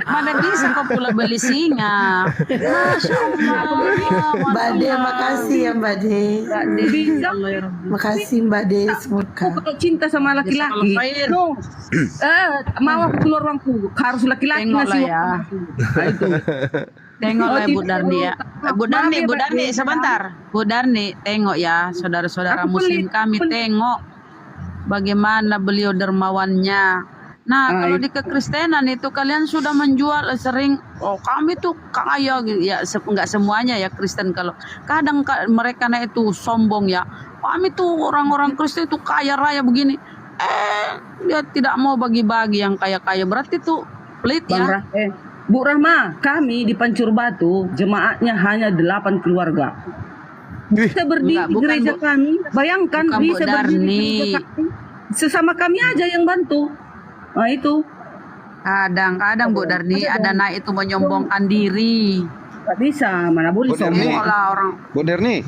Mana bisa kau pula beli singa. Masya Allah. Mbak De, makasih ya Mbak De. Bisa. Makasih Mbak De, semoga. Aku kalau cinta sama laki-laki, no. Mau aku keluar uangku, harus laki-laki ngasih Tengoklah ya. uangku. Nah, itu. Tengoklah Oh, Bu Darni ya. Bu Darni sebentar. Bu Darni, tengok ya saudara-saudara Aku muslim pelit, kami, tengok bagaimana beliau dermawannya. Nah, kalau di kekristenan itu kalian sudah menjual sering, oh kami tuh kaya gitu. Ya enggak semuanya ya Kristen, kalau kadang mereka itu sombong ya. Kami tuh orang-orang Kristen itu kaya raya begini. Dia tidak mau bagi-bagi yang kaya-kaya, berarti tuh pelit ya. Bu Rahma, kami di Pancur Batu jemaatnya hanya 8 keluarga. Bisa berdiri di gereja kami, bayangkan bukan bisa Bu berdiri di Darni. gereja kami. Sesama kami aja yang bantu. Nah itu. Kadang-kadang Bu Darni ada naik itu menyombongkan diri. Gak bisa, mana boleh sombong. Lah orang. Bu Derni.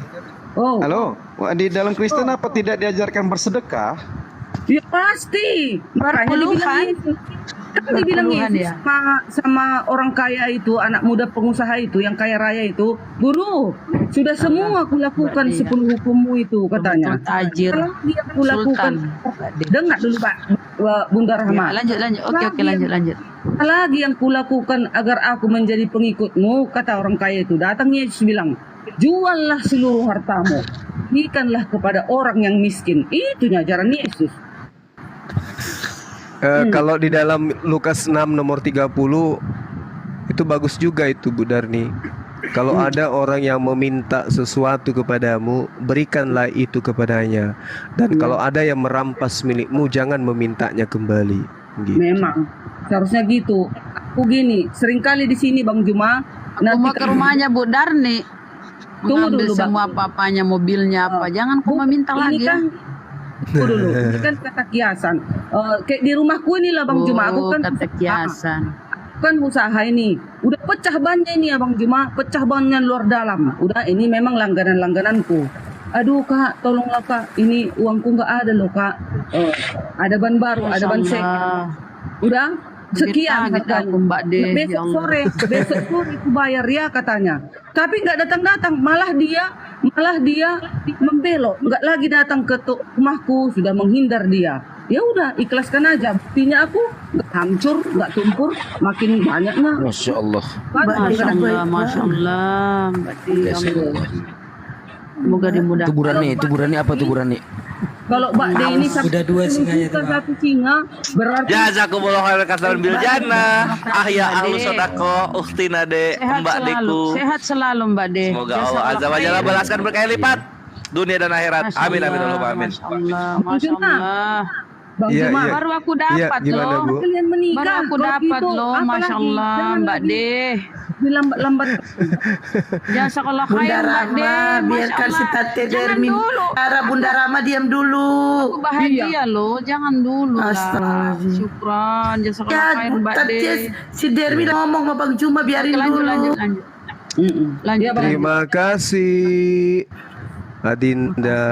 Oh. Halo, di dalam Kristen apa tidak diajarkan bersedekah? Ya pasti. Makanya dibilang itu. Kan dibilang itu ya? sama orang kaya itu, anak muda pengusaha itu, yang kaya raya itu, guru, sudah semua aku lakukan 10 hukummu itu katanya. Tajir. Kalau dia aku lakukan, dengar dulu Pak, Bunda Rahma. Ya, lanjut. Oke, lanjut. Lagi yang kulakukan agar aku menjadi pengikutmu, kata orang kaya itu. Datang Yesus bilang, juallah seluruh hartamu, berikanlah kepada orang yang miskin. Itu ajaran Yesus. Kalau di dalam Lukas 6 nomor 30 itu bagus juga itu Bu Darni. Kalau ada orang yang meminta sesuatu kepadamu, berikanlah itu kepadanya. Dan kalau ada yang merampas milikmu, jangan memintanya kembali. Gitu. Memang seharusnya gitu. Aku gini, seringkali di sini Bang Juma, Aku mau ke rumahnya Bu Darni. Tunggu Mengambil dulu, Bang. semua apa-apanya, mobilnya apa. Jangan kau meminta lagi ya. Tunggu dulu, ini kan kata kiasan. Kayak di rumahku ini lah Bang Juma, aku kan kata kiasan. Kan usaha ini udah pecah bannya ini ya Bang Juma, pecah bannya luar dalam. Udah ini memang langganan-langgananku. Aduh Kak, tolonglah Kak, ini uangku nggak ada loh Kak. Ada ban baru, ada ban sek. Udah sekian harganya. Mbak De, besok sore itu bayar ya katanya. Tapi nggak datang-datang, malah dia membelok, nggak lagi datang ke rumahku, sudah menghindar dia. Ya udah, ikhlaskan aja. Buktinya aku nggak hancur, nggak tumpur, makin banyaknya. Masya Allah. Masya Allah, Mbak De. Semoga dimudahkan. Tuburan apa tuburan nih? Kalau Mbak De ini udah 2 singa ya, satu singa berarti Jazakumullah khairan kasaran bil jannah. Ahya ahlu sodako Uktina de Mbak Deku. Sehat selalu Mbak De. Semoga Allah azza wa jalla balaskan berkali lipat dunia dan akhirat. Amin amin Allahumma amin. Masya Allah. Bang Iya, Juma, iya. baru aku Iya, dapat gimana, loh. Bu? Kalian menikah. Baru aku Kalau dapat gitu, loh, apalagi? Masya Allah, Jangan Mbak lagi De. Dilambat-lambat. Jangan sekolah Bunda khair Mbak De. Rama, Masya biarkan si Allah. Tate Jangan Dermi. dulu. Bunda Rama diam dulu. Aku bahagia loh, jangan dulu lah. Astagfirullahaladzim. Syukran, jangan sekolah Ya, khair Mbak De. tapi si Dermi udah ngomong sama Bang Juma, biarin dulu. Lanjut. Lanjut. Terima kasih Adinda,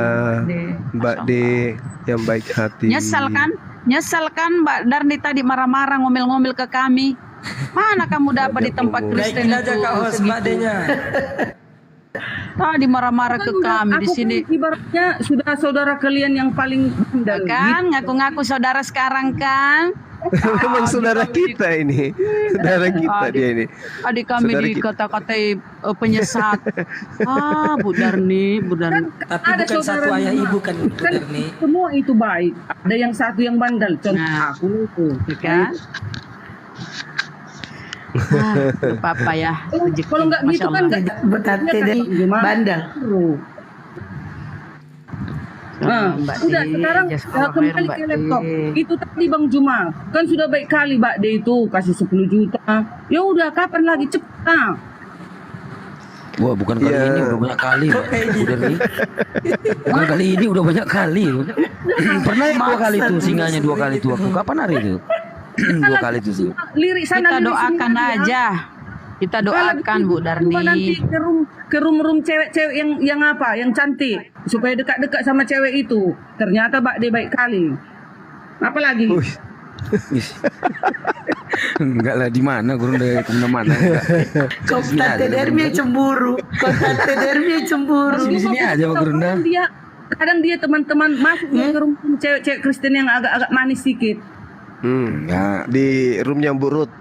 Mbak De yang baik hati. Nyesel kan Mbak Darni tadi marah-marah ngomel-ngomel ke kami. Mana kamu dapat di tempat Kristen Naikin aja itu Kak Os, Mbak D-nya. Tadi marah-marah ke kami di sini. Kan ibaratnya sudah saudara kalian yang paling bandel. Kan ngaku-ngaku saudara sekarang kan? Memang saudara kita ini, saudara kita dia ini. Adik kami Saudara dikata-katai penyesat. Bu Darni. Tapi bukan satu ayah ibu kan Bu Darni. Semua itu baik. Ada yang satu yang bandel. Contoh aku itu. Kan? Papa ya. Kalau nggak gitu kan Tate Dermi bandel. Nah, udah sekarang kembali ke laptop. Itu tadi Bang Juma kan sudah baik kali Mbak De itu kasih 10 juta. Ya udah kapan lagi cepat. Wah, bukan kali ini udah banyak kali, Pak. Udah nih. Bukan kali ini udah banyak kali. Pernah ya 2 kali tuh singanya 2 kali tuh aku. Kapan hari itu? 2 kali tuh sih. Lirik sana, Kita lirik doakan sini, aja. Kita doakan Bu Darni. Nanti ke room cewek-cewek yang apa, yang cantik, supaya dekat-dekat sama cewek itu. Ternyata dia baik kali. Apa lagi? Enggak lah, di mana Gurunda kemana-mana enggak. Kok Tante Dermi yang cemburu. Kok Tante Dermi yang cemburu. Sini aja Pak Gurunda. Kadang dia teman-teman masuk ke room cewek-cewek Kristen yang agak-agak manis sedikit. Enggak. Di roomnya Bu Ruth.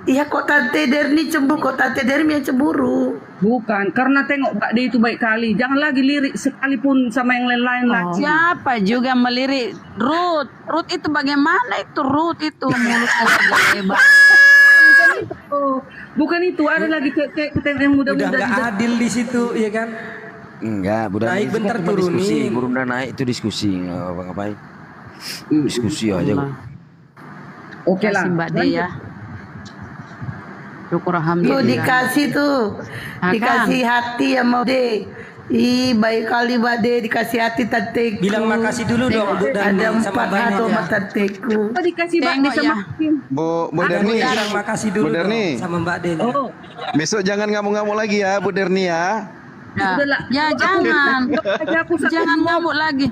Iya, kok Tante Dermi cemburu. Kok Tante Dermi yang cemburu. Bukan, karena tengok Pak dia itu baik kali. Jangan lagi lirik sekalipun sama yang lain-lain lagi. Siapa juga melirik Ruth? Ruth itu bagaimana itu Ruth itu mulutnya lebar. Bukan itu, ada lagi cewek yang muda-muda. Udah nggak adil di situ, ya kan? Enggak, Bunda. Naik bentar turunin. Gurunda naik itu diskusi, enggak apa-ngapain. Diskusi aja. Oke lah. Mbak De ya. Syukur Tuh alhamdulillah. dikasih tuh. Dikasih hati sama De. Ih, baik kali Mbak De dikasih hati tanteku. Bilang makasih dulu dong Bu Darni Ada sama 4 Bang hati ya. sama tanteku. Apa dikasih Mbak De sama Bu Derni. Bilang makasih dulu Bu Derni. dong sama Mbak Den. Oh, Besok jangan ngamuk-ngamuk lagi ya Bu Derni ya. Ya jangan. Jangan ngamuk lagi.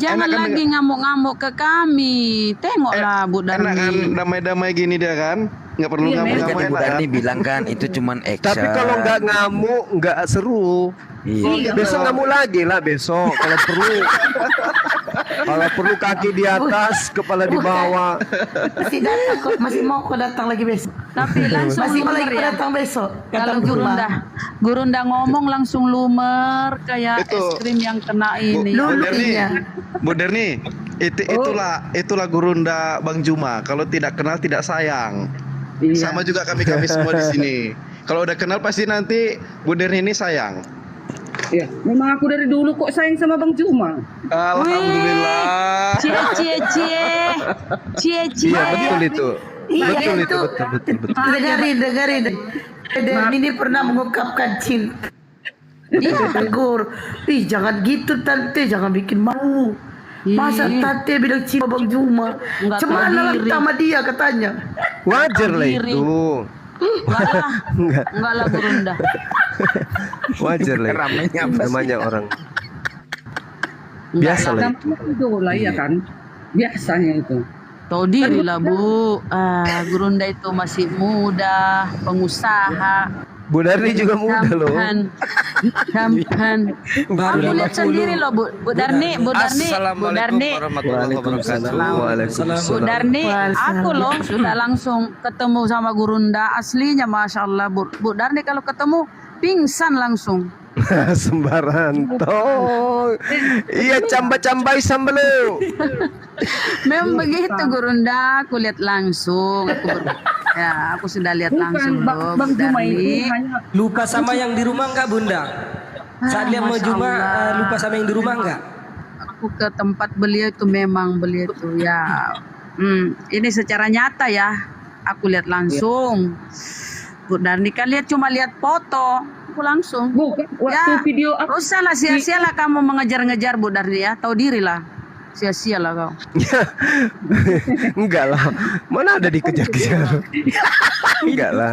Jangan kan lagi ngamuk-ngamuk ke kami. Tengoklah Bu Darni. Enak kan damai-damai gini dia kan? Nggak perlu ngamuk-ngamuk Kan Bu enak Darni kan? bilang kan itu cuman action. Tapi kalau nggak ngamuk, nggak seru. Iya. Besok ngamuk lagi lah besok kalau perlu. Kalau perlu kaki di atas, kepala di bawah. Masih datang kok, masih mau kok datang lagi besok. Tapi langsung Masih mau lumer lagi ya. datang besok. Kalau Kata Juma. Gurunda ngomong langsung lumer kayak Itu. es krim yang kena ini. Bu Derni, itulah Gurunda Bang Juma. Kalau tidak kenal tidak sayang. Sama juga kami semua di sini. Kalau udah kenal pasti nanti Bu Derni ini sayang. ya, memang aku dari dulu kok sayang sama Bang Juma. Alhamdulillah. Cie. Iya betul itu. Iya Betul itu. betul. Dengarin. Dan ini pernah mengungkapkan cinta. Dia tegur, ih jangan gitu tante, jangan bikin malu. Masa tante bilang cinta Bang Juma? Nggak tahu Cuman lah diri. sama dia katanya. Wajar lah Diri. itu. Enggak lah Gurunda. Wajar lah. Namanya orang. Biasa lah itu. Itu lah ya kan. Biasanya itu. Tahu diri lah Bu. Gurunda itu masih muda, pengusaha. Bu Darni juga muda loh. Sampan. Aku lihat sendiri loh Bu Darni. Assalamualaikum warahmatullahi wabarakatuh. Bu Darni, aku loh sudah langsung ketemu sama Gurunda aslinya, masya Allah. Bu Darni kalau ketemu pingsan langsung. Sembaran toh. Iya camba-cambai sambelo. Memang begitu Gurunda, aku lihat langsung. Aku sudah lihat langsung loh Bu Darni. Lupa sama yang di rumah enggak Bunda? Saat dia mau Masya Juma Allah. lupa sama yang di rumah enggak? Aku ke tempat beliau itu memang beliau itu ya. Ini secara nyata ya. Aku lihat langsung. Bu Darni kan cuma lihat foto. Aku langsung. Waktu video aku. Usah lah sia-sialah kamu mengejar-ngejar Bu Darni ya. Tahu diri lah. Sia-sialah kau. Enggak lah. Mana ada dikejar-kejar. Enggak lah.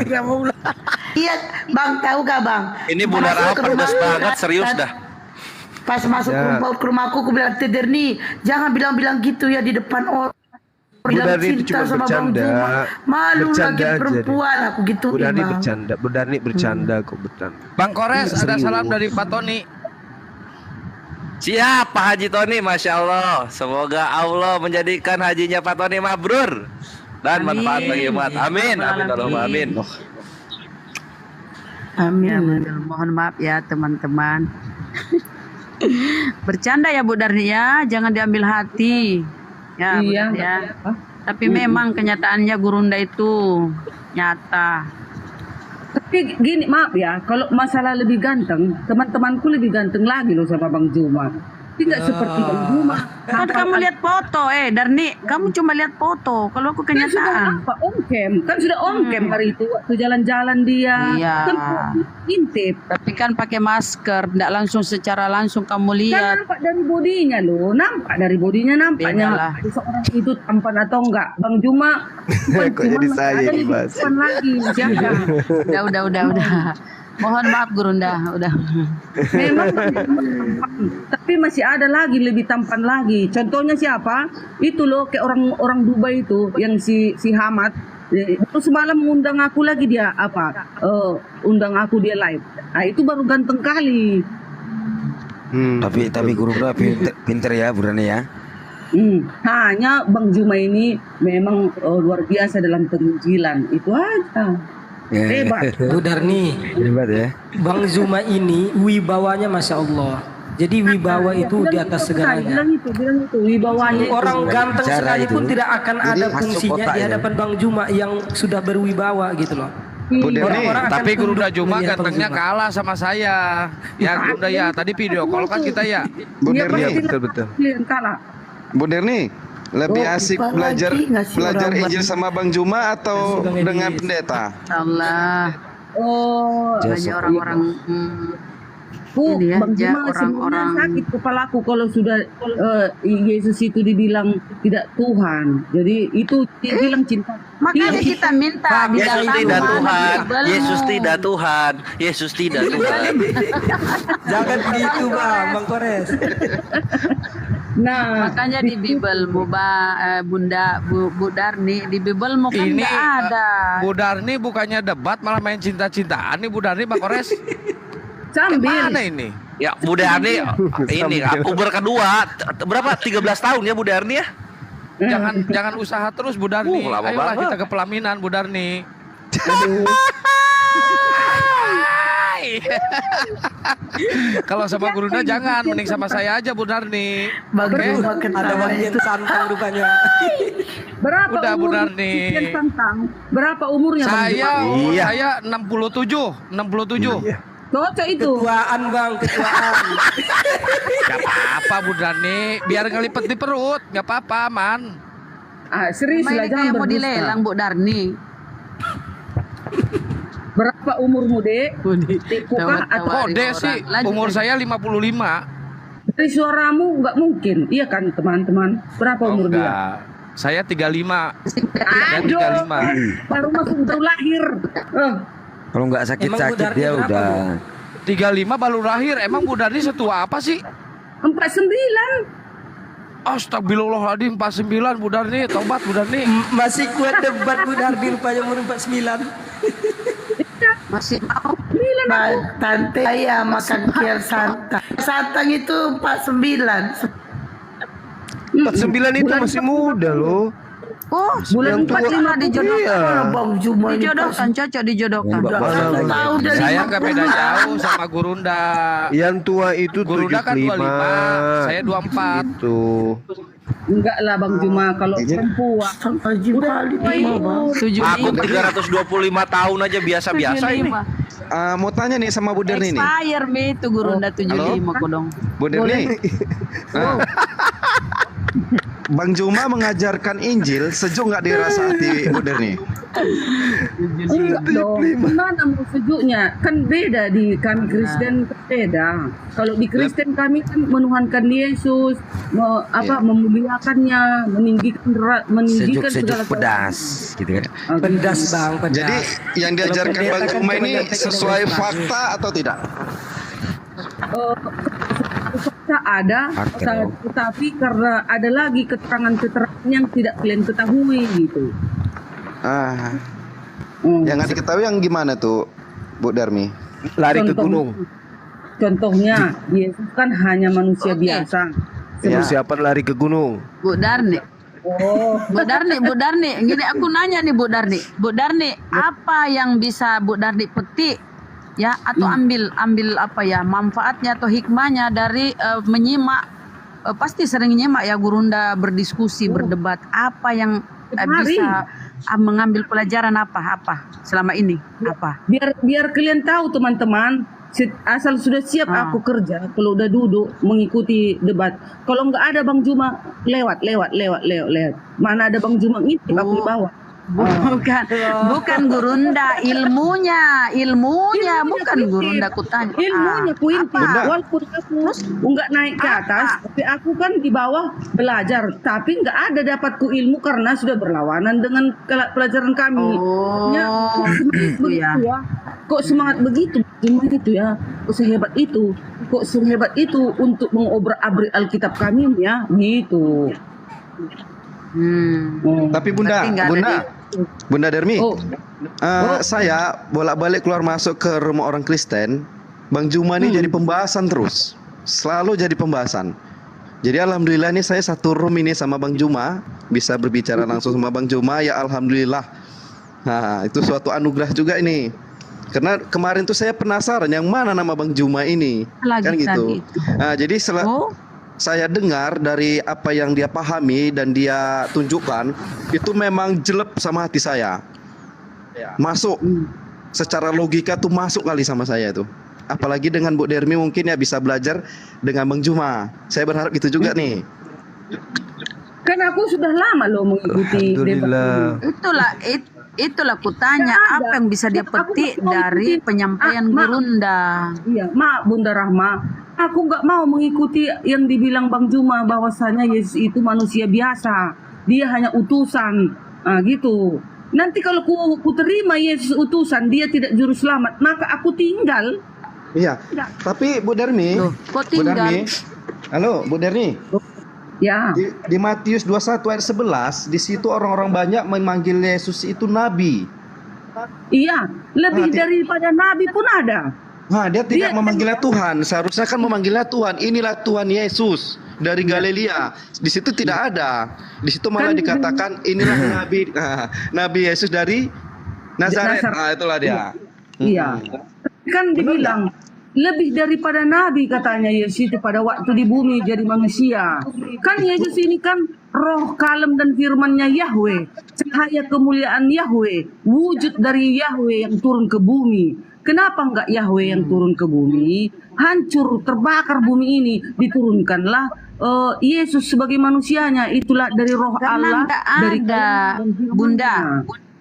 Iya, Bang, tahu gak Bang? Ini Bunda Rahel pedas banget, serius dah. Pas masuk ke rumahku, aku bilang, Teh Derni, jangan bilang-bilang gitu ya di depan orang. Bilang Darni itu cinta cuma sama Bang bercanda. Juma. Malu Bercanda lagi aja perempuan, aku gitu Bu Darni Bang. bercanda. Bu Darni bercanda kok bercanda. Bang Kores, ada Serius. salam dari Pak Tony. Siap Pak Haji Tony, Masya Allah. Semoga Allah menjadikan hajinya Pak Tony mabrur dan manfaat bagi umat. Amin. Amin. Amin. Mohon maaf ya teman-teman. Bercanda ya Bu Darni ya, jangan diambil hati. Ya, Bu Iya, Darni ya. Tapi memang kenyataannya Gurunda itu nyata. Tapi gini, maaf ya, kalau masalah lebih ganteng, teman-temanku lebih ganteng lagi loh sama Bang Juma. Tidak seperti Bang Juma. Kan kamu lihat foto, Darni, kamu cuma lihat foto. Kalau aku Kan sudah kenyataan. apa? On cam. Kan sudah on cam hari itu waktu jalan-jalan dia. Iya. Kan intip. Tapi kan pakai masker, tidak langsung secara langsung kamu Kan lihat. nampak dari bodinya loh, nampak dari bodinya nampaknya Bedalah. seorang itu tampan atau enggak. Bang Juma bukan Kok jadi cuma saya ada ini, lebih Mas? tampan lagi. Siapa? Udah. Mohon maaf Gurunda, udah. Memang tapi masih ada lagi lebih tampan lagi. Contohnya siapa? Itu loh kayak orang Dubai itu yang si Hamad. Itu semalam mengundang aku lagi dia undang aku dia live. Nah itu baru ganteng kali. Tapi Gurunda pinter ya Burani ya. Hanya Bang Juma ini memang luar biasa dalam penginjilan. Itu aja. Hebat. Bu Darni, Hebat ya. Bang Zuma ini wibawanya Masya Allah. Jadi wibawa itu di atas segalanya. Bilang itu wibawanya. Orang ganteng Cara sekalipun itu. tidak akan Jadi ada masuk fungsinya kotak di ya. hadapan Bang Juma yang sudah berwibawa gitu loh. Bu Derni, Orang-orang akan Tapi Gurunda tunduk Juma melihat Bang gantengnya Zuma. kalah sama saya. Ya Gurunda ya, tadi video call kan kita ya. Bu Iya, Derni, betul. Yang kalah. Bu Derni, lebih asik lupa belajar lagi ngasih belajar orang Injil buat- sama Bang Juma atau Sudah dengan ngedit. pendeta? Allah, Oh, hanya orang-orang ini ya, Bang Juma orang-orang. sebenarnya sakit kepalaku kalau sudah Yesus itu dibilang tidak Tuhan. Jadi itu dibilang cinta. Makanya kita minta di Yesus dalam tidak mana Tuhan, Bibelmu. Yesus tidak Tuhan, Yesus tidak Tuhan. Jangan gitu Bang Kores. Nah, Makanya di Bibelmu, Bu Darni, di Bibelmu kan Ini nggak ada. Bu Darni bukannya debat malah main cinta-cintaan nih Bu Darni Bang Kores. sambil Mana ini? Ya Bu Darni ini Uber kedua berapa 13 tahun ya Bu Darni ya? Jangan usaha terus Bu Darni. Lama Ayolah banget. kita ke pelaminan Bu Darni. Kalau sama Gurunda jangan, mending sama saya aja Bu Darni. Bang Oke? Juma Ada ketawa bagian itu. santang rupanya. berapa Udah, Bu umur Darni. Sekian Santang? Berapa umurnya Bang Saya Juma? saya 67. Cocok itu. Ketuaan Bang, ketuaan. Gak apa-apa Bu Darni, biar ngelipet di perut, gak apa-apa aman. Serius Cuma lah ini jangan kayak mau berdusta. dilelang Bu Darni. Berapa umurmu, Dek? Dekukah atau Kode sih, umur saya 55. dari suaramu nggak mungkin, iya kan teman-teman? Berapa umur dia? Enggak, saya 35. Saya Aduh, 35. baru lahir. Kalau nggak Emang Bu sakit-sakit Darni dia berapa, udah. 35 baru lahir. Emang Bu Darni setua apa sih? 49. Astagfirullahaladzim 49 Bu Darni, tobat Bu Darni. Masih kuat debat Bu Darni rupanya umur 49. Masih mau. Tante saya makan kiar santang. Santang itu 49. 49 itu masih muda loh. Oh, Bulan 45 dijodohkan. Iya. Bang Juma ini Dijodohkan, cocok dijodohkan. tahu dari Saya nggak beda jauh sama Gurunda. Yang tua itu Gurunda kan 25, 75. saya 24. Itu. Enggak lah Bang Juma, kalau perempuan. Haji kali Aku 325 tahun aja biasa-biasa ini. Mau tanya nih sama Bu Derni nih. Expired me itu Gurunda 75 kodong. Bu Derni. Bang Juma mengajarkan Injil sejuk nggak dirasa hati Bu Derni? Enggak dong. Gimana mau sejuknya? Kan beda di kami Kristen beda. Kalau di Kristen kami kan menuhankan Yesus, memuliakannya, meninggikan Sejuk-sejuk segala pedas gitu kan. Pedas Bang, pedas. Jadi yang diajarkan Kalau Bang pendeta kan Juma cuma ini nyatakan sesuai dengan fakta atau tidak? fakta ada, tetapi karena ada lagi keterangan-keterangan yang tidak kalian ketahui gitu. Yang nggak diketahui yang gimana tuh, Bu Darmi? Lari ke gunung. Contohnya, Yesus kan hanya manusia biasa. Persiapan lari ke gunung. Bu Darni. Oh, Bu Darni, gini aku nanya nih Bu Darni, apa yang bisa Bu Darni petik ya atau ambil apa ya manfaatnya atau hikmahnya dari menyimak pasti sering nyimak ya Gurunda berdiskusi berdebat apa yang bisa mengambil pelajaran apa selama ini apa biar kalian tahu teman-teman Asal sudah siap aku kerja, kalau udah duduk mengikuti debat. Kalau nggak ada Bang Juma, lewat. Mana ada Bang Juma itu aku di bawah. Bukan Gurunda, ilmunya bukan Gurunda kutanya. Ilmunya inti. Walaupun aku nggak naik ke atas, tapi aku kan di bawah belajar. Tapi nggak ada dapatku ilmu karena sudah berlawanan dengan pelajaran kami. Kok semangat begitu? Gimana itu ya? Kok sehebat itu? Kok sehebat itu untuk mengobrak-abrik Alkitab kami ya? Gitu. Tapi Bunda Dermi, saya bolak-balik keluar masuk ke rumah orang Kristen. Bang Juma ini jadi pembahasan terus, selalu jadi pembahasan. Jadi alhamdulillah nih saya satu room ini sama Bang Juma, bisa berbicara langsung sama Bang Juma. Ya alhamdulillah. Nah itu suatu anugerah juga ini. Karena kemarin tuh saya penasaran yang mana nama Bang Juma ini, kan gitu. Nah jadi saya dengar dari apa yang dia pahami dan dia tunjukkan itu memang jelek sama hati saya. Masuk secara logika tuh masuk kali sama saya itu. Apalagi dengan Bu Dermi mungkin ya bisa belajar dengan Bang Juma. Saya berharap itu juga nih. Kan aku sudah lama loh mengikuti debat. Itulah kutanya apa yang bisa dia petik dari penyampaian Gurunda. Iya, Bunda Rahma. Aku nggak mau mengikuti yang dibilang Bang Juma bahwasanya Yesus itu manusia biasa. Dia hanya utusan. Gitu. Nanti kalau ku terima Yesus utusan, dia tidak juru selamat, maka aku tinggal. Iya. Tapi Bu Dermi, kok tinggal? Halo, Bu Dermi. Ya. Di Matius 21 ayat 11, di situ orang-orang banyak memanggil Yesus itu nabi. Iya, lebih daripada nabi pun ada. Nah, dia tidak memanggilnya Tuhan. Seharusnya kan memanggilnya Tuhan. Inilah Tuhan Yesus dari Galilea. Di situ tidak ada. Di situ malah dikatakan inilah Nabi Yesus dari Nazaret. Nah, itulah dia. Iya. Kan dibilang lebih daripada nabi katanya Yesus itu pada waktu di bumi jadi manusia. Kan Yesus ini kan roh kalem dan firman-Nya Yahweh, cahaya kemuliaan Yahweh, wujud dari Yahweh yang turun ke bumi. Kenapa enggak Yahweh yang turun ke bumi? Hancur, terbakar bumi ini, diturunkanlah Yesus sebagai manusianya. Itulah dari roh Allah. Dari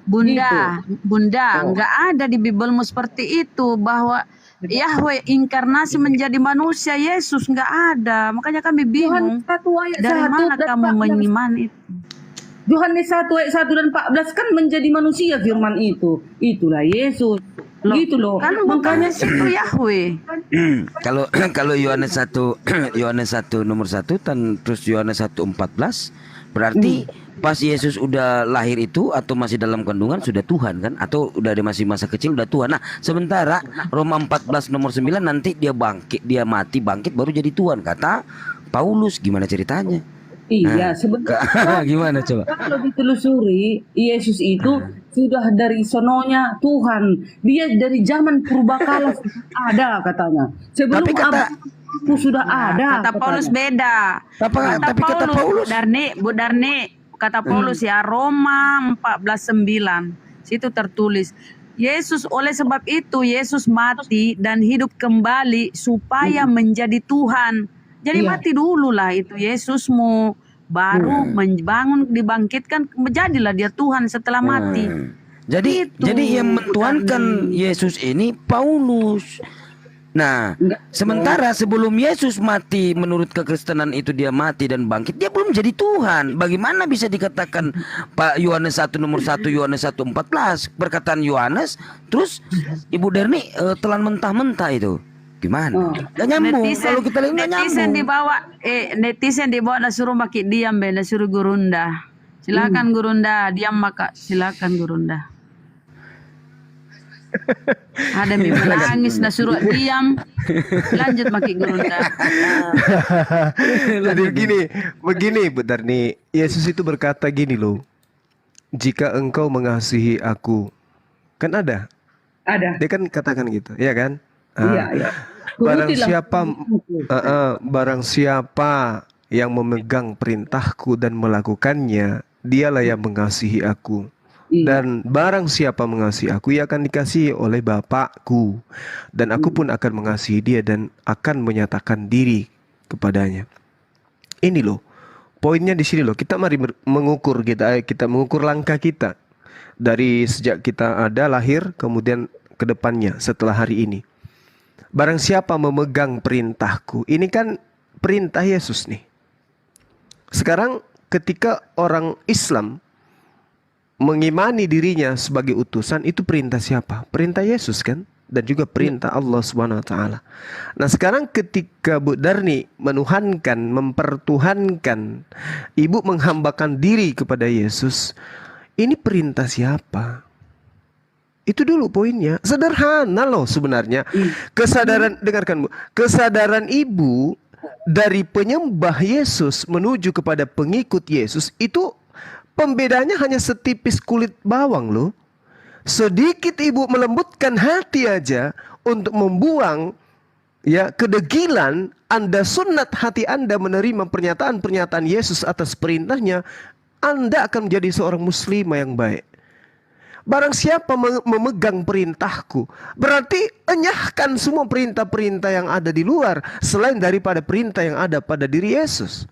Bunda, enggak ada di Bibelmu seperti itu bahwa Yahweh inkarnasi menjadi manusia. Yesus enggak ada. Makanya kami bingung. Dari mana kamu mengimani itu? Yohanes 1 ayat 1 dan 14 kan menjadi manusia firman itu. Itulah Yesus. Gitu loh. Kan makanya itu Yahweh. Kalau Yohanes 1 nomor 1 dan terus Yohanes 1:14 berarti pas Yesus udah lahir itu atau masih dalam kandungan sudah Tuhan kan, atau udah ada masih masa kecil udah Tuhan. Nah, sementara Roma 14 nomor 9 nanti dia mati bangkit baru jadi Tuhan kata Paulus. Gimana ceritanya? Iya, sebenarnya gimana coba? Kalau ditelusuri, Yesus itu sudah dari sononya Tuhan. Dia dari zaman purbakala ada katanya. Sebelum Tapi aku sudah ada. Kata Paulus beda. Tapi kata Paulus, Bu Darni, kata Paulus ya Roma 14:9. Situ tertulis Yesus oleh sebab itu Yesus mati dan hidup kembali supaya menjadi Tuhan. Jadi mati dulu lah itu Yesusmu, baru membangun dibangkitkan menjadilah dia Tuhan setelah mati. Jadi yang mentuhankan Yesus ini Paulus. Nah, sementara sebelum Yesus mati menurut kekristenan itu dia mati dan bangkit, dia belum jadi Tuhan. Bagaimana bisa dikatakan Pak Yohanes 1 nomor 1 Yohanes 1:14 perkataan Yohanes, terus Ibu Derni telan mentah-mentah itu. Gimana? Gak nyambung. Kalau kita lihat netizen netizen dibawa suruh maki diam suruh Gurunda. Silakan Gurunda, diam maka silakan Gurunda. Ada yang menangis suruh diam. Lanjut maki Gurunda. Jadi begini Bu Darni, Yesus itu berkata gini loh. Jika engkau mengasihi aku, kan ada. Dia kan katakan gitu, ya kan? Iya. Barang siapa yang memegang perintahku dan melakukannya, dialah yang mengasihi aku. Dan barang siapa mengasihi aku, ia akan dikasihi oleh Bapakku. Dan aku pun akan mengasihi dia dan akan menyatakan diri kepadanya. Ini loh, poinnya di sini loh. Kita mari mengukur, kita mengukur langkah kita. Dari sejak kita ada lahir, kemudian ke depannya setelah hari ini. Barang siapa memegang perintahku, ini kan perintah Yesus nih. Sekarang ketika orang Islam mengimani dirinya sebagai utusan, itu perintah siapa? Perintah Yesus kan? Dan juga perintah Allah Subhanahu wa taala. Nah, sekarang ketika Bu Darni menuhankan, mempertuhankan, Ibu menghambakan diri kepada Yesus, ini perintah siapa? Itu dulu poinnya. Sederhana loh sebenarnya. Kesadaran, dengarkan Bu, kesadaran Ibu dari penyembah Yesus menuju kepada pengikut Yesus itu pembedanya hanya setipis kulit bawang loh. Sedikit Ibu melembutkan hati aja untuk membuang ya kedegilan Anda, sunat hati Anda menerima pernyataan-pernyataan Yesus atas perintahnya, Anda akan menjadi seorang muslimah yang baik. Barang siapa memegang perintahku, berarti enyahkan semua perintah-perintah yang ada di luar selain daripada perintah yang ada pada diri Yesus.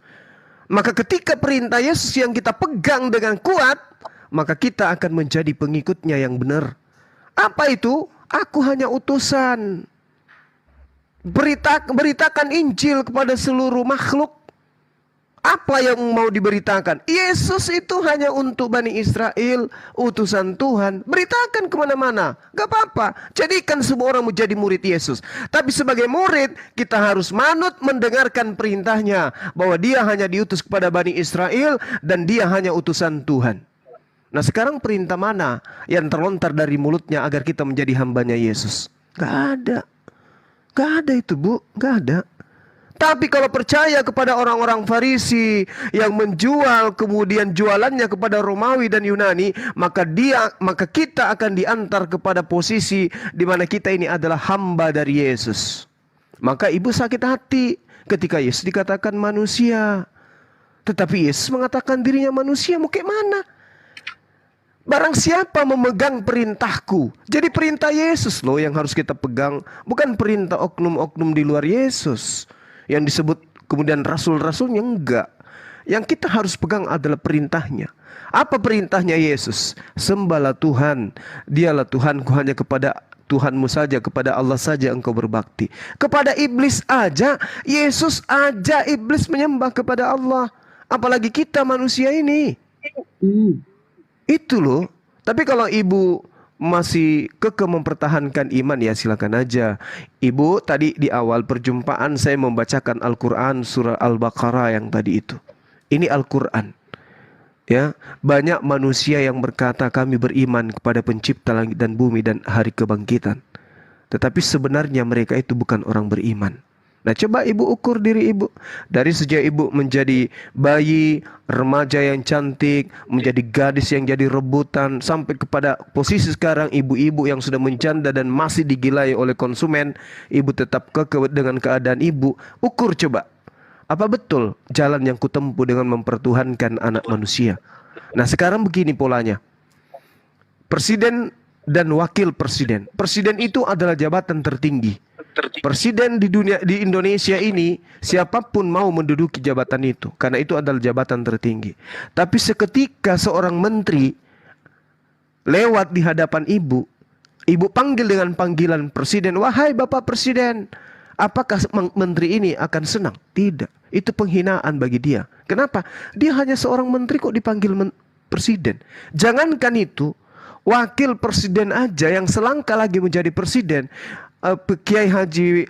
Maka ketika perintah Yesus yang kita pegang dengan kuat, maka kita akan menjadi pengikutnya yang benar. Apa itu? Aku hanya utusan. Beritakan Injil kepada seluruh makhluk. Apa yang mau diberitakan? Yesus itu hanya untuk Bani Israel, utusan Tuhan. Beritakan kemana-mana, gak apa-apa. Jadikan semua orang menjadi murid Yesus. Tapi sebagai murid, kita harus manut mendengarkan perintahnya, bahwa dia hanya diutus kepada Bani Israel dan dia hanya utusan Tuhan. Nah, sekarang perintah mana yang terlontar dari mulutnya agar kita menjadi hambanya Yesus? Gak ada. Gak ada itu, Bu. Gak ada. Tapi kalau percaya kepada orang-orang Farisi yang menjual kemudian jualannya kepada Romawi dan Yunani, maka kita akan diantar kepada posisi di mana kita ini adalah hamba dari Yesus. Maka Ibu sakit hati ketika Yesus dikatakan manusia. Tetapi Yesus mengatakan dirinya manusia, mau kayak mana? Barang siapa memegang perintahku. Jadi perintah Yesus loh yang harus kita pegang, bukan perintah oknum-oknum di luar Yesus yang disebut kemudian rasul-rasulnya. Enggak. Yang kita harus pegang adalah perintahnya. Apa perintahnya Yesus? Sembahlah Tuhan. Dialah Tuhanku, hanya kepada Tuhanmu saja, kepada Allah saja engkau berbakti. Kepada iblis aja, Yesus aja iblis menyembah kepada Allah. Apalagi kita manusia ini. Itu loh. Tapi kalau Ibu masih kekeh mempertahankan iman, ya silakan aja. Ibu, tadi di awal perjumpaan saya membacakan Al-Quran surah Al-Baqarah yang tadi itu. Ini Al-Quran. Ya, banyak manusia yang berkata kami beriman kepada pencipta langit dan bumi dan hari kebangkitan. Tetapi sebenarnya mereka itu bukan orang beriman. Nah, coba Ibu ukur diri Ibu. Dari sejak Ibu menjadi bayi, remaja yang cantik, menjadi gadis yang jadi rebutan, sampai kepada posisi sekarang ibu-ibu yang sudah menjanda dan masih digilai oleh konsumen, Ibu tetap kekeh dengan keadaan Ibu. Ukur coba. Apa betul jalan yang kutempuh dengan mempertuhankan anak manusia? Nah, sekarang begini polanya. Presiden dan wakil presiden. Presiden itu adalah jabatan tertinggi. Presiden di dunia, di Indonesia ini, siapapun mau menduduki jabatan itu, karena itu adalah jabatan tertinggi. Tapi seketika seorang menteri lewat di hadapan Ibu, Ibu panggil dengan panggilan presiden, wahai Bapak Presiden, apakah menteri ini akan senang? Tidak, itu penghinaan bagi dia. Kenapa? Dia hanya seorang menteri kok dipanggil presiden. Jangankan itu, wakil presiden aja yang selangkah lagi menjadi presiden, Kiai Haji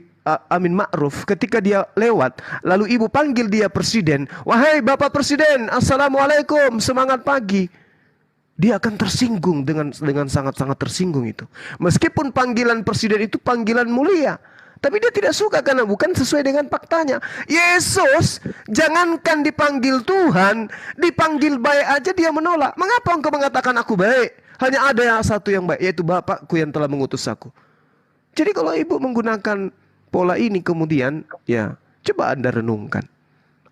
Amin Ma'ruf, ketika dia lewat, lalu Ibu panggil dia presiden, wahai Bapak Presiden, Assalamualaikum, semangat pagi. Dia akan tersinggung dengan sangat-sangat tersinggung itu. Meskipun panggilan presiden itu panggilan mulia, tapi dia tidak suka karena bukan sesuai dengan faktanya. Yesus, jangankan dipanggil Tuhan, dipanggil baik aja dia menolak. Mengapa engkau mengatakan aku baik? Hanya ada yang satu yang baik, yaitu Bapakku yang telah mengutus aku. Jadi kalau Ibu menggunakan pola ini kemudian, ya coba Anda renungkan.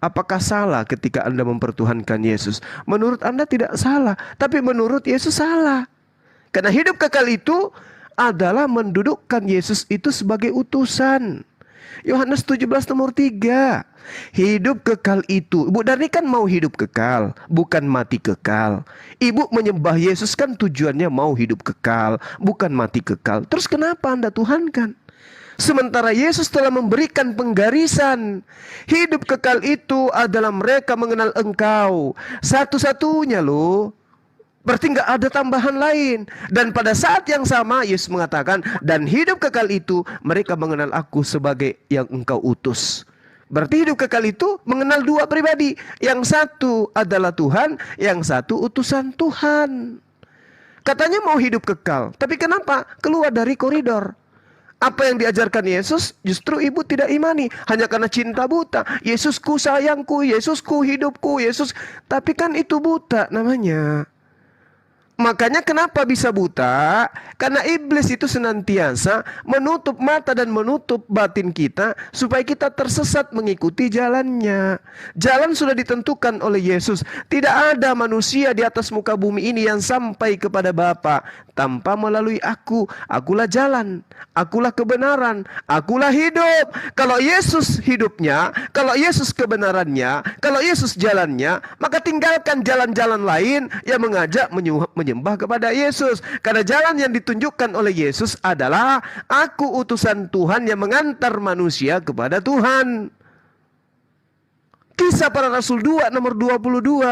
Apakah salah ketika Anda mempertuhankan Yesus? Menurut Anda tidak salah, tapi menurut Yesus salah. Karena hidup kekal itu adalah mendudukkan Yesus itu sebagai utusan. Yohanes 17 nomor 3. Hidup kekal itu, Ibu Darni kan mau hidup kekal, bukan mati kekal. Ibu menyembah Yesus kan tujuannya mau hidup kekal, bukan mati kekal. Terus kenapa Anda tuhankan? Sementara Yesus telah memberikan penggarisan. Hidup kekal itu adalah mereka mengenal Engkau. Satu-satunya loh. Berarti nggak ada tambahan lain. Dan pada saat yang sama Yesus mengatakan, dan hidup kekal itu mereka mengenal Aku sebagai yang Engkau utus. Berarti hidup kekal itu mengenal dua pribadi. Yang satu adalah Tuhan, yang satu utusan Tuhan. Katanya mau hidup kekal, tapi kenapa keluar dari koridor? Apa yang diajarkan Yesus justru ibu tidak imani. Hanya karena cinta buta. Yesusku, sayangku, Yesusku, hidupku, Yesus. Tapi kan itu buta namanya. Makanya kenapa bisa buta? Karena iblis itu senantiasa menutup mata dan menutup batin kita supaya kita tersesat mengikuti jalannya. Jalan sudah ditentukan oleh Yesus. Tidak ada manusia di atas muka bumi ini yang sampai kepada Bapa tanpa melalui Aku. Akulah jalan, Akulah kebenaran, Akulah hidup. Kalau Yesus hidupnya, kalau Yesus kebenarannya, kalau Yesus jalannya, maka tinggalkan jalan-jalan lain yang mengajak menyembah kepada Yesus. Karena jalan yang ditunjukkan oleh Yesus adalah Aku utusan Tuhan yang mengantar manusia kepada Tuhan. Kisah Para Rasul 2 nomor 22.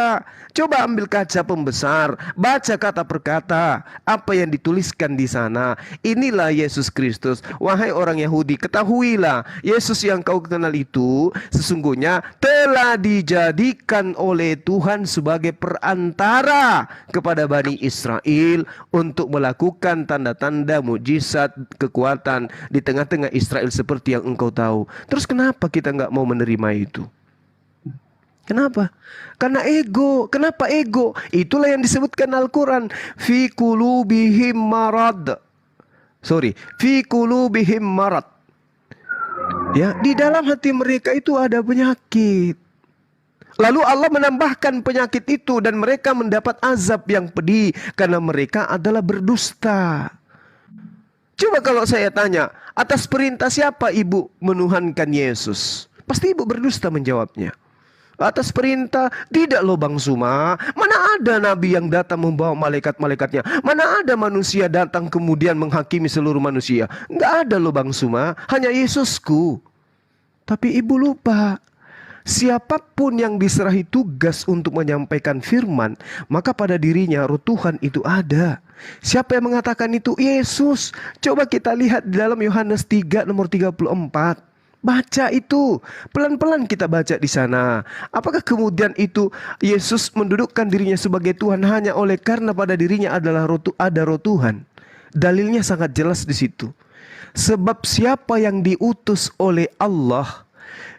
Coba ambil kaca pembesar, baca kata per kata apa yang dituliskan di sana. Inilah Yesus Kristus. Wahai orang Yahudi, ketahuilah Yesus yang kau kenal itu sesungguhnya telah dijadikan oleh Tuhan sebagai perantara kepada Bani Israel untuk melakukan tanda-tanda, mujizat, kekuatan di tengah-tengah Israel seperti yang engkau tahu. Terus kenapa kita nggak mau menerima itu? Kenapa? Karena ego. Kenapa ego? Itulah yang disebutkan Al-Quran. Fi qulubihim marad. Fi qulubihim marad. Ya, di dalam hati mereka itu ada penyakit. Lalu Allah menambahkan penyakit itu dan mereka mendapat azab yang pedih karena mereka adalah berdusta. Coba kalau saya tanya, atas perintah siapa ibu menuhankan Yesus? Pasti ibu berdusta menjawabnya. Atas perintah tidak loh Bang Suma. Mana ada nabi yang datang membawa malaikat-malaikatnya? Mana ada manusia datang kemudian menghakimi seluruh manusia? Enggak ada loh Bang Suma. Hanya Yesusku. Tapi ibu lupa, siapapun yang diserahi tugas untuk menyampaikan firman, maka pada dirinya roh Tuhan itu ada. Siapa yang mengatakan itu? Yesus. Coba kita lihat di dalam Yohanes 3 nomor 34. Baca itu, pelan-pelan kita baca di sana. Apakah kemudian itu Yesus mendudukkan dirinya sebagai Tuhan hanya oleh karena pada dirinya adalah ada roh Tuhan? Dalilnya sangat jelas di situ. Sebab siapa yang diutus oleh Allah,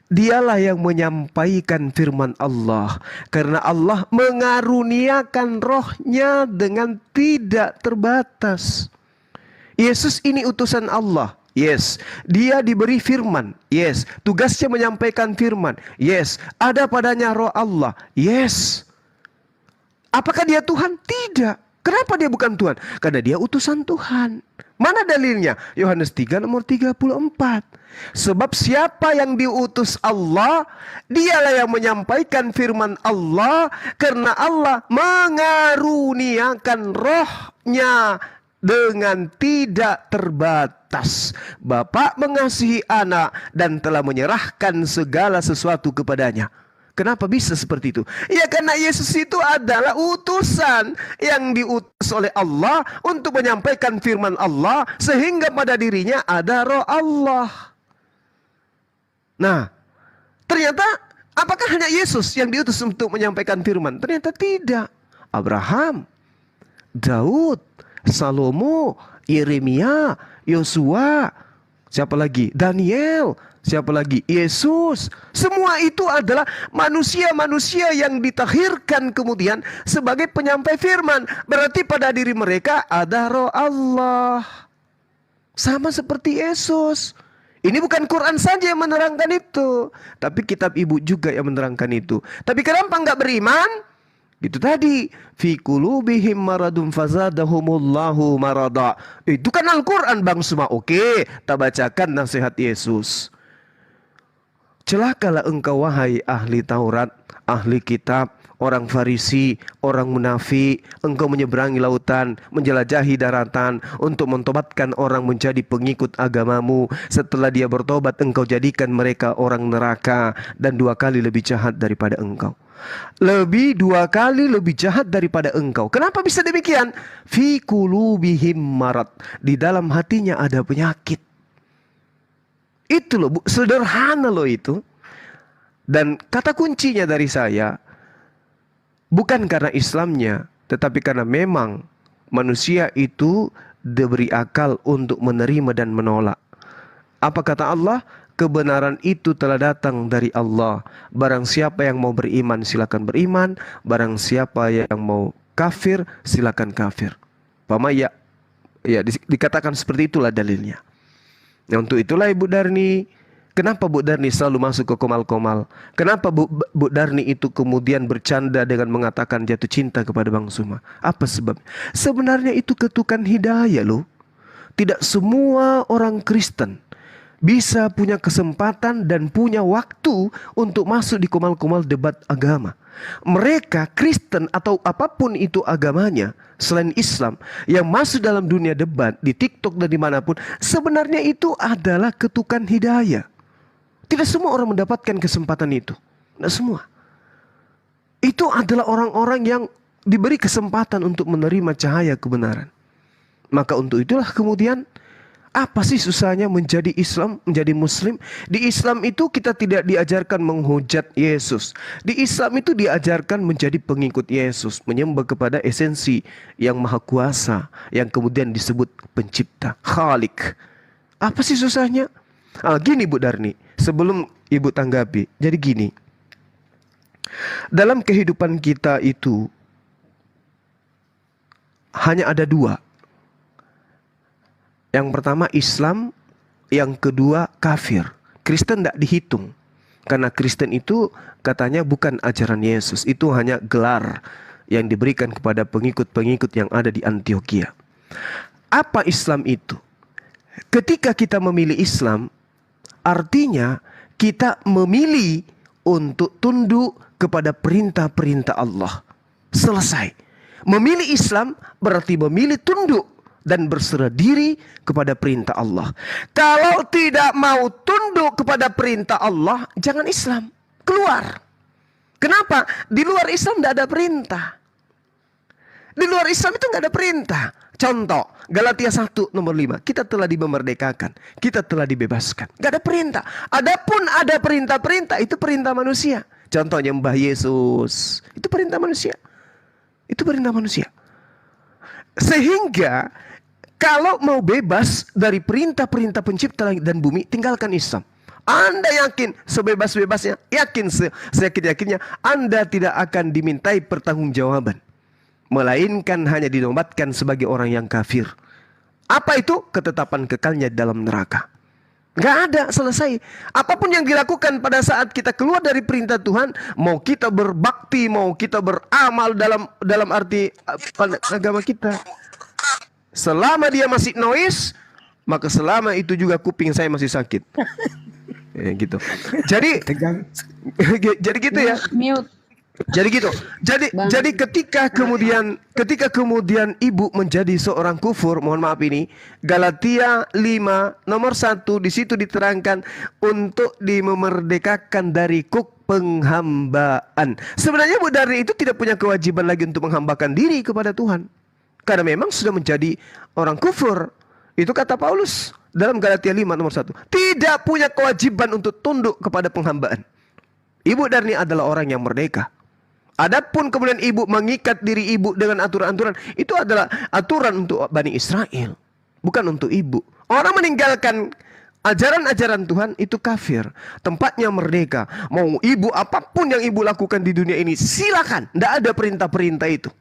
dialah yang menyampaikan firman Allah. Karena Allah mengaruniakan rohnya dengan tidak terbatas. Yesus ini utusan Allah. Yes, dia diberi firman. Yes, tugasnya menyampaikan firman. Yes, ada padanya roh Allah. Yes. Apakah dia Tuhan? Tidak. Kenapa dia bukan Tuhan? Karena dia utusan Tuhan. Mana dalilnya? Yohanes 3 nomor 34. Sebab siapa yang diutus Allah, dialah yang menyampaikan firman Allah. Karena Allah mengaruniakan rohnya dengan tidak terbatas. Bapa mengasihi anak dan telah menyerahkan segala sesuatu kepadanya. Kenapa bisa seperti itu? Ya karena Yesus itu adalah utusan yang diutus oleh Allah untuk menyampaikan firman Allah, sehingga pada dirinya ada roh Allah. Nah, ternyata apakah hanya Yesus yang diutus untuk menyampaikan firman? Ternyata tidak. Abraham, Daud, Salomo, Yeremia, Yosua, siapa lagi? Daniel, siapa lagi? Yesus. Semua itu adalah manusia-manusia yang ditahirkan kemudian sebagai penyampai firman. Berarti pada diri mereka ada roh Allah. Sama seperti Yesus. Ini bukan Quran saja yang menerangkan itu, tapi kitab ibu juga yang menerangkan itu. Tapi kenapa nggak beriman? Itu tadi, fi qulubihim maradun fazadahumullahu marada. Itu kan Al-Quran Bang Suma. Oke, kita bacakan nasihat Yesus. Celakalah engkau wahai ahli Taurat, ahli kitab, orang Farisi, orang munafik. Engkau menyeberangi lautan, menjelajahi daratan untuk mentobatkan orang menjadi pengikut agamamu. Setelah dia bertobat, engkau jadikan mereka orang neraka dan 2 kali lebih jahat daripada engkau. 2 kali lebih jahat daripada engkau. Kenapa bisa demikian? Fi qulubihim marad. Di dalam hatinya ada penyakit. Itu loh, sederhana loh itu. Dan kata kuncinya dari saya, bukan karena Islamnya, tetapi karena memang manusia itu diberi akal untuk menerima dan menolak. Apa kata Allah? Kebenaran itu telah datang dari Allah. Barang siapa yang mau beriman, silakan beriman. Barang siapa yang mau kafir, silakan kafir. Pama ya, dikatakan seperti itulah dalilnya. Nah, untuk itulah Ibu Darni, kenapa Bu Darni selalu masuk ke komal-komal? Kenapa Bu Darni itu kemudian bercanda dengan mengatakan jatuh cinta kepada Bang Suma? Apa sebab? Sebenarnya itu ketukan hidayah loh. Tidak semua orang Kristen bisa punya kesempatan dan punya waktu untuk masuk di komal-komal debat agama. Mereka Kristen atau apapun itu agamanya selain Islam yang masuk dalam dunia debat di TikTok dan dimanapun, sebenarnya itu adalah ketukan hidayah. Tidak semua orang mendapatkan kesempatan itu. Tidak semua. Itu adalah orang-orang yang diberi kesempatan untuk menerima cahaya kebenaran. Maka untuk itulah kemudian, apa sih susahnya menjadi Islam, menjadi Muslim? Di Islam itu kita tidak diajarkan menghujat Yesus. Di Islam itu diajarkan menjadi pengikut Yesus, menyembah kepada esensi yang maha kuasa, yang kemudian disebut pencipta, Khalik. Apa sih susahnya? Gini Bu Darni, sebelum Ibu tanggapi. Jadi gini, dalam kehidupan kita itu hanya ada 2. Yang pertama Islam, yang kedua kafir. Kristen tidak dihitung. Karena Kristen itu katanya bukan ajaran Yesus. Itu hanya gelar yang diberikan kepada pengikut-pengikut yang ada di Antioquia. Apa Islam itu? Ketika kita memilih Islam, artinya kita memilih untuk tunduk kepada perintah-perintah Allah. Selesai. Memilih Islam berarti memilih tunduk dan berserah diri kepada perintah Allah. Kalau tidak mau tunduk kepada perintah Allah, jangan Islam. Keluar. Kenapa? Di luar Islam tidak ada perintah. Di luar Islam itu nggak ada perintah. Contoh, Galatia 1 nomor 5. Kita telah dimerdekakan. Kita telah dibebaskan. Nggak ada perintah. Adapun ada perintah-perintah, itu perintah manusia. Contohnya Mbah Yesus. Itu perintah manusia. Itu perintah manusia. Sehingga kalau mau bebas dari perintah-perintah pencipta langit dan bumi, tinggalkan Islam. Anda yakin sebebas-bebasnya, yakin seyakin-yakinnya, Anda tidak akan dimintai pertanggungjawaban. Melainkan hanya dinobatkan sebagai orang yang kafir. Apa itu? Ketetapan kekalnya dalam neraka. Gak ada, selesai. Apapun yang dilakukan pada saat kita keluar dari perintah Tuhan, mau kita berbakti, mau kita beramal dalam arti agama kita, selama dia masih noise, maka selama itu juga kuping saya masih sakit. Gitu. Jadi gitu ya. Mute. Jadi gitu. Jadi ketika kemudian ibu menjadi seorang kufur, mohon maaf ini, Galatia 5 nomor 1 di situ diterangkan untuk dimerdekakan dari kuk penghambaan. Sebenarnya Bu Darni itu tidak punya kewajiban lagi untuk menghambakan diri kepada Tuhan. Karena memang sudah menjadi orang kufur. Itu kata Paulus dalam Galatia 5 nomor 1. Tidak punya kewajiban untuk tunduk kepada penghambaan. Ibu Darni adalah orang yang merdeka. Adapun kemudian ibu mengikat diri ibu dengan aturan-aturan, itu adalah aturan untuk Bani Israel, bukan untuk ibu. Orang meninggalkan ajaran-ajaran Tuhan itu kafir. Tempatnya merdeka. Mau ibu apapun yang ibu lakukan di dunia ini, silakan. Tidak ada perintah-perintah itu.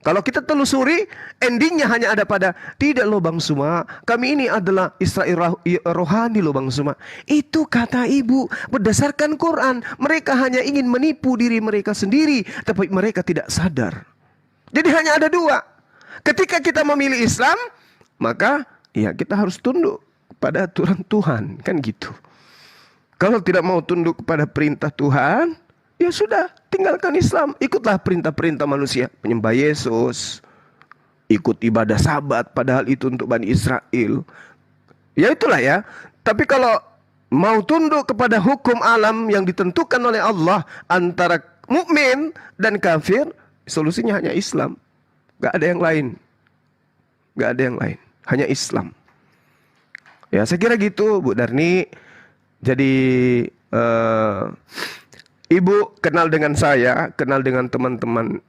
Kalau kita telusuri, endingnya hanya ada pada, tidak loh Bang Suma, kami ini adalah Israel rohani loh Bang Suma. Itu kata ibu, berdasarkan Quran, mereka hanya ingin menipu diri mereka sendiri, tapi mereka tidak sadar. Jadi hanya ada dua. Ketika kita memilih Islam, maka ya kita harus tunduk pada aturan Tuhan, kan gitu. Kalau tidak mau tunduk kepada perintah Tuhan, ya sudah, tinggalkan Islam. Ikutlah perintah-perintah manusia. Menyembah Yesus, ikut ibadah Sabat, padahal itu untuk Bani Israel. Ya itulah ya. Tapi kalau mau tunduk kepada hukum alam yang ditentukan oleh Allah antara mukmin dan kafir, solusinya hanya Islam. Gak ada yang lain. Gak ada yang lain. Hanya Islam. Ya saya kira gitu Bu Darni. Jadi Ibu kenal dengan saya, kenal dengan teman-teman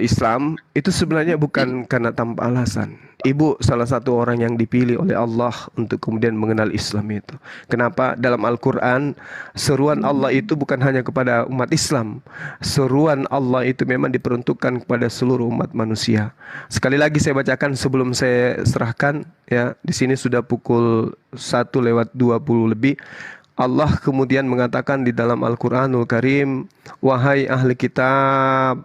Islam, itu sebenarnya bukan karena tanpa alasan. Ibu salah satu orang yang dipilih oleh Allah untuk kemudian mengenal Islam itu. Kenapa? Dalam Al-Quran, seruan Allah itu bukan hanya kepada umat Islam. Seruan Allah itu memang diperuntukkan kepada seluruh umat manusia. Sekali lagi saya bacakan sebelum saya serahkan, ya, di sini sudah pukul 1:20 lebih. Allah kemudian mengatakan di dalam Al-Quranul Karim, wahai ahli kitab,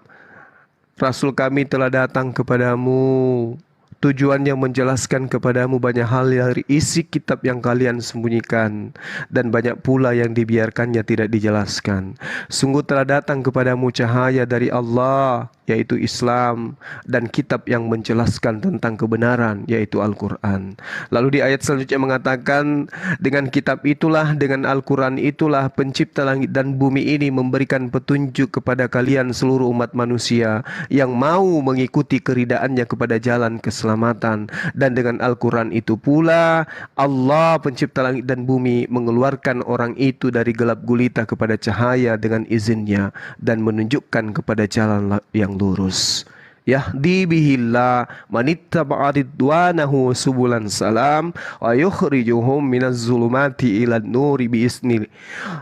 Rasul kami telah datang kepadamu, tujuannya menjelaskan kepadamu banyak hal dari isi kitab yang kalian sembunyikan, dan banyak pula yang dibiarkannya tidak dijelaskan. Sungguh telah datang kepadamu cahaya dari Allah, yaitu Islam, dan kitab yang menjelaskan tentang kebenaran, yaitu Al-Quran. Lalu di ayat selanjutnya mengatakan, dengan kitab itulah, dengan Al-Quran itulah pencipta langit dan bumi ini memberikan petunjuk kepada kalian seluruh umat manusia yang mau mengikuti keridaannya kepada jalan keselamatan. Dan dengan Al-Quran itu pula Allah pencipta langit dan bumi mengeluarkan orang itu dari gelap gulita kepada cahaya dengan izinnya, dan menunjukkan kepada jalan yang lurus. Yahdi bihillah manittaba'a ridwanahu subulan salam wa yukhrijuhum minaz zulumati ilan nuri biiznil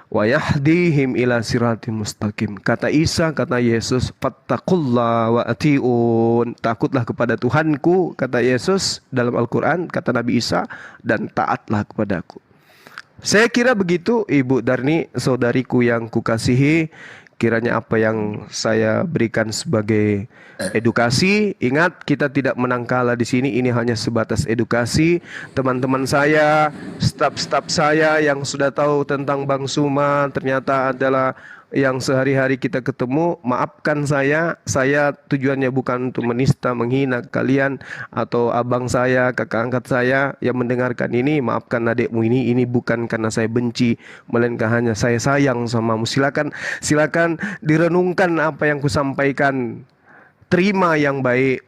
wa yahdihim ila siratim mustaqim. Kata Isa, kata Yesus, fattaqullah wa ati'un, takutlah kepada Tuhanku, kata Yesus dalam Al-Quran, kata Nabi Isa, dan taatlah kepadaku. Saya kira begitu Ibu Darni, saudariku yang kukasihi. Kiranya apa yang saya berikan sebagai edukasi, ingat kita tidak menang kalah di sini, ini hanya sebatas edukasi. Teman-teman saya, staf-staf saya yang sudah tahu tentang Bang Suma ternyata adalah yang sehari-hari kita ketemu, maafkan saya tujuannya bukan untuk menista, menghina kalian atau abang saya, kakak angkat saya yang mendengarkan ini, maafkan adikmu ini bukan karena saya benci, melainkan hanya saya sayang samamu. Silakan direnungkan apa yang kusampaikan, terima yang baik,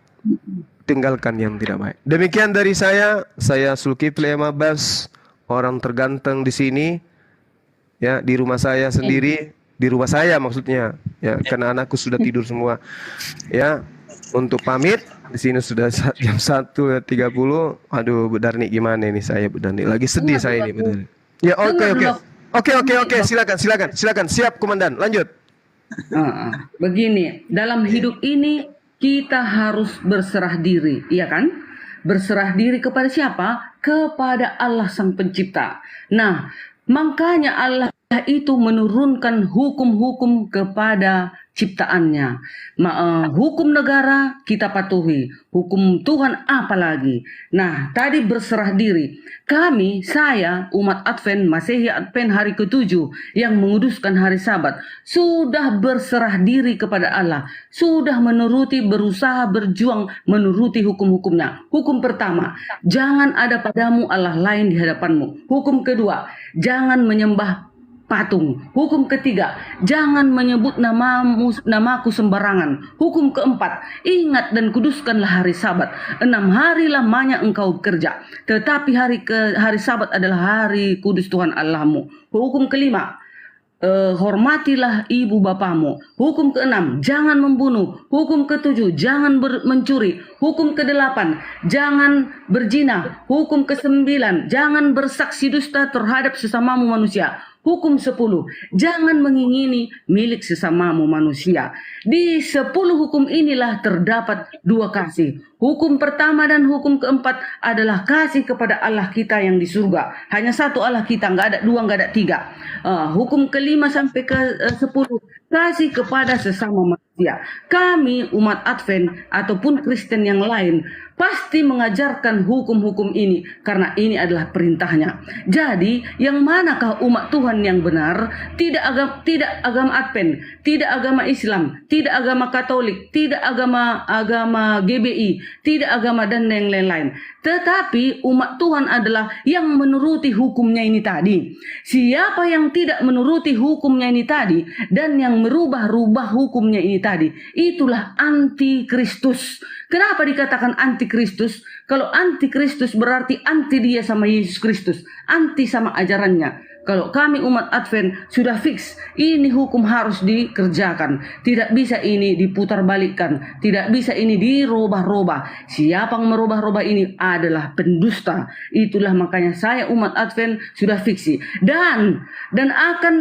tinggalkan yang tidak baik. Demikian dari saya Zulkifli M. Abbas, orang terganteng di sini, ya, di rumah saya sendiri. Di rumah saya maksudnya, ya, karena anakku sudah tidur semua. Ya, untuk pamit, di sini sudah jam 1:30. Aduh, Bu Darni gimana ini saya, Bu Darni? Lagi sedih saya ini, Bu Darni. Ya, oke. Silakan. Siap, Komandan. Lanjut. Begini, dalam hidup ini kita harus berserah diri, iya kan? Berserah diri kepada siapa? Kepada Allah Sang Pencipta. Nah, makanya Allah itu menurunkan hukum-hukum kepada ciptaannya. Hukum negara kita patuhi, hukum Tuhan apalagi. Nah, tadi berserah diri. Kami, saya, umat Advent, Masehi Advent hari ke-7 yang menguduskan hari Sabat, sudah berserah diri kepada Allah, sudah berusaha berjuang menuruti hukum-hukumnya. Hukum pertama, jangan ada padamu Allah lain di hadapanmu. Hukum kedua, jangan menyembah patung. Hukum ketiga, jangan menyebut namaku sembarangan. Hukum keempat, ingat dan kuduskanlah hari Sabat. 6 hari lamanya engkau bekerja, tetapi hari Sabat adalah hari kudus Tuhan Allahmu. Hukum kelima, hormatilah ibu bapamu. Hukum keenam, jangan membunuh. Hukum ketujuh, jangan mencuri. Hukum kedelapan, jangan berzina. Hukum kesembilan, jangan bersaksi dusta terhadap sesamamu manusia. Hukum 10, jangan mengingini milik sesamamu manusia. Di 10 hukum inilah terdapat 2 kasih. Hukum pertama dan hukum keempat adalah kasih kepada Allah kita yang di surga. Hanya satu Allah kita, nggak ada 2, nggak ada 3. Hukum kelima sampai ke 10, kasih kepada sesama manusia. Kami umat Advent ataupun Kristen yang lain pasti mengajarkan hukum-hukum ini karena ini adalah perintahnya. Jadi, yang manakah umat Tuhan yang benar? Tidak agama Advent, tidak agama Islam, tidak agama Katolik, tidak agama GBI, tidak agama dan yang lain-lain. Tetapi umat Tuhan adalah yang menuruti hukumnya ini tadi. Siapa yang tidak menuruti hukumnya ini tadi dan yang merubah-rubah hukumnya ini tadi, itulah antikristus. Kenapa dikatakan antikristus? Kalau antikristus berarti anti dia sama Yesus Kristus, anti sama ajarannya. Kalau kami umat Advent sudah fix, ini hukum harus dikerjakan. Tidak bisa ini diputarbalikkan, tidak bisa ini dirubah-rubah. Siapa yang merubah-rubah ini adalah pendusta. Itulah makanya saya umat Advent sudah fiksi. Dan akan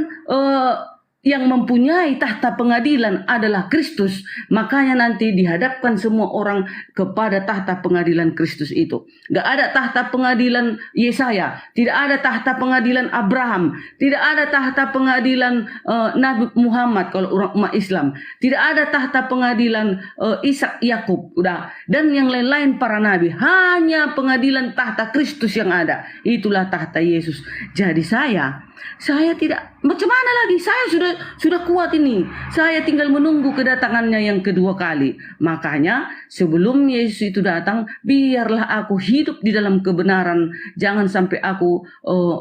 yang mempunyai tahta pengadilan adalah Kristus, makanya nanti dihadapkan semua orang kepada tahta pengadilan Kristus itu. Gak ada tahta pengadilan Yesaya, tidak ada tahta pengadilan Abraham, tidak ada tahta pengadilan Nabi Muhammad kalau orang umat Islam, tidak ada tahta pengadilan Ishak, Yakub, udah, dan yang lain-lain para nabi. Hanya pengadilan tahta Kristus yang ada, itulah tahta Yesus. Jadi saya tidak, macam mana lagi? Saya sudah kuat ini. Saya tinggal menunggu kedatangannya yang kedua kali. Makanya sebelum Yesus itu datang, biarlah aku hidup di dalam kebenaran. Jangan sampai aku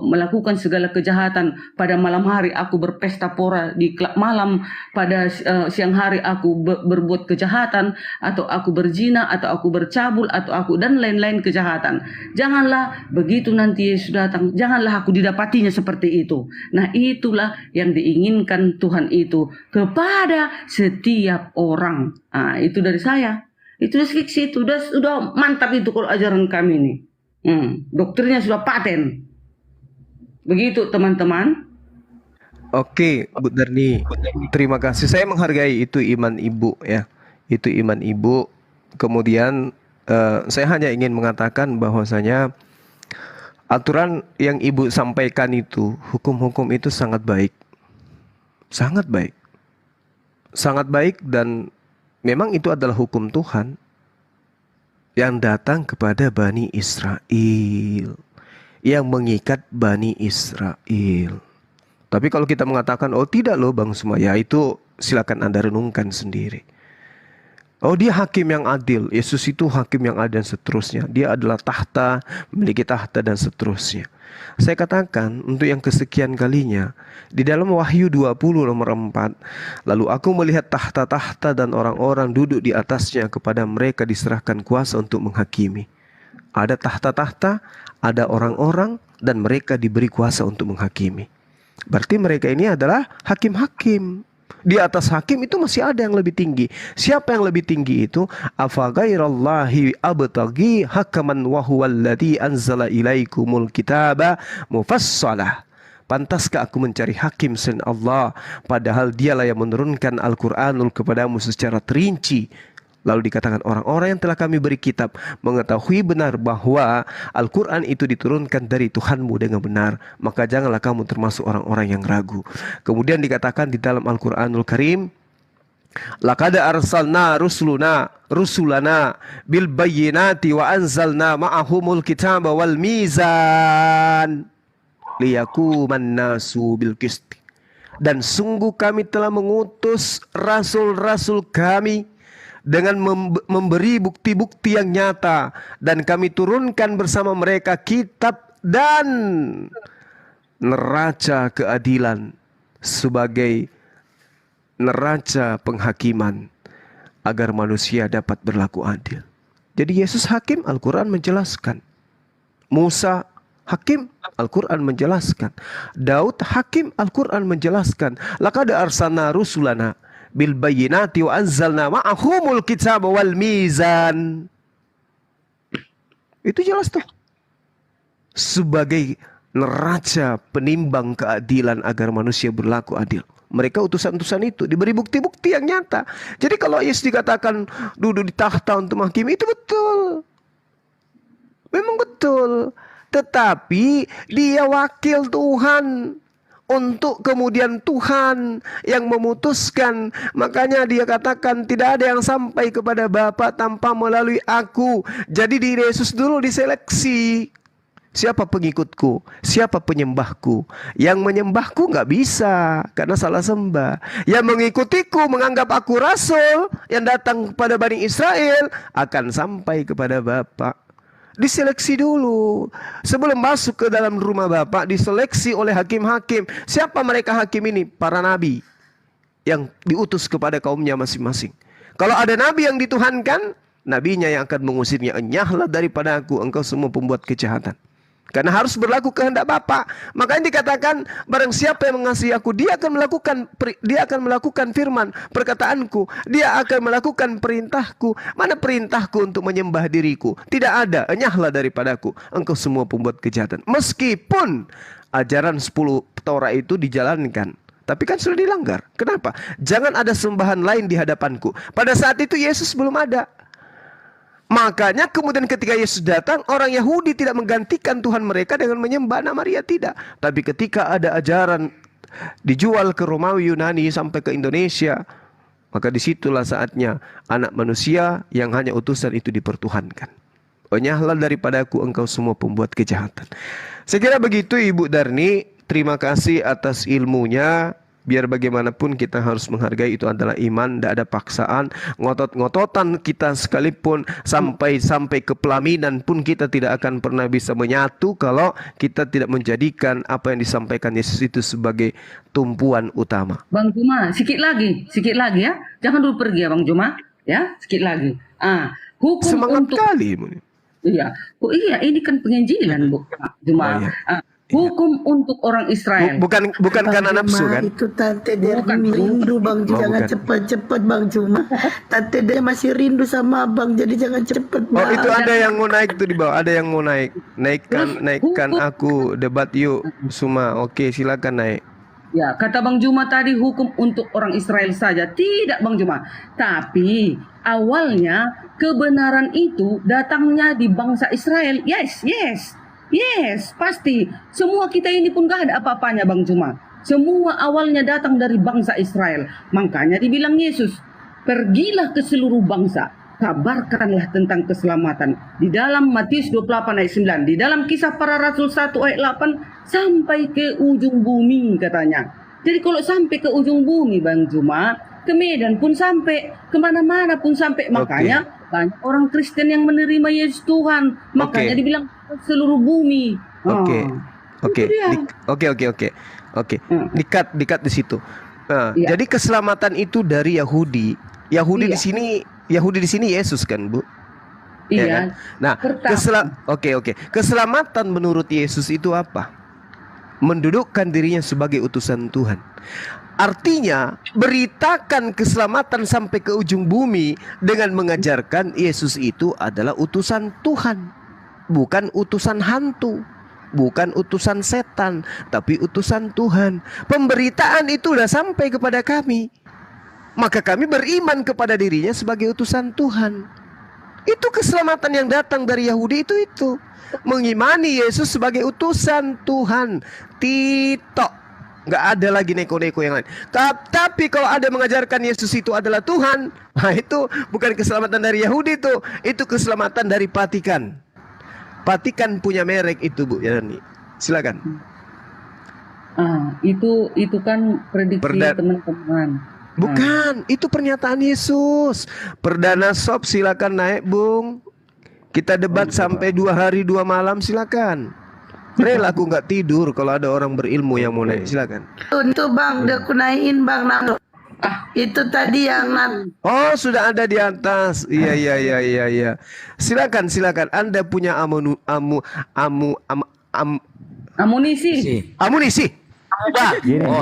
melakukan segala kejahatan. Pada malam hari aku berpesta pora di klub malam. Pada siang hari aku berbuat kejahatan, atau aku berzina, atau aku bercabul, atau aku dan lain-lain kejahatan. Janganlah begitu nanti Yesus datang. Janganlah aku didapatinya seperti itu. Nah, itulah yang diinginkan Tuhan itu kepada setiap orang. Nah, itu dari saya. Itu fiksi, itu udah mantap itu kalau ajaran kami ini. Doktrinnya sudah paten. Begitu teman-teman. Oke, Bu Darni, terima kasih. Saya menghargai itu iman ibu ya. Itu iman ibu. Kemudian saya hanya ingin mengatakan bahwasanya aturan yang ibu sampaikan itu, hukum-hukum itu sangat baik. Sangat baik. Sangat baik, dan memang itu adalah hukum Tuhan yang datang kepada Bani Israel, yang mengikat Bani Israel. Tapi kalau kita mengatakan, oh tidak loh Bang Sumaya, itu silakan Anda renungkan sendiri. Oh, dia hakim yang adil. Yesus itu hakim yang adil dan seterusnya. Dia adalah tahta, memiliki tahta dan seterusnya. Saya katakan untuk yang kesekian kalinya, di dalam Wahyu 20 nomor 4, lalu aku melihat tahta-tahta dan orang-orang duduk di atasnya, kepada mereka diserahkan kuasa untuk menghakimi. Ada tahta-tahta, ada orang-orang, dan mereka diberi kuasa untuk menghakimi. Berarti mereka ini adalah hakim-hakim. Di atas hakim itu masih ada yang lebih tinggi. Siapa yang lebih tinggi itu? Afa ghairallahi abtaghi hakaman wa huwal ladzi anzala ilaikumul kitaba mufassalah. Pantaskah aku mencari hakim selain Allah, padahal dialah yang menurunkan Al-Qur'anul kepadamu secara terinci. Lalu dikatakan orang-orang yang telah kami beri kitab mengetahui benar bahwa Al-Quran itu diturunkan dari Tuhanmu dengan benar, maka janganlah kamu termasuk orang-orang yang ragu. Kemudian dikatakan di dalam Al-Quranul Karim, laqad arsalna rusulana bil bayyinati wa anzalna ma'ahumul kitaba wal mizan liyakuman nasu bil qisti. Dan sungguh kami telah mengutus rasul-rasul kami dengan memberi bukti-bukti yang nyata, dan kami turunkan bersama mereka kitab dan neraca keadilan sebagai neraca penghakiman agar manusia dapat berlaku adil. Jadi Yesus hakim, Al-Quran menjelaskan. Musa hakim, Al-Quran menjelaskan. Daud hakim, Al-Quran menjelaskan. Laqad arsalna rusulana bil bayyinati wa anzalna ma'ahumul kitaba wal mizan. Itu jelas tuh. Sebagai neraca penimbang keadilan agar manusia berlaku adil. Mereka utusan-utusan itu diberi bukti-bukti yang nyata. Jadi kalau Yesus dikatakan duduk di tahta untuk menghakimi, itu betul. Memang betul. Tetapi dia wakil Tuhan. Untuk kemudian Tuhan yang memutuskan. Makanya dia katakan tidak ada yang sampai kepada Bapa tanpa melalui aku. Jadi diri Yesus dulu diseleksi. Siapa pengikutku? Siapa penyembahku? Yang menyembahku nggak bisa karena salah sembah. Yang mengikutiku menganggap aku rasul yang datang kepada Bani Israel akan sampai kepada Bapa. Diseleksi dulu. Sebelum masuk ke dalam rumah Bapa, diseleksi oleh hakim-hakim. Siapa mereka hakim ini? Para nabi yang diutus kepada kaumnya masing-masing. Kalau ada nabi yang dituhankan, nabinya yang akan mengusirnya. Enyahlah daripada aku, engkau semua pembuat kejahatan. Karena harus berlaku kehendak Bapa. Makanya dikatakan barang siapa yang mengasihi aku, dia akan melakukan firman perkataanku, dia akan melakukan perintahku. Mana perintahku untuk menyembah diriku? Tidak ada. Enyahlah daripadaku, engkau semua pembuat kejahatan. Meskipun ajaran 10 Taurat itu dijalankan, tapi kan sudah dilanggar. Kenapa? Jangan ada sembahan lain di hadapanku. Pada saat itu Yesus belum ada. Makanya kemudian ketika Yesus datang, orang Yahudi tidak menggantikan Tuhan mereka dengan menyembah anak Maria, tidak. Tapi ketika ada ajaran dijual ke Romawi, Yunani sampai ke Indonesia, maka disitulah saatnya anak manusia yang hanya utusan itu dipertuhankan. Enyahlah daripadaku engkau semua pembuat kejahatan. Saya kira begitu Ibu Darni. Terima kasih atas ilmunya. Biar bagaimanapun kita harus menghargai, itu adalah iman, tidak ada paksaan, ngotot-ngototan kita sekalipun sampai ke pelaminan pun kita tidak akan pernah bisa menyatu kalau kita tidak menjadikan apa yang disampaikan Yesus itu sebagai tumpuan utama. Bang Juma, sikit lagi ya. Jangan dulu pergi ya Bang Juma, ya, sikit lagi. Hukum semangat untuk kali. Iya. Oh iya, ini kan penginjilan Bu Juma. Oh, iya. Hukum untuk orang Israel. Bukan karena nafsu kan? Itu Tante dia rindu Bang, jangan cepat-cepat Bang Juma. Tante dia masih rindu sama Abang, jadi jangan cepat. Oh itu ada yang mau naik tuh di bawah, ada yang mau naik. Naikkan aku, debat yuk semua. Oke, silakan naik. Ya, kata Bang Juma tadi hukum untuk orang Israel saja. Tidak Bang Juma. Tapi awalnya kebenaran itu datangnya di bangsa Israel. Yes, pasti. Semua kita ini pun gak ada apa-apanya Bang Juma. Semua awalnya datang dari bangsa Israel. Makanya dibilang Yesus, pergilah ke seluruh bangsa, kabarkanlah tentang keselamatan. Di dalam Matius 28 ayat 9, di dalam Kisah Para Rasul 1 ayat 8, sampai ke ujung bumi katanya. Jadi kalau sampai ke ujung bumi Bang Juma, ke Medan pun sampai, kemana-mana pun sampai. Makanya banyak orang Kristen yang menerima Yesus Tuhan. Makanya dibilang seluruh bumi. Oke. Dikat di situ. Jadi keselamatan itu dari Yahudi. Yahudi di sini Yesus kan, Bu? Iya. Ya kan? Nah, keselamatan menurut Yesus itu apa? Mendudukkan dirinya sebagai utusan Tuhan. Artinya beritakan keselamatan sampai ke ujung bumi dengan mengajarkan Yesus itu adalah utusan Tuhan. Bukan utusan hantu, bukan utusan setan, tapi utusan Tuhan. Pemberitaan itu sudah sampai kepada kami. Maka kami beriman kepada dirinya sebagai utusan Tuhan. Itu keselamatan yang datang dari Yahudi itu. Mengimani Yesus sebagai utusan Tuhan. Tito. Nggak ada lagi neko-neko yang lain. Tapi kalau ada mengajarkan Yesus itu adalah Tuhan, nah itu bukan keselamatan dari Yahudi itu keselamatan dari Vatikan. Vatikan punya merek itu Bu Yani. Silakan. Itu kan prediksi teman-teman. Bukan, itu pernyataan Yesus. Perdana Sob silakan naik Bung. Kita debat sampai 2 hari 2 malam silakan. Rela aku nggak tidur kalau ada orang berilmu yang mau naik, silakan. Untuk Bang, udah aku naikin Bang Nando. Itu tadi yang Oh, sudah ada di atas. Iya. Silakan. Anda punya amunisi.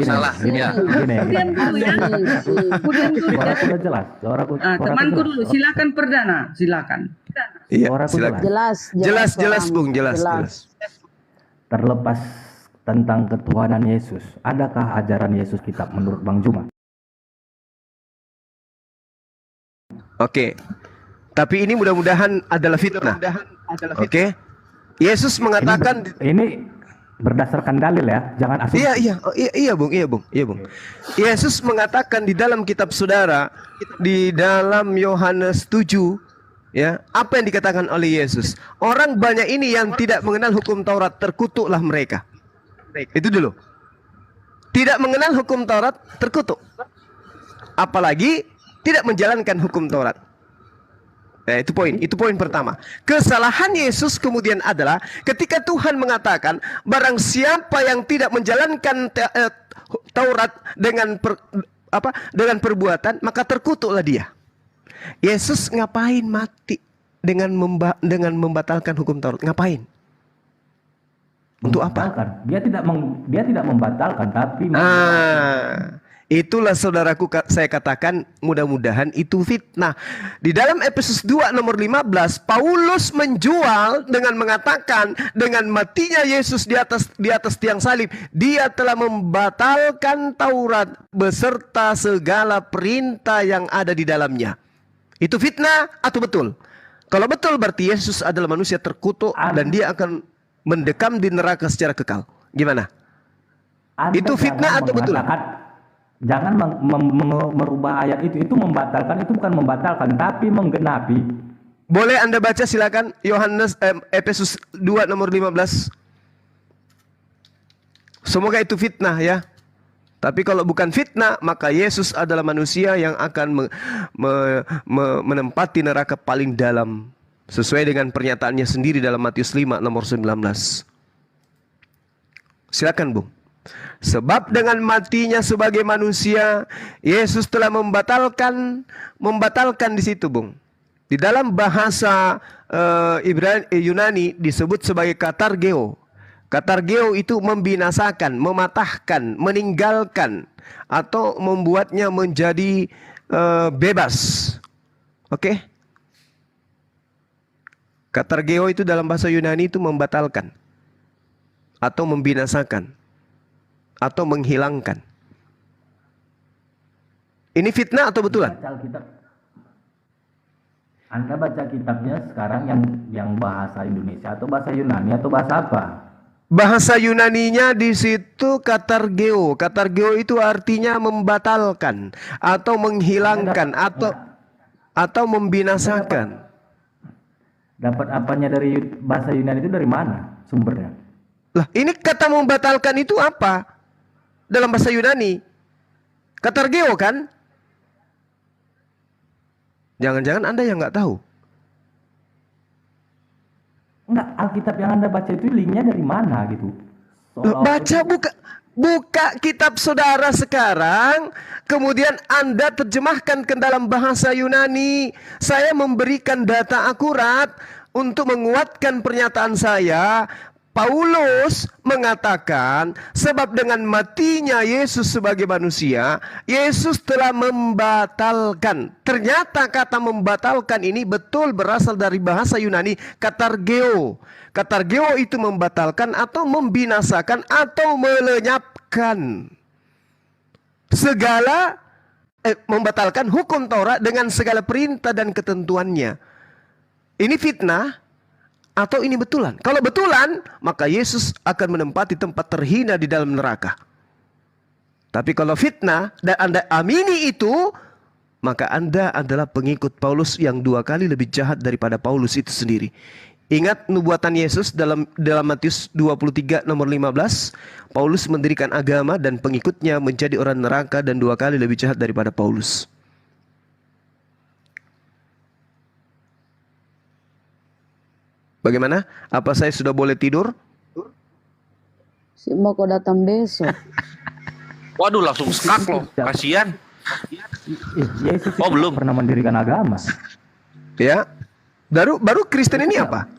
Salah. Temanku dulu, silakan Perdana, silakan. Iya, silakan. Jelas Bung, jelas. Terlepas tentang ketuhanan Yesus. Adakah ajaran Yesus kitab menurut Bang Juma? Oke. Tapi ini mudah-mudahan adalah fitnah. Oke. Yesus mengatakan ini berdasarkan dalil ya, jangan asumsi. Iya, Bung. Yesus mengatakan di dalam kitab saudara, di dalam Yohanes 7, ya, apa yang dikatakan oleh Yesus? Orang banyak ini yang tidak mengenal hukum Taurat, terkutuklah mereka. Itu dulu. Tidak mengenal hukum Taurat, terkutuk. Apalagi tidak menjalankan hukum Taurat. Nah, itu poin pertama. Kesalahan Yesus kemudian adalah ketika Tuhan mengatakan barang siapa yang tidak menjalankan Taurat dengan perbuatan, maka terkutuklah dia. Yesus ngapain mati dengan membatalkan hukum Taurat? Ngapain? Untuk apa? Dia tidak membatalkan, tapi itulah saudaraku, saya katakan mudah-mudahan itu fitnah. Di dalam Efesus 2 nomor 15, Paulus menjual dengan mengatakan dengan matinya Yesus di atas tiang salib, dia telah membatalkan Taurat beserta segala perintah yang ada di dalamnya. Itu fitnah atau betul? Kalau betul berarti Yesus adalah manusia terkutuk dan dia akan mendekam di neraka secara kekal. Gimana? Itu fitnah atau betul? Jangan merubah ayat itu membatalkan, itu bukan membatalkan tapi menggenapi. Boleh Anda baca silakan Efesus 2 nomor 15. Semoga itu fitnah ya. Tapi kalau bukan fitnah, maka Yesus adalah manusia yang akan menempati neraka paling dalam, sesuai dengan pernyataannya sendiri dalam Matius 5 nomor 19. Silakan, Bung. Sebab dengan matinya sebagai manusia, Yesus telah membatalkan di situ, Bung. Di dalam bahasa Yunani disebut sebagai katargeo. Katargeo itu membinasakan, mematahkan, meninggalkan, atau membuatnya menjadi bebas. Oke? Katargeo itu dalam bahasa Yunani itu membatalkan atau membinasakan atau menghilangkan. Ini fitnah atau betulan? Anda baca kitabnya sekarang yang bahasa Indonesia atau bahasa Yunani atau bahasa apa? Bahasa Yunaninya di situ katargeo. Katargeo itu artinya membatalkan atau menghilangkan atau membinasakan. Dapat apanya dari bahasa Yunani itu dari mana sumbernya? Lah, ini kata membatalkan itu apa? Dalam bahasa Yunani. Katargeo kan? Jangan-jangan Anda yang nggak tahu. Enggak, Alkitab yang Anda baca itu linknya dari mana gitu? Buka kitab saudara sekarang, kemudian Anda terjemahkan ke dalam bahasa Yunani. Saya memberikan data akurat untuk menguatkan pernyataan saya. Paulus mengatakan, sebab dengan matinya Yesus sebagai manusia, Yesus telah membatalkan. Ternyata kata membatalkan ini betul berasal dari bahasa Yunani, katargeo. Katargeo itu membatalkan atau membinasakan atau melenyapkan. Membatalkan hukum Taurat dengan segala perintah dan ketentuannya. Ini fitnah atau ini betulan? Kalau betulan, maka Yesus akan menempati tempat terhina di dalam neraka. Tapi kalau fitnah dan Anda amini itu, maka Anda adalah pengikut Paulus yang 2 kali lebih jahat daripada Paulus itu sendiri. Ingat nubuatan Yesus dalam Matius 23 nomor 15. Paulus mendirikan agama dan pengikutnya menjadi orang neraka dan 2 kali lebih jahat daripada Paulus. Bagaimana? Apa saya sudah boleh tidur? Si mau kau datang besok. Waduh, langsung skak loh. Kasihan. Yesus belum pernah mendirikan agama. Ya. Baru Kristen ini apa?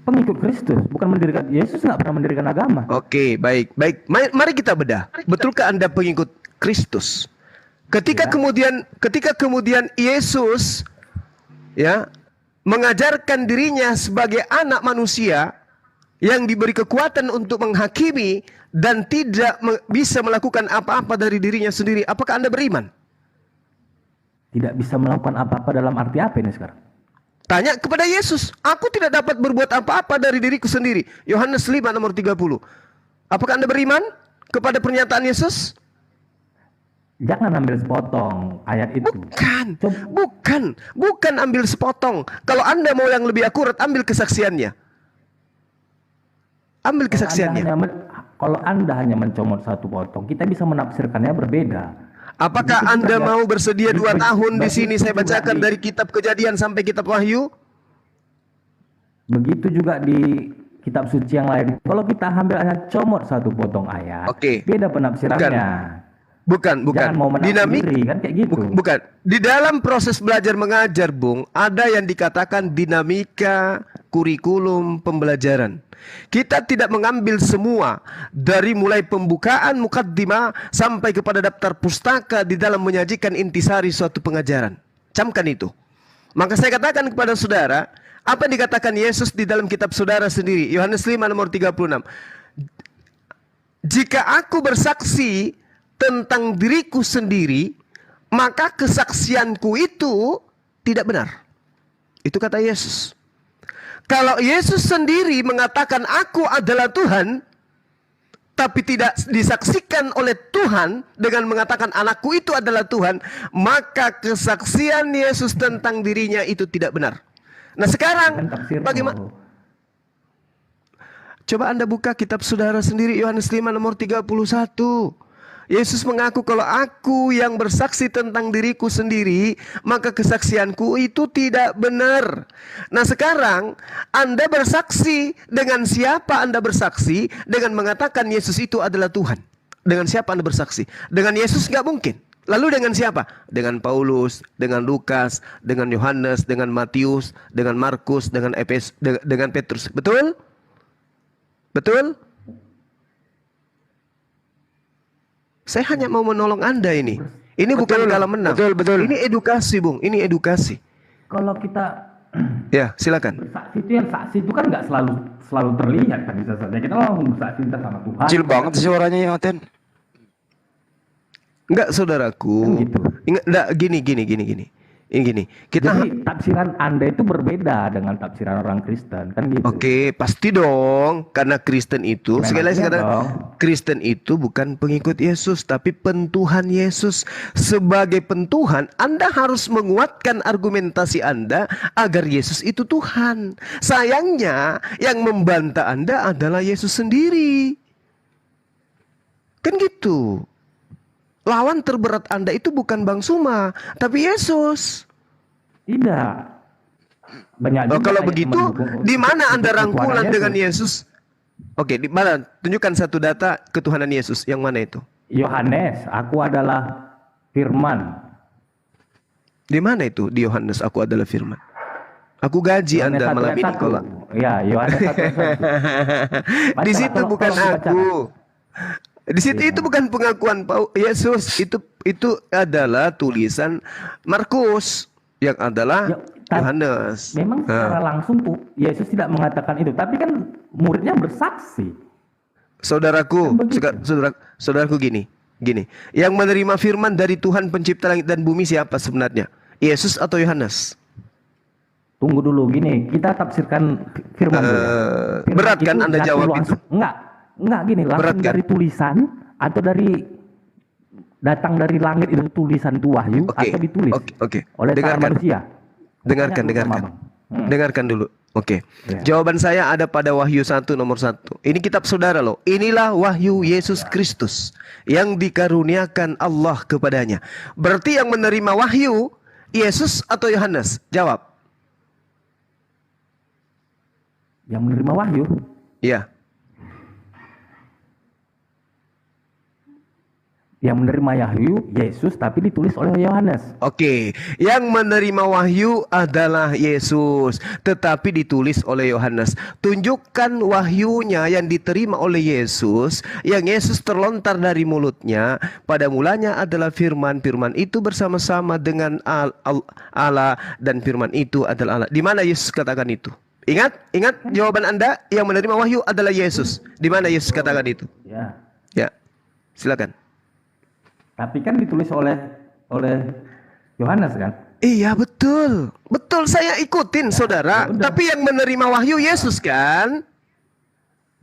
Pengikut Kristus, bukan mendirikan. Yesus nggak pernah mendirikan agama. Oke, baik. Mari kita bedah. Betulkah Anda pengikut Kristus? Ketika kemudian Yesus ya mengajarkan dirinya sebagai anak manusia, yang diberi kekuatan untuk menghakimi dan tidak bisa melakukan apa-apa dari dirinya sendiri, apakah Anda beriman? Tidak bisa melakukan apa-apa dalam arti apa ini sekarang? Tanya kepada Yesus, aku tidak dapat berbuat apa-apa dari diriku sendiri. Yohanes 5 nomor 30. Apakah Anda beriman kepada pernyataan Yesus? Jangan ambil sepotong ayat itu. Bukan ambil sepotong. Kalau Anda mau yang lebih akurat, ambil kesaksiannya. Ambil kesaksiannya. Kalau Anda hanya mencomot satu potong, kita bisa menafsirkannya berbeda. Apakah Anda mau bersedia 2 tahun di sini saya bacakan dari kitab Kejadian sampai kitab Wahyu? Begitu juga di kitab suci yang lain. Kalau kita ambil hanya comot satu potong ayat, beda penafsirannya. Bukan. Dinamik kan kayak gitu. Bukan. Di dalam proses belajar mengajar, Bung, ada yang dikatakan dinamika kurikulum pembelajaran. Kita tidak mengambil semua dari mulai pembukaan mukaddimah sampai kepada daftar pustaka di dalam menyajikan intisari suatu pengajaran. Camkan itu. Maka saya katakan kepada saudara, apa yang dikatakan Yesus di dalam kitab saudara sendiri, Yohanes 5 nomor 36. Jika aku bersaksi tentang diriku sendiri, maka kesaksianku itu tidak benar. Itu kata Yesus. Kalau Yesus sendiri mengatakan aku adalah Tuhan, tapi tidak disaksikan oleh Tuhan dengan mengatakan anakku itu adalah Tuhan, maka kesaksian Yesus tentang dirinya itu tidak benar. Nah sekarang bagaimana? Coba Anda buka kitab saudara sendiri, Yohanes 5 nomor 31. Yesus mengaku kalau aku yang bersaksi tentang diriku sendiri, maka kesaksianku itu tidak benar. Nah sekarang Anda bersaksi, dengan siapa Anda bersaksi? Dengan mengatakan Yesus itu adalah Tuhan. Dengan siapa Anda bersaksi? Dengan Yesus nggak mungkin. Lalu dengan siapa? Dengan Paulus, dengan Lukas, dengan Yohanes, dengan Matius, dengan Markus, dengan Petrus. Betul? Betul? Saya hanya mau menolong Anda ini. Ini bukan kalah menang. Betul. Ini edukasi, Bung. Ini edukasi. Kalau kita ya, silakan. Saksi itu yang saksi itu kan nggak selalu terlihat kan, bisa saja kita langsung bersaksi sama Tuhan. Kecil banget suaranya ya, Ten. Enggak, saudaraku. Gitu. Enggak, gini. Ini gini. Jadi tafsiran Anda itu berbeda dengan tafsiran orang Kristen, kan gitu. Oke, pasti dong. Karena Kristen itu, sekali lagi katakan, Kristen itu bukan pengikut Yesus, tapi pentuhan Yesus. Sebagai pentuhan, Anda harus menguatkan argumentasi Anda agar Yesus itu Tuhan. Sayangnya, yang membantah Anda adalah Yesus sendiri. Kan gitu. Lawan terberat Anda itu bukan Bang Suma, tapi Yesus. Tidak. Banyak kalau begitu, di mana Anda rangkulan dengan Yesus? Oke, di mana? Tunjukkan satu data ketuhanan Yesus. Yang mana itu? Yohanes, aku adalah Firman. Di mana itu? Di Yohanes, aku adalah Firman. Aku gaji Yohanes Anda malam ini kalau. Ya, Yohanes 1. Di situ bukan aku. Di situ itu bukan pengakuan Yesus, itu adalah tulisan Markus yang adalah Yohanes. Memang secara langsung Yesus tidak mengatakan itu, tapi kan muridnya bersaksi. Saudaraku, saudaraku gini. Yang menerima firman dari Tuhan pencipta langit dan bumi siapa sebenarnya? Yesus atau Yohanes? Tunggu dulu, gini, kita tafsirkan firman dulu. Berat kan Anda jawab itu? Enggak gini, langsung dari tulisan atau datang dari langit itu tulisan itu wahyu atau ditulis oleh tangan manusia. Dengarkan dulu. Oke. Jawaban saya ada pada Wahyu 1 nomor 1. Ini kitab saudara loh. Inilah wahyu Yesus Kristus yang dikaruniakan Allah kepadanya. Berarti yang menerima wahyu Yesus atau Yohanes? Jawab. Yang menerima wahyu? Iya. Yang menerima wahyu Yesus tapi ditulis oleh Yohanes. Oke, yang menerima wahyu adalah Yesus tetapi ditulis oleh Yohanes. Tunjukkan wahyunya yang diterima oleh Yesus, yang Yesus terlontar dari mulutnya. Pada mulanya adalah firman, firman itu bersama-sama dengan Allah dan firman itu adalah Allah. Di mana Yesus katakan itu? Ingat jawaban Anda, yang menerima wahyu adalah Yesus. Di mana Yesus katakan itu? Ya. Ya. Silakan. Tapi kan ditulis oleh Yohanes kan? Iya, betul. Betul, saya ikutin saudara. Tapi yang menerima wahyu Yesus kan?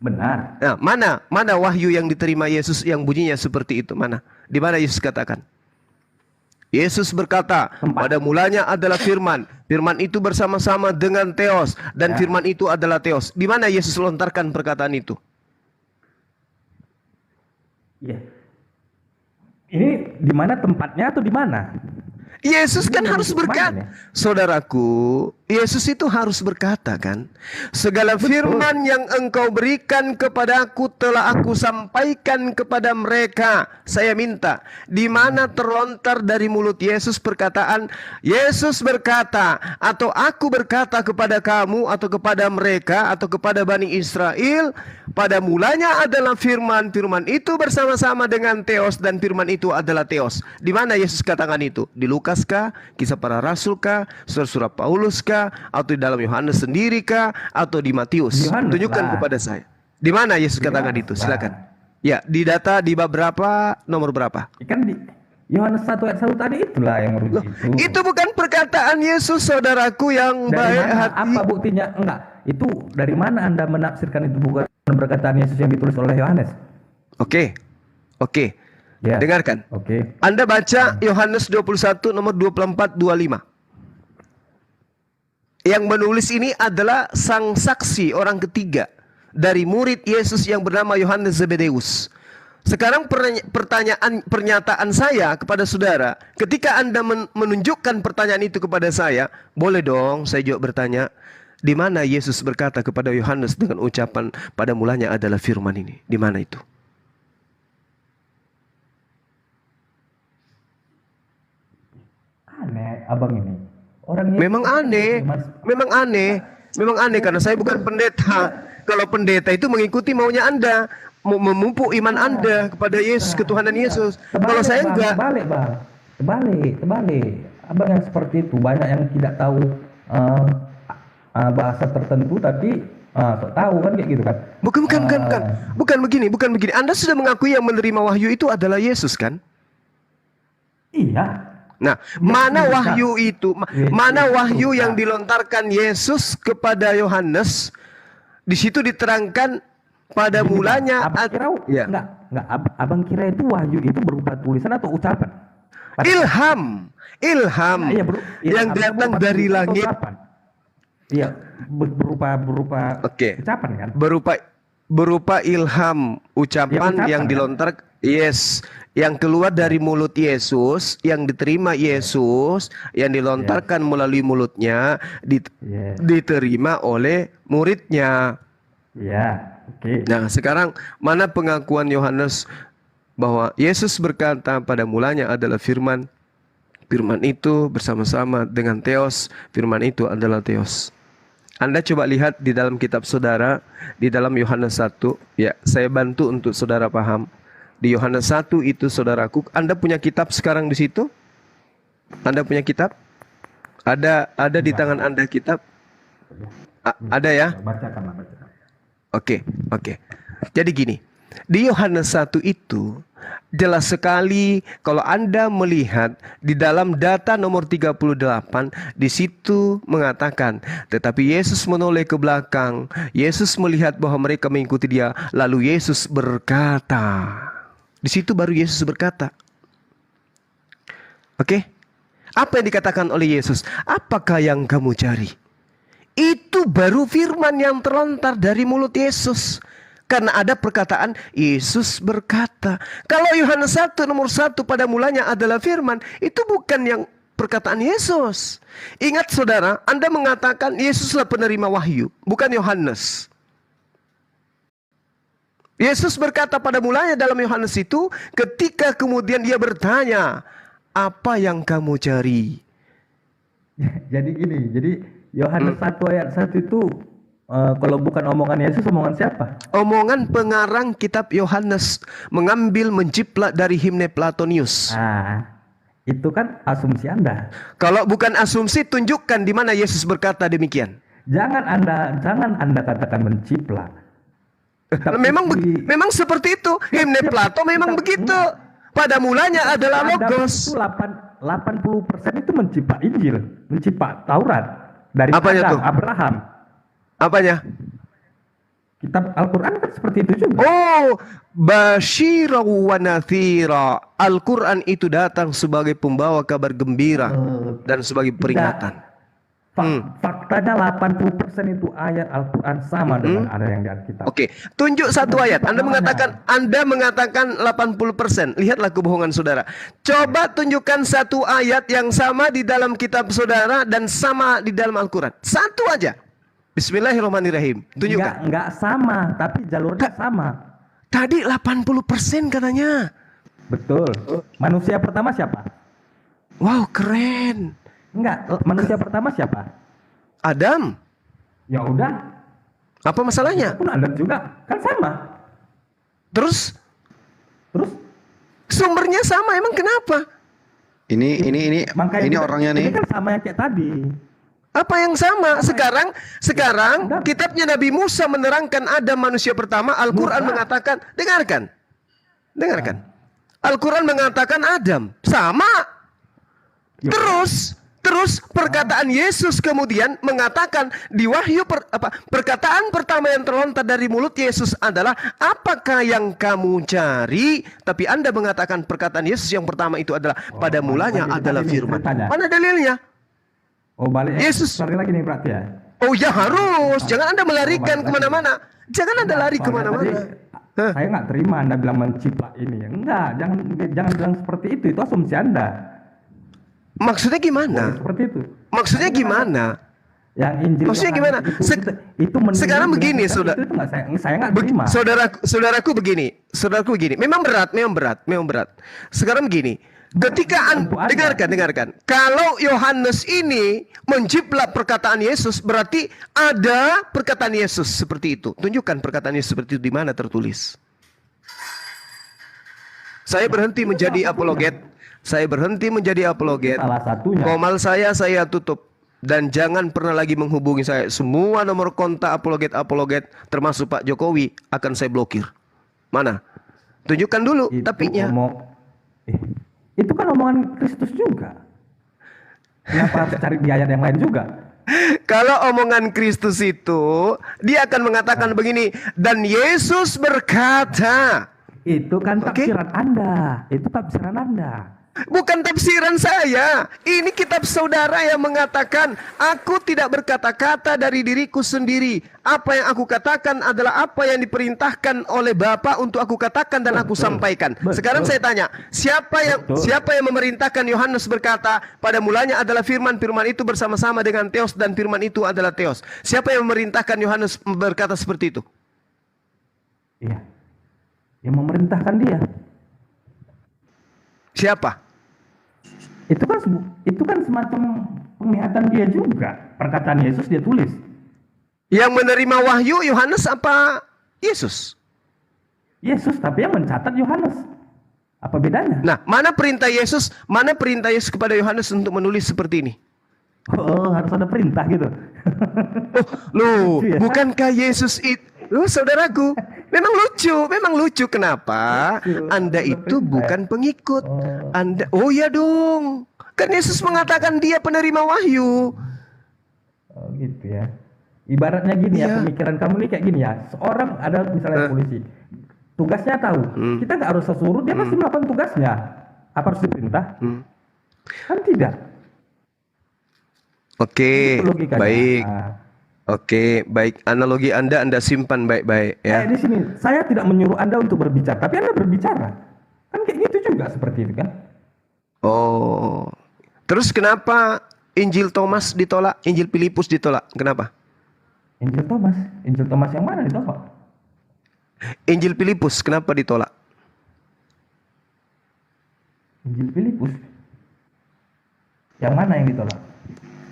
Benar. Nah, mana wahyu yang diterima Yesus yang bunyinya seperti itu? Mana? Di mana Yesus katakan? Yesus berkata, pada mulanya adalah firman. Firman itu bersama-sama dengan Theos. Dan firman itu adalah Theos. Di mana Yesus lontarkan perkataan itu? Iya. Ini di mana tempatnya atau di mana? Yesus kan harus berkata, saudaraku, Yesus itu harus berkata kan, segala firman yang engkau berikan kepadaku telah aku sampaikan kepada mereka. Saya minta, di mana terlontar dari mulut Yesus perkataan, Yesus berkata, atau aku berkata kepada kamu, atau kepada mereka, atau kepada Bani Israel, pada mulanya adalah firman, firman itu bersama-sama dengan Theos, dan firman itu adalah Theos. Di mana Yesus katakan itu? Di Lukas kah? Kisah para Rasul kah? Surat-surat Paulus kah? Atau di dalam Yohanes sendiri kah? Atau di Matius? Tunjukkan kepada saya. Di mana Yesus katakan itu? Silakan. Ya, di data di bab berapa? Nomor berapa? Kan di Yohanes 1 ayat 1 tadi itulah yang merujuk itu. Itu bukan perkataan Yesus, saudaraku yang Dari baik mana? hati. Apa buktinya? Enggak. Itu dari mana Anda menafsirkan itu bukan perkataan Yesus yang ditulis oleh Yohanes? Oke. Ya. Dengarkan. Oke. Anda baca Yohanes 21 nomor 24-25. Yang menulis ini adalah sang saksi orang ketiga dari murid Yesus yang bernama Yohanes Zebedeus. Sekarang pernyataan saya kepada saudara, ketika Anda menunjukkan pertanyaan itu kepada saya, boleh dong saya juga bertanya, di mana Yesus berkata kepada Yohanes dengan ucapan pada mulanya adalah firman ini? Di mana itu? Aneh abang ini. Memang aneh karena saya bukan pendeta. Kalau pendeta itu mengikuti maunya Anda, memupuk iman Anda kepada Yesus, ketuhanan Yesus. Kalau saya enggak. Terbalik. Abang yang seperti itu banyak yang tidak tahu bahasa tertentu tapi tahu kan kayak gitu kan. Bukan begini. Anda sudah mengakui yang menerima wahyu itu adalah Yesus kan? Iya. Nah, mana wahyu itu? Mana wahyu yang dilontarkan Yesus kepada Yohanes? Di situ diterangkan pada mulanya. Enggak. Abang kira itu wahyu itu berupa tulisan atau ucapan? Ilham yang datang dari langit. Iya, berupa ucapan kan? Berupa ilham, ucapan yang dilontarkan. Yes, yang keluar dari mulut Yesus, yang diterima Yesus, yang dilontarkan melalui mulutnya, diterima oleh muridnya. Nah, sekarang mana pengakuan Yohanes bahwa Yesus berkata pada mulanya adalah firman, firman itu bersama-sama dengan Theos, firman itu adalah Theos. Anda coba lihat di dalam kitab saudara, di dalam Yohanes 1, ya saya bantu untuk saudara paham. Di Yohanes 1 itu saudaraku, Anda punya kitab sekarang di situ? Anda punya kitab? Ada di tangan Anda kitab? Ada ya? Bacakan. Oke. Jadi gini, di Yohanes 1 itu jelas sekali kalau Anda melihat di dalam data nomor 38, di situ mengatakan, tetapi Yesus menoleh ke belakang. Yesus melihat bahwa mereka mengikuti dia, lalu Yesus berkata. Di situ baru Yesus berkata. Oke? Apa yang dikatakan oleh Yesus? Apakah yang kamu cari? Itu baru firman yang terlontar dari mulut Yesus. Karena ada perkataan Yesus berkata. Kalau Yohanes 1 nomor 1 pada mulanya adalah firman, itu bukan yang perkataan Yesus. Ingat saudara, Anda mengatakan Yesuslah penerima wahyu, bukan Yohanes. Yesus berkata pada mulanya dalam Yohanes itu, ketika kemudian dia bertanya, apa yang kamu cari? Jadi gini, Yohanes 1 ayat 1 itu kalau bukan omongan Yesus, omongan siapa? Omongan pengarang kitab Yohanes, mengambil menjiplak dari himne Platonius. Itu kan asumsi Anda. Kalau bukan asumsi, tunjukkan di mana Yesus berkata demikian. Jangan Anda katakan menciplak. Memang seperti itu. Himne Plato memang begitu. Pada mulanya adalah logos. 80% itu mencipta Injil, mencipta Taurat dari Apanya Adam, tuh? Abraham. Apanya? Kitab Al-Quran kan seperti itu juga. Oh, Basyira wa Nathira. Al-Quran itu datang sebagai pembawa kabar gembira dan sebagai peringatan. Faktanya 80% itu ayat Al-Quran sama dengan ada yang di Alkitab. Oke, tunjuk satu ayat. Anda mengatakan 80%. Lihatlah kebohongan saudara. Coba tunjukkan satu ayat yang sama di dalam kitab saudara dan sama di dalam Al-Quran. Satu aja. Bismillahirrahmanirrahim. Tunjukkan. Enggak sama, tapi jalurnya sama. Tadi 80% katanya. Betul. Manusia pertama siapa? Wow, keren. Enggak, manusia pertama siapa? Adam. Ya udah. Apa masalahnya? Pun Adam juga, kan sama. Terus sumbernya sama, emang kenapa? Ini orangnya nih. Ini kan sama yang kayak tadi. Apa yang sama? Sekarang kitabnya Nabi Musa menerangkan Adam manusia pertama. Al-Quran mengatakan, dengarkan. Al-Quran mengatakan Adam. Sama. Terus perkataan Yesus kemudian mengatakan di Wahyu perkataan pertama yang terlontar dari mulut Yesus adalah apakah yang kamu cari? Tapi Anda mengatakan perkataan Yesus yang pertama itu adalah pada mulanya adalah firman. Mana dalilnya? Oh, balik Yesus. Balik lagi nih berarti ya. Oh ya harus. Jangan Anda melarikan kemana-mana. Jangan Anda lari kemana-mana. Saya nggak terima Anda bilang menciplak ini. Enggak, jangan bilang seperti itu. Itu asumsi Anda. Maksudnya gimana? Seperti itu. Maksudnya gimana? Yang Injil maksudnya gimana? Sekarang begini, saudara. Saya nggak terima. Saudaraku begini. Memang berat. Sekarang begini. Ketika dengarkan. Kalau Yohanes ini menciplak perkataan Yesus, berarti ada perkataan Yesus seperti itu. Tunjukkan perkataan Yesus seperti itu di mana tertulis. Saya berhenti menjadi apologet. Salah satunya. Komal saya tutup. Dan jangan pernah lagi menghubungi saya. Semua nomor kontak apologet termasuk Pak Jokowi akan saya blokir. Mana? Tunjukkan dulu tapinya. Itu kan omongan Kristus juga. Kenapa harus cari di ayat yang lain juga? Kalau omongan Kristus itu, dia akan mengatakan begini. Dan Yesus berkata. Itu kan tafsiran Anda. Itu tafsiran Anda. Bukan tafsiran saya. Ini kitab saudara yang mengatakan, aku tidak berkata-kata dari diriku sendiri. Apa yang aku katakan adalah apa yang diperintahkan oleh Bapa untuk aku katakan dan aku sampaikan. Sekarang saya tanya, siapa yang memerintahkan Yohanes berkata, pada mulanya adalah firman, firman itu bersama-sama dengan Theos dan firman itu adalah Theos. Siapa yang memerintahkan Yohanes berkata seperti itu? Iya. Yang memerintahkan dia. Siapa? Itu kan semacam penglihatan dia juga. Perkataan Yesus dia tulis. Yang menerima wahyu Yohanes apa Yesus? Yesus, tapi yang mencatat Yohanes. Apa bedanya? Nah, mana perintah Yesus kepada Yohanes untuk menulis seperti ini? Oh, harus ada perintah gitu. Ya? Bukankah Yesus itu saudaraku, memang lucu. Kenapa? Anda itu bukan pengikut. Anda, oh ya dong. Kan Yesus mengatakan dia penerima wahyu. Oh gitu ya. Ibaratnya gini ya, pemikiran kamu nih kayak gini ya. Seorang ada misalnya polisi, tugasnya tahu. Kita nggak harus suruh, dia pasti melakukan tugasnya. Apa harus diperintah? Kan tidak. Oke, baik. Oke, baik. Analogi Anda simpan baik-baik ya. Di sini saya tidak menyuruh Anda untuk berbicara, tapi Anda berbicara. Kan kayak gitu juga seperti itu kan? Oh. Terus kenapa Injil Thomas ditolak, Injil Filipus ditolak? Kenapa? Injil Thomas yang mana ditolak? Injil Filipus kenapa ditolak? Injil Filipus. Yang mana yang ditolak?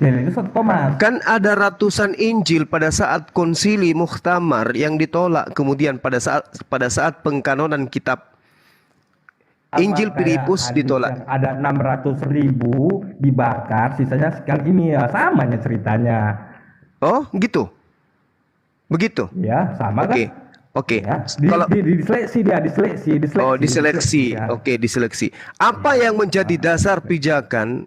Itu Thomas. Kan ada ratusan Injil pada saat konsili Muhtamar yang ditolak. Kemudian pada saat pengkanonan kitab Injil Filipus ditolak. Ada 600.000 dibakar, sisanya sekarang ini ya samanya ceritanya. Oh, gitu. Begitu. Ya, sama Oke. kan? Oke. Ya, Kalau diseleksi dia, diseleksi. Oh, diseleksi. Ya. Oke, diseleksi. Apa yang menjadi dasar pijakan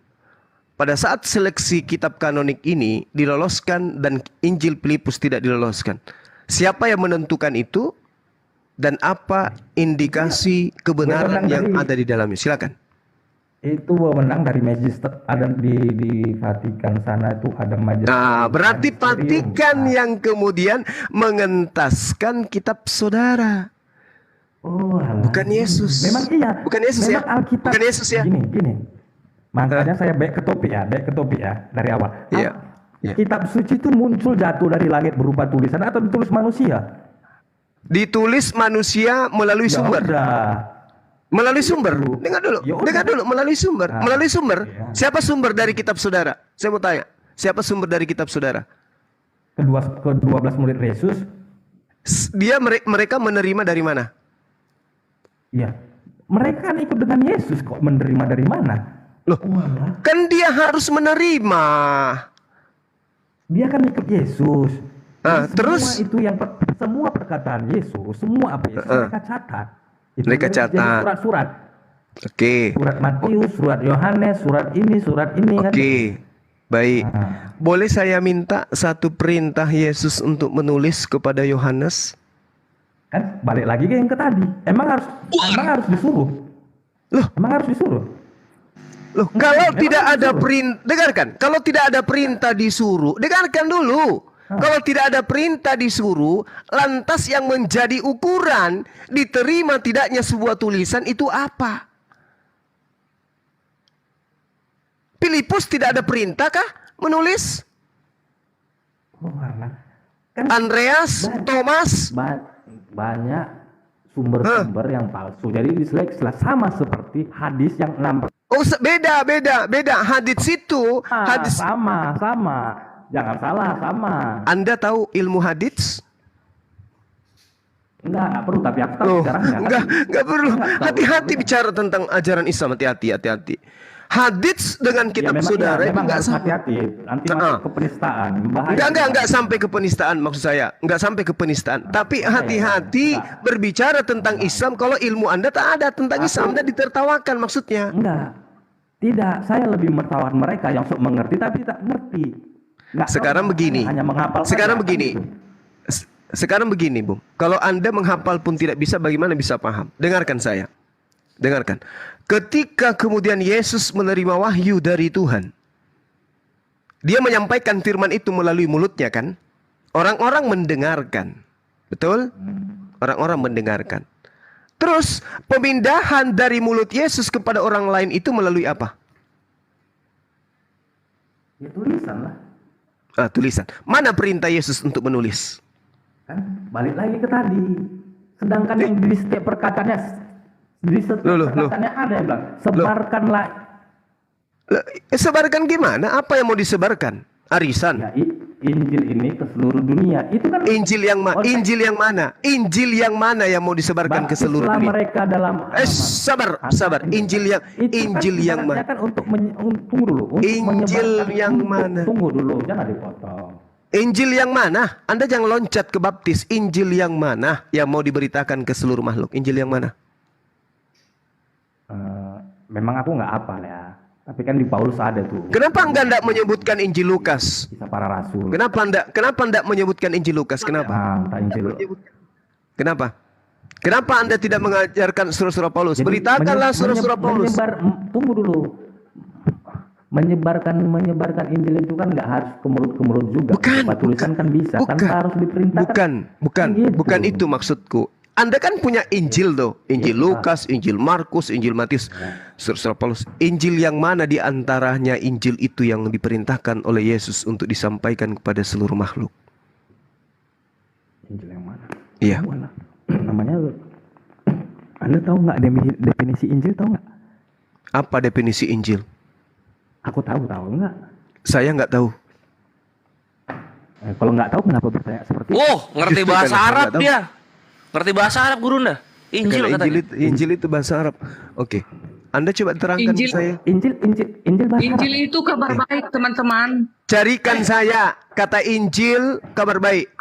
pada saat seleksi kitab kanonik ini diloloskan dan Injil Filipus tidak diloloskan? Siapa yang menentukan itu dan apa indikasi kebenaran yang ada di dalamnya? Silakan. Itu wewenang dari magister, ada di Vatikan sana itu ada majelis. Nah, berarti Vatikan yang kemudian mengentaskan kitab saudara. Oh, bukan Yesus. Memang iya. Bukan Yesus memang ya. Alkitab. Bukan Yesus ya. Gini. Makanya saya back ke topik ya, dari awal. Iya. Kitab suci itu muncul jatuh dari langit berupa tulisan atau ditulis manusia? Ditulis manusia melalui sumber. Melalui sumber. Dengar dulu. Melalui sumber. Melalui sumber. Siapa sumber dari kitab saudara? Saya mau tanya. Siapa sumber dari kitab saudara? Ke-12 murid Yesus. Mereka menerima dari mana? Iya. Mereka kan ikut dengan Yesus kok, menerima dari mana? Loh, kan dia harus menerima. Dia kan ikut Yesus. Terus itu yang semua perkataan Yesus, semua apa Yesus mereka catat. Itu mereka jadi catat. Surat-surat. Oke. Surat Matius, surat Yohanes, surat ini kan. Oke. Baik. Boleh saya minta satu perintah Yesus untuk menulis kepada Yohanes? Kan balik lagi ke yang ke tadi. Emang harus disuruh. Loh, emang harus disuruh. Loh, kalau tidak ada perintah, dengarkan. Kalau tidak ada perintah disuruh, dengarkan dulu. Kalau tidak ada perintah disuruh, lantas yang menjadi ukuran diterima tidaknya sebuah tulisan itu apa? Filipus tidak ada perintah kah menulis? Kan Andreas, Thomas, banyak sumber-sumber yang palsu. Jadi diseleksi sama seperti hadis yang 6. Oh, beda. Hadis itu hadis sama. Jangan salah, sama. Anda tahu ilmu hadis? Enggak perlu, tapi aku tahu sekarang enggak perlu. Hati-hati bicara tentang ajaran Islam, hati-hati. Hadis dengan kitab saudara itu enggak sama. Hati-hati, nanti masuk ke penistaan. Enggak sampai ke penistaan maksud saya. Enggak sampai ke penistaan. Tapi hati-hati berbicara tentang Islam kalau ilmu Anda tak ada tentang Islam, Anda ditertawakan maksudnya. Enggak. Tidak, saya lebih menertawakan mereka yang sok mengerti tapi tak ngerti. Sekarang begini. Sekarang begini, Bung. Kalau Anda menghafal pun tidak bisa, bagaimana bisa paham? Dengarkan saya. Dengarkan. Ketika kemudian Yesus menerima wahyu dari Tuhan, dia menyampaikan firman itu melalui mulutnya kan? Orang-orang mendengarkan. Betul? Orang-orang mendengarkan. Terus pemindahan dari mulut Yesus kepada orang lain itu melalui apa? Ya tulisan lah. Tulisan. Mana perintah Yesus untuk menulis? Kan balik lagi ke tadi. Sedangkan yang di setiap perkataannya, perkataannya ada yang bilang sebarkanlah. Sebarkan gimana? Apa yang mau disebarkan? Arisan. Ya, Injil ini ke seluruh dunia. Itu kan Injil yang mana? Injil yang mana yang mau disebarkan ke seluruh dunia? Mereka dalam sabar. Injil yang mana? Kan tunggu dulu. Injil yang mana? Tunggu dulu, jangan dipotong. Injil yang mana? Anda jangan loncat ke baptis. Injil yang mana yang mau diberitakan ke seluruh makhluk? Injil yang mana? Memang aku nggak hafal ya. Tapi kan di Paulus ada tuh. Kenapa Anda tidak menyebutkan Injil Lukas? Kisah para rasul. Kenapa Anda menyebutkan Injil Lukas? Kenapa? Kenapa Anda tidak mengajarkan surah-surah Paulus? Beritakanlah surah-surah Paulus. Tunggu dulu. Menyebarkan Injil itu kan nggak harus ke mulut juga. Tulisan kan bisa. Tanpa harus diperintahkan. Bukan itu maksudku. Anda kan punya Injil tuh, Injil Lukas, Injil Markus, Injil Matius, surah Paulus. Injil yang mana di antaranya Injil itu yang diperintahkan oleh Yesus untuk disampaikan kepada seluruh makhluk? Injil yang mana? Iya. Namanya, Anda tahu nggak definisi Injil, tahu nggak? Apa definisi Injil? Aku tahu nggak? Saya nggak tahu. Kalau nggak tahu kenapa bertanya seperti itu? Ngerti bahasa Arab dia. Ngerti bahasa Arab Gurunda. Injil katanya. Injil itu bahasa Arab. Oke. Anda coba terangkan ke Injil, saya. Injil bahasa Injil Arab. itu kabar baik, teman-teman. Carikan saya kata Injil kabar baik.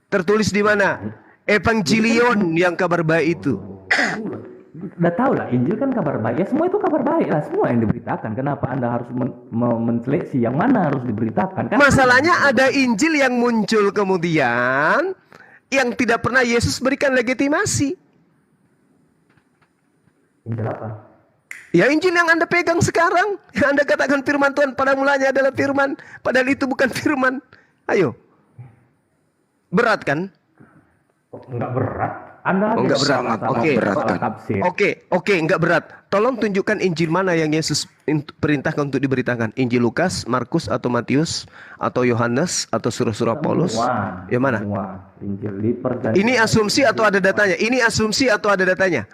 Tertulis di mana? Evangelion yang kabar baik itu. Udah tahu lah, Injil kan kabar baik. Ya semua itu kabar baik lah, semua yang diberitakan. Kenapa Anda harus menseleksi yang mana harus diberitakan? Kan Masalahnya ada Injil yang muncul kemudian yang tidak pernah Yesus berikan legitimasi. Injil apa? Ya Injil yang Anda pegang sekarang, yang Anda katakan firman Tuhan pada mulanya adalah firman, padahal itu bukan firman. Ayo. Berat kan? Enggak berat. Anda enggak berat. Oke, enggak berat. Tolong tunjukkan Injil mana yang Yesus perintahkan untuk diberitakan. Injil Lukas, Markus atau Matius atau Yohanes atau surah-surah Paulus? Yang mana? Injil di perjanjian. Ini asumsi atau ada datanya? Ini asumsi atau ada datanya?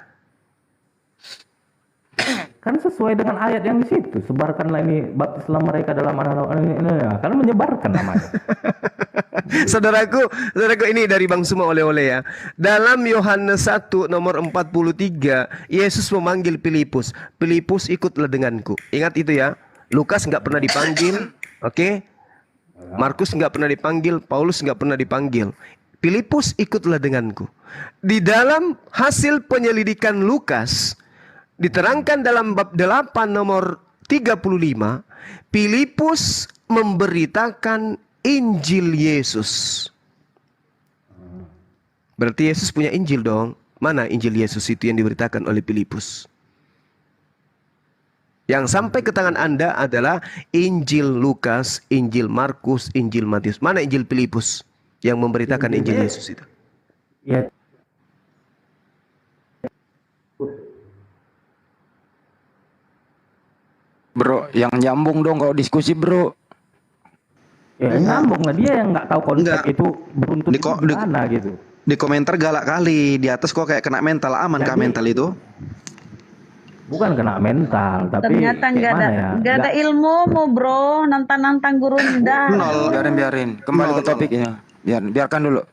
Kan sesuai dengan ayat yang di situ. Sebarkanlah ini, baptislah mereka dalam anak-anak ini. Karena menyebarkan namanya. Saudaraku ini dari Bang Suma oleh-oleh ya. Dalam Yohanes 1 nomor 43, Yesus memanggil Filipus. Filipus ikutlah denganku. Ingat itu ya. Lukas nggak pernah dipanggil, oke? Markus nggak pernah dipanggil, Paulus nggak pernah dipanggil. Filipus ikutlah denganku. Di dalam hasil penyelidikan Lukas diterangkan dalam bab 8 nomor 35, Filipus memberitakan Injil Yesus. Berarti Yesus punya Injil dong. Mana Injil Yesus itu yang diberitakan oleh Filipus? Yang sampai ke tangan Anda adalah Injil Lukas, Injil Markus, Injil Matius. Mana Injil Filipus yang memberitakan Injil Yesus itu? Ya. Bro, yang nyambung dong kalau diskusi, bro. Ya nyambung lah, dia yang nggak tahu konsep itu beruntun di mana gitu. Di komentar galak kali, di atas kok kayak kena mental, aman kah mental itu? Bukan kena mental, tapi ternyata nggak ada ilmumu, bro. Nantang-nantang guru rendah. Nol. Biarin. Kembali ke topiknya. Biarkan dulu.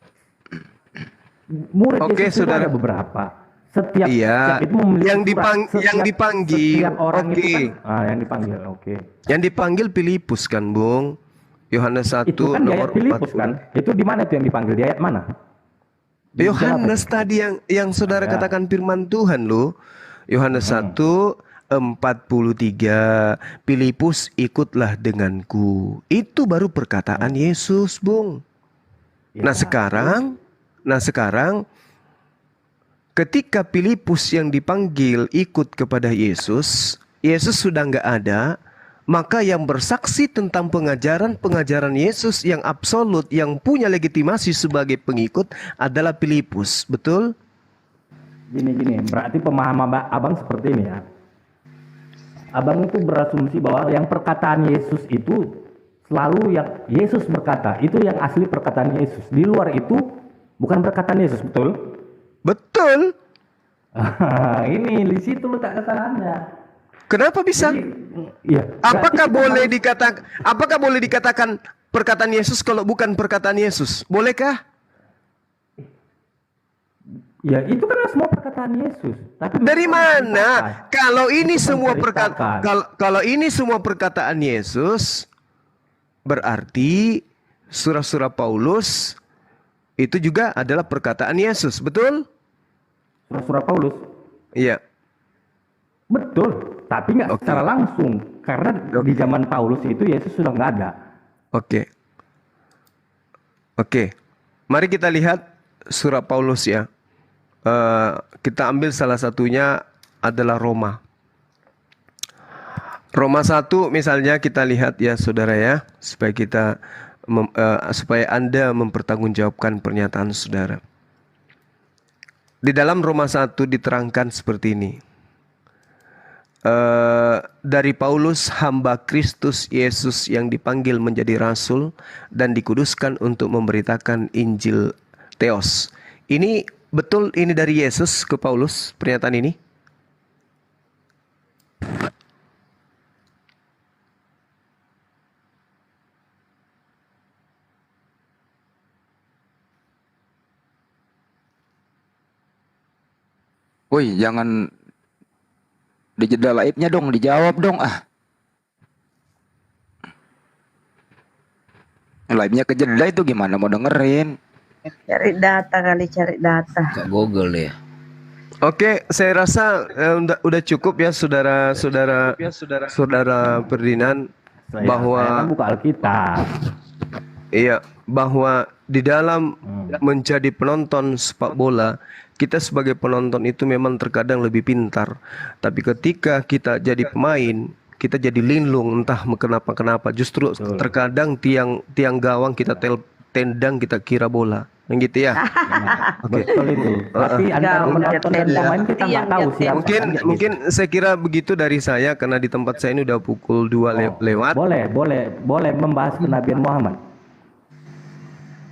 Murid Oke, Yesus itu saudara. ada beberapa. Setiap itu yang dipanggil, orang oke. itu kan, yang dipanggil, oke. Yang dipanggil Filipus kan, Bung? Yohanes 1 Itu kan di ayat nomor Filipus 40. kan? Itu di mana itu yang dipanggil? Di ayat mana? Yohanes tadi yang saudara katakan firman Tuhan loh. Yohanes 1 43, Filipus ikutlah denganku. Itu baru perkataan Yesus, Bung. Nah sekarang ketika Filipus yang dipanggil ikut kepada Yesus, Yesus sudah nggak ada, maka yang bersaksi tentang pengajaran Yesus yang absolut, yang punya legitimasi sebagai pengikut adalah Filipus, betul? Gini, berarti pemahaman abang seperti ini ya. Abang itu berasumsi bahwa yang perkataan Yesus itu selalu yang Yesus berkata, itu yang asli perkataan Yesus. Di luar itu bukan perkataan Yesus, betul? Betul. Ini di situ letak kesalahannya. Kenapa bisa? Iya. Apakah boleh dikatakan perkataan Yesus kalau bukan perkataan Yesus? Bolehkah? Ya itu kan semua perkataan Yesus. Tapi dari mana? Kalau ini semua kalau ini semua perkataan Yesus, berarti surah-surah Paulus itu juga adalah perkataan Yesus, betul? Surah-surah Paulus? Iya. Betul, tapi nggak secara langsung. Karena di zaman Paulus itu Yesus sudah nggak ada. Oke. Mari kita lihat surah Paulus ya. Kita ambil salah satunya adalah Roma. Roma 1 misalnya kita lihat ya saudara ya. Supaya Anda mempertanggungjawabkan pernyataan saudara. Di dalam Roma 1 diterangkan seperti ini. Dari Paulus, hamba Kristus Yesus yang dipanggil menjadi rasul dan dikuduskan untuk memberitakan Injil Theos. Ini betul, ini dari Yesus ke Paulus pernyataan ini? Woi, jangan Di jeda laibnya dong, dijawab dong ah. Live-nya kejeda itu gimana mau dengerin? Cari data kali, cari data. Kak Google ya. Oke, saya rasa udah cukup ya saudara Ferdinand bahwa buka Alkitab. Iya, bahwa di dalam menjadi penonton sepak bola, kita sebagai penonton itu memang terkadang lebih pintar. Tapi ketika kita jadi pemain, kita jadi linglung entah kenapa. Justru terkadang tiang gawang kita tendang, kita kira bola. Yang gitu ya. Oke. Betul itu. Tapi antara penonton dan pemain kita nggak tahu siapa. Mungkin saya kira begitu dari saya karena di tempat saya ini udah pukul 2 lewat. Boleh membahas kenabian Muhammad.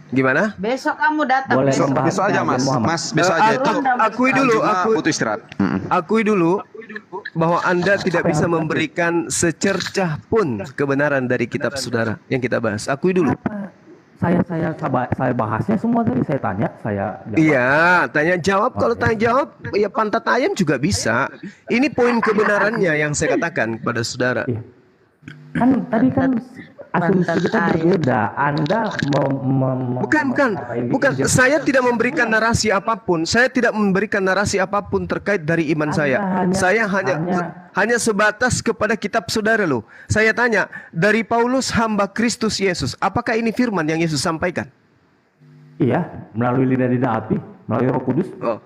Gimana? Besok kamu datang. Boleh besok aja Mas. Mas besok aja itu. Butuh istirahat. Akui dulu bahwa Anda tidak bisa memberikan secercah pun kebenaran dari kitab saudara yang kita bahas. Akui dulu. Saya bahasnya semua tadi, saya tanya, saya jawab. Iya, tanya jawab. Kalau tanya jawab, ya pantat ayam juga bisa. Ini poin kebenarannya yang saya katakan kepada saudara. Kan tadi kan asumsi kita berbeda. Anda Bukan. Saya tidak memberikan narasi apapun. Saya tidak memberikan narasi apapun terkait dari iman saya. Saya hanya sebatas kepada kitab saudara loh. Saya tanya, dari Paulus hamba Kristus Yesus, apakah ini firman yang Yesus sampaikan? Iya, melalui lidah-lidah api, melalui Roh Kudus. Oh.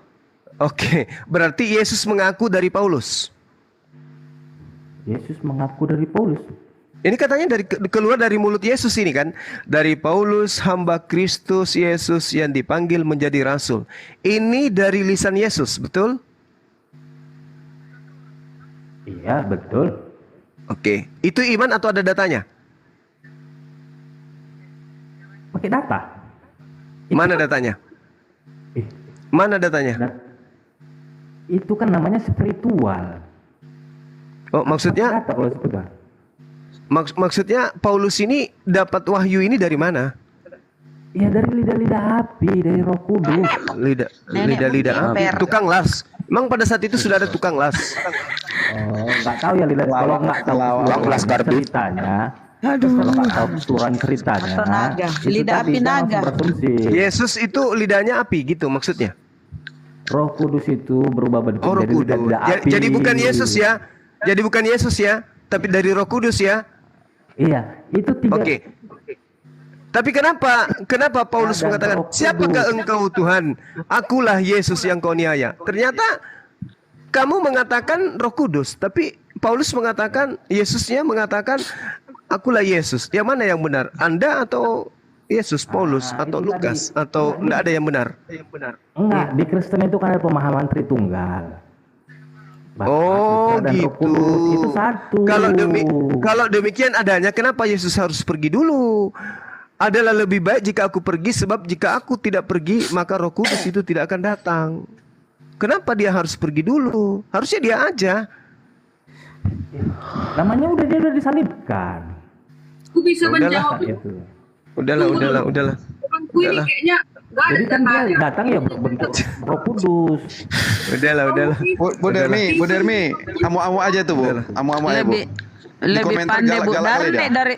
Oke, berarti Yesus mengaku dari Paulus. Yesus mengaku dari Paulus. Ini katanya keluar dari mulut Yesus ini kan. Dari Paulus hamba Kristus Yesus yang dipanggil menjadi rasul. Ini dari lisan Yesus, betul? Iya, betul. Oke, itu iman atau ada datanya? Pakai data. Mana datanya? Mana datanya? Itu kan namanya spiritual. Oh, maksudnya? Data kalau spiritual. Maksudnya Paulus ini dapat wahyu ini dari mana? Ya dari lidah-lidah api, dari Roh Kudus. Lidah-lidah api. Tukang las. Emang pada saat itu sudah ada tukang las. Oh, nggak tahu ya lidah. Kalau nggak tahu las ceritanya. Kalau nggak tahu turan ceritanya. Lidah api naga. Yesus itu lidahnya api gitu maksudnya. Roh Kudus itu berubah bentuk Roh jadi Kudus. lidah api. Jadi bukan Yesus ya. Jadi bukan Yesus ya. Tapi dari Roh Kudus ya. Iya, itu tiga. Oke. Tapi kenapa Paulus mengatakan, siapakah engkau Tuhan? Akulah Yesus yang kau niaya. Ternyata kamu mengatakan Roh Kudus, tapi Paulus mengatakan, Yesusnya mengatakan, akulah Yesus. Yang mana yang benar? Anda atau Yesus, Paulus, atau Lukas, atau tidak ada yang benar? Enggak, di Kristen itu kan ada pemahaman Tritunggal. Oh gitu. Itu satu. Kalau demikian adanya, kenapa Yesus harus pergi dulu? Adalah lebih baik jika aku pergi, sebab jika aku tidak pergi maka Roh Kudus itu tidak akan datang. Kenapa dia harus pergi dulu? Harusnya dia aja. Namanya dia udah disalibkan. Aku bisa menjawab. Udahlah. Orangku ini kayaknya nggak ada. Jadi kan dia datang ya berbentuk Roh Kudus. Udahlah. Bu Dermi, amu-amu aja tuh, Bu. Amu-amu aja, Bu. Lebih pandai Bu Darne dari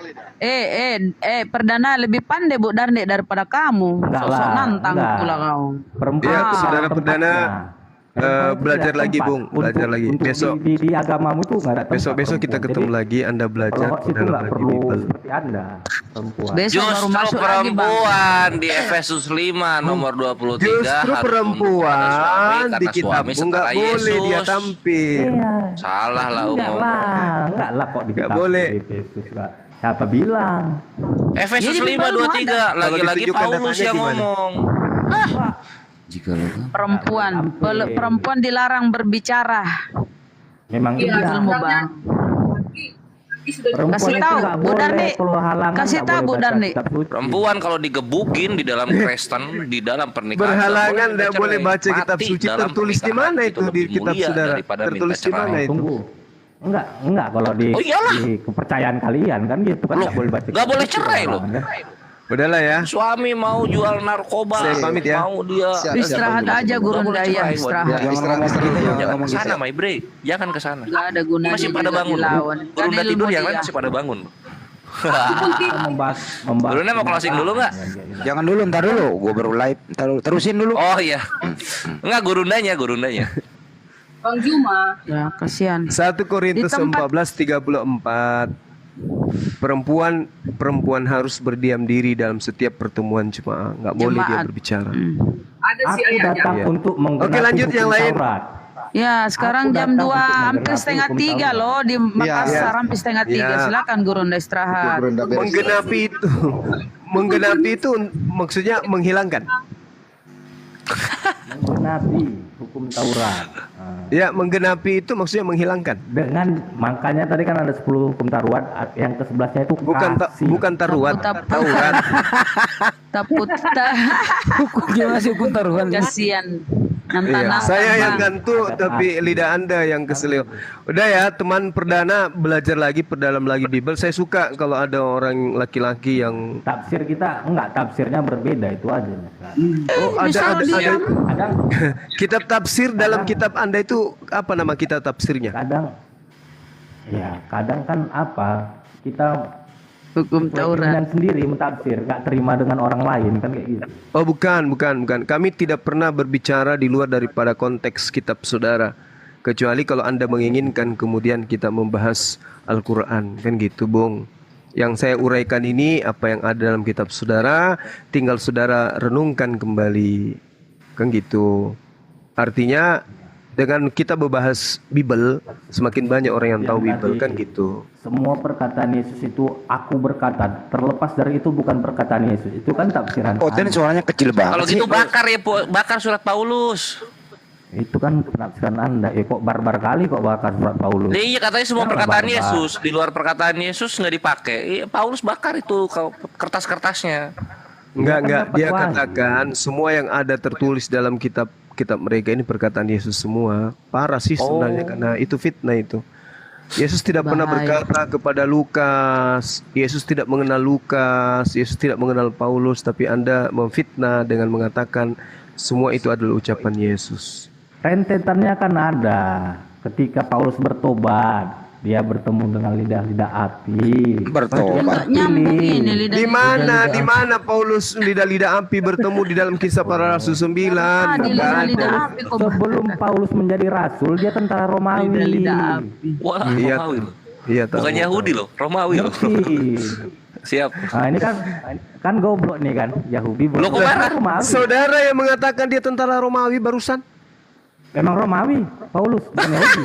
Perdana lebih pandai Bu Darne daripada kamu. Sosok nantang pula kau. Ya, saudara Perdana belajar lagi, Bung. Belajar lagi. Besok di agamamu tuh nggak ada. Besok kita ketemu lagi. Anda belajar dalam lagi Bible. Seperti Anda. Perempuan. Justru perempuan di Efesus 5 nomor 23 justru perempuan di kitab nggak boleh dia tampil. Salah lah umum. Enggak lah kok di kitab. Nggak boleh. Siapa bilang? Efesus 5:23 lagi-lagi Paulus yang ngomong. Perempuan dilarang berbicara. Memang iya. Kasih tahu Bu Darni. Kasih tahu Bu Darni. Perempuan kalau digebukin di dalam Kristen, di dalam pernikahan berhalangan tidak boleh baca kitab suci. Tertulis di mana itu di kitab saudara? Tertulis di mana itu? Enggak kalau di kepercayaan kalian kan gitu kan nggak boleh baca. Nggak boleh cerai loh. Udahlah ya. Suami mau jual narkoba, Saya pamit ya. mau dia Istirahat aja Gurunda ya, istirahat. Jangan ke sana, my bre. Jangan ke sana. Gak ada gunanya Masih pada juga bangun. dilawan. Gurunda Kan tidur, ilmu yang lain dia. masih pada bangun. membahas Gurunda mau closing dulu nggak? Jangan dulu, ntar dulu. Gue baru live. Ntar dulu. Terusin dulu. Oh iya. Enggak, Gurundanya. Bang Juma. Ya, kasihan. 1 Korintus Di tempat- 14:34. Perempuan harus berdiam diri dalam setiap pertemuan jemaah. Nggak boleh dia Jemaat. berbicara. Ada sih Aku ayahnya. datang Iya. untuk menggenapi Oke, lanjut yang hukum lain. Taurat. Ya, sekarang Aku jam datang 2 untuk hampir menggenapi setengah hukum 3 Taurat. loh di Makassar Iya. hampir setengah 3. Iya. Silakan Gurunda istirahat. Menggenapi itu maksudnya menghilangkan. Menggenapi hukum Taurat. Ya, menggenapi itu maksudnya menghilangkan. Dengan makanya tadi kan ada 10 hukum Taurat, yang ke-11-nya itu kasih. Bukan taruat, Taurat. Taputa. Gimana sih hukum taruhan? Kasihan. Iya. Saya yang gantu tapi lidah Anda yang keselio. Udah ya, teman perdana belajar lagi, perdalam lagi Bible. Saya suka kalau ada orang laki-laki yang Tafsir kita tafsirnya berbeda itu aja. Oh, ada kitab tafsir dalam kitab Anda itu apa nama kitab tafsirnya? Kadang kan apa? Kita hukum Taurat sendiri mentafsir, nggak terima dengan orang lain kan kayak gitu. Oh, bukan. Kami tidak pernah berbicara di luar daripada konteks kitab saudara. Kecuali kalau Anda menginginkan kemudian kita membahas Al-Quran. Kan gitu, Bung. Yang saya uraikan ini apa yang ada dalam kitab saudara, tinggal saudara renungkan kembali. Kan gitu. Artinya dengan kita membahas Bible, semakin banyak orang yang tahu Bible, kan gitu. Semua perkataan Yesus itu aku berkata, terlepas dari itu bukan perkataan Yesus, itu kan tafsiran. Oh, ini suaranya kecil banget. Kalau gitu bakar ya, bakar surat Paulus. Itu kan penafsiran Anda. Kok barbar kali kok bakar surat Paulus. Iya, katanya semua Jangan perkataan barbar. Yesus, di luar perkataan Yesus nggak dipakai. Iya, Paulus bakar itu kertas-kertasnya. Enggak, dia katakan semua yang ada tertulis dalam kitab mereka ini perkataan Yesus semua. Parah sih sebenarnya karena itu fitnah itu. Yesus tidak pernah berkata kepada Lukas, Yesus tidak mengenal Lukas, Yesus tidak mengenal Paulus, tapi Anda memfitnah dengan mengatakan semua itu adalah ucapan Yesus. Rentetannya kan ada. Ketika Paulus bertobat, dia bertemu dengan lidah-lidah api. Bertobat. Di mana Paulus lidah-lidah api bertemu di dalam Kisah Para Rasul 9? Sebelum Paulus menjadi rasul, dia tentara Romawi. Wah, Iya, Romawi loh. Iya, tahu. Bukan Yahudi loh, Romawi loh. Siap. Nah, ini kan goblok nih kan, Yahudi. Loh, kok marah? Romawi. Saudara yang mengatakan dia tentara Romawi barusan. Memang Romawi, Paulus bukan Yahudi.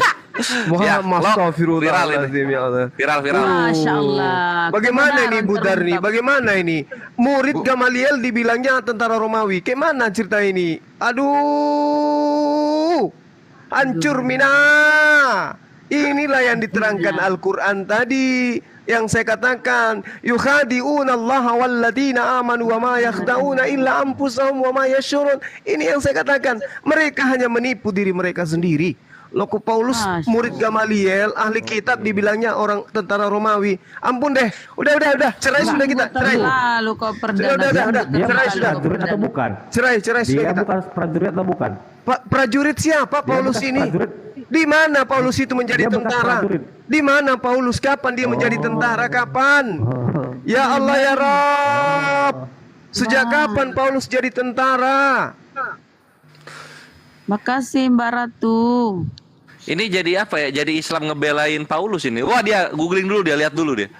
Ya, Astagfirullahaladzim, ya Allah. Viral. Masya Allah. Bagaimana ini Budarni? Bagaimana ini? Murid Gamaliel dibilangnya tentara Romawi. Kayak mana cerita ini? Aduh, hancur Mina. Inilah yang diterangkan Al-Quran tadi. Yang saya katakan, yukhadi'una Allah walladzina amanu wa ma yakhda'una illa anfusahum wa ma yashurun. Ini yang saya katakan, mereka hanya menipu diri mereka sendiri. Loko Paulus, murid Gamaliel, ahli kitab dibilangnya orang tentara Romawi. Ampun deh, udah, cerai sudah kita, cerai. Lalu kau perdana. Udah, cerai sudah. Prajurit atau bukan? Cerai sudah Dia kita. bukan prajurit atau bukan? Pak prajurit siapa Paulus bukan ini? prajurit. Di mana Paulus itu menjadi Dia bukan tentara? prajurit. Di mana Paulus? Kapan dia menjadi tentara? Kapan? Ya Allah ya Rabb. Sejak kapan Paulus jadi tentara? Makasih Mbak Ratu. Ini jadi apa ya? Jadi Islam ngebelain Paulus ini. Wah, dia googling dulu, dia lihat dulu dia.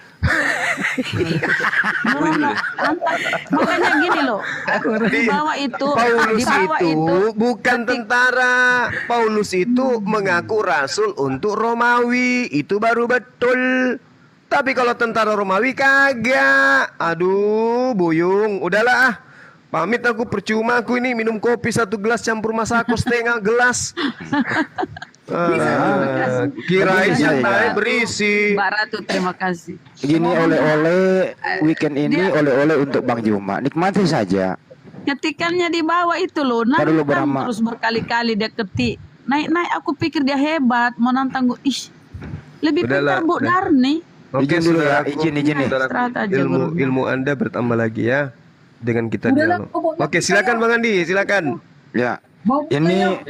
Makanya gini loh. Di bawah itu, Paulus di bawah itu bukan tentara. Paulus itu mengaku rasul untuk Romawi. Itu baru betul. Tapi kalau tentara Romawi kagak. Aduh, Buyung, udahlah ah. Pamit aku, percuma aku ini minum kopi 1 gelas campur Masako setengah gelas. Kirain santai berisi. Mbak Ratu, terima kasih. Gini oleh-oleh weekend ini oleh-oleh untuk Bang Juma. Nikmati saja. Ketikannya di bawah itu loh. Dulu Nantang beramal. terus berkali-kali dia ketik. Naik-naik aku pikir dia hebat. Mau nantang gue. Ih, lebih pintar Bu Darni. Oke, Izin dulu ya, saudaraku, izin nih. saudaraku, Istirahat aja, ilmu Anda bertambah lagi ya dengan kita Udahlah, dialog. pokoknya Oke, silakan Bang Andi, silakan. Ya, ini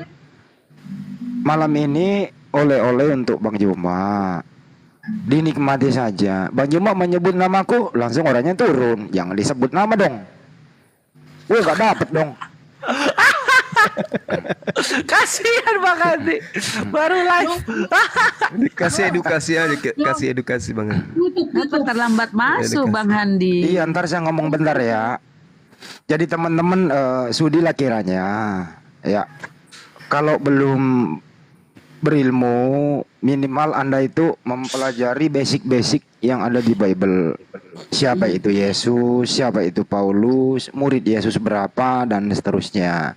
malam ini oleh-oleh untuk Bang Juma. Dinikmati saja. Bang Juma menyebut namaku, langsung orangnya turun. Jangan disebut nama dong. Wih, gak dapet dong. Kasihan Bang Andi. Baru live. Kasih edukasi aja, kasih edukasi Bang Andi. Kenapa terlambat masuk Bang Handi? Iya, ntar saya ngomong bentar ya. Jadi teman-teman sudilah kiranya ya. Kalau belum berilmu, minimal Anda itu mempelajari basic-basic yang ada di Bible. Siapa itu Yesus, siapa itu Paulus, murid Yesus berapa, dan seterusnya.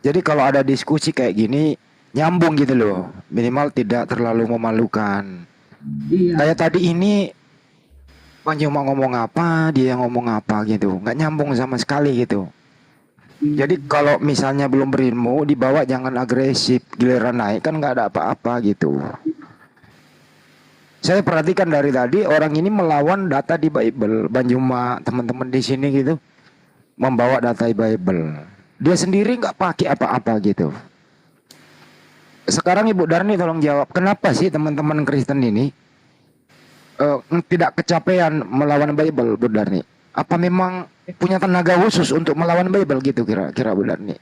Jadi kalau ada diskusi kayak gini, nyambung gitu loh. Minimal tidak terlalu memalukan. Kayak tadi ini, Bang Juma ngomong apa, dia ngomong apa gitu. Nggak nyambung sama sekali gitu. Jadi kalau misalnya belum berilmu, dibawa jangan agresif. Giliran naik kan nggak ada apa-apa gitu. Saya perhatikan dari tadi, orang ini melawan data di Bible. Bang Juma, teman-teman di sini gitu, membawa data di Bible. Dia sendiri nggak pakai apa-apa gitu. Sekarang Ibu Darni tolong jawab, kenapa sih teman-teman Kristen ini tidak kecapean melawan Bible, Bu Darni? Apa memang punya tenaga khusus untuk melawan Bible gitu kira-kira, Bu Darni?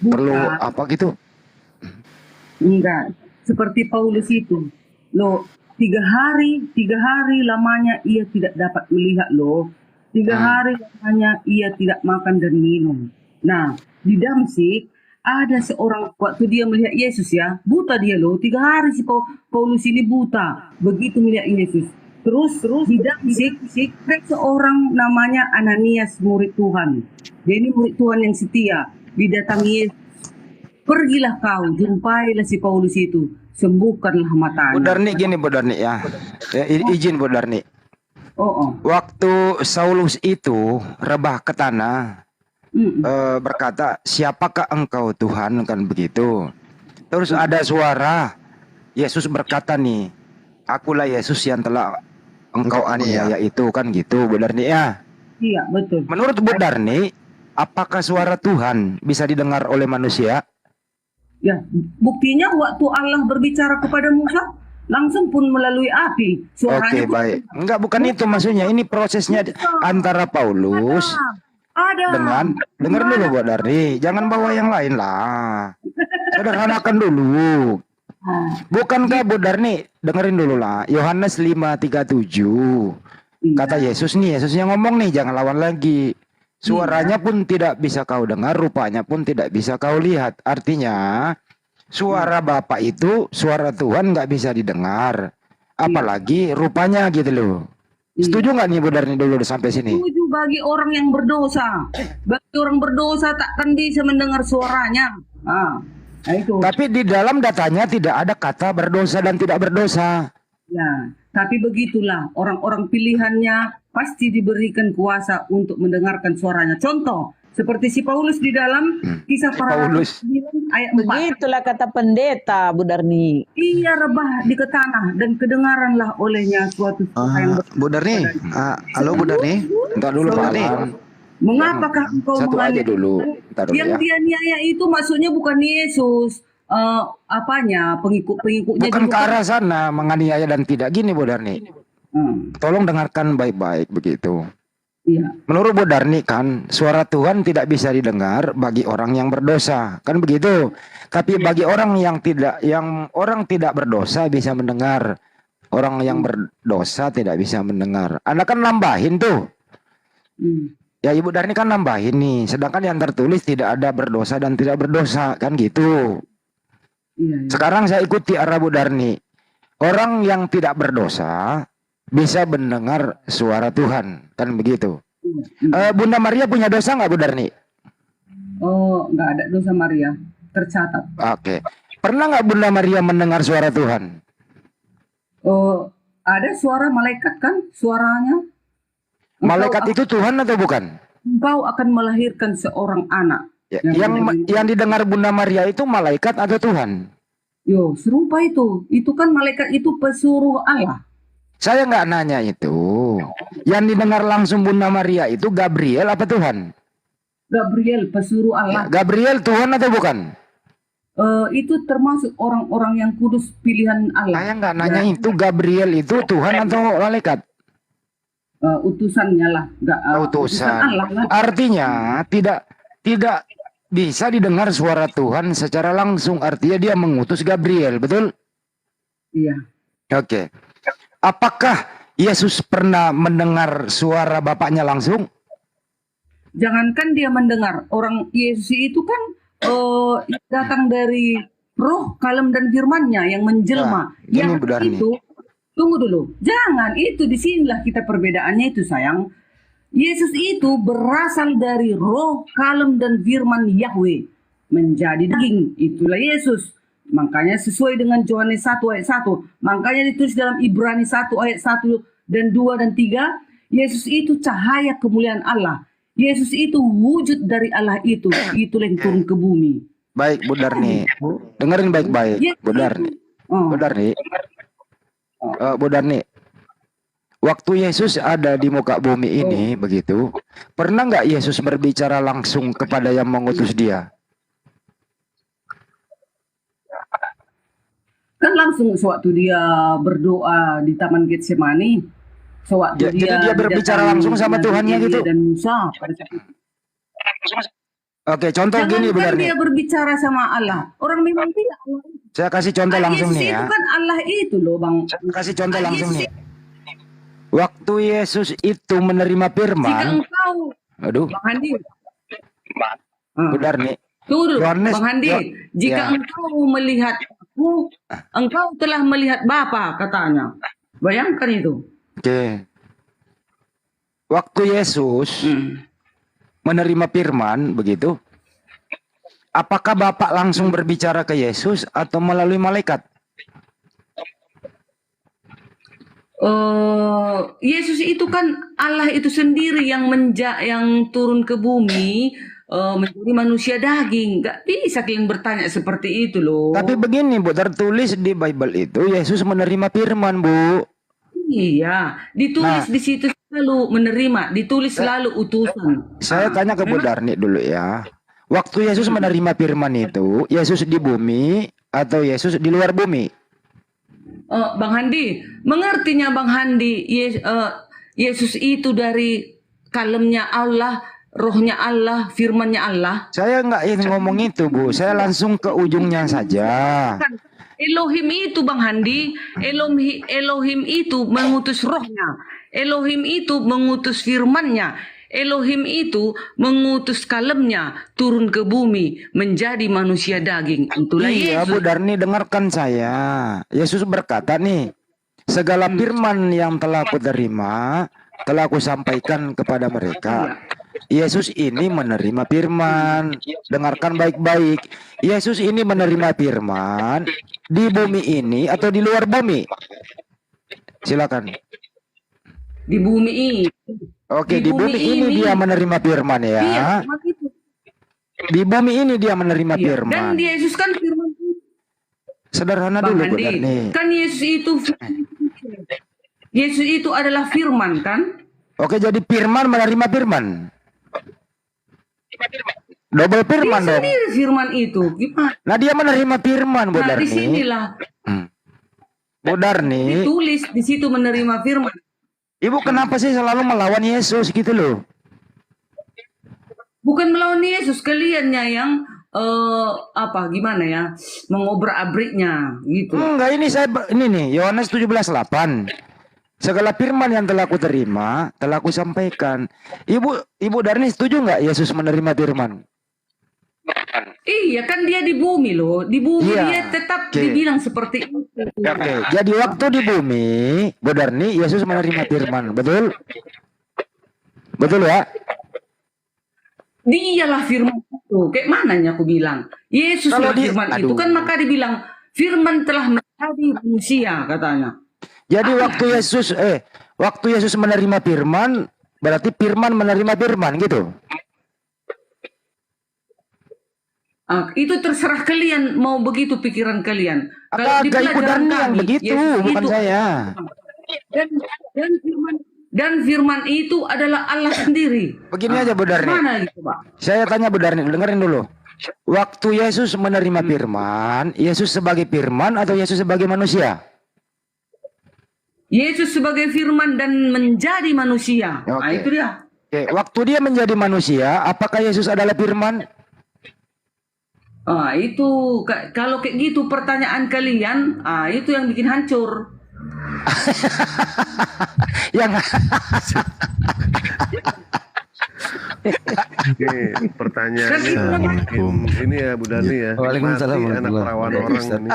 Perlu apa gitu? Enggak, seperti Paulus itu. Loh, 3 hari lamanya ia tidak dapat melihat loh. 3 hari lamanya ia tidak makan dan minum. Nah, di Damsik ada seorang, waktu dia melihat Yesus ya, buta dia loh. 3 hari si Paulus ini buta, begitu melihat Yesus. Terus di Damsik ada seorang namanya Ananias, murid Tuhan. Dia ini murid Tuhan yang setia. Didatangi Yesus. Pergilah kau, jumpailah si Paulus itu, sembuhkanlah matanya. Bu Darni gini Bu Darni ya, izin Bu Darni. Waktu Saulus itu rebah ke tanah, berkata, siapakah engkau Tuhan, kan begitu. Terus ada suara, Yesus berkata nih, akulah Yesus yang telah engkau aniaya itu, kan gitu Bu Darni ya. Iya betul. Menurut Bu Darni, apakah suara Tuhan bisa didengar oleh manusia? Ya, buktinya waktu Allah berbicara kepada Musa, langsung pun melalui api. Oke, baik. Enggak, bukan itu maksudnya. Ini prosesnya antara Paulus dengan, dengar dulu Bu Darni, jangan bawa yang lain lah. Sederhanakan dulu. Bukankah Bu Darni, dengerin dulu lah. Yohanes 5:37. Kata Yesus nih, Yesus yang ngomong nih, jangan lawan lagi. Suaranya pun tidak bisa kau dengar, rupanya pun tidak bisa kau lihat. Artinya, suara Bapa itu, suara Tuhan nggak bisa didengar. Apalagi rupanya gitu loh. Setuju nggak nih Bu Darni dulu sampai sini? Setuju bagi orang yang berdosa. Bagi orang berdosa takkan bisa mendengar suaranya. Nah itu. Tapi di dalam datanya tidak ada kata berdosa dan tidak berdosa. Ya, tapi begitulah orang-orang pilihannya pasti diberikan kuasa untuk mendengarkan suaranya. Contoh, seperti si Paulus di dalam kisah para rasul ayat 4. Begitulah kata pendeta Bu Darni. Ia rebah di ke tanah dan kedengaranlah olehnya suatu suara yang Bu Darni, halo Bu Darni. Entar dulu Pak Alan. Mengapakah engkau Satu aja dulu. Entar dulu yang ya. dia niaya itu maksudnya bukan Yesus, apanya pengikut-pengikutnya Bukan ke arah sana menganiaya dan tidak gini Bu Darni. Tolong dengarkan baik-baik begitu. Iya. Menurut Bu Darni kan suara Tuhan tidak bisa didengar bagi orang yang berdosa, kan begitu. Tapi bagi orang yang tidak berdosa bisa mendengar. Orang yang berdosa tidak bisa mendengar. Anda kan nambahin tuh. Ya Ibu Darni kan nambahin nih. Sedangkan yang tertulis tidak ada berdosa dan tidak berdosa, kan gitu. Sekarang saya ikuti arah Bu Darni. Orang yang tidak berdosa bisa mendengar suara Tuhan, kan begitu. Bunda Maria punya dosa nggak Bu Darni? Oh, nggak ada dosa Maria, tercatat. Oke. Pernah nggak Bunda Maria mendengar suara Tuhan? Oh, ada suara malaikat kan, suaranya. Malaikat itu Tuhan atau bukan? Engkau akan melahirkan seorang anak. Ya, yang didengar Bunda Maria itu malaikat atau Tuhan? Yo, serupa itu. Itu kan malaikat itu pesuruh Allah. Saya nggak nanya itu. Yang didengar langsung Bunda Maria itu Gabriel apa Tuhan? Gabriel, pesuruh Allah. Gabriel Tuhan atau bukan? Itu termasuk orang-orang yang kudus pilihan Allah. Saya nggak nanya itu Gabriel itu Tuhan atau malaikat? Utusannya lah. Utusan Allah lah. Artinya tidak bisa didengar suara Tuhan secara langsung. Artinya dia mengutus Gabriel, betul? Iya. Oke. Apakah Yesus pernah mendengar suara Bapaknya langsung? Jangankan dia mendengar, orang Yesus itu kan datang dari roh, kalem dan firman-Nya yang menjelma. Yang itu, tunggu dulu, jangan, itu disinilah kita perbedaannya itu sayang. Yesus itu berasal dari roh, kalem dan firman Yahweh menjadi daging, itulah Yesus. Makanya sesuai dengan Yohanes 1 ayat 1. Makanya ditulis dalam Ibrani 1 ayat 1 dan 2 dan 3. Yesus itu cahaya kemuliaan Allah. Yesus itu wujud dari Allah itu. Itulah yang turun ke bumi. Baik, Bu Darni. Dengerin baik-baik, Bu Darni. Bu Darni. Bu Darni. Waktu Yesus ada di muka bumi ini, begitu. Pernah nggak Yesus berbicara langsung kepada yang mengutus dia? Kan langsung sewaktu dia berdoa di Taman Getsemani, sewaktu Jadi dia berbicara langsung sama Tuhannya gitu. Dan Musa. Oke, contoh gini benar nih. Dia berbicara sama Allah. Orang memang tidak. Saya kasih contoh langsung nih ya. Yesus itu kan Allah itu loh, Bang. Saya kasih contoh langsung nih. Waktu Yesus itu menerima firman. Jika engkau, aduh. Bang Handi. Benar nih. Tunggu dulu, Yohanes, Bang Handi. Jika engkau melihat aku, engkau telah melihat Bapa, katanya. Bayangkan itu. Oke. Waktu Yesus menerima firman, begitu. Apakah Bapak langsung berbicara ke Yesus atau melalui malaikat? Yesus itu kan Allah itu sendiri yang turun ke bumi menjadi manusia daging. Gak bisa kalian bertanya seperti itu loh. Tapi begini Bu, tertulis di Bible itu Yesus menerima firman Bu. Iya, ditulis di situ selalu menerima, ditulis selalu utusan. Saya tanya ke Bu Darni dulu ya. Waktu Yesus menerima firman itu, Yesus di bumi atau Yesus di luar bumi? Bang Handi, mengertinya Bang Handi, Yesus itu dari kalemnya Allah, rohnya Allah, firmannya Allah. Saya nggak ingin ngomong itu Bu, saya langsung ke ujungnya saja. Elohim itu Bang Handi, Elohim itu mengutus rohnya, Elohim itu mengutus firmannya, Elohim itu mengutus kalemnya turun ke bumi menjadi manusia daging. Itulah iya, Yesus. Bu Darni dengarkan saya. Yesus berkata nih, segala firman yang telah aku terima, telah aku sampaikan kepada mereka. Yesus ini menerima firman. Dengarkan baik-baik. Yesus ini menerima firman di bumi ini atau di luar bumi? Silakan. Di bumi ini. Oke, di bumi ini dia menerima firman ya. Iya, di bumi ini dia menerima iya. firman. Dan Yesus kan firman. Sederhana Bang dulu Handi, benar nih. kan Yesus itu adalah firman kan? Oke, jadi firman menerima firman. Double firman Dia dong. sendiri firman itu. Gimana? Nah, dia menerima firman, Bu Nah, Darni. di sinilah Bu Darni. ditulis di situ menerima firman. Ibu kenapa sih selalu melawan Yesus gitu loh? Bukan melawan Yesus, kaliannya yang gimana ya, mengobrak-abriknya gitu. Enggak, ini nih Yohanes 17:8. Segala firman yang telah aku terima, telah aku sampaikan. Ibu Darni setuju nggak Yesus menerima firman? Iya, kan dia di bumi loh. Di bumi Iya. dia tetap dibilang seperti itu. Oke, jadi waktu di bumi, Bu Darni, Yesus menerima firman, betul? Betul ya? Dialah firman itu. Kayak mananya aku bilang. Yesus Kalau lah firman itu kan, maka dibilang firman telah menjadi manusia katanya. Jadi waktu Yesus menerima firman, berarti firman menerima firman gitu. Itu terserah kalian mau begitu pikiran kalian. Kalau Agak Ibu Darni yang begitu, bukan saya. dan firman itu adalah Allah sendiri. Begini aja Bu Darni. Mana gitu, Pak? Saya tanya Bu Darni, dengerin dulu. Waktu Yesus menerima firman, Yesus sebagai firman atau Yesus sebagai manusia? Yesus sebagai firman dan menjadi manusia. Nah, Oke. itu dia. Oke, waktu dia menjadi manusia, apakah Yesus adalah firman? Itu kalau kayak gitu pertanyaan kalian, itu yang bikin hancur. Yang Oke, pertanyaannya ini ya Bu Dani ya. Waalaikumsalam Mati anak perawan orang ini.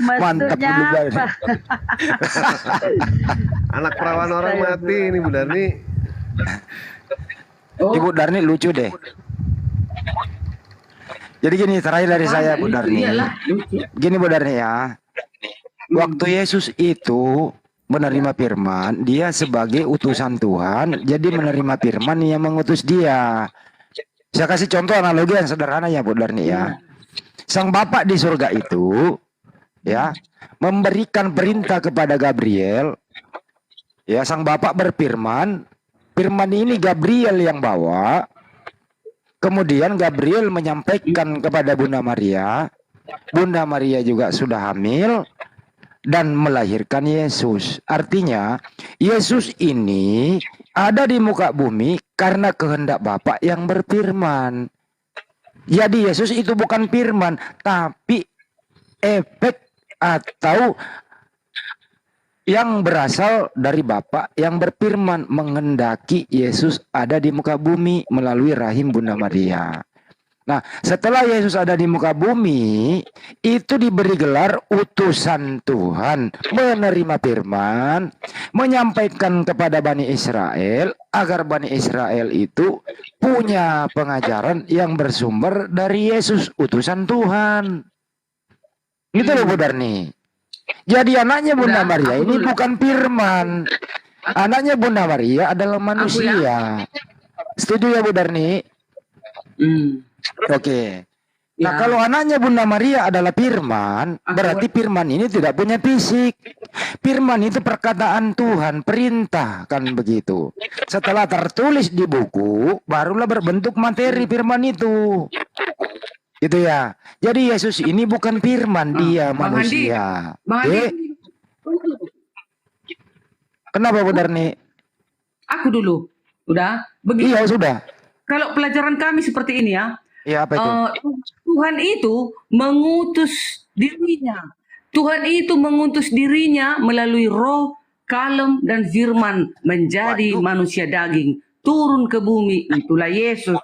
Mantap juga ini. Anak perawan orang mati ini Bu Dani. Ibu Darni lucu deh. Jadi gini, terakhir dari saya Bu Darni. Gini Bu Darni ya. Waktu Yesus itu menerima firman, dia sebagai utusan Tuhan, jadi menerima firman yang mengutus dia. Saya kasih contoh analogi yang sederhana ya Bu Darni ya. Sang Bapa di surga itu ya memberikan perintah kepada Gabriel. Ya, sang Bapa berfirman, firman ini Gabriel yang bawa. Kemudian Gabriel menyampaikan kepada Bunda Maria. Bunda Maria juga sudah hamil dan melahirkan Yesus. Artinya Yesus ini ada di muka bumi karena kehendak Bapa yang berfirman. Jadi Yesus itu bukan firman, tapi efek atau yang berasal dari Bapa yang berfirman menghendaki Yesus ada di muka bumi melalui rahim Bunda Maria. Nah, setelah Yesus ada di muka bumi, itu diberi gelar utusan Tuhan, menerima firman, menyampaikan kepada Bani Israel, agar Bani Israel itu punya pengajaran yang bersumber dari Yesus, utusan Tuhan. Gitu loh Bu Darni. Jadi anaknya Bunda Maria ini bukan firman. Anaknya Bunda Maria adalah manusia. Setuju ya Bu Darni? Oke. Nah, kalau anaknya Bunda Maria adalah firman, berarti firman ini tidak punya fisik. Firman itu perkataan Tuhan, perintah, kan begitu. Setelah tertulis di buku, barulah berbentuk materi firman itu. Gitu ya. Jadi Yesus ini bukan firman, dia manusia. Kenapa Bu Darni? Aku dulu. Udah? Begitu. Iya, sudah. Kalau pelajaran kami seperti ini ya. Iya, apa itu? Tuhan itu mengutus dirinya. Tuhan itu mengutus dirinya melalui roh, kalem, dan firman menjadi manusia daging. Turun ke bumi, itulah Yesus.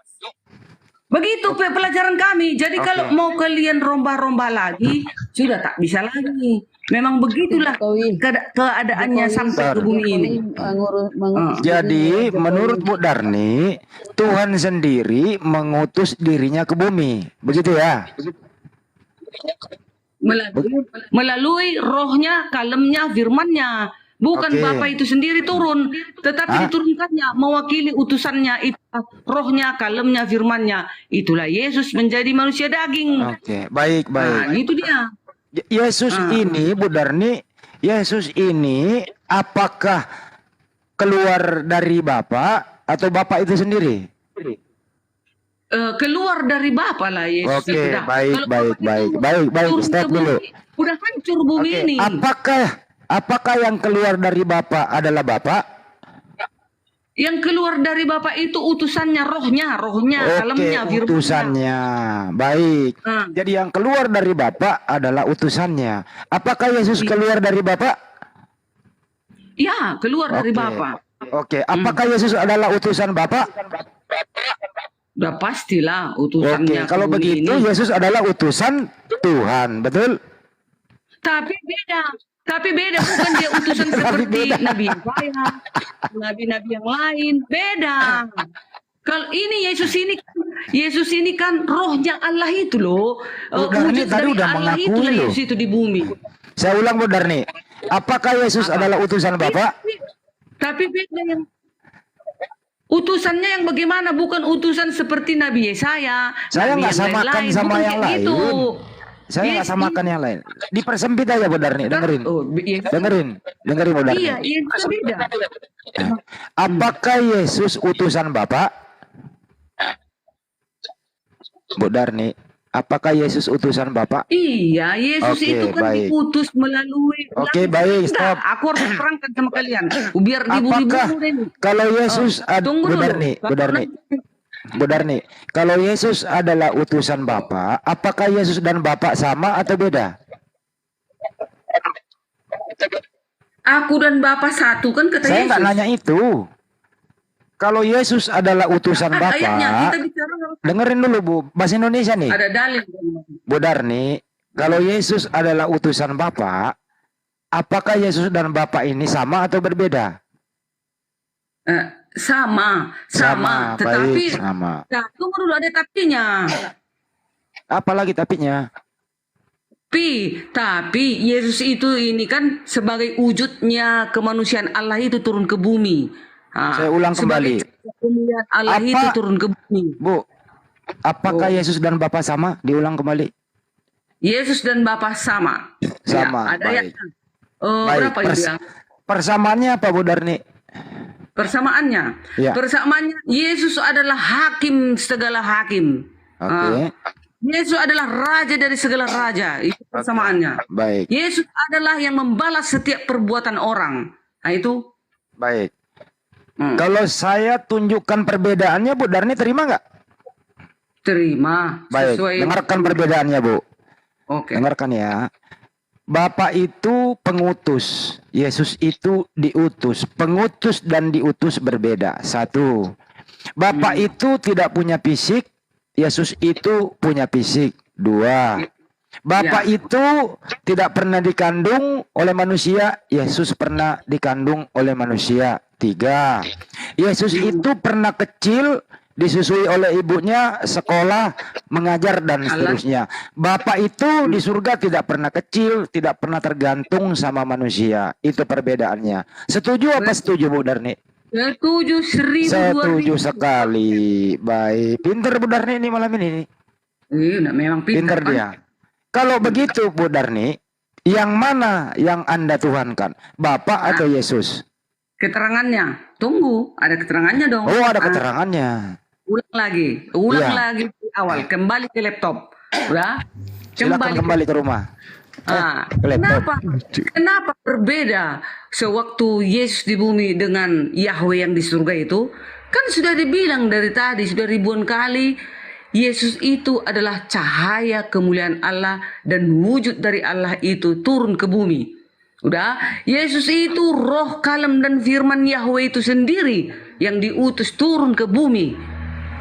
Begitu pelajaran kami. Jadi kalau mau kalian romba-romba lagi, sudah tak bisa lagi. Memang begitulah keadaannya sampai ke bumi ini. Jadi menurut Bu Darni, Tuhan sendiri mengutus dirinya ke bumi. Begitu ya? Melalui rohnya, kalemnya, firmannya. Bukan Bapa itu sendiri turun, tetapi diturunkannya mewakili utusannya itu, rohnya, kalemnya, firmannya. Itulah Yesus menjadi manusia daging. Oke, baik. Nah, itu dia. Yesus ini, Bu Darni, Yesus ini apakah keluar dari Bapa atau Bapa itu sendiri? Keluar dari Bapa lah Yesus. Oke, baik. Stop dulu. Udah hancur bumi ini. Apakah yang keluar dari Bapa adalah Bapa? Yang keluar dari Bapa itu utusannya, rohnya, kalemnya, firmannya. Utusannya. Baik. Jadi yang keluar dari Bapa adalah utusannya. Apakah Yesus keluar dari Bapa? Ya, keluar dari Bapa. Oke. Apakah Yesus adalah utusan Bapa? Udah pastilah utusannya. Oke, kalau begitu Yesus adalah utusan Tuhan, betul? Tapi beda, bukan dia utusan seperti Nabi Yesaya, nabi-nabi yang lain, beda. Kalau ini Yesus ini kan rohnya Allah itu loh. Wujud dari Allah itu lah Yesus itu di bumi. Saya ulang Bu Darni. Apakah Yesus adalah utusan Bapa? Tapi beda yang utusannya yang bagaimana, bukan utusan seperti Nabi Yesaya. Saya nggak samakan sama yang lain. Saya nggak Yesus samakan yang lain. Dipersempit aja Bu Darni, dengerin. Dengerin Bu Darni. Iya, Yesus beda. Apakah Yesus utusan Bapa? Bu Darni, apakah Yesus utusan Bapa? Iya, Yesus Oke, itu kan baik. diutus melalui. Oke, baik, Enggak, stop. aku harus terangkan sama kalian. Biar Apakah dibunuh ini. kalau Yesus Tunggu Bu dulu. Darni, Bu Darni, kalau Yesus adalah utusan Bapa, apakah Yesus dan Bapa sama atau beda? Aku dan Bapa satu kan kata Saya Yesus. nggak nanya itu. Kalau Yesus adalah utusan Bapa, Ayatnya kita bicara dengerin dulu Bu, bahasa Indonesia nih. ada dalil. Bu Darni, kalau Yesus adalah utusan Bapa, apakah Yesus dan Bapa ini sama atau berbeda? Sama. Tetapi baik, sama. Nah, tunggu dulu ada tapinya. Apalagi tapinya? Tapi Yesus itu ini kan sebagai wujudnya kemanusiaan Allah itu turun ke bumi. Saya ulang kembali. Kemuliaan Allah itu turun ke bumi. Bu, apakah Yesus dan Bapa sama? Diulang kembali. Yesus dan Bapa sama. Sama, Ya, ada baik. yang Baik, berapa itu yang persamaannya apa Bu Darni? persamaannya? Ya. Persamaannya Yesus adalah hakim segala hakim. Oke. Yesus adalah raja dari segala raja. Itu persamaannya. Baik. Yesus adalah yang membalas setiap perbuatan orang. Nah itu. Baik. Kalau saya tunjukkan perbedaannya, Bu Darni terima nggak? Terima. Baik. Sesuai. Dengarkan perbedaannya, Bu. Oke. Dengarkan ya. Bapak itu pengutus, Yesus itu diutus. Pengutus dan diutus berbeda. Satu. Bapak itu tidak punya fisik, Yesus itu punya fisik. Dua. Bapak itu tidak pernah dikandung oleh manusia, Yesus pernah dikandung oleh manusia. Tiga. Yesus itu pernah kecil, disusui oleh ibunya, sekolah, mengajar dan seterusnya. Bapak itu di surga tidak pernah kecil, tidak pernah tergantung sama manusia. Itu perbedaannya. Setuju apa setuju Bu Darni? Setuju 1000 Setuju sekali. Baik. Pinter Bu Darni ini malam ini. Iya, memang Pinter pintar dia. Kalau begitu Bu Darni, yang mana yang Anda tuhankan? Bapak atau Yesus? Keterangannya. Tunggu, ada keterangannya dong. Oh, ada keterangannya. Ulang lagi Iya. di awal. Kembali ke laptop. Udah? Silakan kembali ke rumah. Ke laptop. Kenapa berbeda sewaktu Yesus di bumi dengan Yahweh yang di surga itu? Kan sudah dibilang dari tadi, sudah ribuan kali, Yesus itu adalah cahaya kemuliaan Allah dan wujud dari Allah itu turun ke bumi. Udah, Yesus itu roh kalem dan firman Yahweh itu sendiri yang diutus turun ke bumi.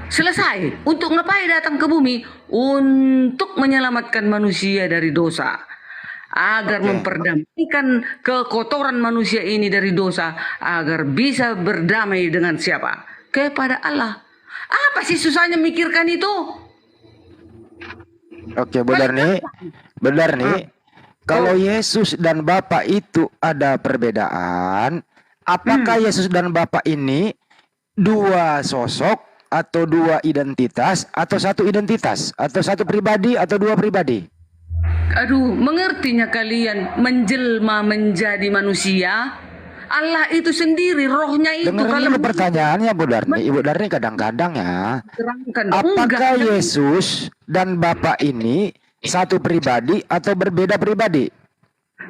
Selesai. Untuk ngapain datang ke bumi? Untuk menyelamatkan manusia dari dosa. Agar memperdamaikan kekotoran manusia ini dari dosa. Agar bisa berdamai dengan siapa? Kepada Allah. Apa sih susahnya mikirkan itu? Oke, benar nih. Kalau Yesus dan Bapa itu ada perbedaan, apakah Yesus dan Bapa ini dua sosok atau dua identitas atau satu identitas atau satu pribadi atau dua pribadi? Aduh, mengertinya kalian menjelma menjadi manusia? Allah itu sendiri, rohnya itu. Dengerin dulu pertanyaannya Bu Darni. Ibu Darni kadang-kadang ya. Apakah Yesus dan Bapa ini satu pribadi atau berbeda pribadi?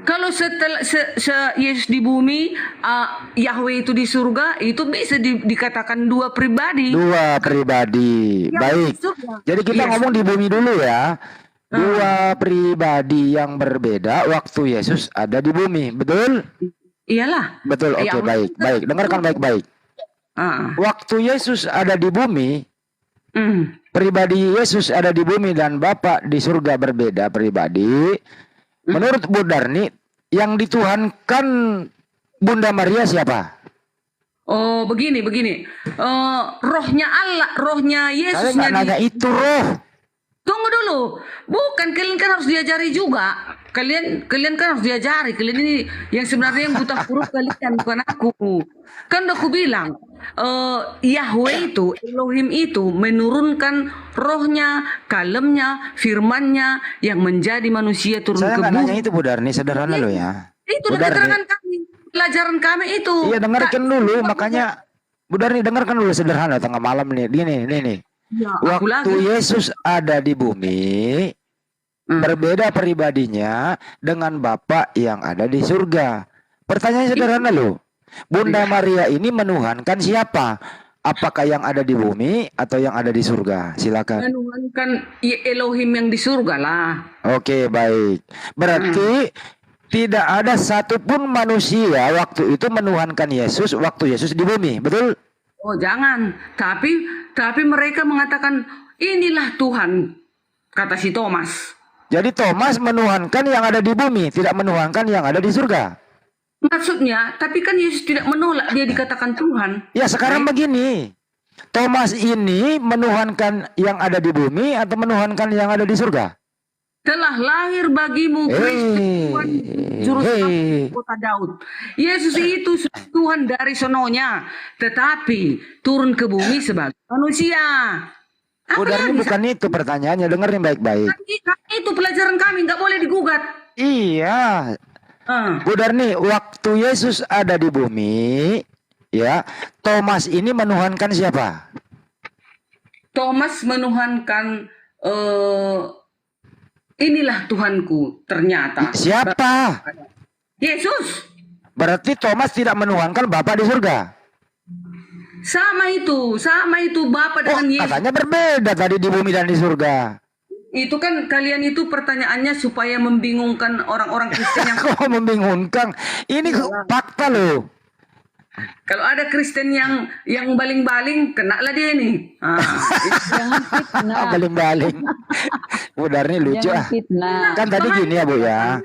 Kalau setelah Yesus di bumi, Yahweh itu di surga, itu bisa dikatakan dua pribadi. Dua pribadi. Baik. Jadi kita ngomong di bumi dulu ya. Dua pribadi yang berbeda waktu Yesus ada di bumi, betul? Iyalah. Betul. Oke, baik. Dengarkan baik-baik. Waktu Yesus ada di bumi, pribadi Yesus ada di bumi dan Bapa di surga berbeda pribadi. Menurut Bu Darni, yang dituhankan Bunda Maria siapa? Oh, begini. Rohnya Allah, rohnya Yesus. Saya nggak nanya itu roh. Tunggu dulu. Bukan, kalian kan harus diajari juga. Kalian kan harus diajari. Kalian ini yang sebenarnya yang buta huruf kalian, bukan aku. Kan udah aku bilang, Yahweh itu, Elohim itu menurunkan rohnya, kalemnya, firmannya yang menjadi manusia turun Saya ke nggak bumi. nanya itu Bu Darni, sederhana loh ya. Itu Bu udah Darni. keterangan kami, pelajaran kami itu. Iya dengarkan dulu, makanya Bu Darni dengarkan dulu sederhana tengah malam nih. Nih. Ya, aku Waktu lagi. Yesus ada di bumi, berbeda pribadinya dengan Bapa yang ada di surga. Pertanyaan sederhana loh. Bunda Maria ini menuhankan siapa? Apakah yang ada di bumi atau yang ada di surga? Silakan. Menuhankan Elohim yang di surga lah. Oke, baik. Berarti tidak ada satupun manusia waktu itu menuhankan Yesus waktu Yesus di bumi, betul? Oh jangan, tapi mereka mengatakan inilah Tuhan, kata si Thomas. Jadi Thomas menuhankan yang ada di bumi, tidak menuhankan yang ada di surga. Maksudnya, tapi kan Yesus tidak menolak dia dikatakan Tuhan. Ya sekarang begini, Thomas ini menuhankan yang ada di bumi atau menuhankan yang ada di surga? Telah lahir bagimu Kristus Tuhan juru selamat kota Daud. Yesus itu Tuhan dari sononya, tetapi turun ke bumi sebagai manusia. Bu Darni bukan itu pertanyaannya, dengerin baik-baik. Itu pelajaran kami, nggak boleh digugat. Iya. Bu Darni, waktu Yesus ada di bumi, ya, Thomas ini menuhankan siapa? Thomas menuhankan inilah Tuhanku ternyata. Siapa? Yesus. Berarti Thomas tidak menuhankan Bapa di surga. Sama itu Bapa dengan Yesus. Katanya berbeda tadi di bumi dan di surga. Itu kan kalian itu pertanyaannya supaya membingungkan orang-orang Kristen yang Kok membingungkan? Ini fakta loh. kalau ada Kristen yang baling-baling, kena lah dia ini. Baling-baling. Bu Darni lucu ah. Kan tadi gini ya Bu ya.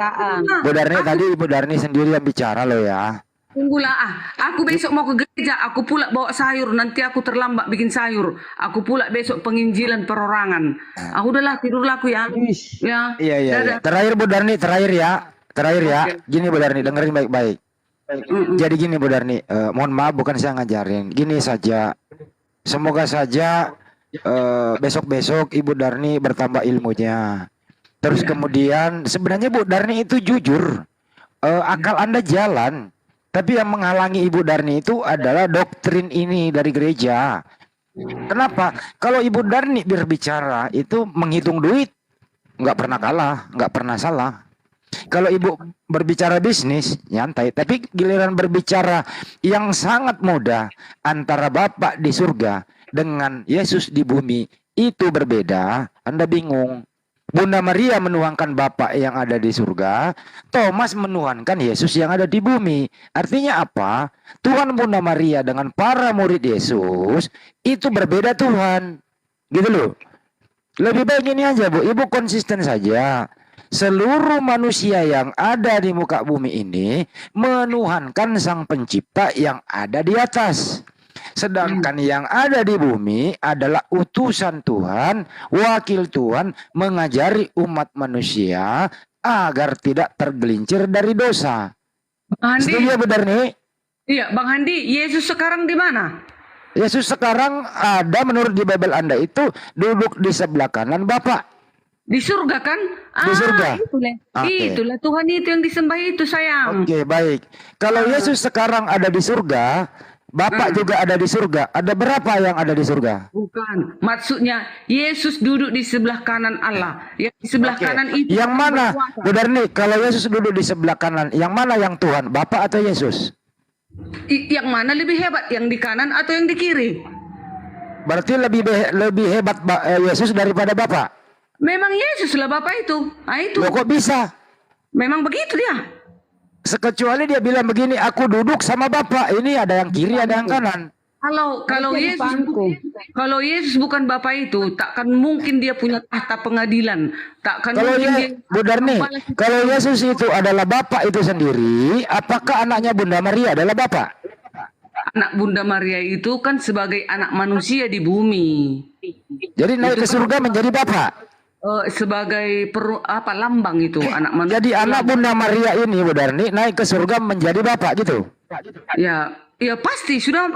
Bu Darni tadi Ibu Darni sendiri yang bicara loh ya. Tunggulah aku besok mau ke gereja, aku pula bawa sayur, nanti aku terlambat bikin sayur. Aku pula besok penginjilan perorangan. Udahlah tidurlah aku ya. Ya. Iya. Dadah. Terakhir Bu Darni, terakhir ya. Gini Bu Darni, dengerin baik-baik. Jadi gini Bu Darni, mohon maaf bukan saya ngajarin. Gini saja. Semoga saja besok-besok Ibu Darni bertambah ilmunya. Terus kemudian sebenarnya Bu Darni itu jujur. Akal Anda jalan. Tapi yang menghalangi Ibu Darni itu adalah doktrin ini dari gereja. Kenapa? Kalau Ibu Darni berbicara itu menghitung duit, nggak pernah kalah, nggak pernah salah. Kalau Ibu berbicara bisnis, nyantai. Tapi giliran berbicara yang sangat mudah antara Bapak di surga dengan Yesus di bumi, itu berbeda. Anda bingung. Bunda Maria menuhankan Bapa yang ada di surga, Thomas menuhankan Yesus yang ada di bumi. Artinya apa? Tuhan Bunda Maria dengan para murid Yesus itu berbeda Tuhan. Gitu loh. Lebih baik ini aja Bu, Ibu konsisten saja. Seluruh manusia yang ada di muka bumi ini menuhankan Sang Pencipta yang ada di atas. Sedangkan yang ada di bumi adalah utusan Tuhan, wakil Tuhan mengajari umat manusia agar tidak tergelincir dari dosa. Bang Handi. Setuju Bu Darni? Iya, Bang Handi, Yesus sekarang di mana? Yesus sekarang ada menurut di Bible Anda itu duduk di sebelah kanan Bapa. Di surga kan? Di surga. Itulah Tuhan itu yang disembah itu sayang. Oke, baik. Kalau Yesus sekarang ada di surga, Bapak juga ada di surga. Ada berapa yang ada di surga? Bukan. Maksudnya Yesus duduk di sebelah kanan Allah. Yang di sebelah kanan itu Yang mana? Bu Darni, kalau Yesus duduk di sebelah kanan, yang mana yang Tuhan? Bapak atau Yesus? Yang mana lebih hebat? Yang di kanan atau yang di kiri? Berarti lebih hebat Yesus daripada Bapak? Memang Yesus lah Bapak itu. Nah, itu. Loh, kok bisa? Memang begitu dia. Sekecuali dia bilang begini, aku duduk sama Bapak. Ini ada yang kiri, ada yang kanan. Kalau Yesus bukan Bapa itu, takkan mungkin dia punya tahta pengadilan. Takkan mungkin dia. Bu Darni, kalau Yesus itu adalah Bapa itu sendiri, apakah anaknya Bunda Maria adalah Bapa? Anak Bunda Maria itu kan sebagai anak manusia di bumi. Jadi naik ke surga menjadi Bapa. Sebagai lambang itu anak manusia. Jadi anak Bunda Maria ini Bu Darni naik ke surga menjadi Bapak gitu. Ya, Ya pasti sudah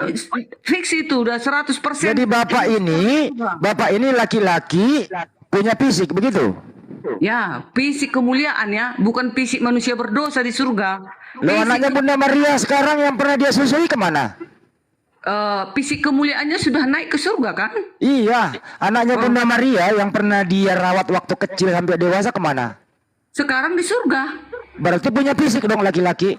fix itu udah 100%. Jadi bapak ini laki-laki punya fisik begitu? Ya, fisik kemuliaan ya, bukan fisik manusia berdosa di surga. Loh, anaknya Bunda Maria sekarang yang pernah dia susui kemana? Fisik kemuliaannya sudah naik ke surga kan? Iya, anaknya Bunda Maria yang pernah dia rawat waktu kecil sampai dewasa kemana? Sekarang di surga. Berarti punya fisik dong laki-laki.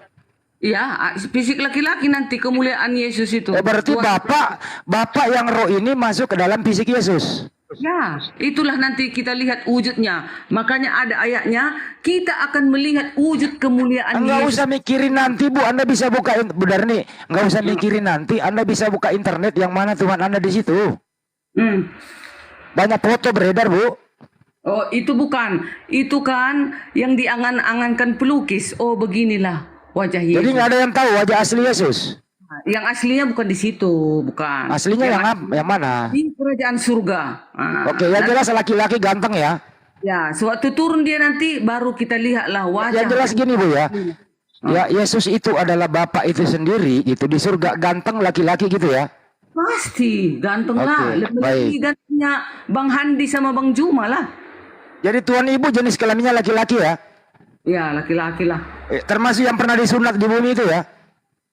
Iya, fisik laki-laki nanti kemuliaan Yesus itu. Berarti bapak yang roh ini masuk ke dalam fisik Yesus. Ya, itulah nanti kita lihat wujudnya. Makanya ada ayatnya, kita akan melihat wujud kemuliaan Enggak Yesus. usah mikirin nanti, Bu. Anda bisa buka, Bu Darni. Enggak usah mikirin nanti. Anda bisa buka internet yang mana Tuhan Anda di situ. Banyak foto beredar, Bu. Oh, itu bukan. Itu kan yang diangan-angankan pelukis. Oh, beginilah wajah Yesus. Jadi nggak ada yang tahu wajah asli Yesus. Yang aslinya bukan di situ, bukan. Aslinya yang mana? Di kerajaan surga. Oke, yang jelas laki-laki ganteng ya. Ya, sewaktu turun dia nanti baru kita lihatlah wajah. Yang jelas gini, Bu ya. Ya, Yesus itu adalah Bapak itu sendiri gitu di surga, ganteng laki-laki gitu ya. Pasti ganteng lah. Oke, Lebih baik. gantengnya Bang Handi sama Bang Juma lah. Jadi Tuhan Ibu jenis kelaminnya laki-laki ya? Ya, laki-laki lah. Termasuk yang pernah disunat di bumi itu ya?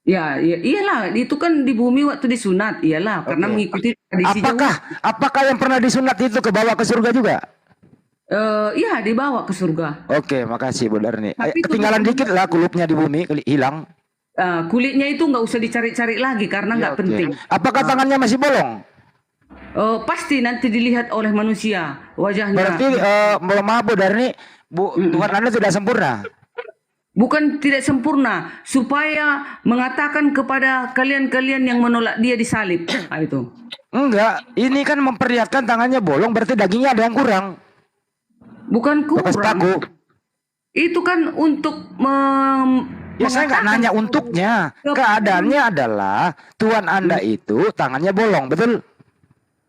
Ya, iyalah, itu kan di bumi waktu disunat, iyalah, karena mengikuti tradisi Apakah yang pernah disunat itu kebawa ke surga juga? Iya, dibawa ke surga. Oke, makasih Bu Darni. Tapi Ketinggalan dikit lah kulupnya di bumi, hilang. Kulitnya itu nggak usah dicari-cari lagi karena nggak penting. Apakah tangannya masih bolong? Pasti nanti dilihat oleh manusia wajahnya. Berarti maaf Bu Darni, Tuhan Anda tidak sempurna. Bukan tidak sempurna, supaya mengatakan kepada kalian-kalian yang menolak dia disalib. Itu. Enggak, ini kan memperlihatkan tangannya bolong, berarti dagingnya ada yang kurang. Bukan kurang. Itu kan untuk ya saya nggak nanya untuknya. Keadaannya adalah Tuhan Anda itu tangannya bolong, betul?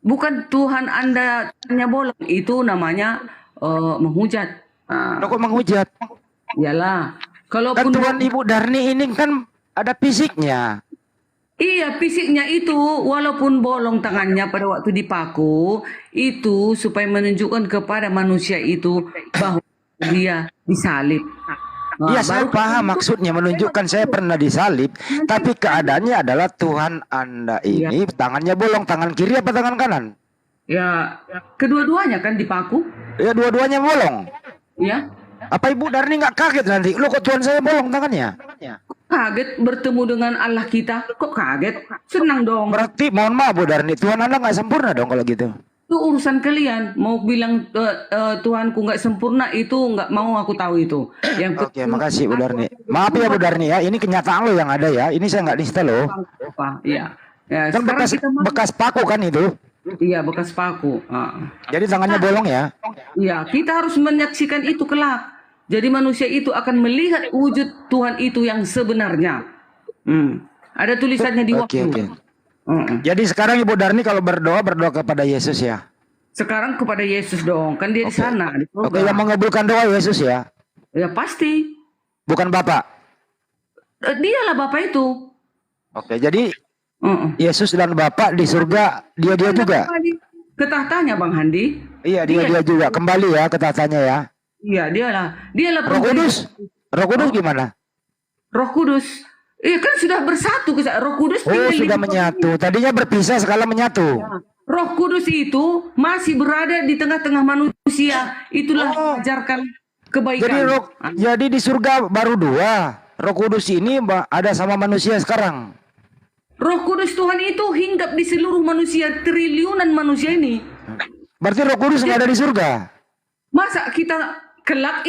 Bukan Tuhan Anda tangannya bolong, itu namanya menghujat. Kok menghujat? Iyalah. Kan Tuhan Ibu Darni ini kan ada fisiknya. Iya, fisiknya itu walaupun bolong tangannya pada waktu dipaku, itu supaya menunjukkan kepada manusia itu bahwa dia disalib. Iya, saya paham maksudnya menunjukkan saya pernah disalib, tapi keadaannya adalah Tuhan Anda ini tangannya bolong, tangan kiri apa tangan kanan? Ya, kedua-duanya kan dipaku. Ya, dua-duanya bolong. Ya. Apa Ibu Darni nggak kaget nanti? Loh, kok Tuhan saya bolong tangannya? Kaget bertemu dengan Allah kita. Kok kaget? Senang dong. Berarti mohon maaf Bu Darni, Tuhan Anda nggak sempurna dong kalau gitu. Itu urusan kalian. Mau bilang Tuhanku nggak sempurna, itu nggak mau aku tahu itu. Oke, makasih Bu Darni. Maaf ya Bu Darni ya, ini kenyataan lo yang ada ya. Ini saya nggak nista loh. Iya. Ya, Kan bekas paku kan itu? Iya, bekas paku. Jadi tangannya bolong ya? Iya, kita harus menyaksikan itu kelak. Jadi manusia itu akan melihat wujud Tuhan itu yang sebenarnya. Ada tulisannya di waktu. Oke. Jadi sekarang Ibu Darni kalau berdoa kepada Yesus ya? Sekarang kepada Yesus dong, kan dia di sana. Oke, yang mengabulkan doa Yesus ya? Ya pasti. Bukan Bapak? Dialah Bapak itu. Oke, jadi Yesus dan Bapak di surga dia juga? Ke tahtanya Bang Handi. Iya, dia juga. Kembali ya ke tahtanya ya? Iya, dialah Roh Kudus? Roh Kudus gimana? Roh Kudus. Iya kan sudah bersatu. Roh Kudus sudah menyatu. Tadinya berpisah, sekarang menyatu. Roh Kudus itu masih berada di tengah-tengah manusia. Itulah mengajarkan kebaikan. Jadi di surga baru dua. Roh Kudus ini ada sama manusia sekarang. Roh Kudus Tuhan itu hinggap di seluruh manusia, triliunan manusia ini. Berarti Roh Kudus nggak ada di surga? Masa kita kelak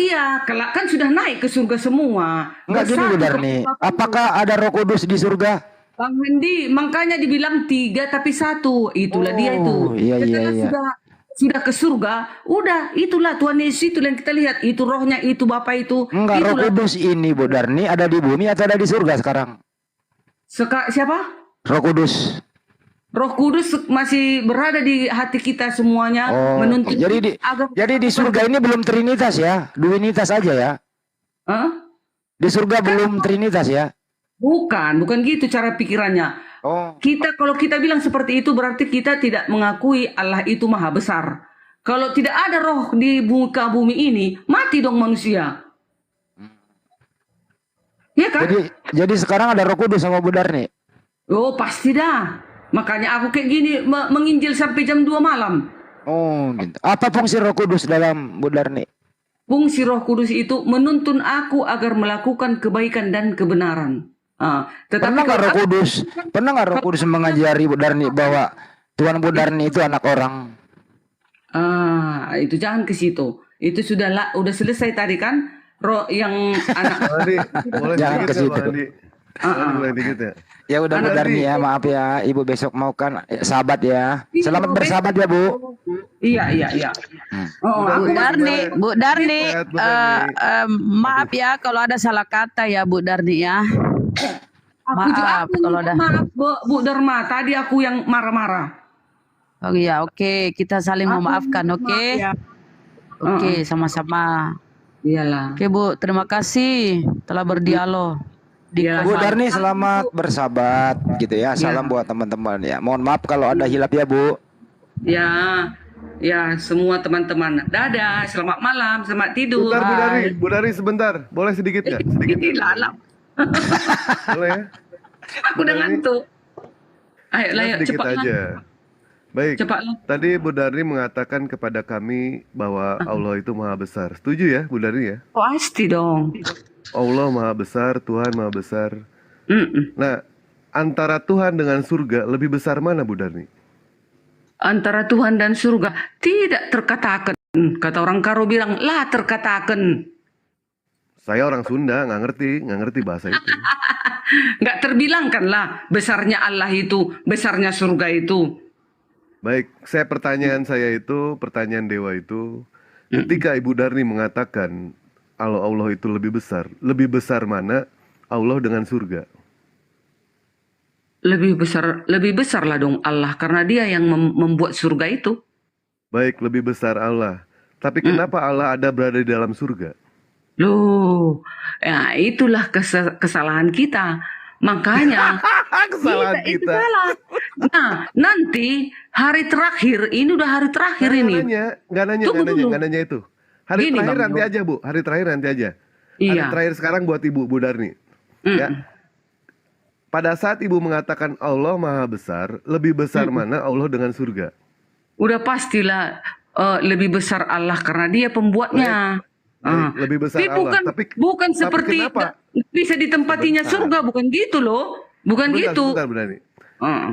kelak kan sudah naik ke surga semua. Enggak gini Bu Darni. Apakah ada Roh Kudus di surga? Bang Hendi, makanya dibilang 3 tapi 1. Itulah dia itu. Iya. Sudah ke surga, udah itulah Tuhan Yesus itu yang kita lihat. Itu rohnya, itu Bapak itu. Enggak, Roh Kudus ini Bu Darni ada di bumi atau ada di surga sekarang? Siapa? Roh Kudus. Roh Kudus masih berada di hati kita semuanya. Menuntut jadi di surga ini belum Trinitas ya? Duinitas aja ya? Hah? Di surga belum Trinitas ya? bukan gitu cara pikirannya. Kalau kita bilang seperti itu berarti kita tidak mengakui Allah itu maha besar. Kalau tidak ada roh di muka bumi ini, mati dong manusia. Ya kan? Jadi sekarang ada Roh Kudus sama Bu Darni. Oh pasti dah. Makanya aku kayak gini menginjil sampai jam 2 malam. Oh gitu. Apa fungsi Roh Kudus dalam Bu Darni? Fungsi Roh Kudus itu menuntun aku agar melakukan kebaikan dan kebenaran. Pernah nggak Roh Kudus mengajari Bu Darni bahwa Tuhan Bu Darni itu anak orang? Itu jangan ke situ. Itu udah selesai tadi kan? Roh yang anak. Boleh Jangan ke situ. Boleh dikit ya. Ya udah Bu Darni ya, maaf ya, Ibu besok mau kan sahabat ya. Selamat bersahabat ya Bu. Iya. Bu Darni, maaf ya kalau ada salah kata ya Bu Darni ya. Maaf kalau ada. Maaf Bu Dharma, tadi aku yang marah-marah. Oh iya, oke, kita saling memaafkan, oke? Oke, sama-sama. Iyalah. Oke Bu, terima kasih telah berdialog. Bu Darni selamat bersahabat gitu ya. Salam buat teman-teman ya. Mohon maaf kalau ada hilap ya Bu. Ya semua teman-teman. Dadah, selamat malam, selamat tidur. Bentar Bu Darni sebentar. Boleh sedikit nggak? Sedikit. Boleh ya? Aku udah ngantuk. Ayo sedikit cepatlah. aja. Baik, Cepatlah. tadi Bu Darni mengatakan kepada kami bahwa Allah itu maha besar. Setuju ya Bu Darni ya? Pasti dong. Allah maha besar, Tuhan maha besar. Nah, antara Tuhan dengan surga lebih besar mana Bu Darni? Antara Tuhan dan surga tidak terkatakan. Kata orang Karo bilang, lah terkatakan. Saya orang Sunda, nggak ngerti bahasa itu. Nggak terbilangkan lah besarnya Allah itu, besarnya surga itu. Baik, pertanyaan Dewa itu, ketika Ibu Darni mengatakan Allah itu lebih besar mana Allah dengan surga? Lebih besar lah dong Allah, karena dia yang membuat surga itu. Baik, lebih besar Allah. Tapi kenapa Allah berada di dalam surga? Loh, ya itulah kesalahan kita. Makanya kesalahan itu kita. salah. Nah, nanti hari terakhir, ini udah hari terakhir ini. Nggak nanya itu. Hari Gini, terakhir Bang nanti Jo. aja Bu, hari terakhir nanti aja. Iya. Hari terakhir sekarang buat Ibu Bu Darni. Ya. Pada saat Ibu mengatakan Allah maha besar, lebih besar mana Allah dengan surga? Udah pastilah lebih besar Allah karena dia pembuatnya. Lebih besar Tapi Allah. bukan seperti kenapa? bisa ditempatinya surga, bukan gitu loh. Bukan gitu. Sebentar, Bu Darni.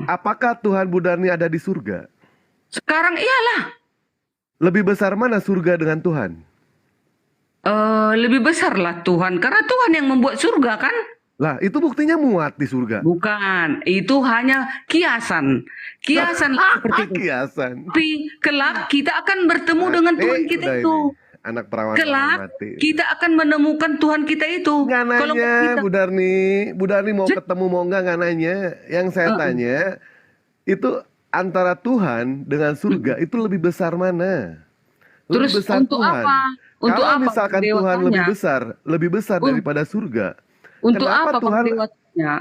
Apakah Tuhan Bu Darni ada di surga? Sekarang iyalah. Lebih besar mana surga dengan Tuhan? Lebih besar lah Tuhan, karena Tuhan yang membuat surga kan? Lah, itu buktinya muat di surga. Bukan, itu hanya kiasan. Kiasan seperti itu. Kiasan. Tapi kelak kita akan bertemu dengan Tuhan kita udah itu. ini. Anak perawan Kelak mati. kita akan menemukan Tuhan kita itu. Nggak nanya, Kalau kita, Bu Darni mau ketemu mau nggak nanya. Yang saya tanya, itu antara Tuhan dengan surga itu lebih besar mana? Lebih terus besar untuk Tuhan. apa? Untuk Kalau apa misalkan Dewa Tuhan tanya? lebih besar daripada surga. Untuk Kenapa apa Tuhan? Dewa tanya?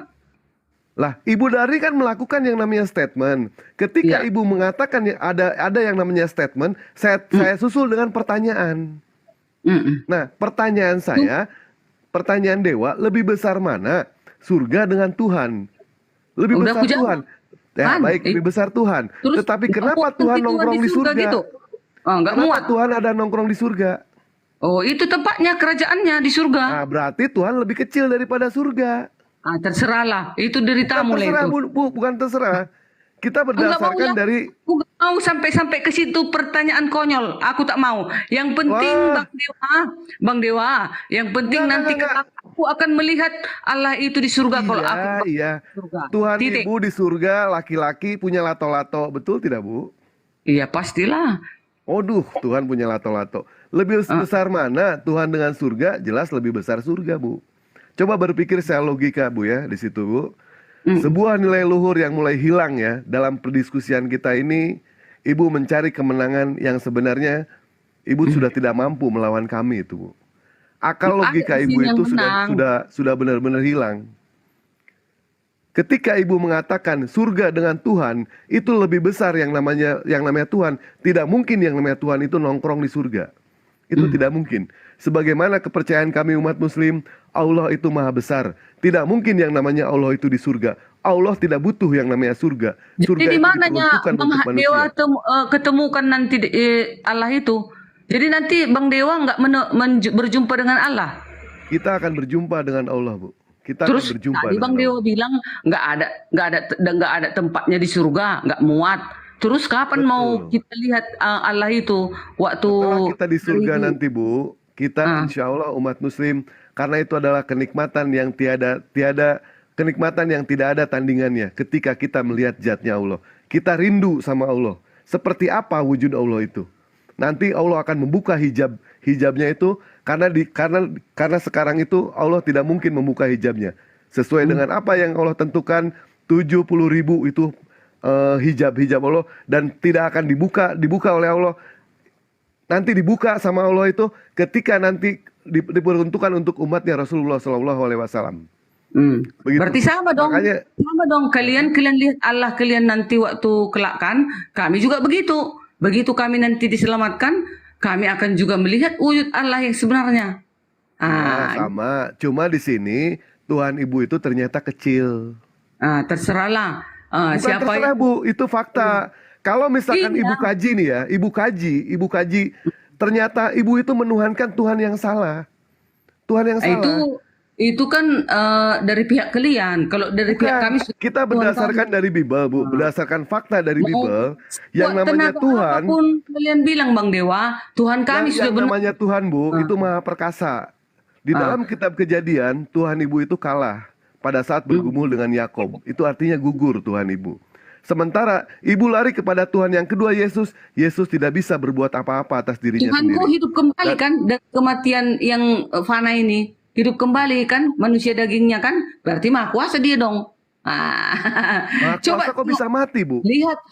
Lah, Ibu Darni kan melakukan yang namanya statement. Ketika Ibu mengatakan ada yang namanya statement, saya susul dengan pertanyaan. Nah, pertanyaan Dewa, lebih besar mana surga dengan Tuhan? Lebih Udah besar aku jawab. Tuhan. Ya, Kan? baik, lebih besar Tuhan. Terus Tetapi kenapa apa Tuhan penting nongkrong di surga? gitu? Nggak Kenapa muat. Tuhan ada nongkrong di surga? Oh, itu tempatnya kerajaannya di surga. Nah, berarti Tuhan lebih kecil daripada surga. Terserahlah, itu deritamu lah Terserah, itu. bukan terserah. Kita berdasarkan dari Aku nggak mau sampai ke situ pertanyaan konyol. Aku tak mau. Yang penting Bang Dewa, yang penting nanti aku akan melihat Allah itu di surga kalau aku iya. surga. Tuhan Titik. Ibu di surga, laki-laki punya lato-lato, betul tidak Bu? Iya pastilah. Waduh, Tuhan punya lato-lato. Lebih besar mana Tuhan dengan surga? Jelas lebih besar surga, Bu. Coba berpikir secara logika, Bu ya, di situ, Bu. Sebuah nilai luhur yang mulai hilang ya dalam perdiskusian kita ini. Ibu mencari kemenangan yang sebenarnya Ibu sudah tidak mampu melawan kami itu, Bu. Akal logika Ibu itu sudah benar-benar hilang. Ketika ibu mengatakan surga dengan Tuhan itu lebih besar yang namanya Tuhan, tidak mungkin yang namanya Tuhan itu nongkrong di surga. Itu tidak mungkin. Sebagaimana kepercayaan kami umat muslim, Allah itu maha besar. Tidak mungkin yang namanya Allah itu di surga. Allah tidak butuh yang namanya surga. Surga Jadi di itu mananya diperuntukkan Bang untuk manusia. Dewa ketemukan nanti Allah itu? Jadi nanti Bang Dewa nggak berjumpa dengan Allah? Kita akan berjumpa dengan Allah, Bu. Kita Terus akan berjumpa tadi Bang dengan Dewa bilang nggak ada tempatnya di surga, nggak muat. Terus kapan mau kita lihat Allah itu waktu setelah kita di surga hari- nanti, Bu, kita insya Allah umat muslim, karena itu adalah kenikmatan yang kenikmatan yang tidak ada tandingannya ketika kita melihat zatnya Allah. Kita rindu sama Allah. Seperti apa wujud Allah itu? Nanti Allah akan membuka hijabnya itu karena sekarang itu Allah tidak mungkin membuka hijabnya. Sesuai dengan apa yang Allah tentukan, 70.000 itu hijab Allah, dan tidak akan dibuka oleh Allah. Nanti dibuka sama Allah itu ketika nanti diperuntukkan untuk umatnya Rasulullah SAW. Begitu. Berarti sama dong. Sama dong. Kalian lihat Allah kalian nanti waktu kelak kan, kami juga begitu. Begitu kami nanti diselamatkan, kami akan juga melihat wujud Allah yang sebenarnya. Nah, sama. Cuma di sini Tuhan Ibu itu ternyata kecil. Terserahlah. Bukan Siapa terserah, Bu, itu fakta. Kalau misalkan Iya. Ibu kaji nih ya, Ibu kaji, ternyata Ibu itu menuhankan Tuhan yang salah. Tuhan yang salah. Itu kan dari pihak kalian. Kalau dari pihak kami Kita berdasarkan dari Bible, Bu, berdasarkan fakta dari Bible, yang namanya Tuhan, apapun kalian bilang Bang Dewa, Tuhan kami sudah yang namanya Tuhan, Bu, itu maha perkasa. Di dalam kitab Kejadian, Tuhan Ibu itu kalah pada saat bergumul dengan Yakob. Itu artinya gugur Tuhan Ibu. Sementara Ibu lari kepada Tuhan yang kedua, Yesus. Yesus tidak bisa berbuat apa-apa atas dirinya Tuhanku sendiri. hidup kembali kan dari kematian yang fana ini. Hidup kembali kan manusia dagingnya kan. Berarti maha kuasa dia dong. Maha kuasa kok bisa mati, Bu?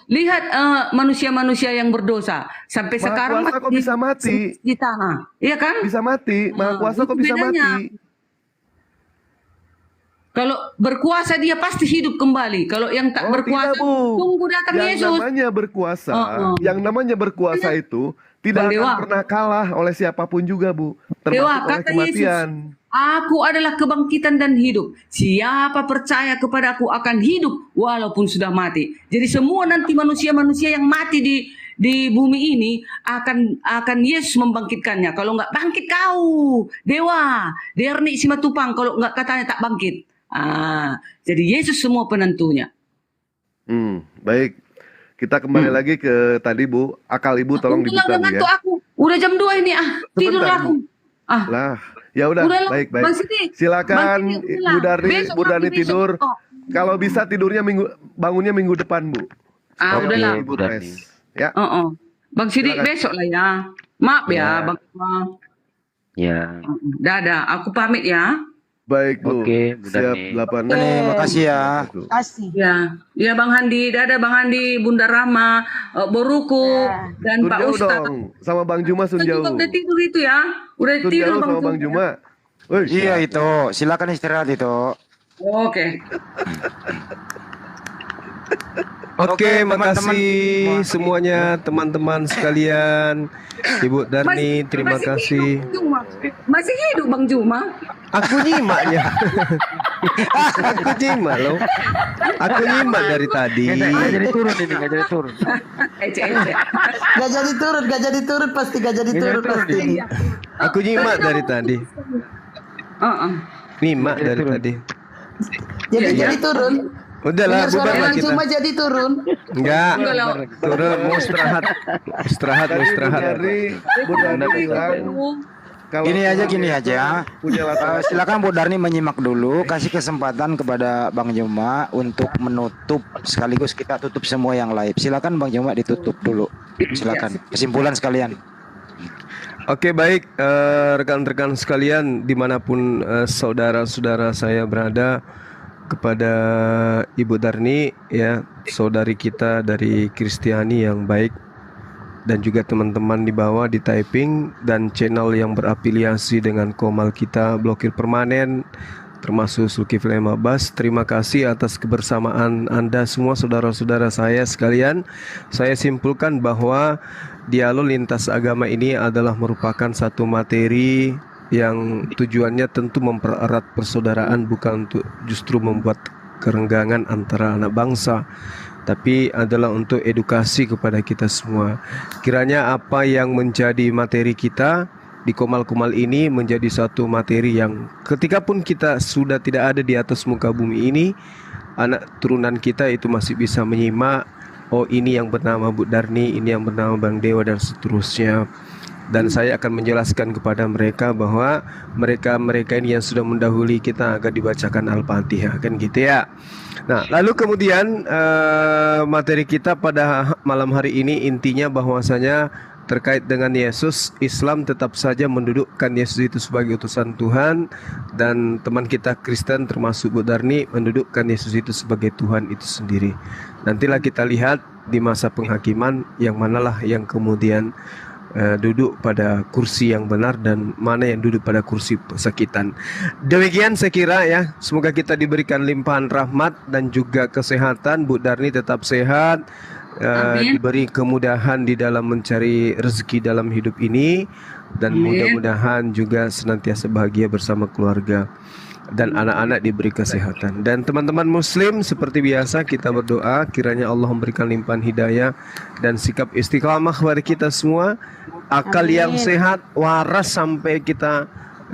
Lihat manusia-manusia yang berdosa sampai Maha sekarang kuasa kok bisa mati? di tanah. Iya kan? Bisa mati. Maha kuasa itu kok bisa bedanya. mati? Kalau berkuasa dia pasti hidup kembali. Kalau yang tak berkuasa tunggu datang Yesus. Yang namanya berkuasa itu tidak Bang akan Dewa. pernah kalah oleh siapapun juga, Bu. Termasuk Dewa, oleh kata kematian. Yesus, aku adalah kebangkitan dan hidup. Siapa percaya kepada aku akan hidup walaupun sudah mati. Jadi semua nanti manusia-manusia yang mati di bumi ini akan Yesus membangkitkannya. Kalau nggak bangkit kau, Dewa, Derni Simatupang, kalau nggak katanya tak bangkit. Jadi Yesus semua penentunya. Baik. Kita kembali lagi ke tadi, Bu. Akal Ibu tolong Udah dibuka, Bu, ya. ngantuk aku. Udah jam 2 ini tidur Sebentar, aku. Lah, ya udah, Udahlah, baik. Bang Siti. Silakan Bang Siti, Bu Darni, besok Bu Darni nanti tidur. besok. Kalau bisa tidurnya bangunnya minggu depan, Bu. Supaya Udahlah. Ibu rest. Ya. Bang Sidik Silakan. besok lah ya. Maaf ya, Ya. Bang. Ya. Dadah, aku pamit ya. Baik, Bu. Oke, Bu Siap, Darni. 8. Makasih ya. Kasih. Ya Bang Handi, dadah Bang Handi, Bunda Rama, Boruku, dan Sun Pak jauh Ustaz. dong, sama Bang Juma Sun Kan juga jauh. udah tidur itu ya. Udah Sun tidur jauh Bang sama Bang Juma. Woi, Iya itu, silakan istirahat itu. Oke. Oke, teman-teman makasih semuanya teman-teman sekalian. Ibu Darni, terima kasih. Masih hidup Bang Juma. Aku nyimaknya. Aku nyimak loh. Aku nyimak dari tadi. Nggak jadi turun ini, nggak jadi turun. Gak jadi turun pasti gak jadi turun pasti. Aku nyimak dari tadi. Nyimak dari tadi. Jadi turun. Udahlah, Dengar suara bubar lah Bang kita. Juma jadi turun. Enggak, Enggak lah. turun, mau istirahat. Istirahat, mau istirahat. Bu Darni bilang kalau Gini aja. Silakan Bu Darni menyimak dulu, kasih kesempatan kepada Bang Juma untuk menutup sekaligus kita tutup semua yang live. Silakan Bang Juma ditutup dulu. Silakan kesimpulan sekalian. Oke, baik, rekan-rekan sekalian dimanapun saudara-saudara saya berada, kepada Ibu Darni ya, saudari kita dari Kristiani yang baik, dan juga teman-teman di bawah di typing dan channel yang berafiliasi dengan Komal kita Blokir Permanen, termasuk Zulkifli Mabas. Terima kasih atas kebersamaan Anda semua saudara-saudara saya sekalian. Saya simpulkan bahwa dialog lintas agama ini adalah merupakan satu materi yang tujuannya tentu mempererat persaudaraan, bukan untuk justru membuat kerenggangan antara anak bangsa, tapi adalah untuk edukasi kepada kita semua. Kiranya apa yang menjadi materi kita di Komal-Komal ini menjadi satu materi yang ketika pun kita sudah tidak ada di atas muka bumi ini, anak turunan kita itu masih bisa menyimak, oh ini yang bernama Bu Darni, ini yang bernama Bang Dewa, dan seterusnya. Dan saya akan menjelaskan kepada mereka bahwa mereka ini yang sudah mendahului kita agar dibacakan Al-Fatihah, kan gitu ya. Nah, lalu kemudian materi kita pada malam hari ini intinya bahwasanya terkait dengan Yesus, Islam tetap saja mendudukkan Yesus itu sebagai utusan Tuhan, dan teman kita Kristen termasuk Bu Darni mendudukkan Yesus itu sebagai Tuhan itu sendiri. Nantilah kita lihat di masa penghakiman yang manalah yang kemudian duduk pada kursi yang benar dan mana yang duduk pada kursi pesakitan. Demikian saya kira ya. Semoga kita diberikan limpahan rahmat dan juga kesehatan. Bu Darni tetap sehat, diberi kemudahan di dalam mencari rezeki dalam hidup ini, dan mudah-mudahan juga senantiasa bahagia bersama keluarga dan anak-anak diberi kesehatan. Dan teman-teman muslim, seperti biasa kita berdoa kiranya Allah memberikan limpahan hidayah dan sikap istiqamah kepada kita semua, akal yang sehat, waras sampai kita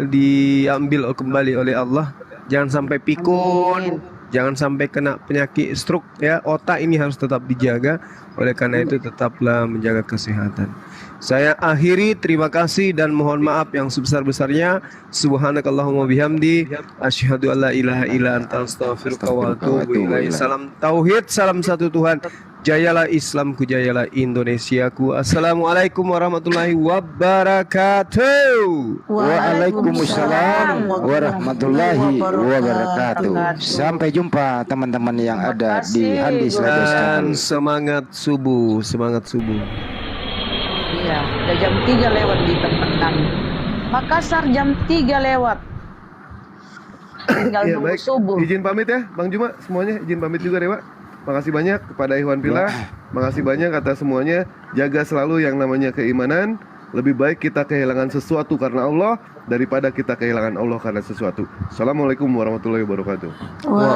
diambil kembali oleh Allah. Jangan sampai pikun, jangan sampai kena penyakit stroke ya. Otak ini harus tetap dijaga. Oleh karena itu tetaplah menjaga kesehatan. Saya akhiri, terima kasih dan mohon maaf yang sebesar-besarnya. Subhanakallahumma bihamdi, asyhadu alla ilaha illa anta astaghfiruka wa atubu ilaik. Salam tauhid, salam satu Tuhan. Jayalah Islamku, jayalah Indonesiaku. Assalamualaikum warahmatullahi wabarakatuh. Waalaikumsalam warahmatullahi wabarakatuh. Sampai jumpa teman-teman yang ada di Handis Radio Dan semangat subuh, semangat subuh. Iya, udah jam 3 lewat di tempat kami. Makassar jam 3 lewat. Tinggal Ya, nunggu baik. subuh. Izin pamit ya, Bang Juma, semuanya izin pamit juga Dewa. Makasih banyak kepada Iwan Pila. Makasih banyak atas semuanya. Jaga selalu yang namanya keimanan. Lebih baik kita kehilangan sesuatu karena Allah daripada kita kehilangan Allah karena sesuatu. Assalamualaikum warahmatullahi wabarakatuh.